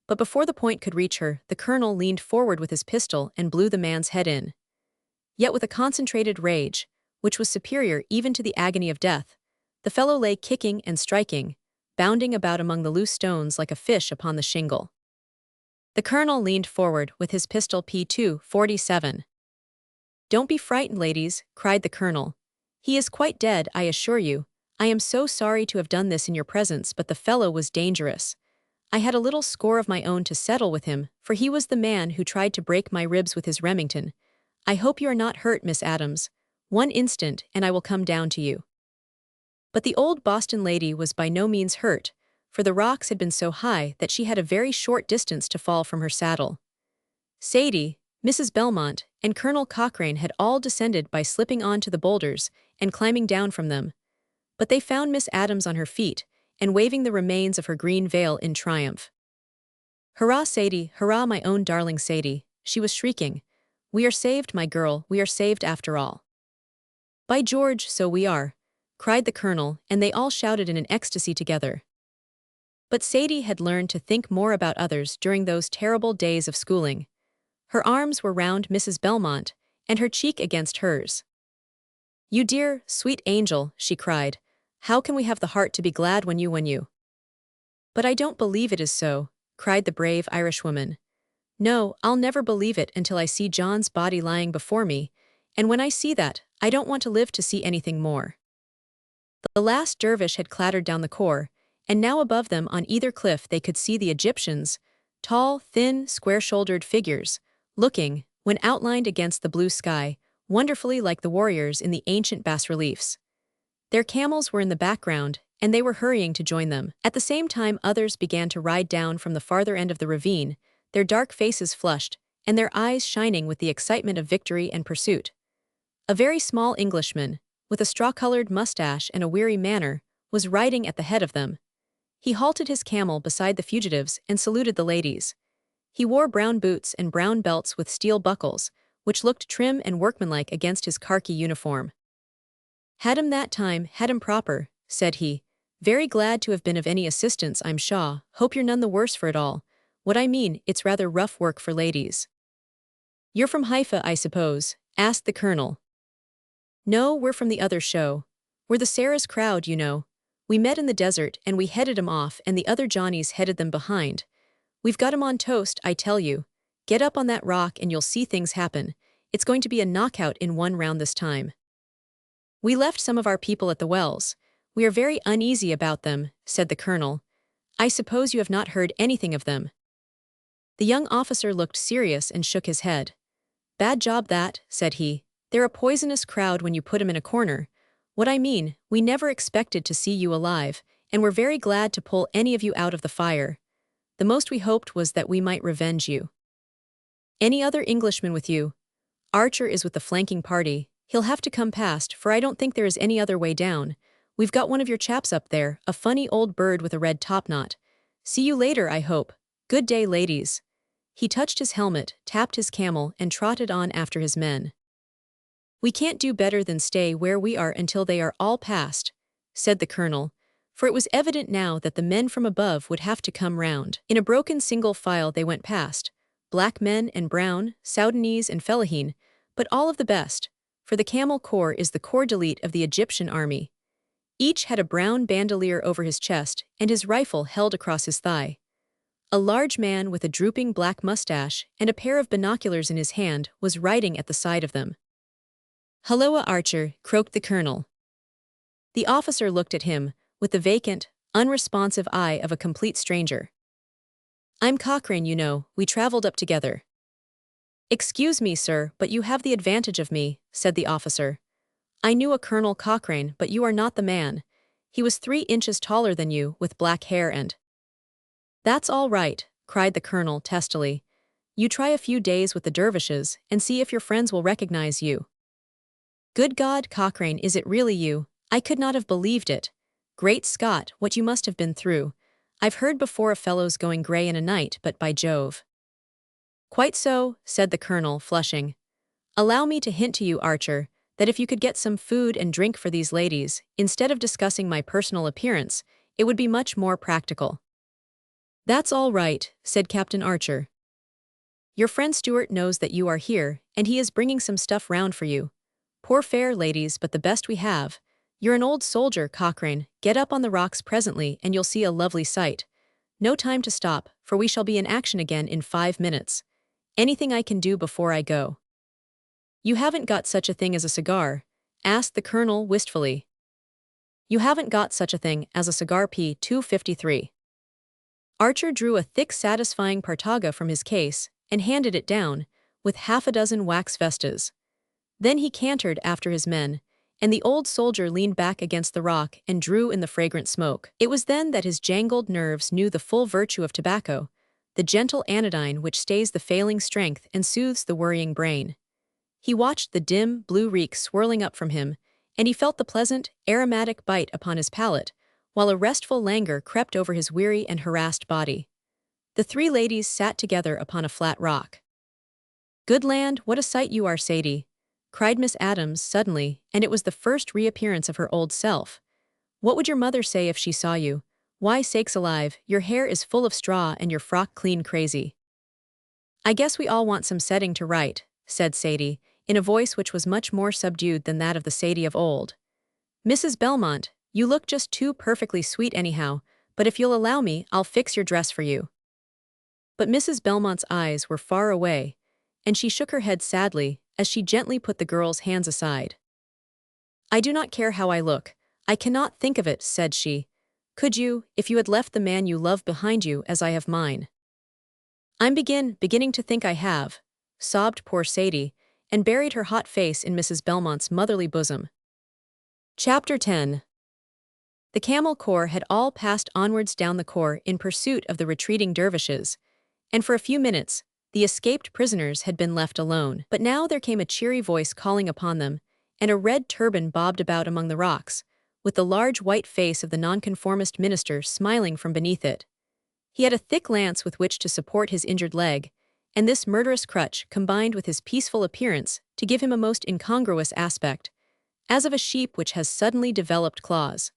but before the point could reach her, the colonel leaned forward with his pistol and blew the man's head in. Yet with a concentrated rage, which was superior even to the agony of death, the fellow lay kicking and striking, bounding about among the loose stones like a fish upon the shingle. The colonel leaned forward with his pistol P2-47. "Don't be frightened, ladies," cried the colonel. "He is quite dead, I assure you. I am so sorry to have done this in your presence, but the fellow was dangerous. I had a little score of my own to settle with him, for he was the man who tried to break my ribs with his Remington. I hope you are not hurt, Miss Adams. One instant, and I will come down to you." But the old Boston lady was by no means hurt, for the rocks had been so high that she had a very short distance to fall from her saddle. Sadie, Mrs. Belmont, and Colonel Cochrane had all descended by slipping on to the boulders and climbing down from them. But they found Miss Adams on her feet, and waving the remains of her green veil in triumph. "Hurrah, Sadie, hurrah, my own darling Sadie," she was shrieking. "We are saved, my girl, we are saved after all." "By George, so we are," cried the colonel, and they all shouted in an ecstasy together. But Sadie had learned to think more about others during those terrible days of schooling. Her arms were round Mrs. Belmont, and her cheek against hers. "You dear, sweet angel," she cried. "How can we have the heart to be glad when you—" "But I don't believe it is so," cried the brave Irishwoman. "No, I'll never believe it until I see John's body lying before me, and when I see that, I don't want to live to see anything more." The last dervish had clattered down the khor, and now above them on either cliff they could see the Egyptians, tall, thin, square-shouldered figures, looking, when outlined against the blue sky, wonderfully like the warriors in the ancient bas-reliefs. Their camels were in the background, and they were hurrying to join them. At the same time others began to ride down from the farther end of the ravine, their dark faces flushed, and their eyes shining with the excitement of victory and pursuit. A very small Englishman, with a straw-colored mustache and a weary manner, was riding at the head of them. He halted his camel beside the fugitives and saluted the ladies. He wore brown boots and brown belts with steel buckles, which looked trim and workmanlike against his khaki uniform. "Had him that time, had him proper," said he. "Very glad to have been of any assistance, I'm sure. Hope you're none the worse for it all. What I mean, it's rather rough work for ladies." "You're from Haifa, I suppose?" asked the colonel. "No, we're from the other show. We're the Sarah's crowd, you know. We met in the desert and we headed 'em off and the other Johnnies headed them behind. We've got 'em on toast, I tell you. Get up on that rock and you'll see things happen. It's going to be a knockout in one round this time. We left some of our people at the wells. We are very uneasy about them," said the colonel. "I suppose you have not heard anything of them." The young officer looked serious and shook his head. "Bad job that," said he. "They're a poisonous crowd when you put 'em in a corner. What I mean, we never expected to see you alive, and we're very glad to pull any of you out of the fire. The most we hoped was that we might revenge you." "Any other Englishman with you?" "Archer is with the flanking party. He'll have to come past, for I don't think there is any other way down. We've got one of your chaps up there, a funny old bird with a red topknot. See you later, I hope. Good day, ladies." He touched his helmet, tapped his camel, and trotted on after his men. "We can't do better than stay where we are until they are all past," said the colonel, for it was evident now that the men from above would have to come round. In a broken single file they went past, black men and brown, Soudanese and Fellahin, but all of the best, for the Camel Corps is the corps d'élite of the Egyptian army. Each had a brown bandolier over his chest and his rifle held across his thigh. A large man with a drooping black mustache and a pair of binoculars in his hand was riding at the side of them. "Halloa, Archer," croaked the colonel. The officer looked at him, with the vacant, unresponsive eye of a complete stranger. "I'm Cochrane, you know, we traveled up together." "Excuse me, sir, but you have the advantage of me," said the officer. "I knew a Colonel Cochrane, but you are not the man. He was 3 inches taller than you, with black hair and—" "That's all right," cried the colonel testily. "You try a few days with the Dervishes and see if your friends will recognize you." "Good God, Cochrane, is it really you? I could not have believed it. Great Scott, what you must have been through. I've heard before of fellows going grey in a night, but by Jove." "Quite so," said the colonel, flushing. "Allow me to hint to you, Archer, that if you could get some food and drink for these ladies, instead of discussing my personal appearance, it would be much more practical." "That's all right," said Captain Archer. "Your friend Stuart knows that you are here, and he is bringing some stuff round for you. Poor fare, ladies, but the best we have. You're an old soldier, Cochrane. Get up on the rocks presently and you'll see a lovely sight. No time to stop, for we shall be in action again in 5 minutes. Anything I can do before I go?" "You haven't got such a thing as a cigar?" asked the colonel wistfully. "You haven't got such a thing as a cigar P253. Archer drew a thick satisfying partaga from his case and handed it down, with half a dozen wax vestas. Then he cantered after his men, and the old soldier leaned back against the rock and drew in the fragrant smoke. It was then that his jangled nerves knew the full virtue of tobacco, the gentle anodyne which stays the failing strength and soothes the worrying brain. He watched the dim, blue reek swirling up from him, and he felt the pleasant, aromatic bite upon his palate, while a restful languor crept over his weary and harassed body. The 3 ladies sat together upon a flat rock. "Good land, what a sight you are, Sadie!" cried Miss Adams suddenly, and it was the first reappearance of her old self. "What would your mother say if she saw you? Why, sakes alive, your hair is full of straw and your frock clean crazy." "I guess we all want some setting to right," said Sadie, in a voice which was much more subdued than that of the Sadie of old. "Mrs. Belmont, you look just too perfectly sweet anyhow, but if you'll allow me, I'll fix your dress for you." But Mrs. Belmont's eyes were far away, and she shook her head sadly as she gently put the girl's hands aside. "I do not care how I look. I cannot think of it," said she. "Could you, if you had left the man you love behind you as I have mine?" "I'm beginning to think I have," sobbed poor Sadie, and buried her hot face in Mrs. Belmont's motherly bosom. Chapter 10. The Camel Corps had all passed onwards down the corps in pursuit of the retreating Dervishes, and for a few minutes, the escaped prisoners had been left alone. But now there came a cheery voice calling upon them, and a red turban bobbed about among the rocks, with the large white face of the nonconformist minister smiling from beneath it. He had a thick lance with which to support his injured leg, and this murderous crutch combined with his peaceful appearance to give him a most incongruous aspect, as of a sheep which has suddenly developed claws.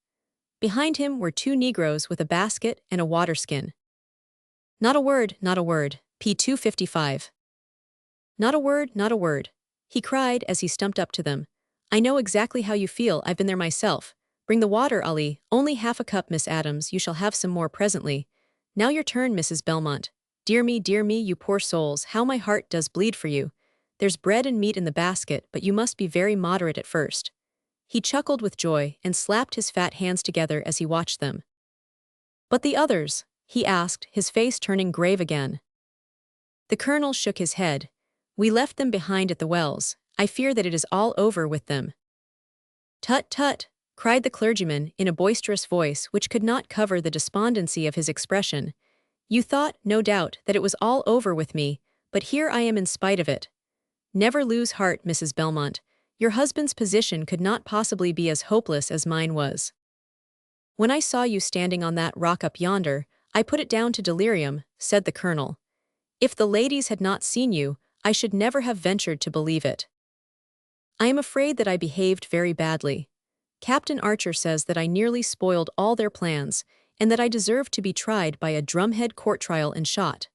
Behind him were 2 Negroes with a basket and a waterskin. Not a word, P255. Not a word, he cried as he stumped up to them. "I know exactly how you feel, I've been there myself. Bring the water, Ali, only half a cup, Miss Adams, you shall have some more presently. Now your turn, Mrs. Belmont. Dear me, you poor souls, how my heart does bleed for you. There's bread and meat in the basket, but you must be very moderate at first." He chuckled with joy and slapped his fat hands together as he watched them. "But the others?" he asked, his face turning grave again. The colonel shook his head. "We left them behind at the wells. I fear that it is all over with them." "Tut, tut," cried the clergyman in a boisterous voice which could not cover the despondency of his expression. "You thought, no doubt, that it was all over with me, but here I am in spite of it. Never lose heart, Mrs. Belmont. Your husband's position could not possibly be as hopeless as mine was. When I saw you standing on that rock up yonder, I put it down to delirium," said the colonel. If the ladies had not seen you, I should never have ventured to believe it. I am afraid that I behaved very badly. Captain Archer says that I nearly spoiled all their plans, and that I deserved to be tried by a drumhead court trial and shot.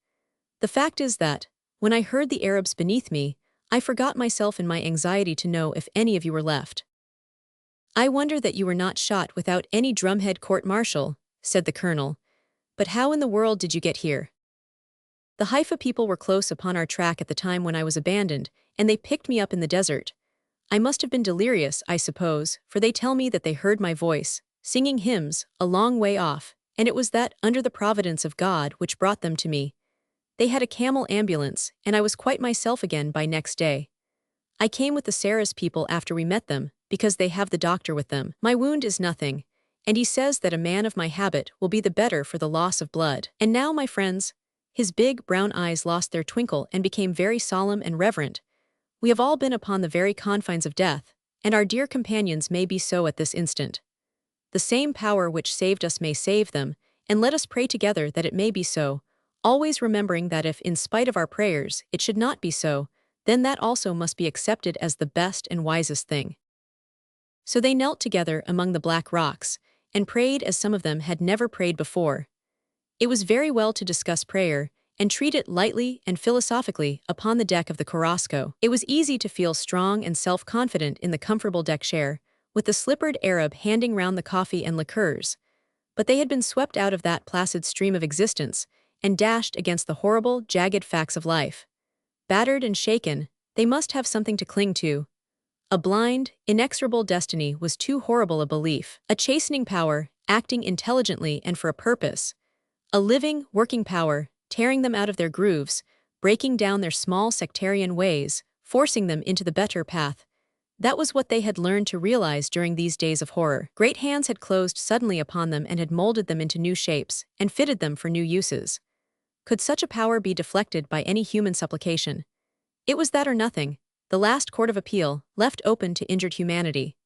The fact is that, when I heard the Arabs beneath me, I forgot myself in my anxiety to know if any of you were left. I wonder that you were not shot without any drumhead court-martial, said the colonel. But how in the world did you get here? The Haifa people were close upon our track at the time when I was abandoned, and they picked me up in the desert. I must have been delirious, I suppose, for they tell me that they heard my voice, singing hymns, a long way off, and it was that, under the providence of God, which brought them to me. They had a camel ambulance, and I was quite myself again by next day. I came with the Sarah's people after we met them, because they have the doctor with them. My wound is nothing, and he says that a man of my habit will be the better for the loss of blood. And now, my friends, his big brown eyes lost their twinkle and became very solemn and reverent. We have all been upon the very confines of death, and our dear companions may be so at this instant. The same power which saved us may save them, and let us pray together that it may be so, always remembering that if, in spite of our prayers, it should not be so, then that also must be accepted as the best and wisest thing. So they knelt together among the black rocks, and prayed as some of them had never prayed before. It was very well to discuss prayer, and treat it lightly and philosophically upon the deck of the Korosko. It was easy to feel strong and self-confident in the comfortable deck chair, with the slippered Arab handing round the coffee and liqueurs. But they had been swept out of that placid stream of existence, and dashed against the horrible, jagged facts of life. Battered and shaken, they must have something to cling to. A blind, inexorable destiny was too horrible a belief. A chastening power, acting intelligently and for a purpose. A living, working power, tearing them out of their grooves, breaking down their small sectarian ways, forcing them into the better path. That was what they had learned to realize during these days of horror. Great hands had closed suddenly upon them and had molded them into new shapes, and fitted them for new uses. Could such a power be deflected by any human supplication? It was that or nothing, the last court of appeal, left open to injured humanity.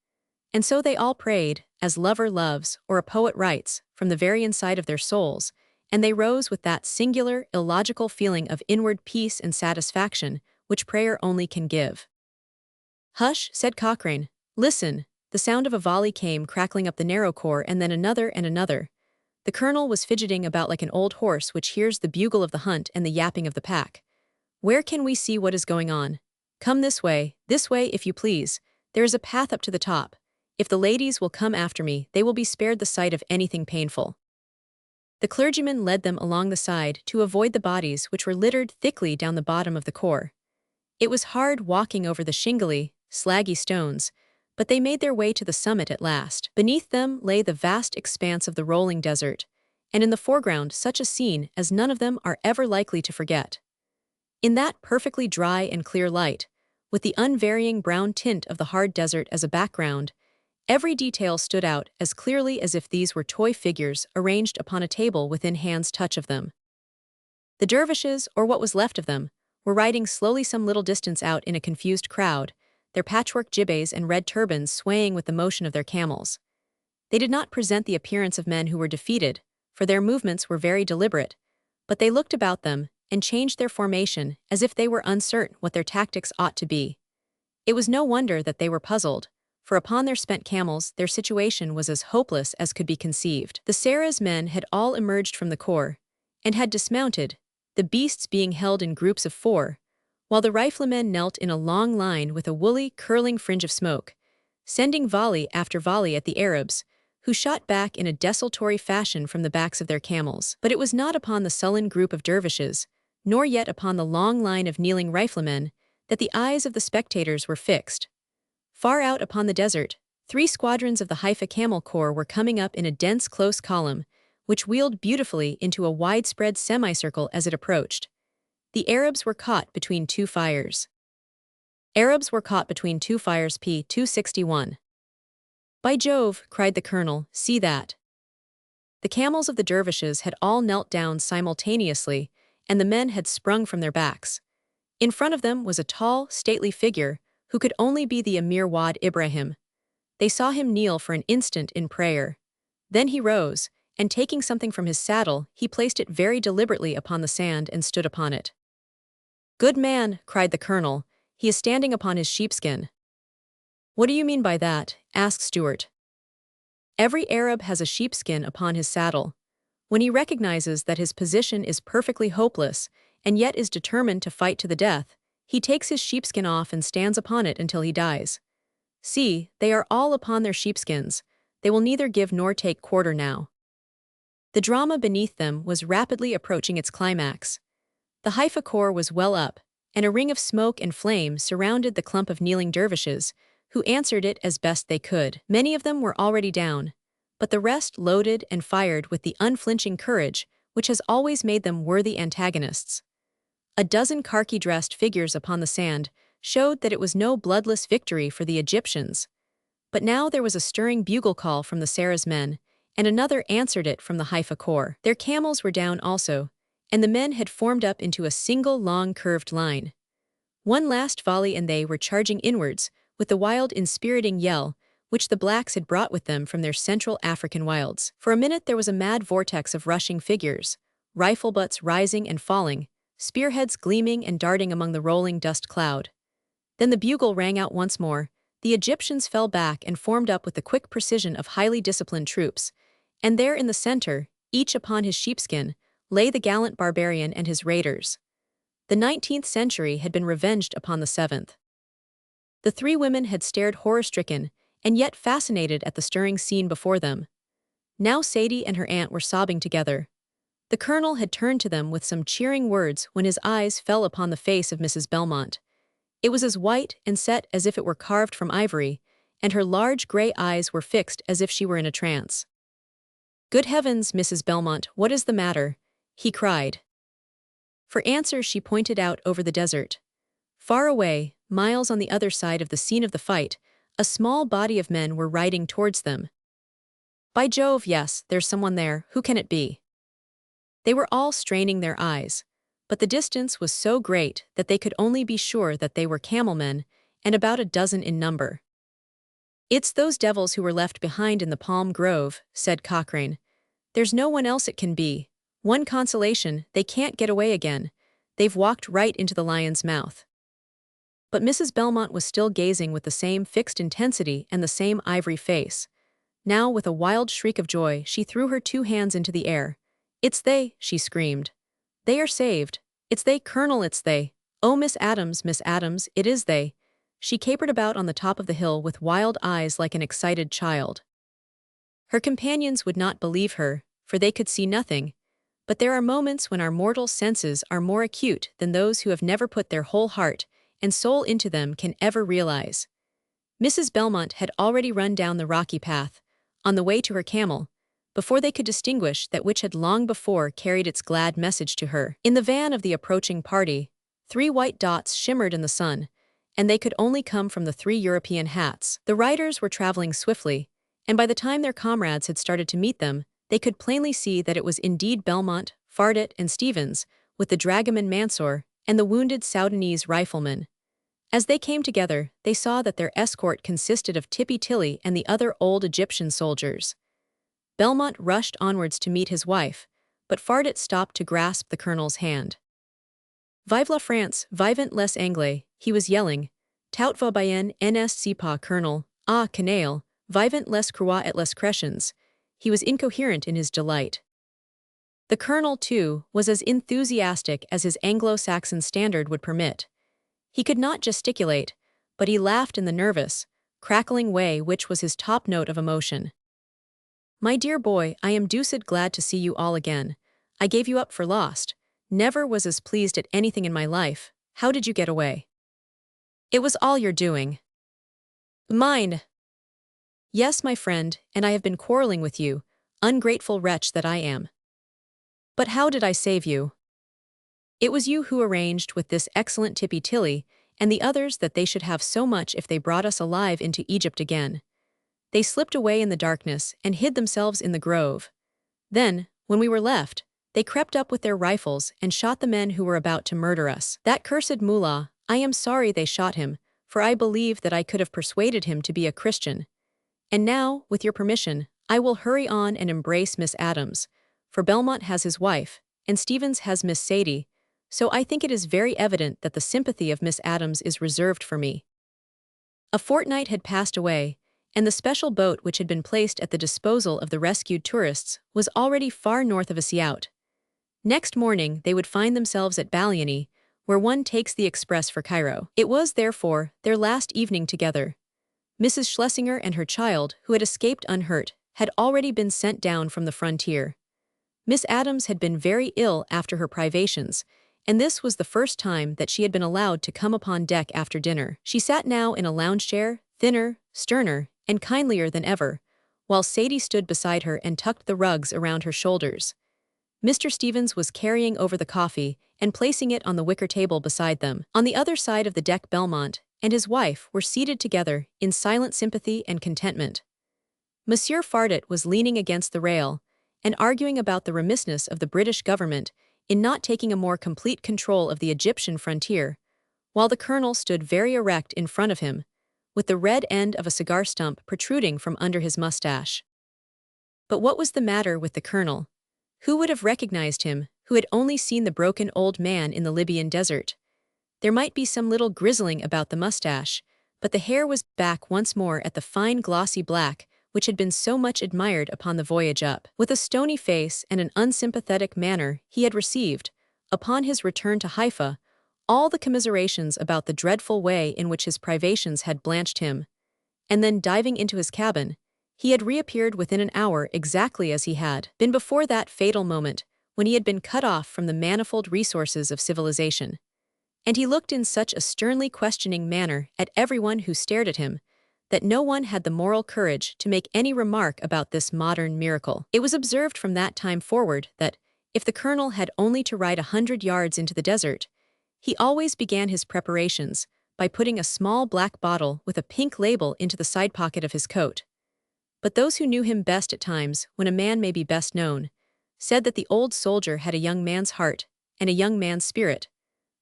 And so they all prayed, as lover loves, or a poet writes, from the very inside of their souls, and they rose with that singular, illogical feeling of inward peace and satisfaction, which prayer only can give. "Hush," said Cochrane. "Listen." The sound of a volley came crackling up the narrow khor, and then another and another. The colonel was fidgeting about like an old horse which hears the bugle of the hunt and the yapping of the pack. "Where can we see what is going on? Come this way, if you please. There is a path up to the top. If the ladies will come after me, they will be spared the sight of anything painful." The clergyman led them along the side to avoid the bodies which were littered thickly down the bottom of the khor. It was hard walking over the shingly, slaggy stones, but they made their way to the summit at last. Beneath them lay the vast expanse of the rolling desert, and in the foreground such a scene as none of them are ever likely to forget. In that perfectly dry and clear light, with the unvarying brown tint of the hard desert as a background, every detail stood out as clearly as if these were toy figures arranged upon a table within hand's touch of them. The dervishes, or what was left of them, were riding slowly some little distance out in a confused crowd, their patchwork jibbehs and red turbans swaying with the motion of their camels. They did not present the appearance of men who were defeated, for their movements were very deliberate, but they looked about them and changed their formation as if they were uncertain what their tactics ought to be. It was no wonder that they were puzzled, for upon their spent camels their situation was as hopeless as could be conceived. The Sarah's men had all emerged from the khor, and had dismounted, the beasts being held in groups of 4, while the riflemen knelt in a long line with a woolly, curling fringe of smoke, sending volley after volley at the Arabs, who shot back in a desultory fashion from the backs of their camels. But it was not upon the sullen group of dervishes, nor yet upon the long line of kneeling riflemen, that the eyes of the spectators were fixed. Far out upon the desert, 3 squadrons of the Haifa Camel Corps were coming up in a dense close column, which wheeled beautifully into a widespread semicircle as it approached. The Arabs were caught between 2 fires. Arabs were caught between 2 fires p. 261. "By Jove," cried the colonel, "see that." The camels of the dervishes had all knelt down simultaneously, and the men had sprung from their backs. In front of them was a tall, stately figure, who could only be the Emir Wad Ibrahim. They saw him kneel for an instant in prayer. Then he rose, and taking something from his saddle, he placed it very deliberately upon the sand and stood upon it. "Good man," cried the colonel, "he is standing upon his sheepskin." "What do you mean by that?" asked Stuart. "Every Arab has a sheepskin upon his saddle. When he recognizes that his position is perfectly hopeless, and yet is determined to fight to the death, he takes his sheepskin off and stands upon it until he dies. See, they are all upon their sheepskins. They will neither give nor take quarter now." The drama beneath them was rapidly approaching its climax. The Haifa Corps was well up, and a ring of smoke and flame surrounded the clump of kneeling dervishes, who answered it as best they could. Many of them were already down, but the rest loaded and fired with the unflinching courage which has always made them worthy antagonists. A dozen khaki-dressed figures upon the sand showed that it was no bloodless victory for the Egyptians. But now there was a stirring bugle call from the Sarah's men, and another answered it from the Haifa Corps. Their camels were down also, and the men had formed up into a single long curved line. One last volley and they were charging inwards, with the wild inspiriting yell, which the blacks had brought with them from their Central African wilds. For a minute there was a mad vortex of rushing figures, rifle butts rising and falling, spearheads gleaming and darting among the rolling dust cloud. Then the bugle rang out once more, the Egyptians fell back and formed up with the quick precision of highly disciplined troops, and there in the center, each upon his sheepskin, lay the gallant barbarian and his raiders. The 19th century had been revenged upon the 7th. The three women had stared horror-stricken, and yet fascinated at the stirring scene before them. Now Sadie and her aunt were sobbing together. The colonel had turned to them with some cheering words when his eyes fell upon the face of Mrs. Belmont. It was as white and set as if it were carved from ivory, and her large gray eyes were fixed as if she were in a trance. "Good heavens, Mrs. Belmont, what is the matter?" he cried. For answer she pointed out over the desert. Far away, miles on the other side of the scene of the fight, a small body of men were riding towards them. "By Jove, yes, there's someone there, who can it be?" They were all straining their eyes, but the distance was so great that they could only be sure that they were camel men, and about a dozen in number. "It's those devils who were left behind in the palm grove," said Cochrane. "There's no one else it can be. One consolation, they can't get away again. They've walked right into the lion's mouth." But Mrs. Belmont was still gazing with the same fixed intensity and the same ivory face. Now, with a wild shriek of joy, she threw her two hands into the air. "It's they," she screamed. "They are saved. It's they, Colonel, it's they. Oh, Miss Adams, it is they." She capered about on the top of the hill with wild eyes like an excited child. Her companions would not believe her, for they could see nothing. But there are moments when our mortal senses are more acute than those who have never put their whole heart and soul into them can ever realize. Mrs. Belmont had already run down the rocky path, on the way to her camel, before they could distinguish that which had long before carried its glad message to her. In the van of the approaching party, 3 white dots shimmered in the sun, and they could only come from the 3 European hats. The riders were traveling swiftly, and by the time their comrades had started to meet them, they could plainly see that it was indeed Belmont, Fardet, and Stevens, with the dragoman Mansour, and the wounded Soudanese rifleman. As they came together, they saw that their escort consisted of Tippy Tilly and the other old Egyptian soldiers. Belmont rushed onwards to meet his wife, but Fardet stopped to grasp the colonel's hand. "Vive la France, vivent les Anglais," he was yelling. "Tout va bien, n'est-ce pas, Colonel? Ah, canaille, vivent les Croix et les Chrétiens." He was incoherent in his delight. The colonel, too, was as enthusiastic as his Anglo-Saxon standard would permit. He could not gesticulate, but he laughed in the nervous, crackling way which was his top note of emotion. "My dear boy, I am deuced glad to see you all again. I gave you up for lost. Never was as pleased at anything in my life. How did you get away?" "It was all your doing." "Mine." "Yes, my friend, and I have been quarreling with you, ungrateful wretch that I am. But how did I save you?" "It was you who arranged with this excellent Tippy Tilly and the others that they should have so much if they brought us alive into Egypt again. They slipped away in the darkness and hid themselves in the grove. Then, when we were left, they crept up with their rifles and shot the men who were about to murder us. That cursed mullah, I am sorry they shot him, for I believe that I could have persuaded him to be a Christian. And now, with your permission, I will hurry on and embrace Miss Adams, for Belmont has his wife, and Stevens has Miss Sadie, so I think it is very evident that the sympathy of Miss Adams is reserved for me." A fortnight had passed away, and the special boat which had been placed at the disposal of the rescued tourists was already far north of Asiaut. Next morning they would find themselves at Baliani, where one takes the express for Cairo. It was, therefore, their last evening together. Mrs. Schlesinger and her child, who had escaped unhurt, had already been sent down from the frontier. Miss Adams had been very ill after her privations, and this was the first time that she had been allowed to come upon deck after dinner. She sat now in a lounge chair, thinner, sterner, and kindlier than ever, while Sadie stood beside her and tucked the rugs around her shoulders. Mr. Stevens was carrying over the coffee and placing it on the wicker table beside them. On the other side of the deck, Belmont and his wife were seated together in silent sympathy and contentment. Monsieur Fardet was leaning against the rail and arguing about the remissness of the British government in not taking a more complete control of the Egyptian frontier, while the colonel stood very erect in front of him, with the red end of a cigar stump protruding from under his mustache. But what was the matter with the colonel? Who would have recognized him, who had only seen the broken old man in the Libyan desert? There might be some little grizzling about the mustache, but the hair was back once more at the fine glossy black which had been so much admired upon the voyage up. With a stony face and an unsympathetic manner, he had received, upon his return to Haifa, all the commiserations about the dreadful way in which his privations had blanched him, and then diving into his cabin, he had reappeared within an hour exactly as he had been before that fatal moment when he had been cut off from the manifold resources of civilization. And he looked in such a sternly questioning manner at everyone who stared at him, that no one had the moral courage to make any remark about this modern miracle. It was observed from that time forward that, if the colonel had only to ride 100 yards into the desert, he always began his preparations by putting a small black bottle with a pink label into the side pocket of his coat. But those who knew him best at times, when a man may be best known, said that the old soldier had a young man's heart and a young man's spirit,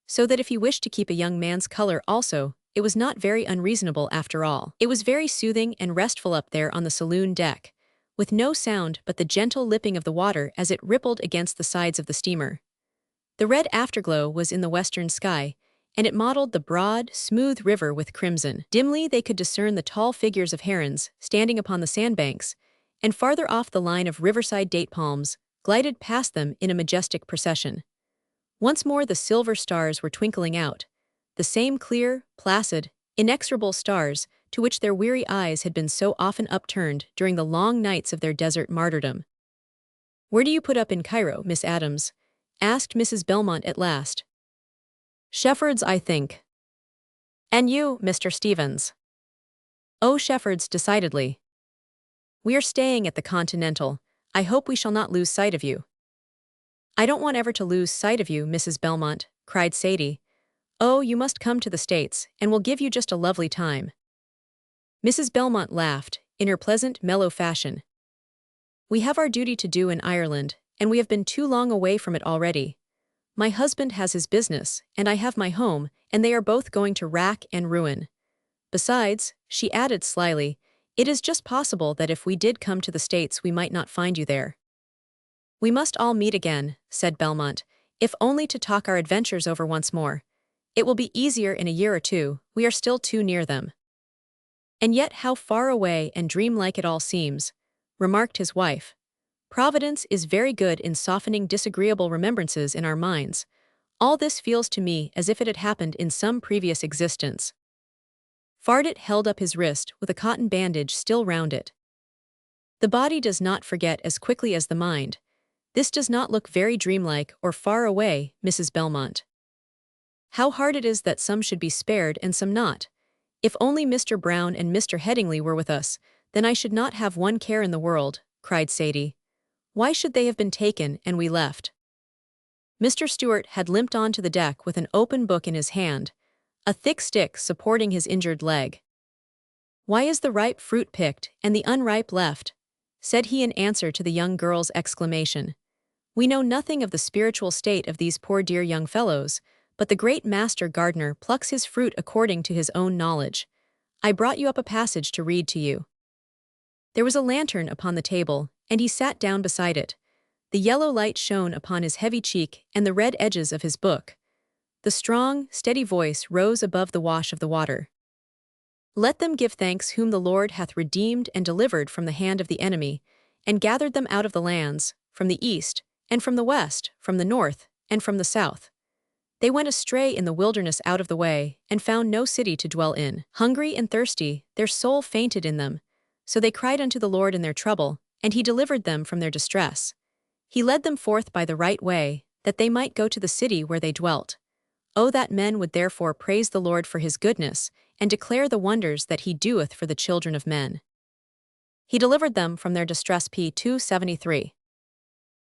so that if he wished to keep a young man's color also, it was not very unreasonable after all. It was very soothing and restful up there on the saloon deck, with no sound but the gentle lipping of the water as it rippled against the sides of the steamer. The red afterglow was in the western sky, and it mottled the broad, smooth river with crimson. Dimly they could discern the tall figures of herons standing upon the sandbanks, and farther off the line of riverside date palms glided past them in a majestic procession. Once more the silver stars were twinkling out, the same clear, placid, inexorable stars to which their weary eyes had been so often upturned during the long nights of their desert martyrdom. "Where do you put up in Cairo, Miss Adams?" asked Mrs. Belmont at last. "Shepherds, I think." "And you, Mr. Stevens?" "Oh, Shepherds, decidedly." "We are staying at the Continental. I hope we shall not lose sight of you." "I don't want ever to lose sight of you, Mrs. Belmont," cried Sadie. "Oh, you must come to the States, and we'll give you just a lovely time." Mrs. Belmont laughed, in her pleasant, mellow fashion. "We have our duty to do in Ireland, and we have been too long away from it already. My husband has his business, and I have my home, and they are both going to rack and ruin. Besides," she added slyly, "it is just possible that if we did come to the States we might not find you there." "We must all meet again," said Belmont, "if only to talk our adventures over once more. It will be easier in a year or two, we are still too near them." "And yet how far away and dreamlike it all seems," remarked his wife. "Providence is very good in softening disagreeable remembrances in our minds. All this feels to me as if it had happened in some previous existence." Fardet held up his wrist with a cotton bandage still round it. "The body does not forget as quickly as the mind. This does not look very dreamlike or far away, Mrs. Belmont. How hard it is that some should be spared and some not. If only Mr. Brown and Mr. Headingley were with us, then I should not have one care in the world," cried Sadie. "Why should they have been taken and we left?" Mr. Stewart had limped on to the deck with an open book in his hand, a thick stick supporting his injured leg. "Why is the ripe fruit picked and the unripe left?" said he in answer to the young girl's exclamation. "We know nothing of the spiritual state of these poor dear young fellows, but the great master gardener plucks his fruit according to his own knowledge. I brought you up a passage to read to you." There was a lantern upon the table, and he sat down beside it. The yellow light shone upon his heavy cheek and the red edges of his book, The strong, steady voice rose above the wash of the water. Let them give thanks whom the Lord hath redeemed and delivered from the hand of the enemy, and gathered them out of the lands, from the east, and from the west, from the north, and from the south. They went astray in the wilderness out of the way, and found no city to dwell in. Hungry and thirsty, their soul fainted in them. So they cried unto the Lord in their trouble, and he delivered them from their distress. He led them forth by the right way, that they might go to the city where they dwelt. O that men would therefore praise the Lord for his goodness, and declare the wonders that he doeth for the children of men. He delivered them from their distress. P. 273.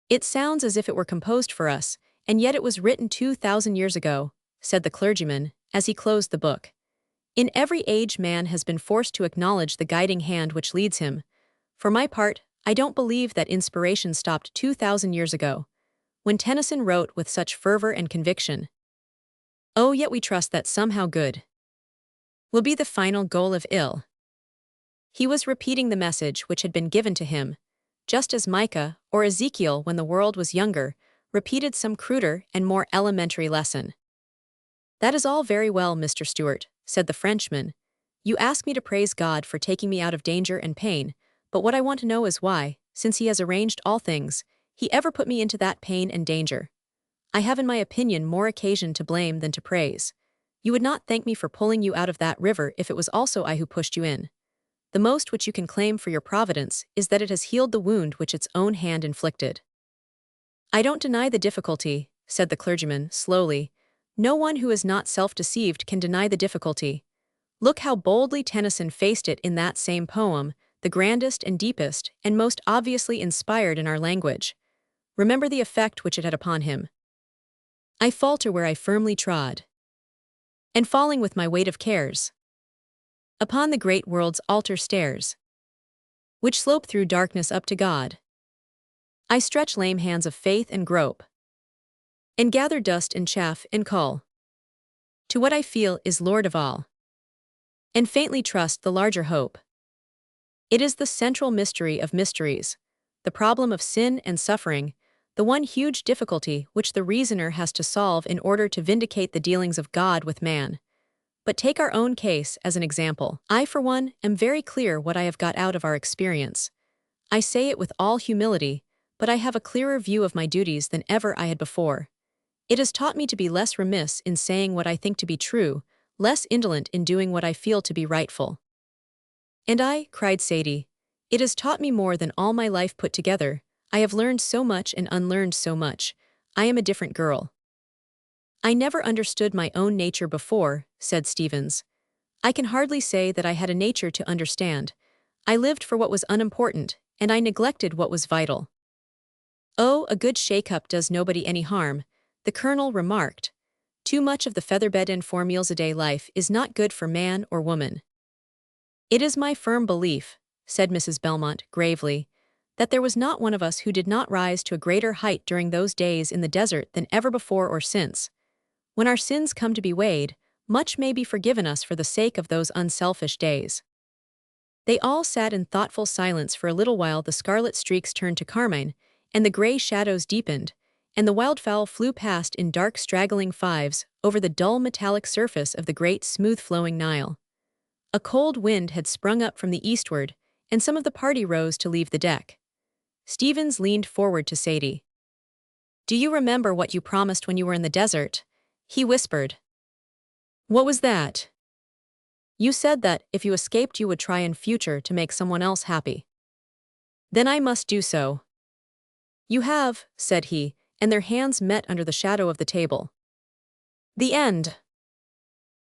It sounds as if it were composed for us, and yet it was written 2,000 years ago, said the clergyman, as he closed the book. In every age man has been forced to acknowledge the guiding hand which leads him. For my part, I don't believe that inspiration stopped 2,000 years ago, when Tennyson wrote with such fervor and conviction. Oh, yet we trust that somehow good will be the final goal of ill. He was repeating the message which had been given to him, just as Micah or Ezekiel, when the world was younger, repeated some cruder and more elementary lesson. That is all very well, Mr. Stewart, said the Frenchman. You ask me to praise God for taking me out of danger and pain, but what I want to know is why, since he has arranged all things, he ever put me into that pain and danger. I have in my opinion more occasion to blame than to praise. You would not thank me for pulling you out of that river if it was also I who pushed you in. The most which you can claim for your providence is that it has healed the wound which its own hand inflicted. I don't deny the difficulty, said the clergyman, slowly. No one who is not self-deceived can deny the difficulty. Look how boldly Tennyson faced it in that same poem, the grandest and deepest, and most obviously inspired in our language. Remember the effect which it had upon him. I falter where I firmly trod, and falling with my weight of cares upon the great world's altar stairs, which slope through darkness up to God. I stretch lame hands of faith and grope, and gather dust and chaff and call to what I feel is Lord of all, and faintly trust the larger hope. It is the central mystery of mysteries, the problem of sin and suffering, the one huge difficulty which the reasoner has to solve in order to vindicate the dealings of God with man. But take our own case as an example. I, for one, am very clear what I have got out of our experience. I say it with all humility, but I have a clearer view of my duties than ever I had before. It has taught me to be less remiss in saying what I think to be true, less indolent in doing what I feel to be rightful. And I, cried Sadie, it has taught me more than all my life put together. I have learned so much and unlearned so much. I am a different girl. I never understood my own nature before, said Stevens. I can hardly say that I had a nature to understand. I lived for what was unimportant, and I neglected what was vital. Oh, a good shake-up does nobody any harm, the Colonel remarked. Too much of the featherbed and 4 meals a day life is not good for man or woman. It is my firm belief, said Mrs. Belmont gravely, that there was not one of us who did not rise to a greater height during those days in the desert than ever before or since. When our sins come to be weighed, much may be forgiven us for the sake of those unselfish days. They all sat in thoughtful silence for a little while. The scarlet streaks turned to carmine, and the gray shadows deepened, and the wildfowl flew past in dark straggling fives over the dull metallic surface of the great smooth-flowing Nile. A cold wind had sprung up from the eastward, and some of the party rose to leave the deck. Stevens leaned forward to Sadie. Do you remember what you promised when you were in the desert? He whispered. What was that? You said that, if you escaped, you would try in future to make someone else happy. Then I must do so. You have, said he, and their hands met under the shadow of the table. The end.